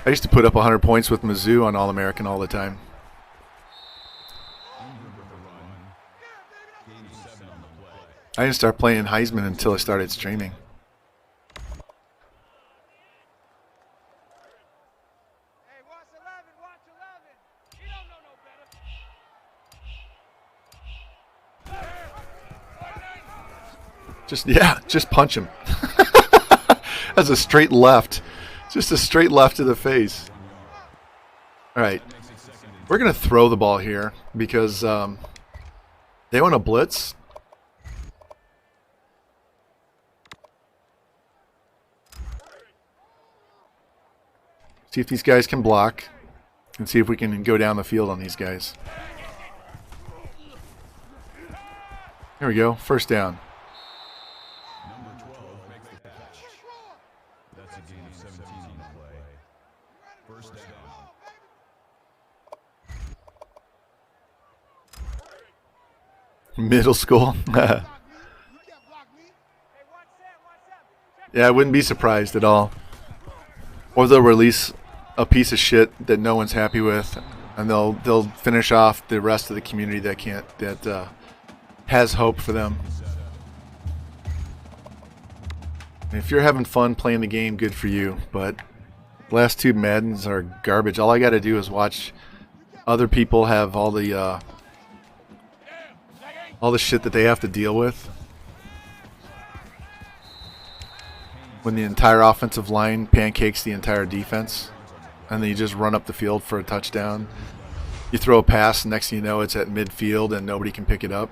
I used to put up 100 points with Mizzou on All-American all the time. I didn't start playing Heisman until I started streaming. Hey, watch 11, watch 11. You don't know no better. Just punch him. That's a straight left. Just a straight left to the face. All right. We're going to throw the ball here because they want to blitz. See if these guys can block and see if we can go down the field on these guys. There we go. First down. Number 12 makes the catch. That's a gain of 17 on the play. First down. Middle school. Yeah, I wouldn't be surprised at all. Or they'll release a piece of shit that no one's happy with, and they'll finish off the rest of the community that has hope for them. And if you're having fun playing the game, good for you. But the last 2 Maddens are garbage. All I got to do is watch other people have all the shit that they have to deal with. When the entire offensive line pancakes the entire defense, and then you just run up the field for a touchdown. You throw a pass, and next thing you know, it's at midfield, and nobody can pick it up.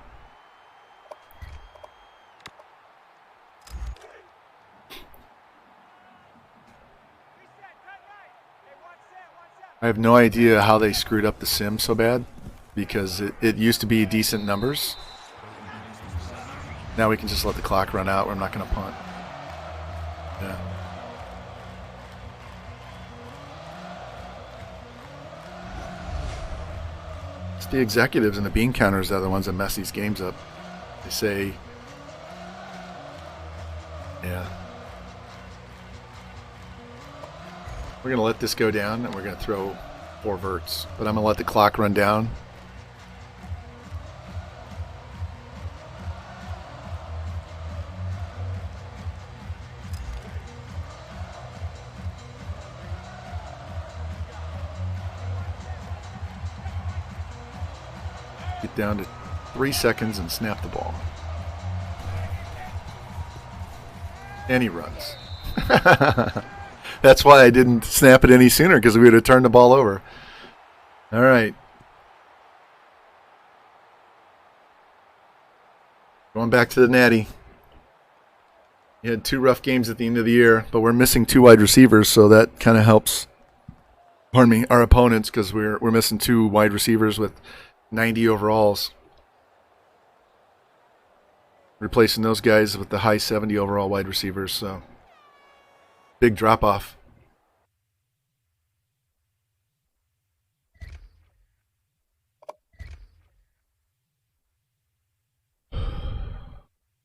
I have no idea how they screwed up the sim so bad, because it used to be decent numbers. Now we can just let the clock run out. I'm not going to punt. Yeah. It's the executives and the bean counters that are the ones that mess these games up. They say, yeah. We're going to let this go down, and we're going to throw 4 verts. But I'm going to let the clock run down. Get down to 3 seconds and snap the ball. And he runs. That's why I didn't snap it any sooner, because we would have turned the ball over. All right. Going back to the Natty. We had 2 rough games at the end of the year, but we're missing 2 wide receivers, so that kind of helps. Pardon me, our opponents, because we're missing 2 wide receivers with 90 overalls. Replacing those guys with the high 70 overall wide receivers, so big drop off.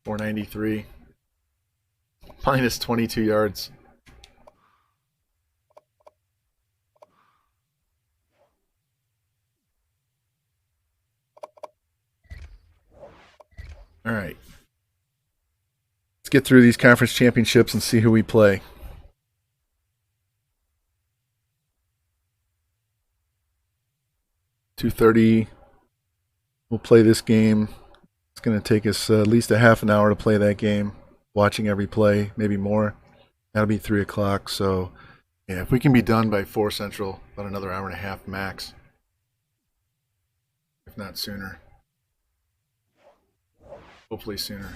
.493 minus 22 yards. All right. Let's get through these conference championships and see who we play. .230. We'll play this game. It's going to take us at least a half an hour to play that game. Watching every play, maybe more. That'll be 3 o'clock. So, yeah, if we can be done by 4 Central, about another hour and a half max. If not sooner. Hopefully sooner.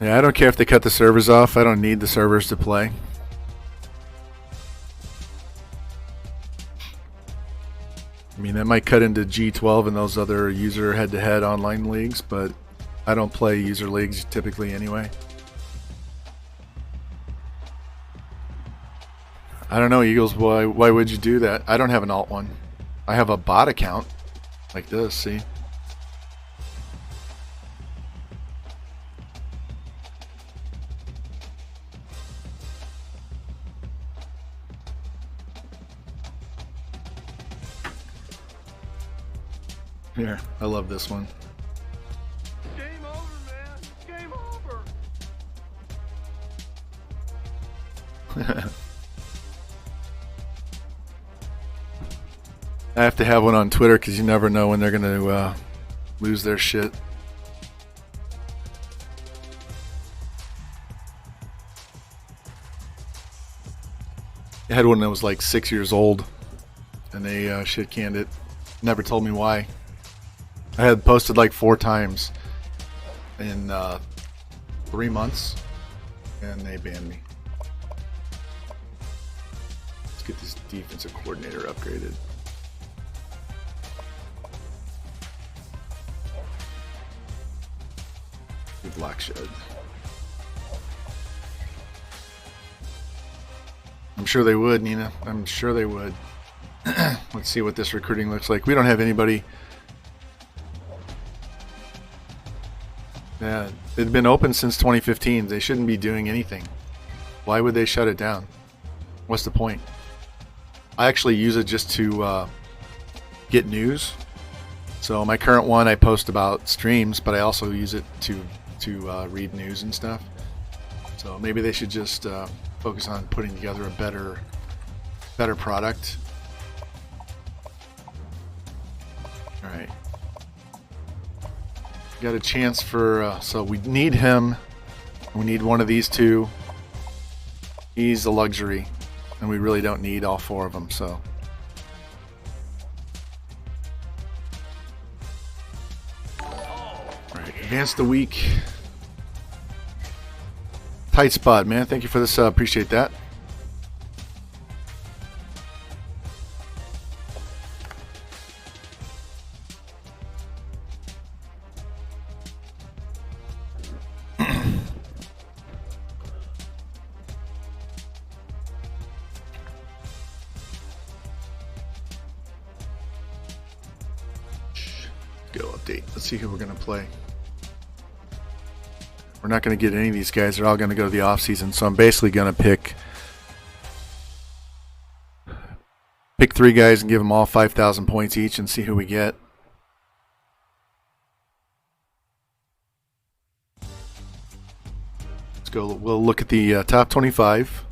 Yeah, I don't care if they cut the servers off. I don't need the servers to play. I mean, that might cut into G12 and those other user head-to-head online leagues, but I don't play user leagues typically anyway. I don't know, Eagles, why would you do that? I don't have an alt one. I have a bot account like this, see? Here, I love this one. Game over, man. Game over. I have to have one on Twitter because you never know when they're going to lose their shit. I had one that was like 6 years old, and they shit canned it. Never told me why. I had posted like 4 times in 3 months, and they banned me. Let's get this defensive coordinator upgraded. Black shed. I'm sure they would, Nina. I'm sure they would. Let's see what this recruiting looks like. We don't have anybody. Yeah, it's been open since 2015. They shouldn't be doing anything. Why would they shut it down? What's the point? I actually use it just to get news. So my current one, I post about streams, but I also use it to read news and stuff. So maybe they should just focus on putting together a better product. All right. Got a chance for, so we need him. We need one of these two. He's a luxury, and we really don't need all 4 of them, so. All right, advance the week. Tight spot, man. Thank you for this. Appreciate that. Go update. Let's see who we're going to play. We're not going to get any of these guys. They're all going to go to the off season. So I'm basically going to pick 3 guys and give them all 5,000 points each and see who we get. Let's go. We'll look at the top 25.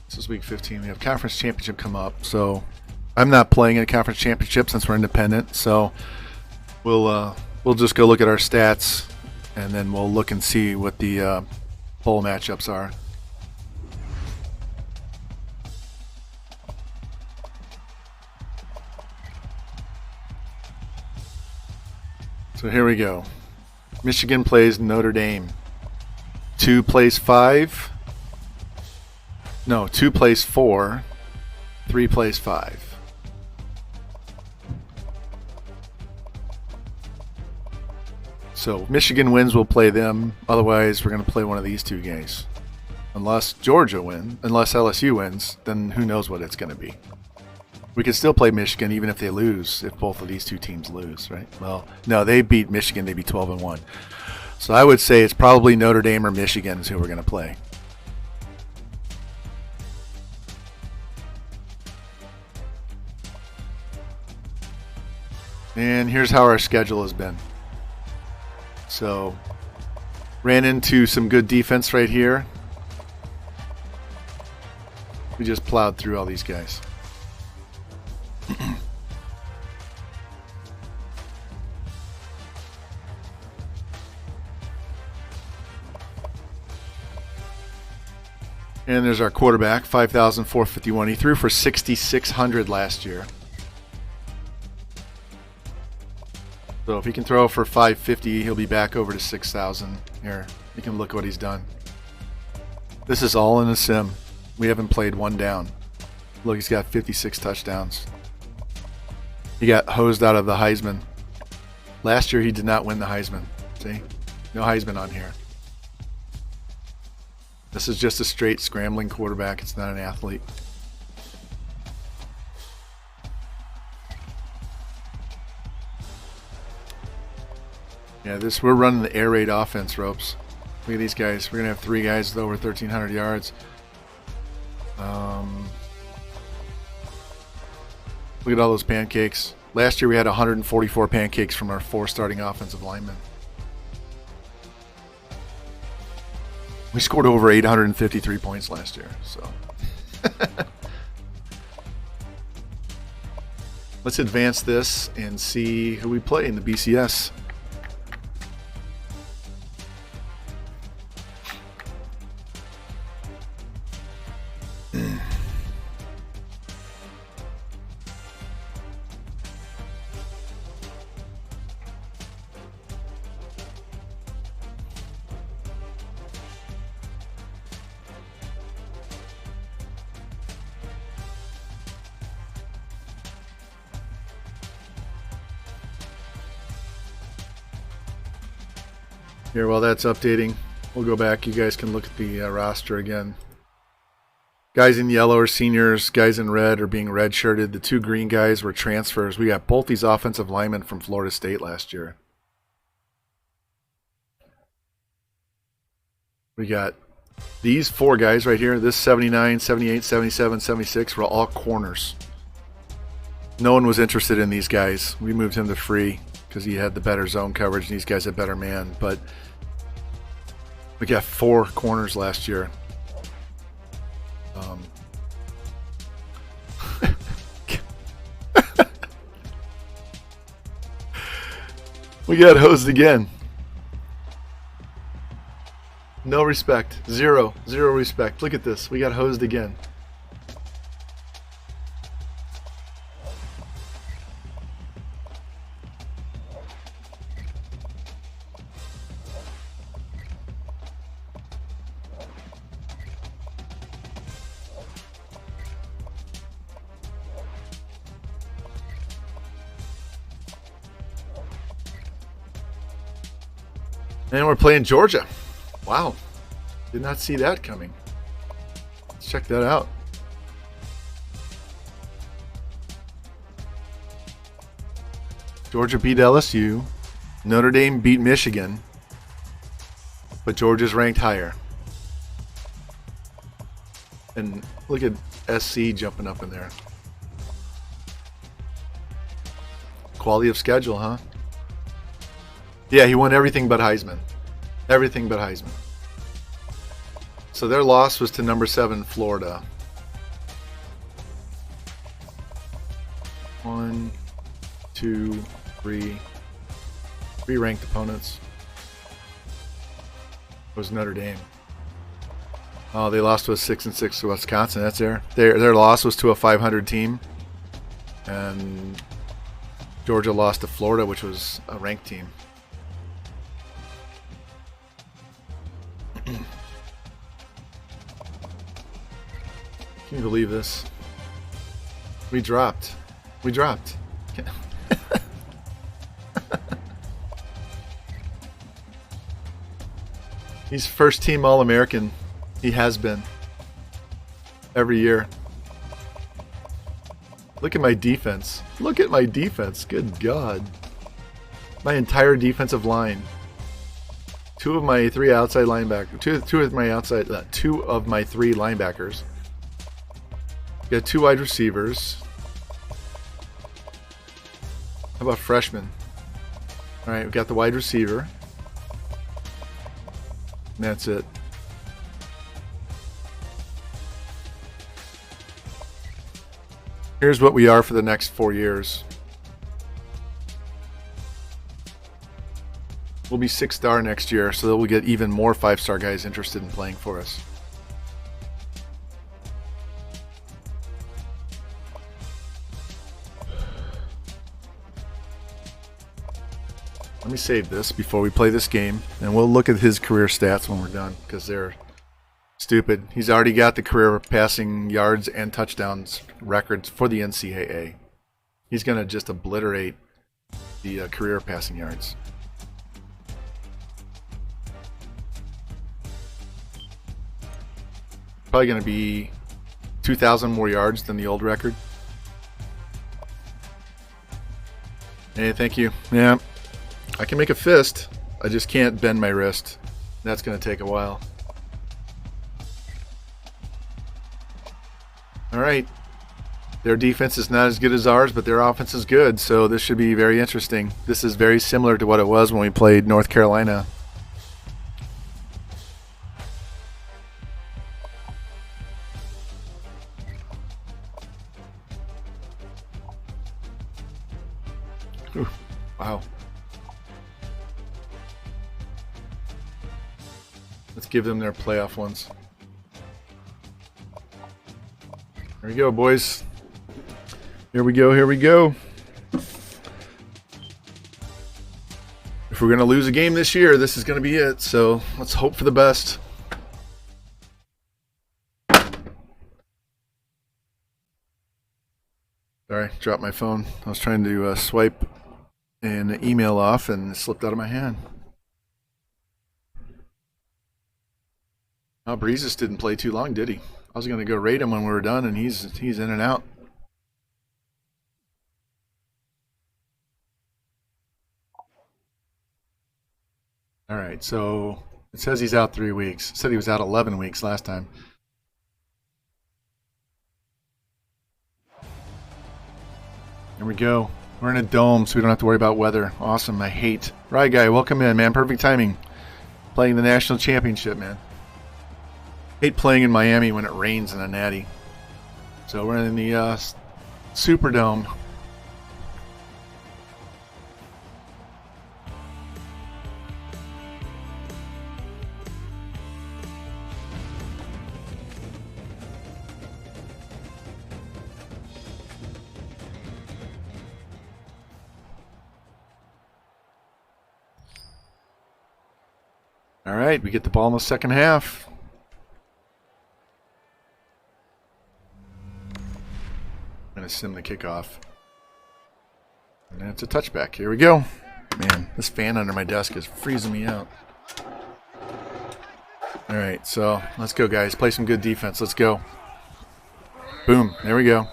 This is week 15. We have conference championship come up. So I'm not playing in a conference championship since we're independent. So we'll just go look at our stats, and then we'll look and see what the bowl matchups are. So here we go. Michigan plays Notre Dame. 2 plays 5. No, 2 plays 4. 3 plays 5. So Michigan wins, we'll play them. Otherwise, we're going to play one of these 2 guys. Unless Georgia wins, unless LSU wins, then who knows what it's going to be. We could still play Michigan even if they lose, if both of these 2 teams lose, right? Well, no, they beat Michigan. They beat 12-1. So I would say it's probably Notre Dame or Michigan is who we're going to play. And here's how our schedule has been. So, ran into some good defense right here. We just plowed through all these guys. And there's our quarterback, 5,451. He threw for 6,600 last year. So if he can throw for 550, he'll be back over to 6,000. Here, you can look what he's done. This is all in a sim. We haven't played one down. Look, he's got 56 touchdowns. He got hosed out of the Heisman. Last year, he did not win the Heisman. See? No Heisman on here. This is just a straight scrambling quarterback. It's not an athlete. Yeah, we're running the air raid offense, Ropes. Look at these guys. We're going to have 3 guys with over 1,300 yards. Look at all those pancakes. Last year we had 144 pancakes from our 4 starting offensive linemen. We scored over 853 points last year, so. Let's advance this and see who we play in the BCS. Here, while that's updating, we'll go back. You guys can look at the roster again. Guys in yellow are seniors. Guys in red are being redshirted. The 2 green guys were transfers. We got both these offensive linemen from Florida State last year. We got these 4 guys right here. This 79, 78, 77, 76 were all corners. No one was interested in these guys. We moved him to free because he had the better zone coverage and these guys had better man. But we got 4 corners last year. We got hosed again. No respect. Zero respect. Look at this. We got hosed again. And we're playing Georgia. Wow. Did not see that coming. Let's check that out. Georgia beat LSU. Notre Dame beat Michigan. But Georgia's ranked higher. And look at SC jumping up in there. Quality of schedule, huh? Yeah, he won everything but Heisman. Everything but Heisman. So their loss was to number 7 Florida. 1, 2, 3. 3 ranked opponents. It was Notre Dame. Oh, they lost to a 6-6 to Wisconsin. That's their loss was to a 500 team. And Georgia lost to Florida, which was a ranked team. Can you believe this? We dropped. He's first team All-American. He has been. Every year. Look at my defense. Good God. My entire defensive line. 2 of my 3 outside linebackers. Two of my 3 linebackers. We got 2 wide receivers. How about freshmen? All right, we got the wide receiver. And that's it. Here's what we are for the next 4 years. We'll be 6-star next year, so that we'll get even more 5-star guys interested in playing for us. Let me save this before we play this game, and we'll look at his career stats when we're done, because they're stupid. He's already got the career passing yards and touchdowns records for the NCAA. He's going to just obliterate the career passing yards. Probably going to be 2,000 more yards than the old record. Hey, thank you. Yeah, I can make a fist. I just can't bend my wrist. That's going to take a while. All right. Their defense is not as good as ours, but their offense is good, so this should be very interesting. This is very similar to what it was when we played North Carolina. Ooh, wow. Let's give them their playoff ones. Here we go, boys. Here we go, here we go. If we're going to lose a game this year, this is going to be it. So let's hope for the best. Sorry, dropped my phone. I was trying to swipe an email off and it slipped out of my hand. Oh, Breezes didn't play too long, did he? I was going to go rate him when we were done, and he's in and out. All right, so it says he's out 3 weeks. It said he was out 11 weeks last time. Here we go. We're in a dome, so we don't have to worry about weather. Awesome, I hate. Right, guy, welcome in, man. Perfect timing. Playing the national championship, man. Hate playing in Miami when it rains in a natty. So we're in the Superdome. All right, we get the ball in the second half. I'm going to sim the kickoff. And it's a touchback. Here we go. Man, this fan under my desk is freezing me out. All right, so let's go, guys. Play some good defense. Let's go. Boom. There we go.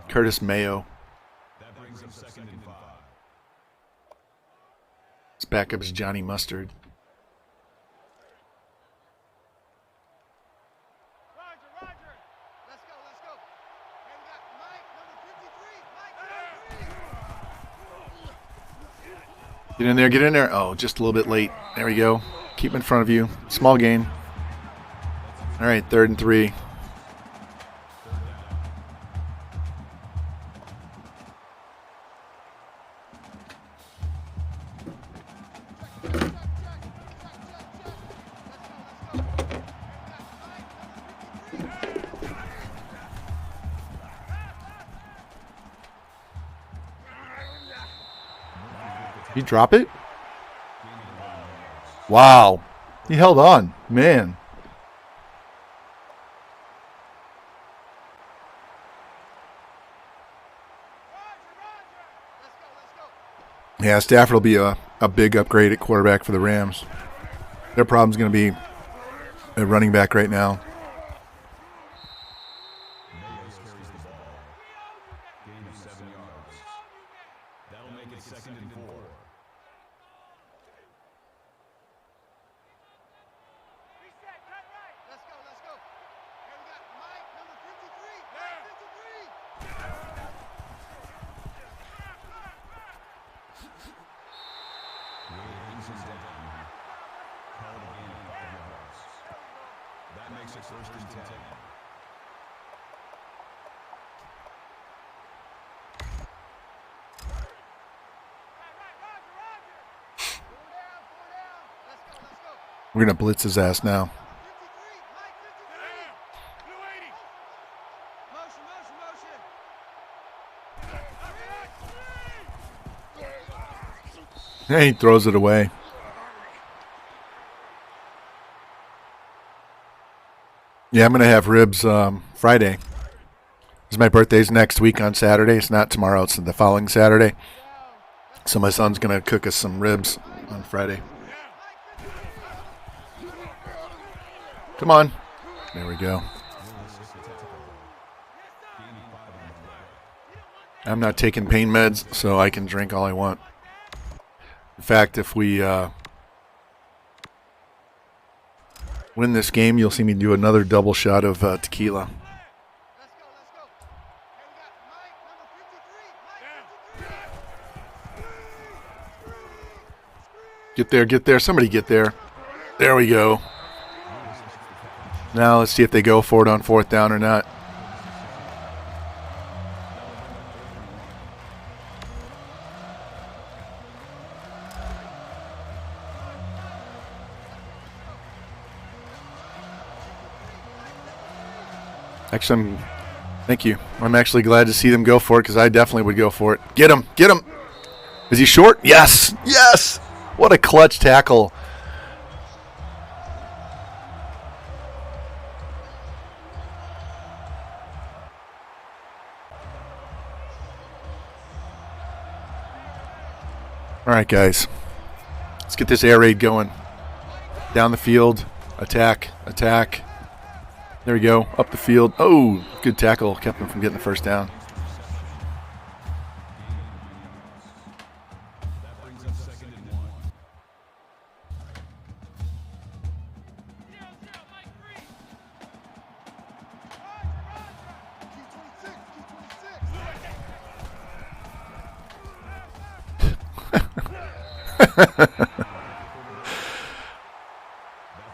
Curtis Mayo. His backup is Johnny Mustard. Get in there, get in there. Oh, just a little bit late. There we go. Keep in front of you. Small gain. All right, 3rd and 3. He drop it? Wow. He held on. Man. Yeah, Stafford will be a big upgrade at quarterback for the Rams. Their problem's going to be a running back right now. We're going to blitz his ass now. Hey, he throws it away. Yeah, I'm going to have ribs Friday. Because my birthday's next week on Saturday. It's not tomorrow. It's the following Saturday. So my son's going to cook us some ribs on Friday. Come on. There we go. I'm not taking pain meds, so I can drink all I want. In fact, if we win this game, you'll see me do another double shot of tequila. Let's go. Hey, we got Mike, number 53. Get there. Somebody get there. There we go. Now let's see if they go for it on fourth down or not. Actually, thank you. I'm actually glad to see them go for it because I definitely would go for it. Get him. Is he short? Yes. What a clutch tackle. All right, guys. Let's get this air raid going. Down the field. Attack. There we go. Up the field. Oh, good tackle. Kept him from getting the first down. That brings up 2nd and 1.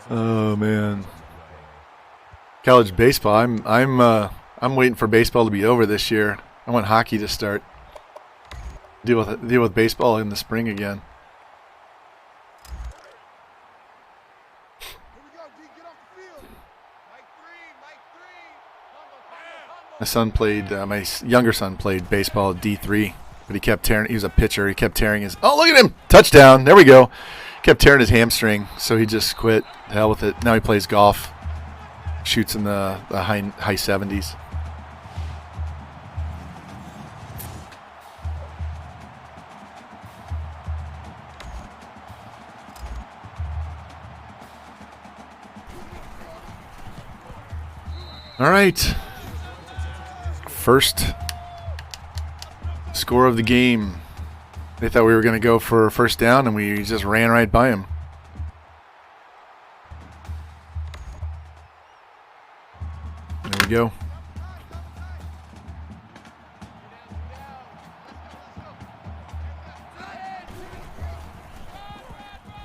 Oh man. College baseball. I'm waiting for baseball to be over this year. I want hockey to start. Deal with baseball in the spring again. Here we go, D, get off the field. Mike 3. My son played. My younger son played baseball at D3, but he kept tearing. He was a pitcher. He kept tearing his. Oh, look at him! Touchdown! There we go. Kept tearing his hamstring, so he just quit. The hell with it. Now he plays golf. Shoots in the high 70s. All right. First score of the game. They thought we were going to go for a first down, and we just ran right by him. There we go.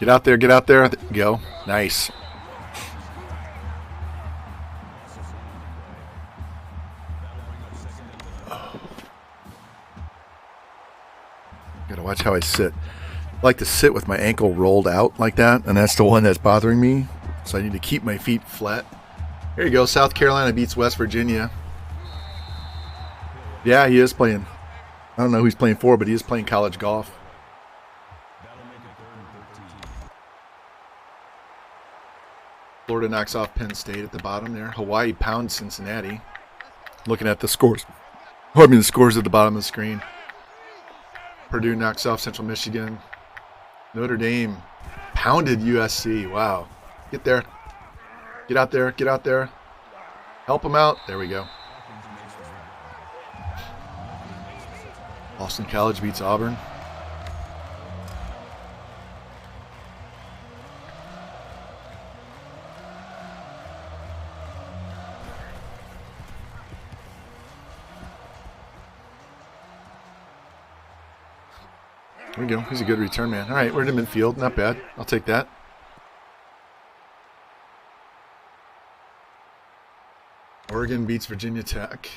Get out there. There you go. Nice. Gotta watch how I sit. I like to sit with my ankle rolled out like that, and that's the one that's bothering me. So I need to keep my feet flat. Here you go. South Carolina beats West Virginia. Yeah, he is playing. I don't know who he's playing for, but he is playing college golf. That'll make it 3rd and 13. Florida knocks off Penn State at the bottom there. Hawaii pounds Cincinnati. Looking at the scores. Oh, I mean the scores at the bottom of the screen. Purdue knocks off Central Michigan. Notre Dame pounded USC. Wow. Get there. Get out there. Help them out. There we go. Boston College beats Auburn. There we go. He's a good return man. All right, we're in the midfield. Not bad. I'll take that. Oregon beats Virginia Tech.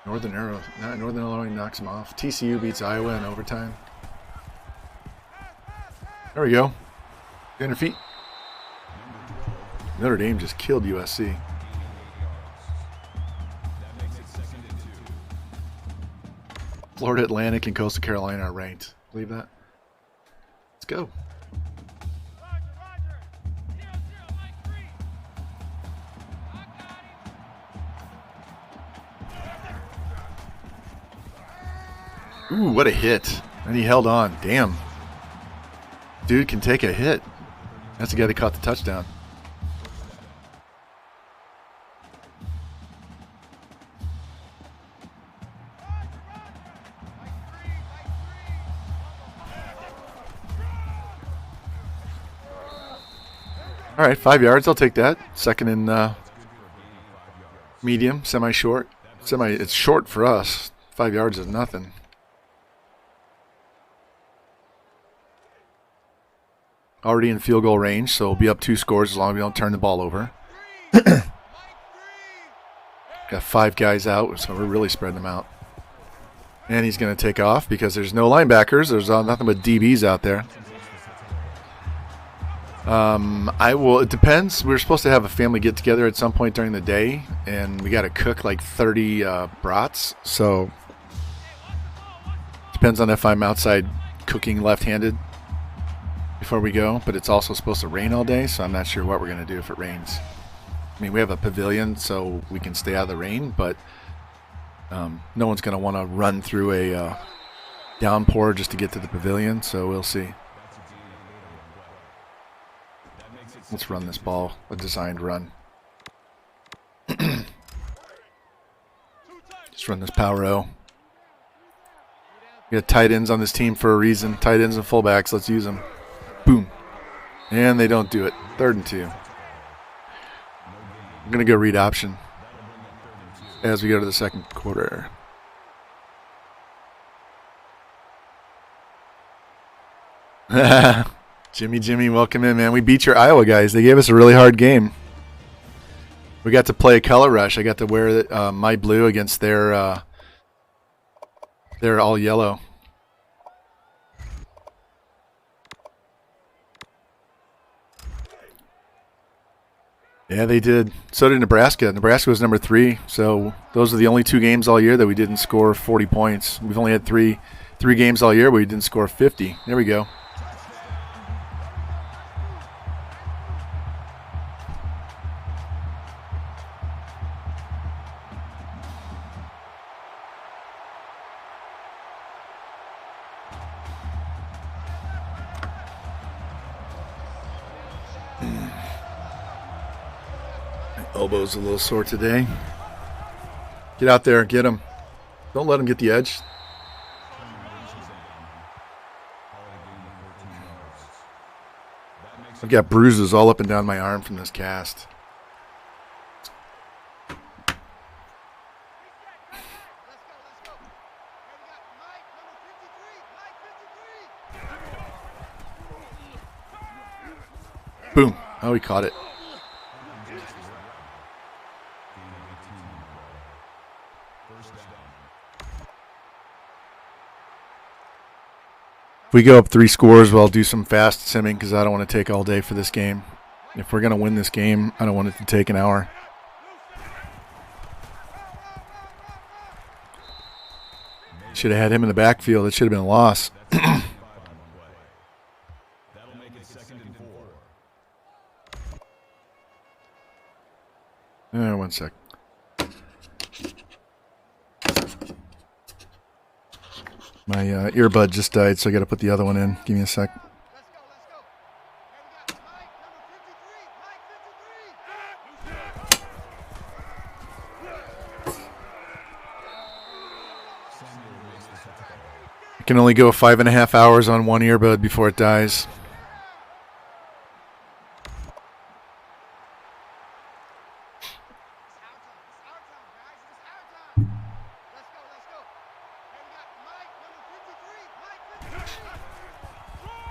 Northern Illinois knocks them off. TCU beats Iowa in overtime. There we go. Get on your feet. Notre Dame just killed USC. That makes it 2nd and 2. Florida Atlantic and Coastal Carolina are ranked. Believe that? Let's go. Ooh, what a hit. And he held on. Damn. Dude can take a hit. That's the guy that caught the touchdown. All right, 5 yards. I'll take that. Second and medium, semi-short. It's short for us. 5 yards is nothing. Already in field goal range, so we'll be up 2 scores as long as we don't turn the ball over. Got 5 guys out, so we're really spreading them out. And he's going to take off because there's no linebackers. There's nothing but DBs out there. It depends. We're supposed to have a family get together at some point during the day, and we got to cook like 30 brats. So depends on if I'm outside cooking left-handed before we go. But it's also supposed to rain all day, so I'm not sure what we're going to do if it rains. I mean, we have a pavilion, so we can stay out of the rain, but no one's going to want to run through a downpour just to get to the pavilion. So we'll see. Let's run this ball, a designed run. Just run this power O. We got tight ends on this team for a reason. Tight ends and fullbacks, let's use them. Boom. And they don't do it. 3rd and 2. I'm going to go read option as we go to the second quarter. Jimmy, welcome in, man. We beat your Iowa guys. They gave us a really hard game. We got to play a color rush. I got to wear my blue against their all yellow. Yeah, they did. So did Nebraska. Nebraska was number 3. So those are the only 2 games all year that we didn't score 40 points. We've only had three games all year where we didn't score 50. There we go. Elbow's a little sore today. Get out there, get him. Don't let him get the edge. I've got bruises all up and down my arm from this cast. Boom. Oh, he caught it. If we go up 3 scores, well, I'll do some fast simming because I don't want to take all day for this game. If we're going to win this game, I don't want it to take an hour. Should have had him in the backfield. It should have been a loss. That'll make it 2nd and 4. 1 sec. My earbud just died, so I got to put the other one in. Give me a sec. I can only go 5.5 hours on one earbud before it dies.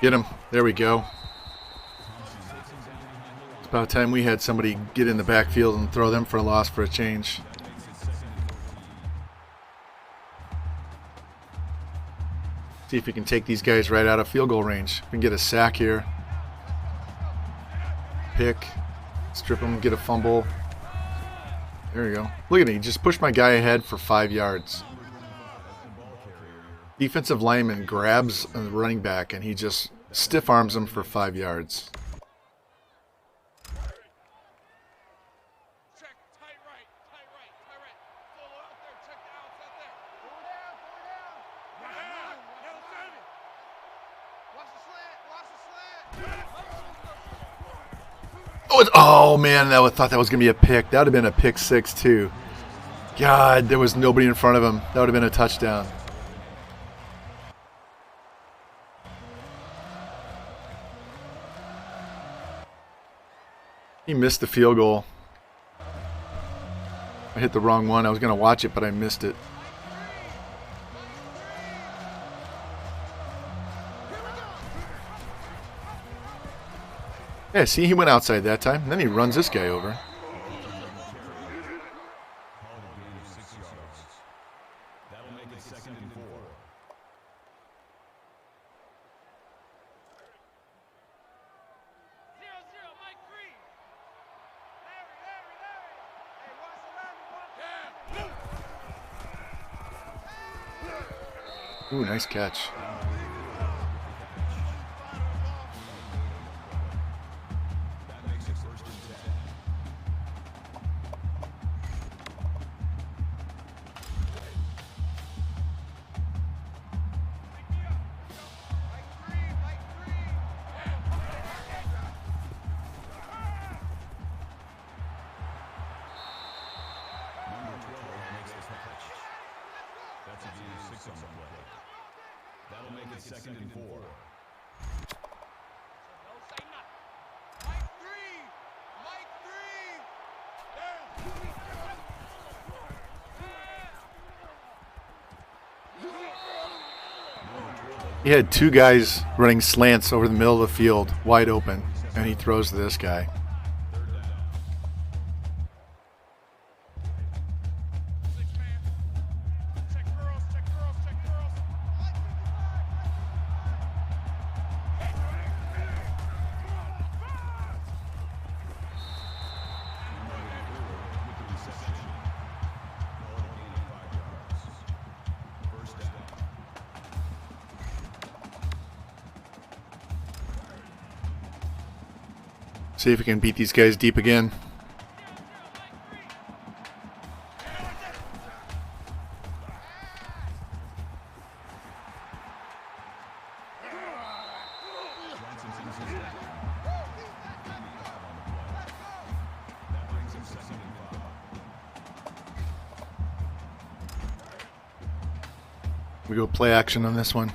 Get him. There we go. It's about time we had somebody get in the backfield and throw them for a loss for a change. See if we can take these guys right out of field goal range. We can get a sack here. Pick. Strip him, get a fumble. There we go. Look at me. Just push my guy ahead for 5 yards. Defensive lineman grabs a running back and he just stiff arms him for 5 yards. Check, tight right, tight right, tight right. Solo out there, check the outs out there. Forward down, forward down. Watch the slant, watch the slant. Oh man, I thought that was going to be a pick. That would have been a pick 6 too. God, there was nobody in front of him. That would have been a touchdown. He missed the field goal. I hit the wrong one. I was going to watch it, but I missed it. Yeah, see, he went outside that time. And then he runs this guy over. That'll make it 2nd and 4. Mike Green. Larry. Hey, watch the Larry. Ooh, nice catch. That makes it 1st and 10. Mike Green. Number 12 makes the catch. That's a gain of 6 on the play. That'll make it 2nd and 4. Don't say nothing. Mike Green. He had 2 guys running slants over the middle of the field, wide open, and he throws to this guy. Check girls. With the reception. Call it a gain of 5 yards. 1st down. See if we can beat these guys deep again. Johnson sees his down. That brings him 2nd and 5. We go play action on this one.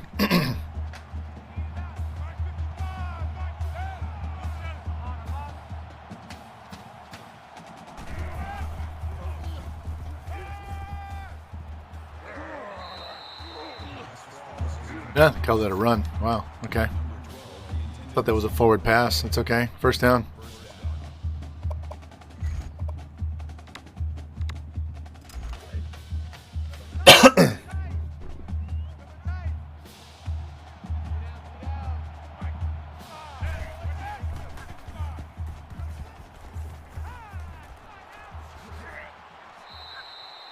Yeah, call that a run. Wow, okay. Thought that was a forward pass. That's okay. 1st down.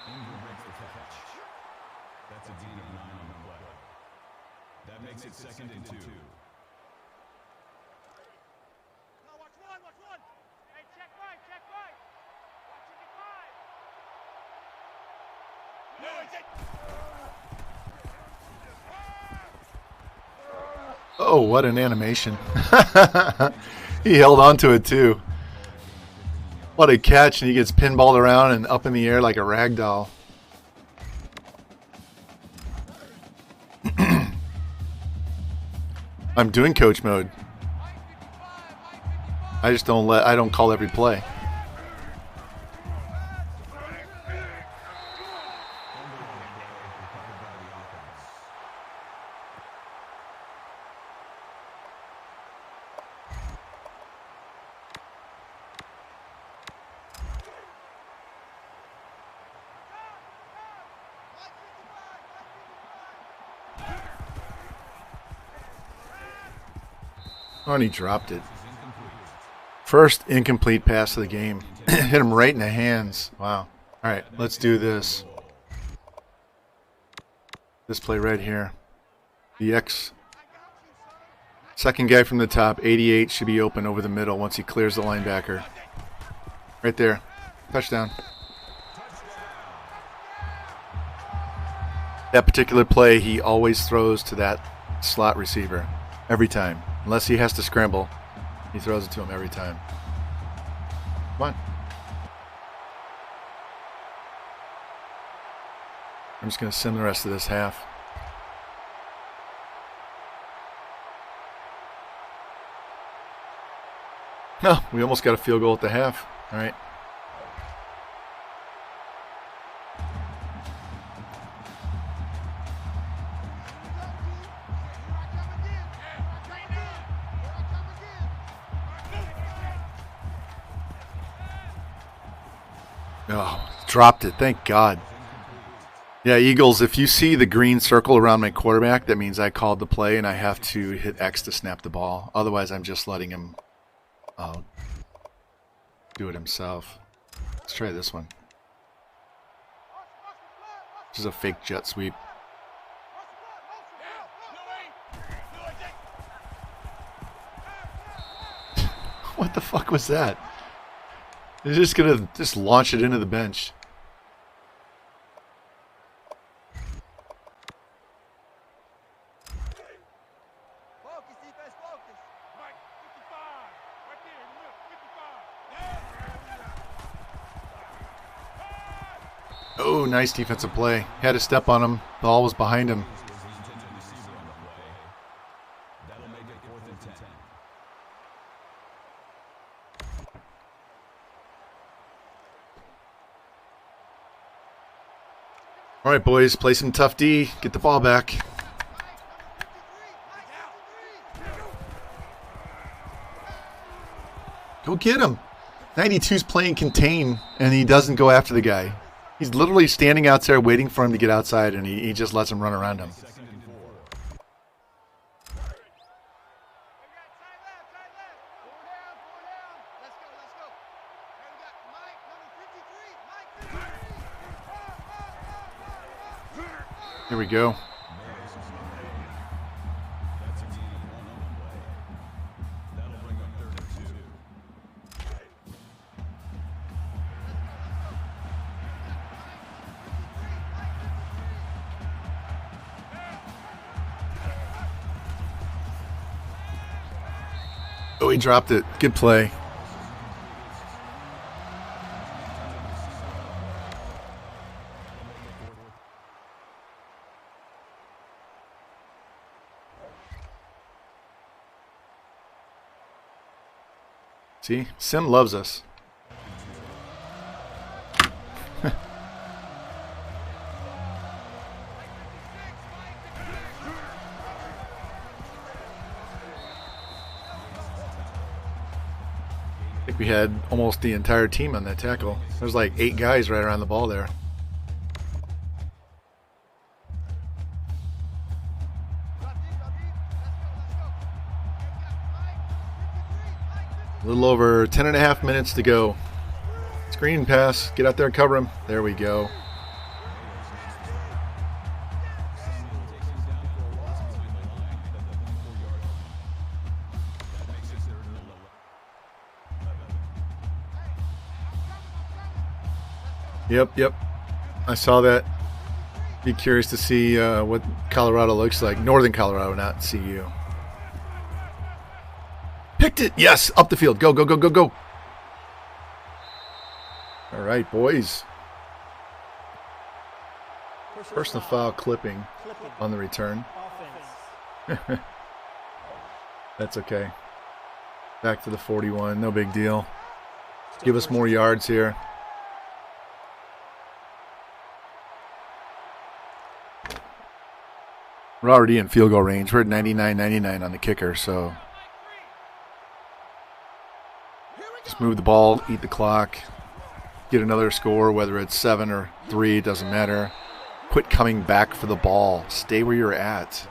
Ingram makes the catch. That's a gain of 9 on the play. That makes it 2nd and 2. Watch one. Hey, check right. Watch 55. Oh, what an animation. He held on to it too. What a catch, and he gets pinballed around and up in the air like a rag doll. I'm doing coach mode. I just I don't call every play. Oh, and he dropped it. First incomplete pass of the game. Hit him right in the hands. Wow. All right, let's do this. This play right here. The X. Second guy from the top, 88, should be open over the middle once he clears the linebacker. Right there. Touchdown. That particular play, he always throws to that slot receiver. Every time. Unless he has to scramble, he throws it to him every time. Come on. I'm just going to sim the rest of this half. No, we almost got a field goal at the half. All right. Oh, dropped it. Thank God. Yeah, Eagles, if you see the green circle around my quarterback, that means I called the play and I have to hit X to snap the ball. Otherwise, I'm just letting him do it himself. Let's try this one. This is a fake jet sweep. What the fuck was that? They're just going to launch it into the bench. Oh, nice defensive play. Had to step on him. The ball was behind him. All right, boys, play some tough D. Get the ball back. Go get him. 92's playing contain, and he doesn't go after the guy. He's literally standing out there waiting for him to get outside, and he just lets him run around him. Here we go. Oh, he dropped it. Good play. See, Sim loves us. I think we had almost the entire team on that tackle. There's like 8 guys right around the ball there. A little over 10.5 minutes to go. Screen pass. Get out there and cover him. There we go. Yep. I saw that. Be curious to see what Colorado looks like. Northern Colorado, not CU. Picked it. Yes, up the field. Go. All right, boys. Personal foul clipping on the return. That's okay. Back to the 41. No big deal. Give us more yards here. We're already in field goal range. We're at 99-99 on the kicker, so just move the ball, eat the clock, get another score, whether it's 7 or 3, it doesn't matter. Quit coming back for the ball. Stay where you're at.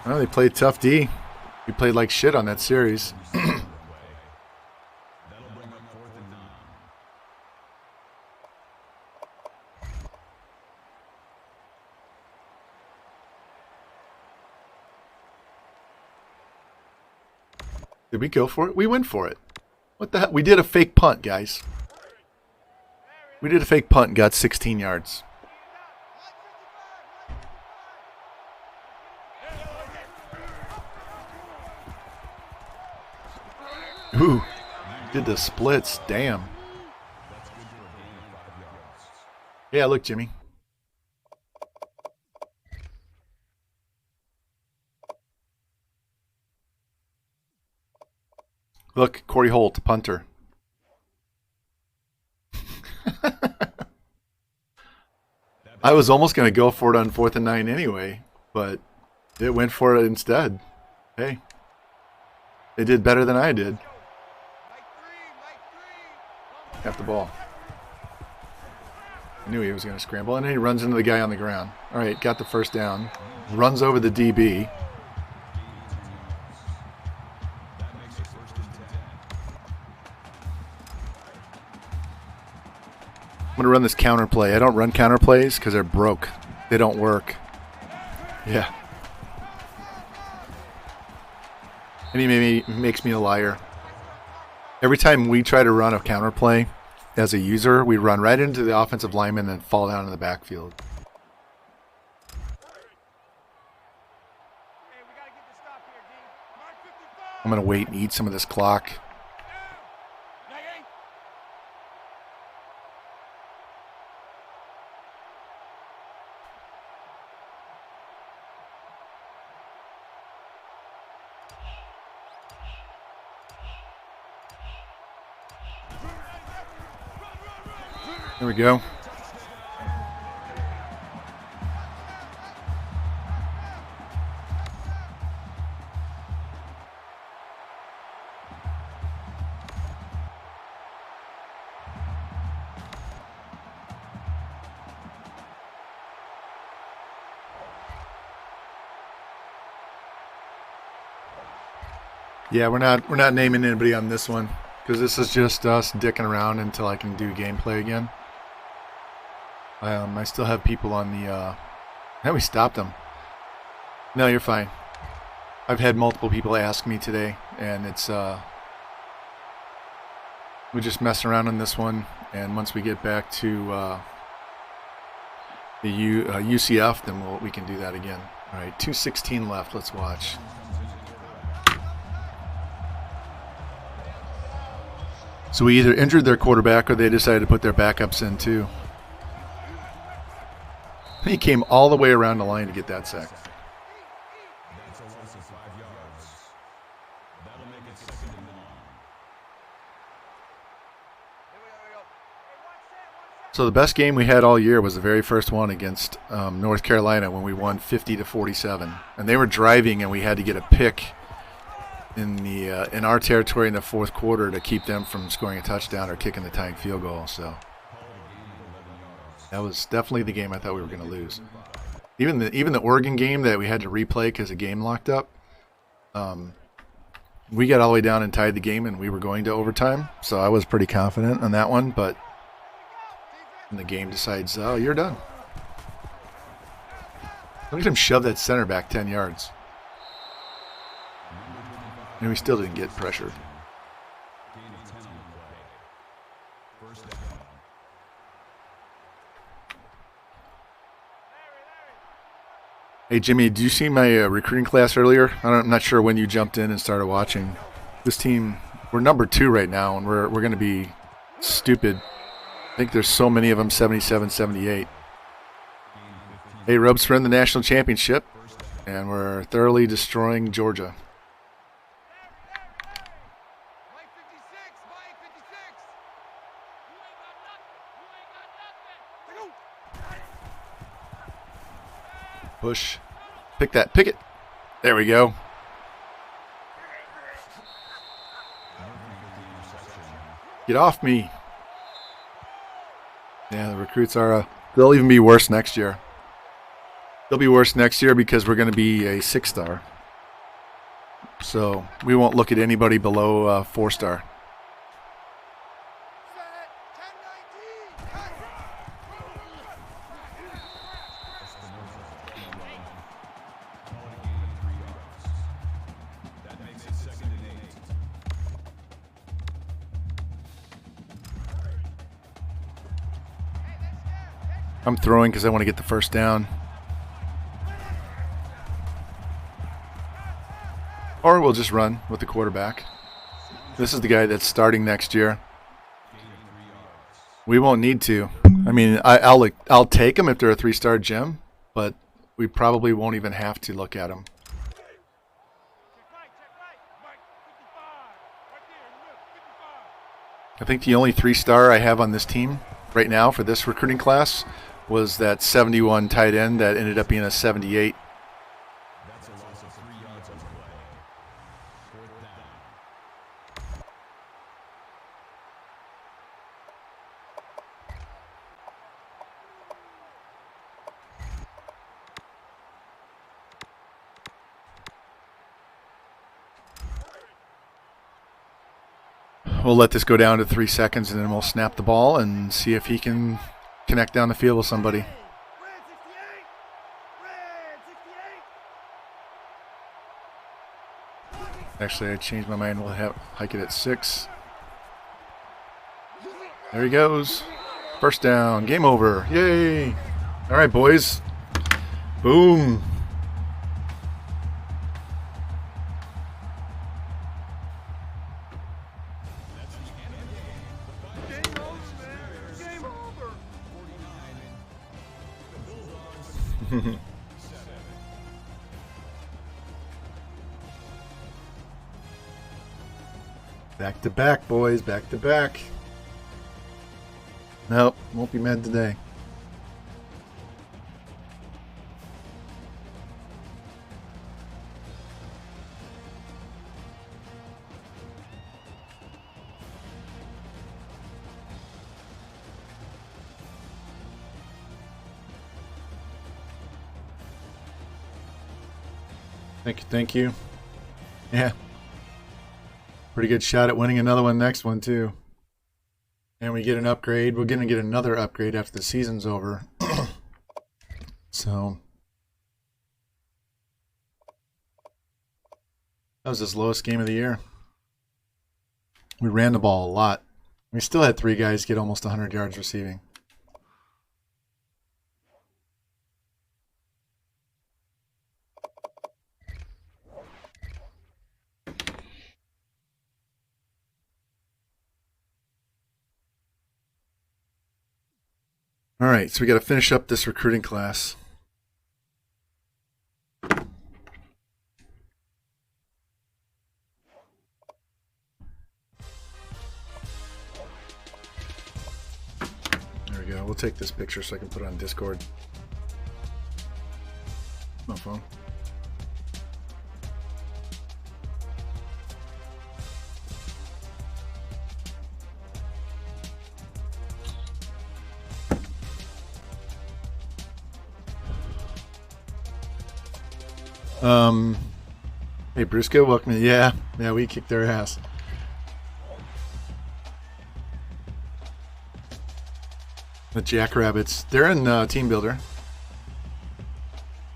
Well, they played tough D. We played like shit on that series. That'll bring up 4th and 9. Did we go for it? We went for it. What the hell? We did a fake punt, guys. We did a fake punt and got 16 yards. Ooh, did the splits. Damn. Yeah, look, Jimmy. Look, Corey Holt, punter. I was almost going to go for it on 4th and 9 anyway, but it went for it instead. Hey, they did better than I did. Got the ball. I knew he was going to scramble, and then he runs into the guy on the ground. All right, got the first down. Runs over the DB. I'm going to run this counter play. I don't run counter plays because they're broke. They don't work. Yeah. And he makes me a liar. Every time we try to run a counter play as a user, we run right into the offensive lineman and fall down in the backfield. I'm going to wait and eat some of this clock. There we go. Yeah, we're not naming anybody on this one because this is just us dicking around until I can do gameplay again. I still have people on the. Now we stopped them. No, you're fine. I've had multiple people ask me today, and it's we just mess around on this one, and once we get back to the UCF, then we can do that again. All right, 2:16 left. Let's watch. So we either injured their quarterback or they decided to put their backups in too. He came all the way around the line to get that sack. That's a loss of 5 yards. That'll make it 2nd and 9. So the best game we had all year was the very first one against North Carolina when we won 50-47, and they were driving and we had to get a pick in our territory in the fourth quarter to keep them from scoring a touchdown or kicking the tying field goal. So that was definitely the game I thought we were going to lose. Even the Oregon game that we had to replay because the game locked up, we got all the way down and tied the game, and we were going to overtime. So I was pretty confident on that one, but the game decides, oh, you're done. Look at him shove that center back 10 yards. And we still didn't get pressured. Hey, Jimmy, did you see my recruiting class earlier? I'm not sure when you jumped in and started watching. This team, we're number 2 right now, and we're going to be stupid. I think there's so many of them, 77, 78. Hey, Rubs, for in the national championship, and we're thoroughly destroying Georgia. Push. Pick that. Pick it. There we go. Get off me. Yeah, the recruits are, they'll even be worse next year. They'll be worse next year because we're going to be a 6-star. So we won't look at anybody below 4-star. Set. 10-19. Cut. Call it a gain of 3 yards. That makes it 2nd and 8. I'm throwing because I want to get the first down. Or we'll just run with the quarterback. This is the guy that's starting next year. We won't need to. I mean, I'll take them if they're a 3-star gem, but we probably won't even have to look at them. Check right. Mike, 55. Right there. Look, 55. I think the only 3-star I have on this team right now for this recruiting class was that 71 tight end that ended up being a 78. That's a loss of 3 yards on play. 4th down. We'll let this go down to 3 seconds, and then we'll snap the ball and see if he can connect down the field with somebody. Red 68. Red 68. Actually, I changed my mind. We'll hike it at 6. There he goes. First down. Game over. Yay. All right, boys. Boom. Game over. Back to back, boys. Back to back. Nope, won't be mad today. Thank you. Yeah. Pretty good shot at winning another one next one, too. And we get an upgrade. We're going to get another upgrade after the season's over. So. That was his lowest game of the year. We ran the ball a lot. We still had 3 guys get almost 100 yards receiving. All right, so we got to finish up this recruiting class. There we go. We'll take this picture so I can put it on Discord. My phone. Hey Brusco, welcome. Yeah, we kicked their ass. The Jackrabbits, they're in Team Builder.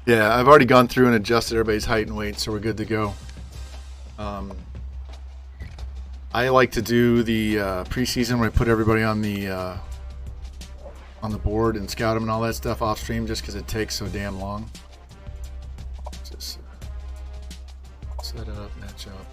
Yeah, I've already gone through and adjusted everybody's height and weight, so we're good to go. I like to do the preseason where I put everybody on the board and scout them and all that stuff off stream, just because it takes so damn long. Just set it up, match up.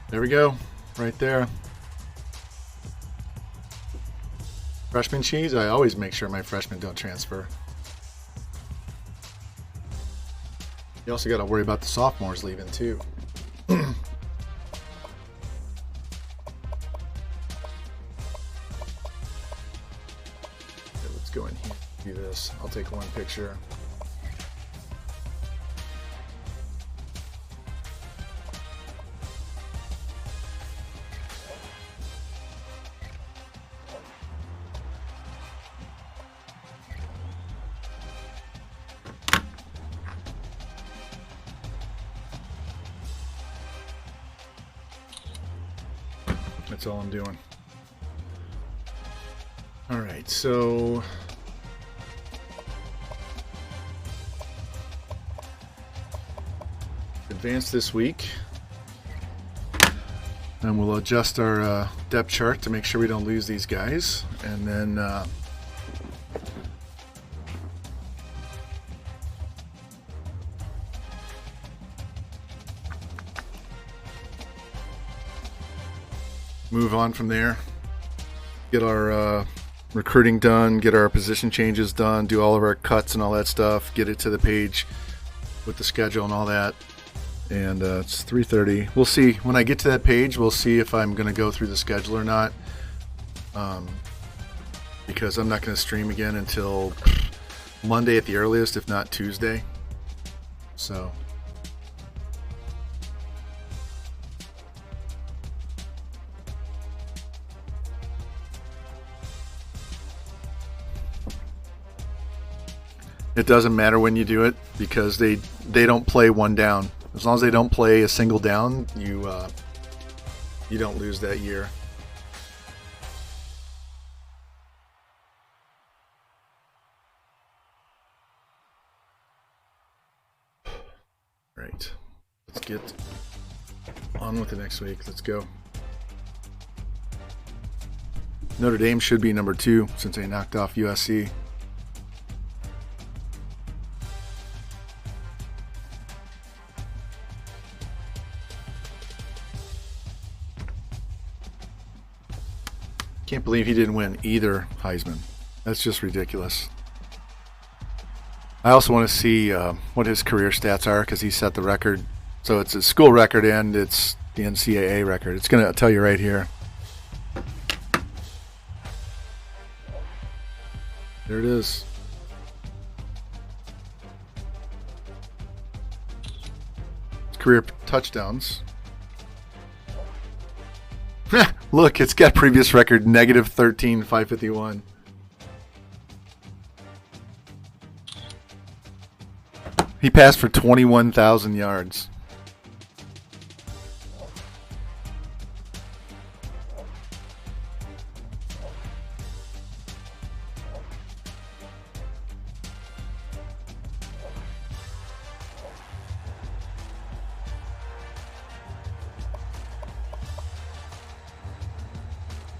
There we go, right there. Freshman cheese, I always make sure my freshmen don't transfer. You also got to worry about the sophomores leaving too. Let's go in here and do this. I'll take one picture. That's all I'm doing. All right, so advance this week, and we'll adjust our depth chart to make sure we don't lose these guys, and then move on from there. Get our recruiting done, get our position changes done, do all of our cuts and all that stuff, get it to the page with the schedule and all that. And it's 3:30. We'll see. When I get to that page, we'll see if I'm going to go through the schedule or not. Because I'm not going to stream again until Monday at the earliest, if not Tuesday. So it doesn't matter when you do it because they don't play one down. As long as they don't play a single down, you don't lose that year. Right. Let's get on with the next week. Let's go. Notre Dame should be number 2 since they knocked off USC. Can't believe he didn't win either Heisman. That's just ridiculous. I also want to see what his career stats are because he set the record. So it's a school record and it's the NCAA record. It's going to tell you right here. There it is. Career touchdowns. Look, it's got previous record -13,551. He passed for 21,000 yards.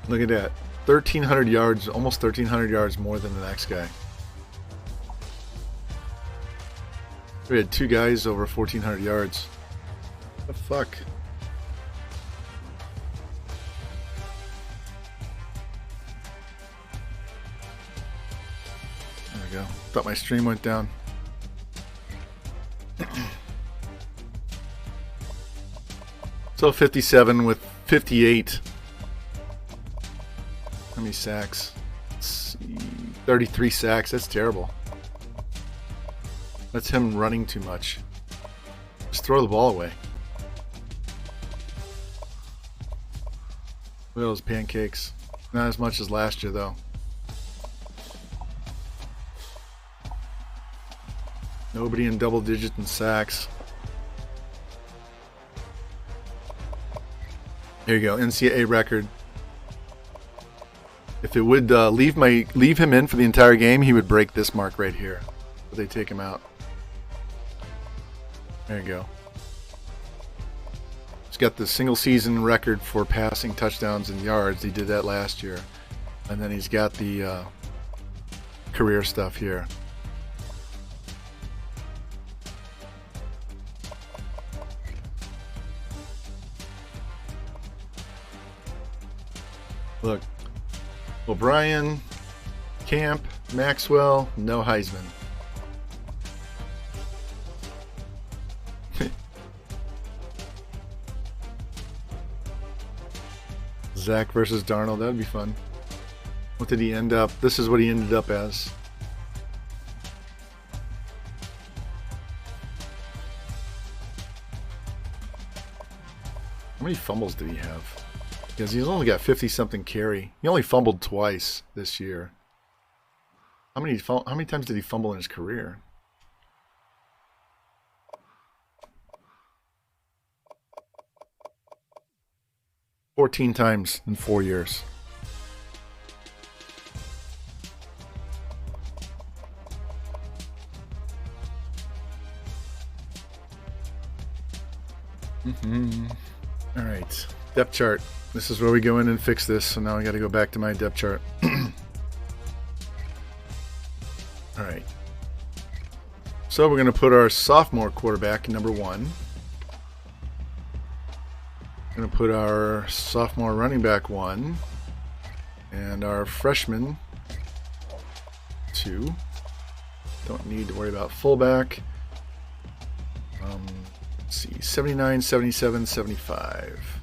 Look at that. 1,300 yards, almost 1,300 yards more than the next guy. We had 2 guys over 1,400 yards. What the fuck? There we go. Thought my stream went down. So 57 with 58. How many sacks? Let's see. 33 sacks. That's terrible. That's him running too much. Just throw the ball away. Look at those pancakes. Not as much as last year, though. Nobody in double digits in sacks. There you go. NCAA record. If it would leave him in for the entire game, he would break this mark right here. But they take him out. There you go. He's got the single season record for passing touchdowns and yards. He did that last year. And then he's got the career stuff here. Look. O'Brien, Camp, Maxwell, no Heisman. Zach versus Darnold, that'd be fun. What did he end up? This is what he ended up as. How many fumbles did he have? Because he's only got 50-something carry. He only fumbled twice this year. How many times did he fumble in his career? 14 times in 4 years. All right, depth chart. This is where we go in and fix this. So now I got to go back to my depth chart. All right. So we're going to put our sophomore quarterback number 1. We're going to put our sophomore running back 1, and our freshman 2. Don't need to worry about fullback. Let's see, 79, 77, 75.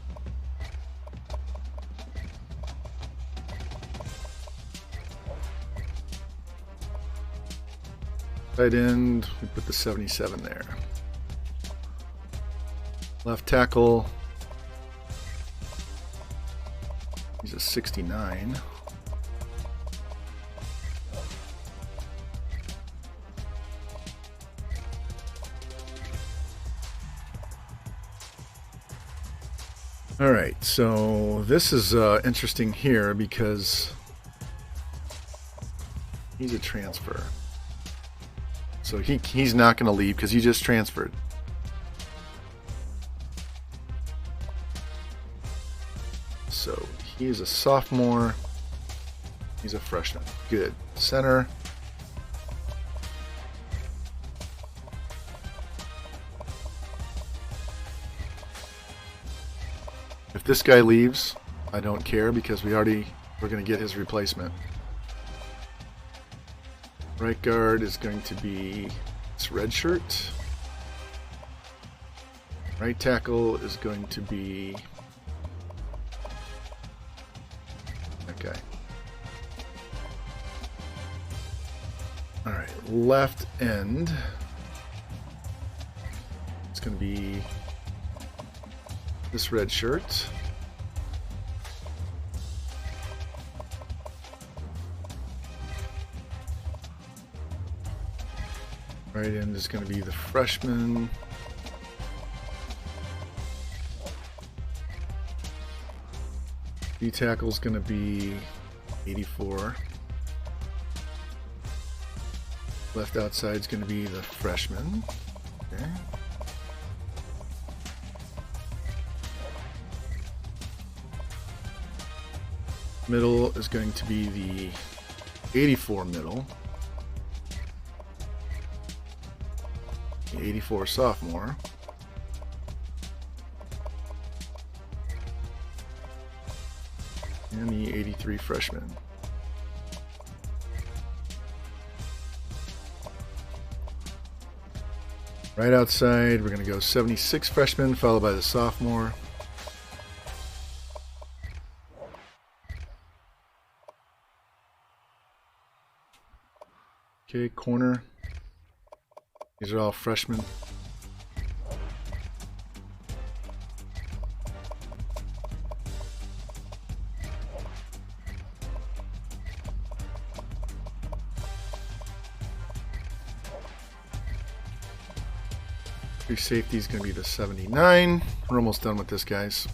Tight end, we put the 77 there. Left tackle, he's a 69. All right, so this is interesting here because he's a transfer. So he's not going to leave because he just transferred. So he's a sophomore. He's a freshman. Good. Center. If this guy leaves, I don't care because we're going to get his replacement. Right guard is going to be this red shirt. Right tackle is going to be that guy. All right, left end. It's going to be this red shirt. Right end is going to be the freshman. D tackle is going to be 84. Left outside is going to be the freshman. Okay. Middle is going to be the 84 middle. The 84 sophomore. And the 83 freshman. Right outside, we're going to go 76 freshman, followed by the sophomore. Okay, corner. These are all freshmen. Free safety is going to be the 79. We're almost done with this, guys.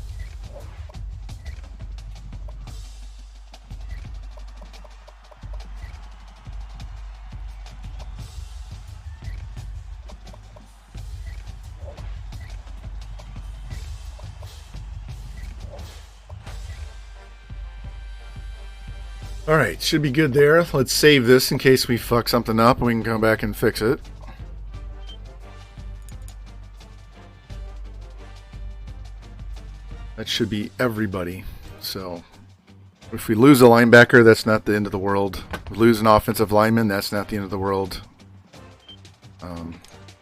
All right, should be good there. Let's save this in case we fuck something up and we can come back and fix it. That should be everybody. So if we lose a linebacker, that's not the end of the world. If we lose an offensive lineman, that's not the end of the world.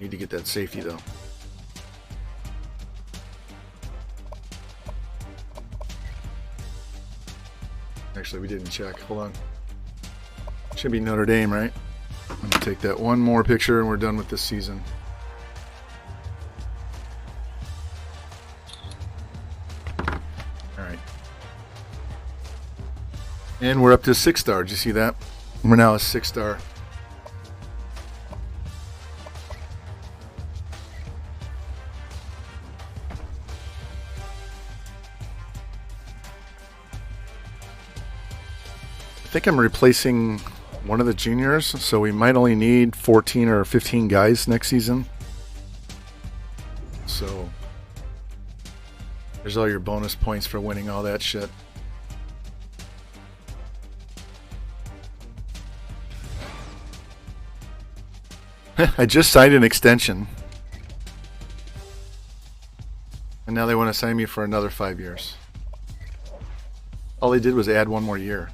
Need to get that safety though. Actually, we didn't check. Hold on. Should be Notre Dame, right? I'm going to take that one more picture and we're done with this season. Alright. And we're up to 6-star. Did you see that? We're now a 6-star. think I'm replacing one of the juniors, so we might only need 14 or 15 guys next season. So there's all your bonus points for winning all that shit. I just signed an extension. And now they want to sign me for another 5 years. All they did was add one more year.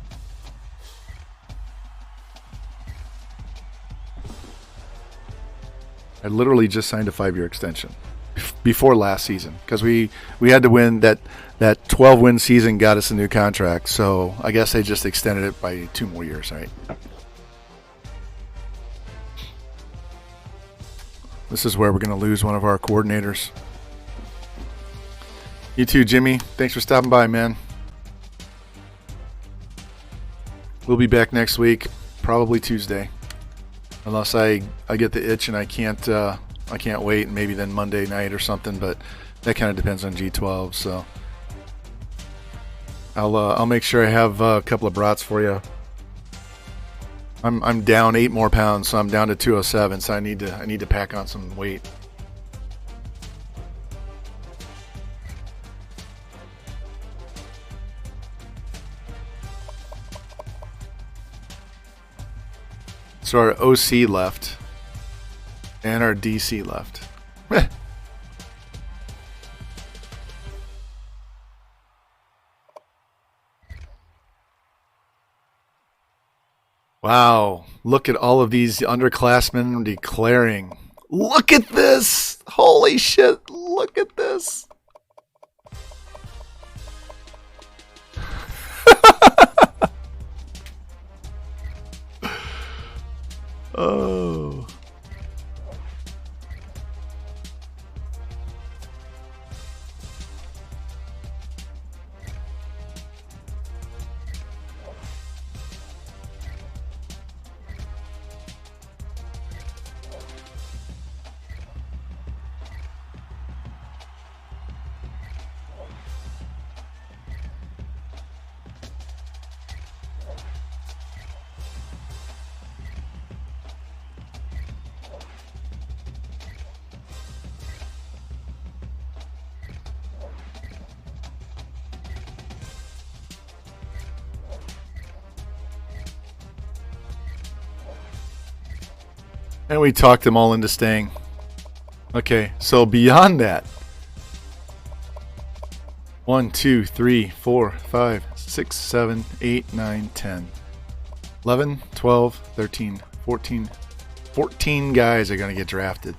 I literally just signed a 5-year extension before last season because we had to win that 12-win season got us a new contract. So I guess they just extended it by 2 more years, right? This is where we're going to lose one of our coordinators. You too, Jimmy. Thanks for stopping by, man. We'll be back next week, probably Tuesday, unless I get the itch and I can't wait, and maybe then Monday night or something. But that kind of depends on G12. So I'll make sure I have a couple of brats for you. I'm down 8 more pounds, so I'm down to 207. So I need to pack on some weight. So our OC left, and our DC left. Wow, look at all of these underclassmen declaring. Look at this! Holy shit, look at this! Oh. And we talked them all into staying. Okay, so beyond that, 1, 2, 3, 4, 5, 6, 7, 8, 9, 10, 11, 12, 13, 14. 14 guys are going to get drafted,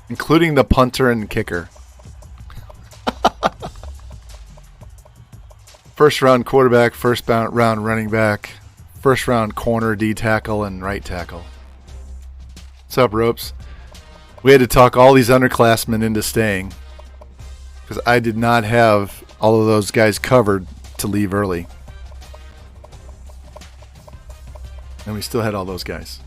including the punter and kicker. First round quarterback, first round running back, first round corner, D tackle, and right tackle. What's up, Ropes? We had to talk all these underclassmen into staying because I did not have all of those guys covered to leave early. And we still had all those guys.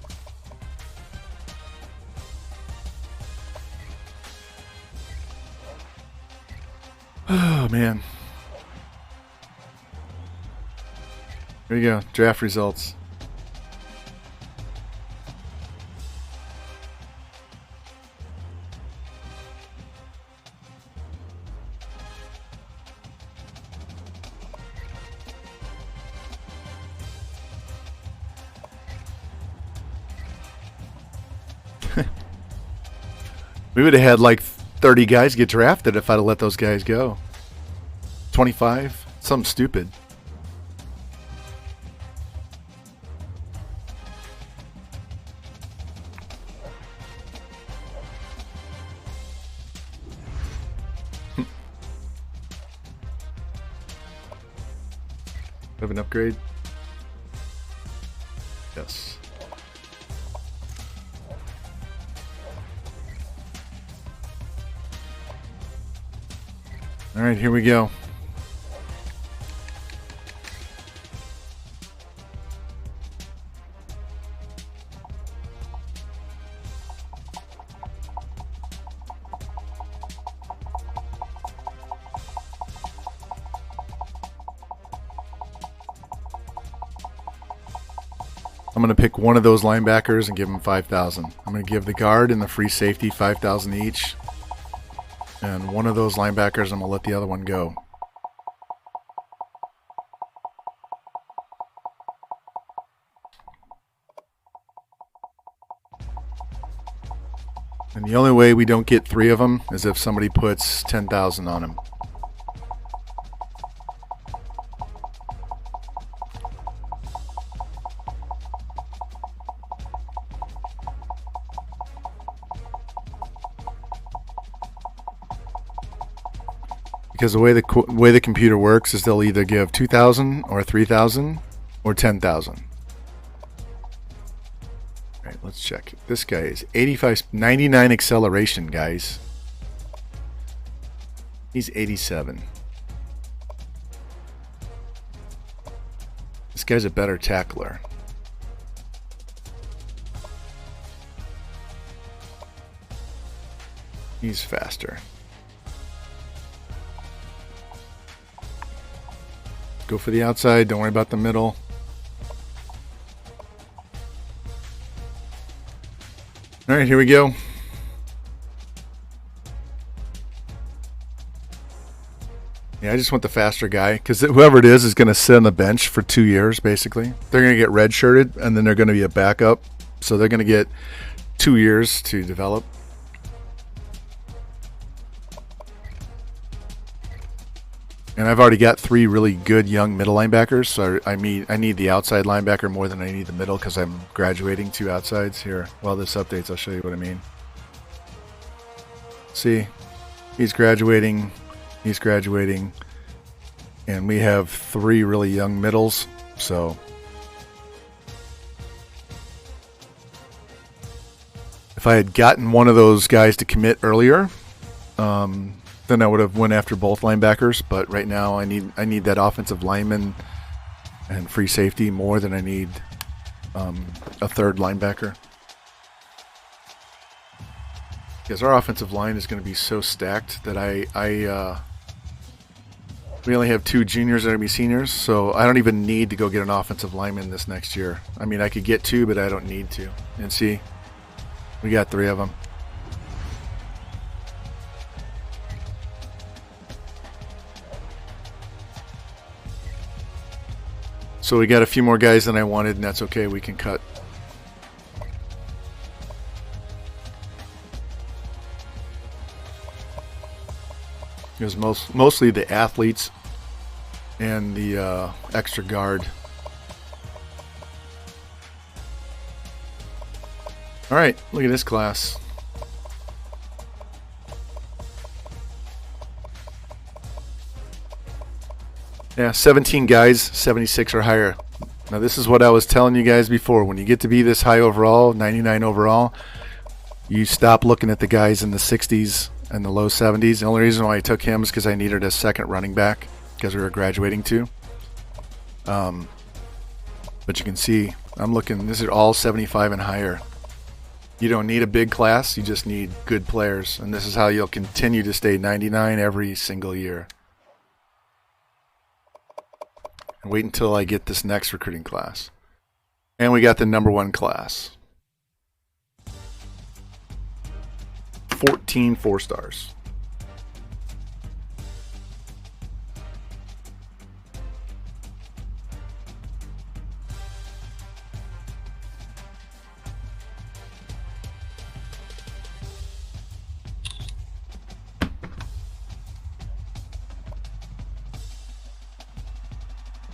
Oh, man. Here we go. Draft results. We would have had like 30 guys get drafted if I'd have let those guys go. 25? Something stupid. Have an upgrade? Yes. All right, here we go. I'm going to pick one of those linebackers and give him 5,000. I'm going to give the guard and the free safety 5,000 each. And one of those linebackers, I'm going to let the other one go. And the only way we don't get 3 of them is if somebody puts 10,000 on him. Because the way the computer works is they'll either give 2,000 or 3,000 or 10,000. All right, let's check. This guy is 99 acceleration, guys. He's 87. This guy's a better tackler. He's faster. Go for the outside. Don't worry about the middle. All right, here we go. Yeah, I just want the faster guy because whoever it is going to sit on the bench for 2 years, basically. They're going to get redshirted, and then they're going to be a backup. So they're going to get 2 years to develop. And I've already got 3 really good young middle linebackers, so I need the outside linebacker more than I need the middle because I'm graduating 2 outsides here. While this updates, I'll show you what I mean. See, he's graduating, and we have 3 really young middles, so if I had gotten one of those guys to commit earlier, then I would have went after both linebackers, but right now I need that offensive lineman and free safety more than I need a third linebacker. Because our offensive line is going to be so stacked that we only have 2 juniors that are going to be seniors, so I don't even need to go get an offensive lineman this next year. I mean, I could get 2, but I don't need to. And see, we got 3 of them. So we got a few more guys than I wanted, and that's okay. We can cut. It was mostly the athletes and the extra guard. All right, look at this class. Yeah, 17 guys, 76 or higher. Now this is what I was telling you guys before. When you get to be this high overall, 99 overall, you stop looking at the guys in the 60s and the low 70s. The only reason why I took him is because I needed a second running back because we were graduating too. But you can see, I'm looking, this is all 75 and higher. You don't need a big class, you just need good players. And this is how you'll continue to stay 99 every single year. And wait until I get this next recruiting class. And we got the #1 class. 14 4-stars.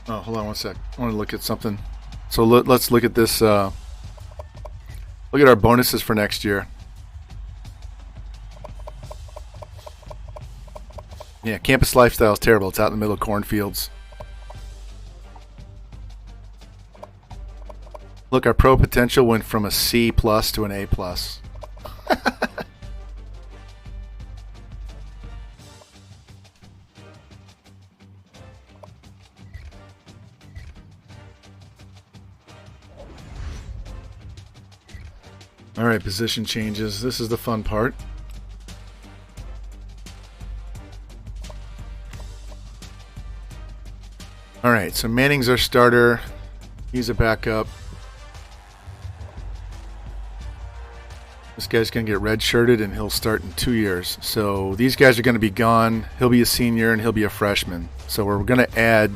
Oh, hold on one sec. I want to look at something. So let's look at this. Look at our bonuses for next year. Yeah, campus lifestyle is terrible. It's out in the middle of cornfields. Look, our pro potential went from a C+ to an A+. All right, position changes. This is the fun part. All right, so Manning's our starter. He's a backup. This guy's going to get redshirted, and he'll start in 2 years. So these guys are going to be gone. He'll be a senior, and he'll be a freshman. So we're going to add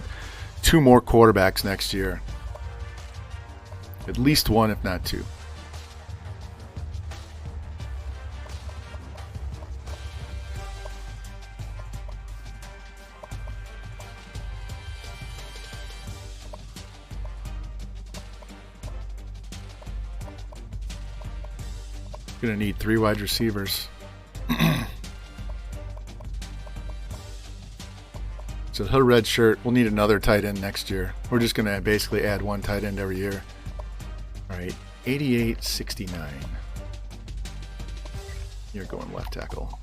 2 more quarterbacks next year. At least 1, if not 2. Gonna need 3 wide receivers. So he'll redshirt. We'll need another tight end next year. We're just gonna basically add 1 tight end every year. All right, 88-69. You're going left tackle.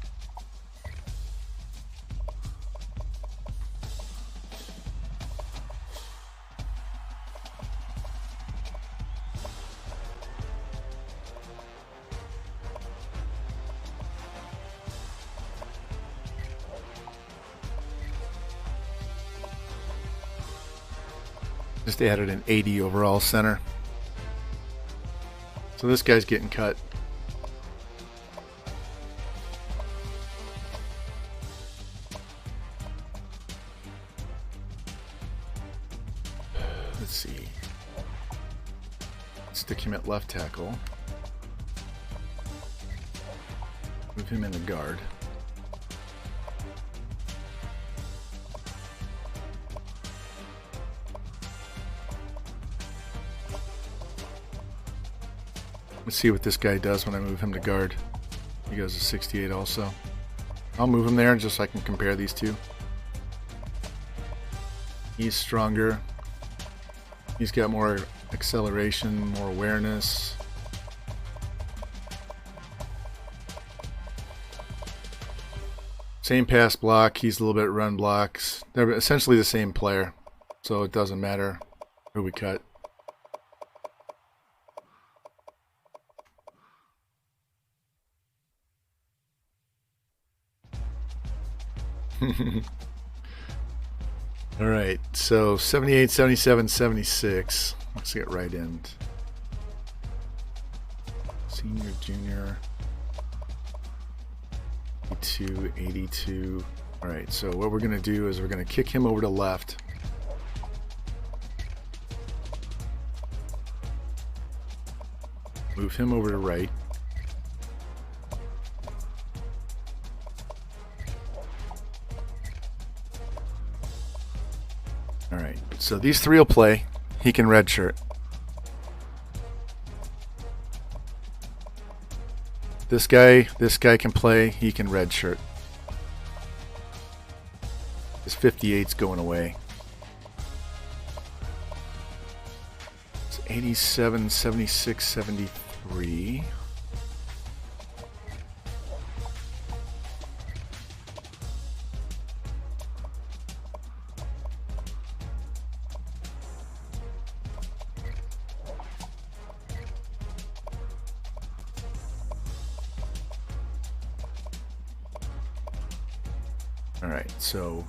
Just added an 80 overall center. So this guy's getting cut. Let's see. Stick him at left tackle. Move him into guard. Let's see what this guy does when I move him to guard. He goes to 68 also. I'll move him there just so I can compare these two. He's stronger. He's got more acceleration, more awareness. Same pass block. He's a little bit run blocks. They're essentially the same player, so it doesn't matter who we cut. All right, so 78, 77, 76. Let's get right end. Senior, junior. 82, 82. All right, so what we're going to do is we're going to kick him over to left. Move him over to right. All right, so these 3 will play. He can redshirt. This guy can play. He can redshirt. His 58's going away. It's 87, 76, 73. All right, so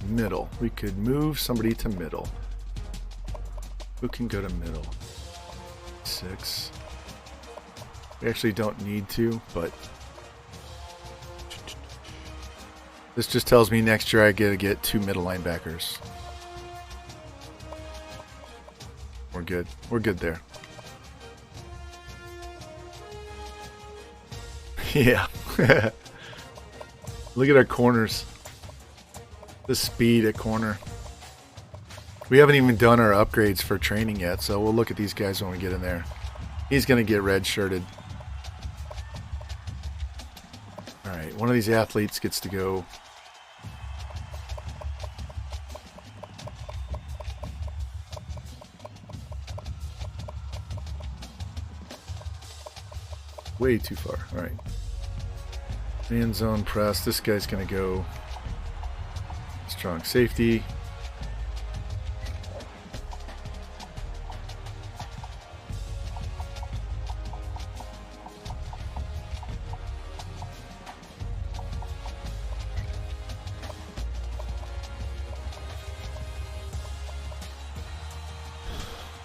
middle. We could move somebody to middle. Who can go to middle? 6. We actually don't need to, but this just tells me next year I get 2 middle linebackers. We're good. We're good there. Yeah. Look at our corners. The speed at corner. We haven't even done our upgrades for training yet, so we'll look at these guys when we get in there. He's going to get red-shirted. Alright, one of these athletes gets to go. Way too far. Alright. Man zone press. This guy's going to go strong safety.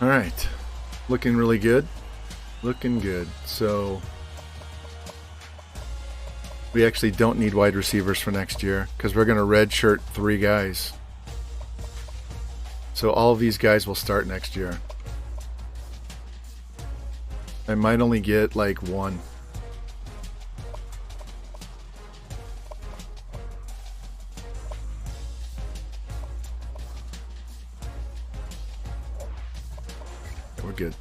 All right. Looking really good. Looking good. So We actually don't need wide receivers for next year because we're going to redshirt 3 guys. So all of these guys will start next year. I might only get like 1. We're good.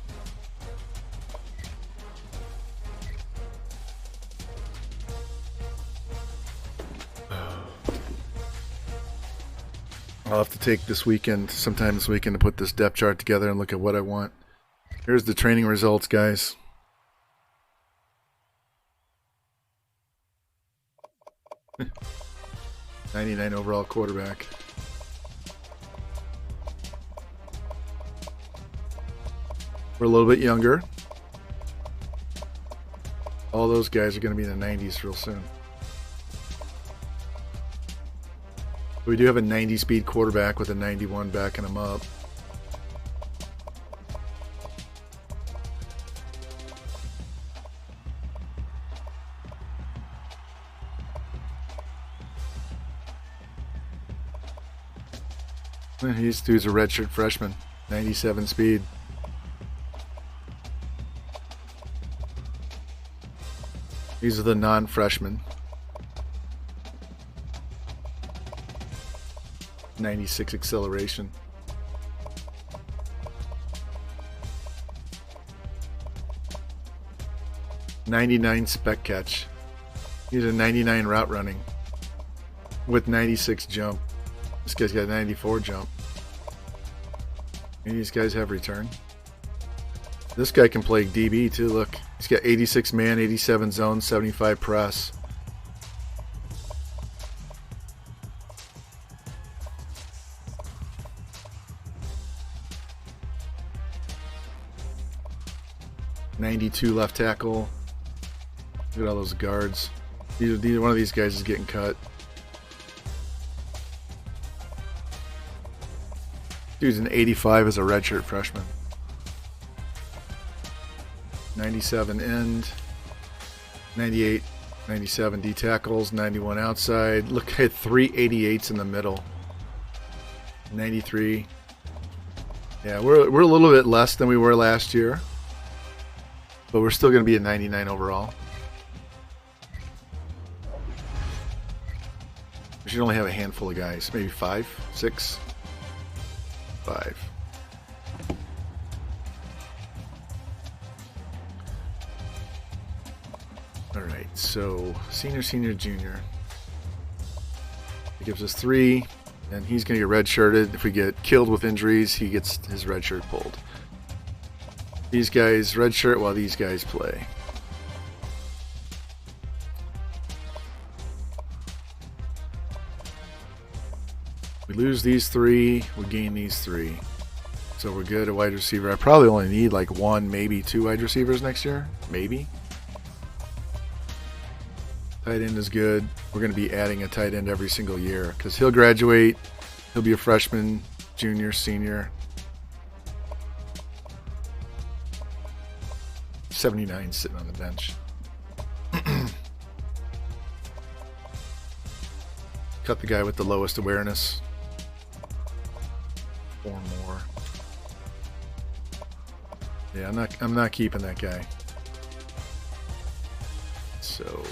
I'll have to take this weekend, sometime this weekend, to put this depth chart together and look at what I want. Here's the training results, guys. '99 overall quarterback. We're a little bit younger. All those guys are going to be in the 90s real soon. We do have a 90 speed quarterback with a 91 backing him up. These dude's a redshirt freshman, 97 speed. These are the non-freshmen. 96 acceleration. '99 spec catch. He's a 99 route running with 96 jump. This guy's got 94 jump. Maybe these guys have return. This guy can play DB too. Look, he's got 86 man, 87 zone, 75 press. '92 left tackle. Look at all those guards. One of these guys is getting cut. Dude's an 85 as a redshirt freshman. 97 end. 98, 97 D tackles. 91 outside. Look at 3 88s in the middle. 93. Yeah, we're a little bit less than we were last year. But we're still going to be a 99 overall. We should only have a handful of guys. Maybe 5, 6, 5. Alright, so senior, junior. It gives us 3, and he's going to get redshirted. If we get killed with injuries, he gets his red shirt pulled. These guys redshirt while these guys play. We lose these 3, we gain these 3. So we're good at wide receiver. I probably only need like 1, maybe 2 wide receivers next year. Maybe. Tight end is good. We're going to be adding a tight end every single year because he'll graduate. He'll be a freshman, junior, senior. 79 sitting on the bench. Cut the guy with the lowest awareness. 4 more. Yeah, I'm not keeping that guy. So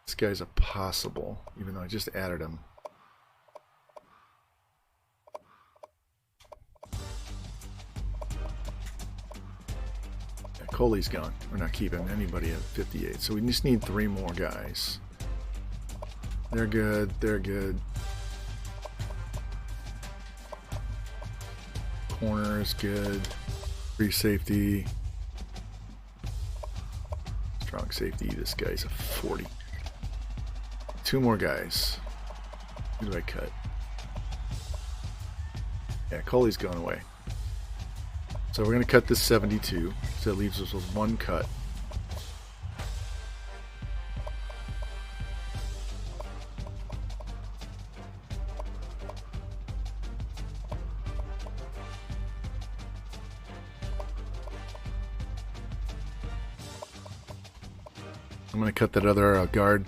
this guy's a possible, even though I just added him. Coley's gone. We're not keeping anybody at 58. So we just need 3 more guys. They're good. They're good. Corner is good. Free safety. Strong safety. This guy's a 40. 2 more guys. Who do I cut? Yeah, Coley's going away. So we're going to cut this 72, so it leaves us with 1 cut. I'm going to cut that other guard.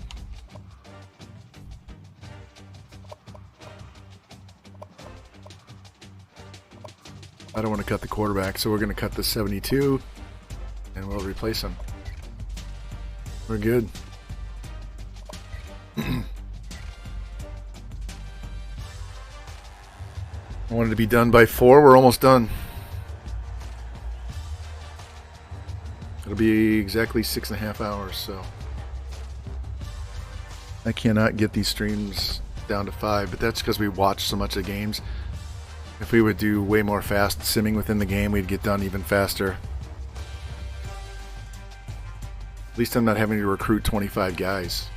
I don't want to cut the quarterback, so we're going to cut the 72, and we'll replace him. We're good. I wanted to be done by 4. We're almost done. It'll be exactly 6.5 hours, so I cannot get these streams down to 5, but that's because we watch so much of the games. If we would do way more fast simming within the game, we'd get done even faster. At least I'm not having to recruit 25 guys.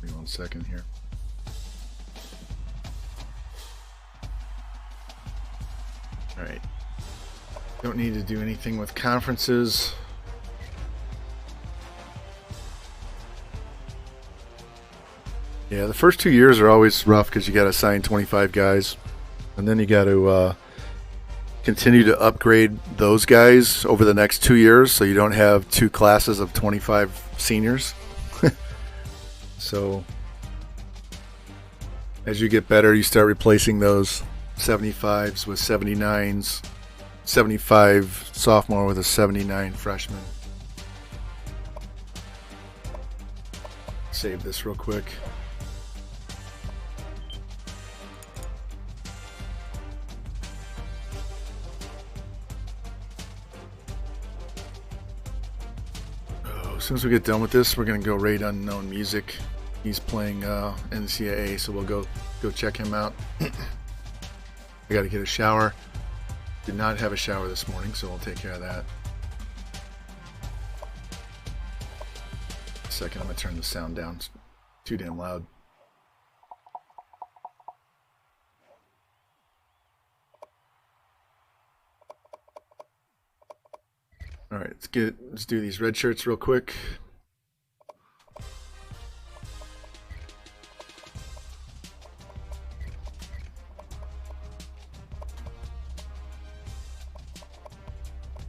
Give me 1 second here. All right. Don't need to do anything with conferences. Yeah, the first 2 years are always rough because you got to sign 25 guys, and then you got to continue to upgrade those guys over the next 2 years, so you don't have 2 classes of 25 seniors. So as you get better, you start replacing those 75s with 79s, 75 sophomore with a 79 freshman. Save this real quick. As soon as we get done with this, we're going to go raid Unknown Music. He's playing NCAA, so we'll go check him out. I got to get a shower. Did not have a shower this morning, so we'll take care of that. A second, I'm going to turn the sound down. It's too damn loud. All right, let's do these red shirts real quick.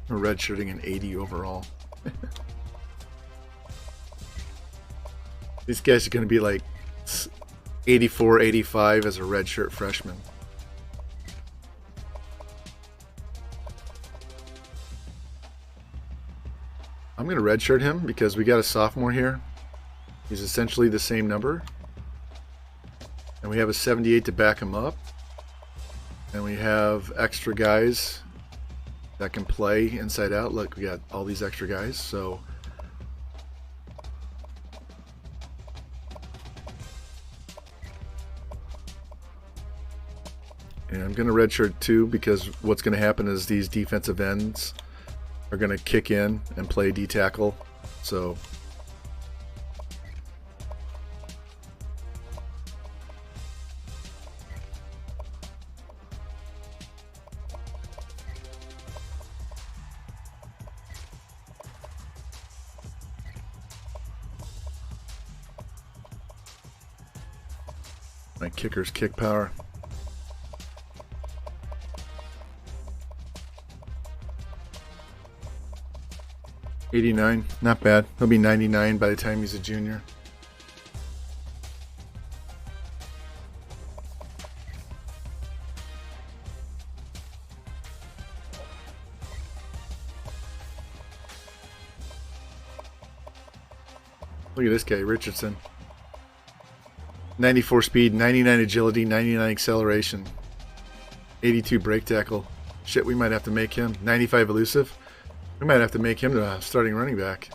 We're redshirting an 80 overall. These guys are going to be like 84, 85 as a redshirt freshman. I'm going to redshirt him because we got a sophomore here. He's essentially the same number. And we have a 78 to back him up. And we have extra guys that can play inside out. Look, we got all these extra guys. So and I'm going to redshirt too, because what's going to happen is these defensive ends are going to kick in and play D-tackle. So my kicker's kick power. $89, not bad. He'll be 99 by the time he's a junior. Look at this guy, Richardson. 94 speed, 99 agility, 99 acceleration, 82 break tackle. Shit, we might have to make him 95 elusive. We might have to make him the starting running back.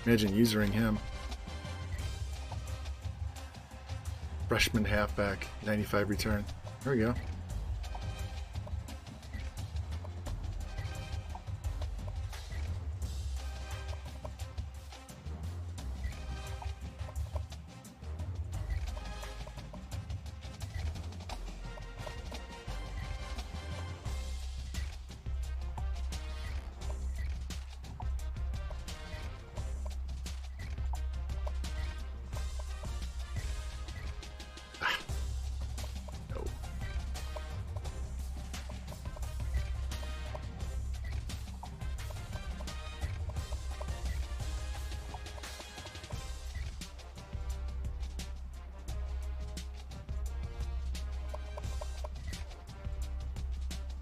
Imagine using him. Freshman halfback, 95 return. There we go.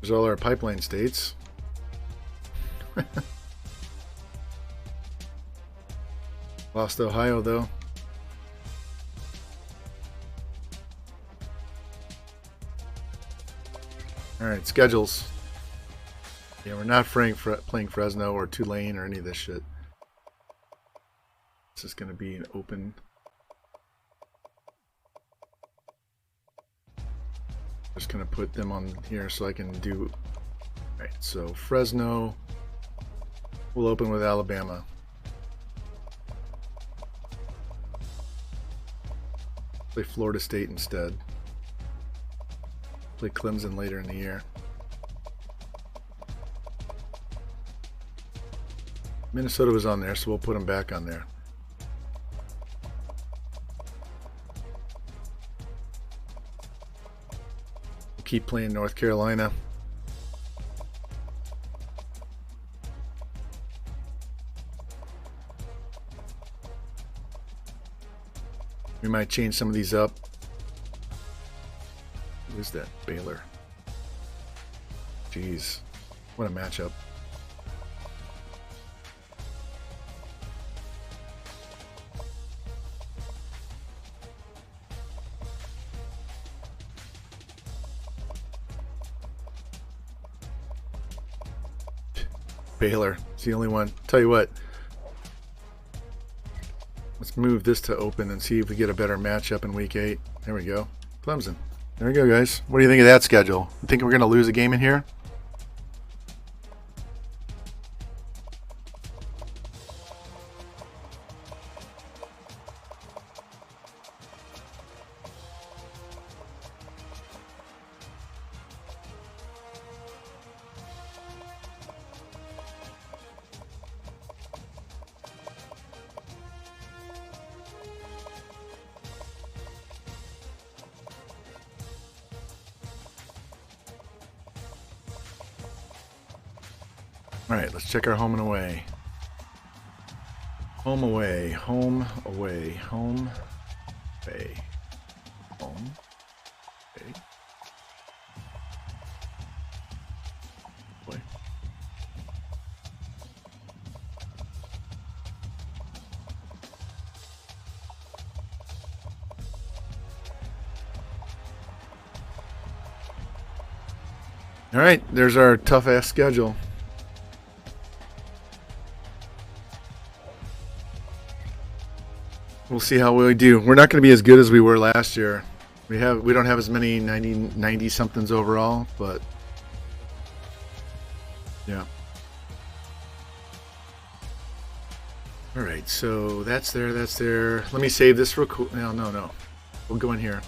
There's all our pipeline states. Lost Ohio, though. Alright, schedules. Yeah, we're not playing Fresno or Tulane or any of this shit. This is going to be an open. Just going to put them on here so I can do. Alright, so Fresno. We'll open with Alabama. Play Florida State instead. Play Clemson later in the year. Minnesota was on there, so we'll put them back on there. We'll keep playing North Carolina. We might change some of these up. Who's that? Baylor. Jeez. What a matchup. Baylor. It's the only one. Tell you what. Let's move this to open and see if we get a better matchup in week 8. There we go. Clemson. There we go, guys. What do you think of that schedule? You think we're going to lose a game in here? Alright, let's check our home and away. Home, away, home, away, home, away, home, away, away. Alright, there's our tough-ass schedule. We'll see how we do. We're not going to be as good as we were last year. We don't have as many 90 somethings overall, but yeah. All right, so that's there. Let me save this real quick. No. We'll go in here.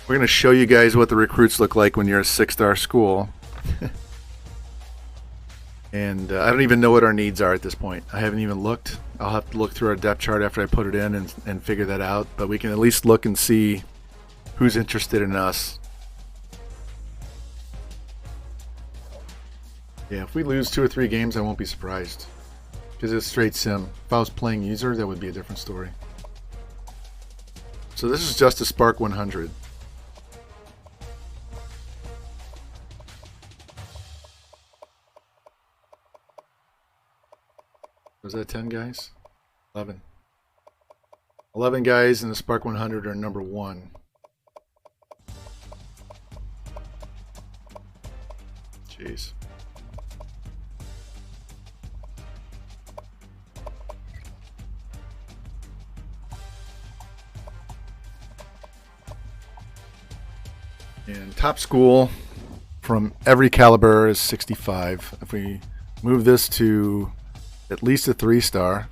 We're going to show you guys what the recruits look like when you're a 6-star school. And I don't even know what our needs are at this point. I haven't even looked. I'll have to look through our depth chart after I put it in and figure that out. But we can at least look and see who's interested in us. Yeah, if we lose 2 or 3 games, I won't be surprised. Because it's straight sim. If I was playing user, that would be a different story. So this is just a Spark 100. Was that 10 guys? 11. 11 guys in the Spark 100 are number 1. Jeez. And top school from every caliber is 65. If we move this to at least a 3-star,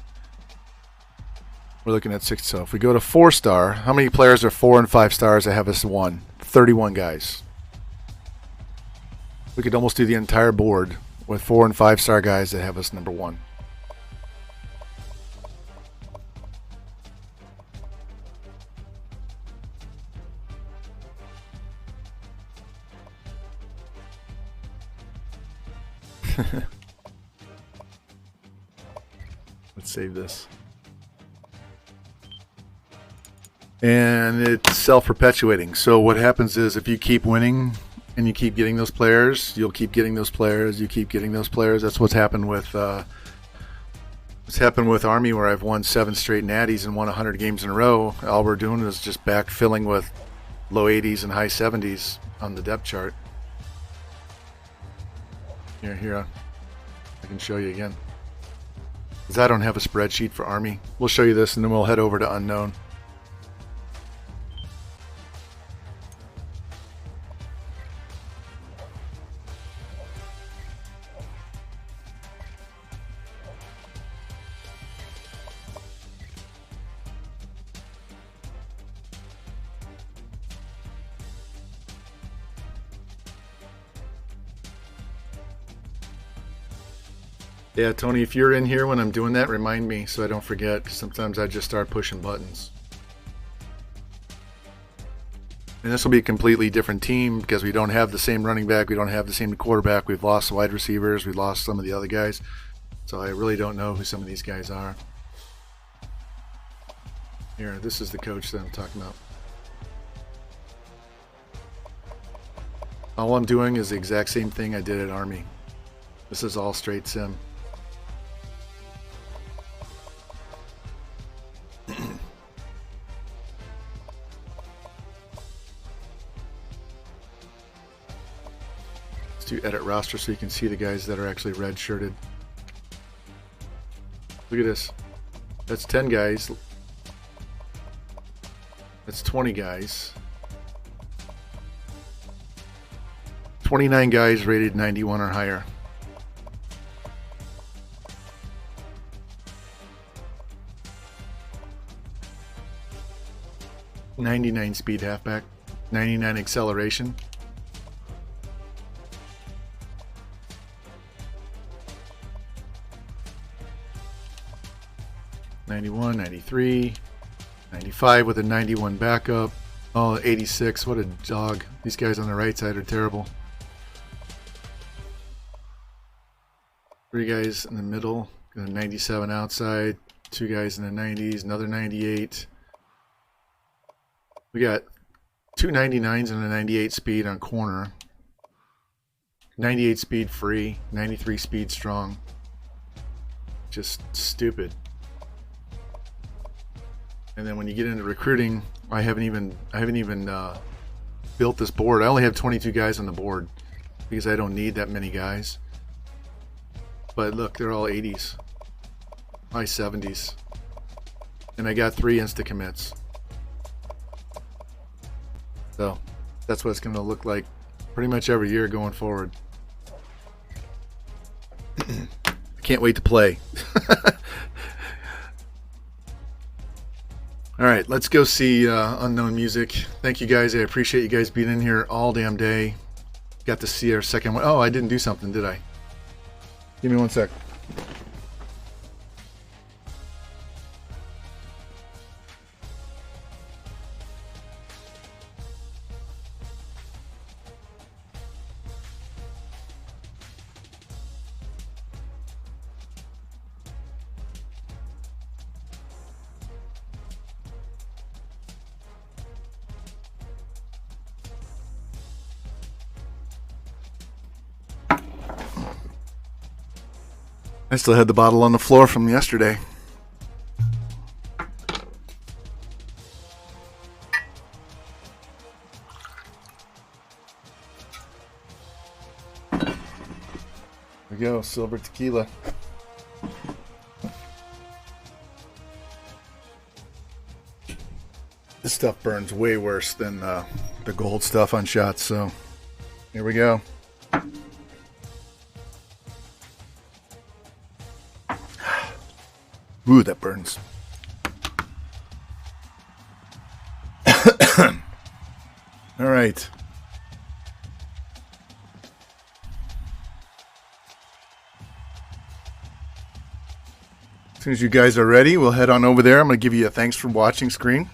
we're looking at 6. So if we go to 4-star, how many players are 4 and 5 stars that have us 1? 31 guys. We could almost do the entire board with 4 and 5-star guys that have us number 1. Let's save this. And it's self-perpetuating. So what happens is if you keep winning and you keep getting those players, you'll keep getting those players, you keep getting those players. That's what's happened with Army, where I've won 7 straight natties and won 100 games in a row. All we're doing is just backfilling with low 80s and high 70s on the depth chart. Here, I can show you again. Because I don't have a spreadsheet for Army. We'll show you this and then we'll head over to Unknown. Yeah, Tony, if you're in here when I'm doing that, remind me so I don't forget, because sometimes I just start pushing buttons. And this will be a completely different team because we don't have the same running back, we don't have the same quarterback, we've lost wide receivers, we've lost some of the other guys. So I really don't know who some of these guys are. Here, this is the coach that I'm talking about. All I'm doing is the exact same thing I did at Army. This is all straight sim. Let's do edit roster so you can see the guys that are actually red shirted. Look at this. That's 10 guys. That's 20 guys. 29 guys rated 91 or higher. .99 speed halfback, 99 acceleration. .91, 93, 95 with a 91 backup. Oh, 86, what a dog. These guys on the right side are terrible. 3 guys in the middle, a 97 outside, 2 guys in the 90s, another 98. We got 2 99s and a 98 speed on corner. 98 speed free, 93 speed strong. Just stupid. And then when you get into recruiting, I haven't even built this board. I only have 22 guys on the board because I don't need that many guys. But look, they're all 80s, high 70s, and I got 3 insta commits. So that's what it's going to look like pretty much every year going forward. I can't wait to play. All right, let's go see Unknown Music. Thank you guys. I appreciate you guys being in here all damn day. Got to see our second one. Oh, I didn't do something, did I? Give me 1 sec. I still had the bottle on the floor from yesterday. There we go, silver tequila. This stuff burns way worse than the gold stuff on shots, so here we go. Ooh, that burns. All right. As soon as you guys are ready, we'll head on over there. I'm going to give you a thanks for watching screen.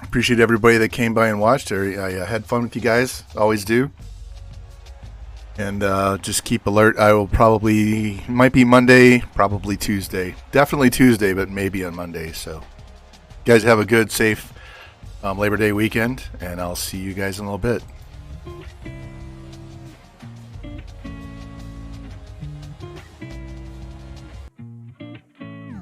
Appreciate everybody that came by and watched. I had fun with you guys. Always do. And just keep alert. I will probably, might be Monday, probably Tuesday. Definitely Tuesday, but maybe on Monday. So, you guys have a good, safe Labor Day weekend, and I'll see you guys in a little bit.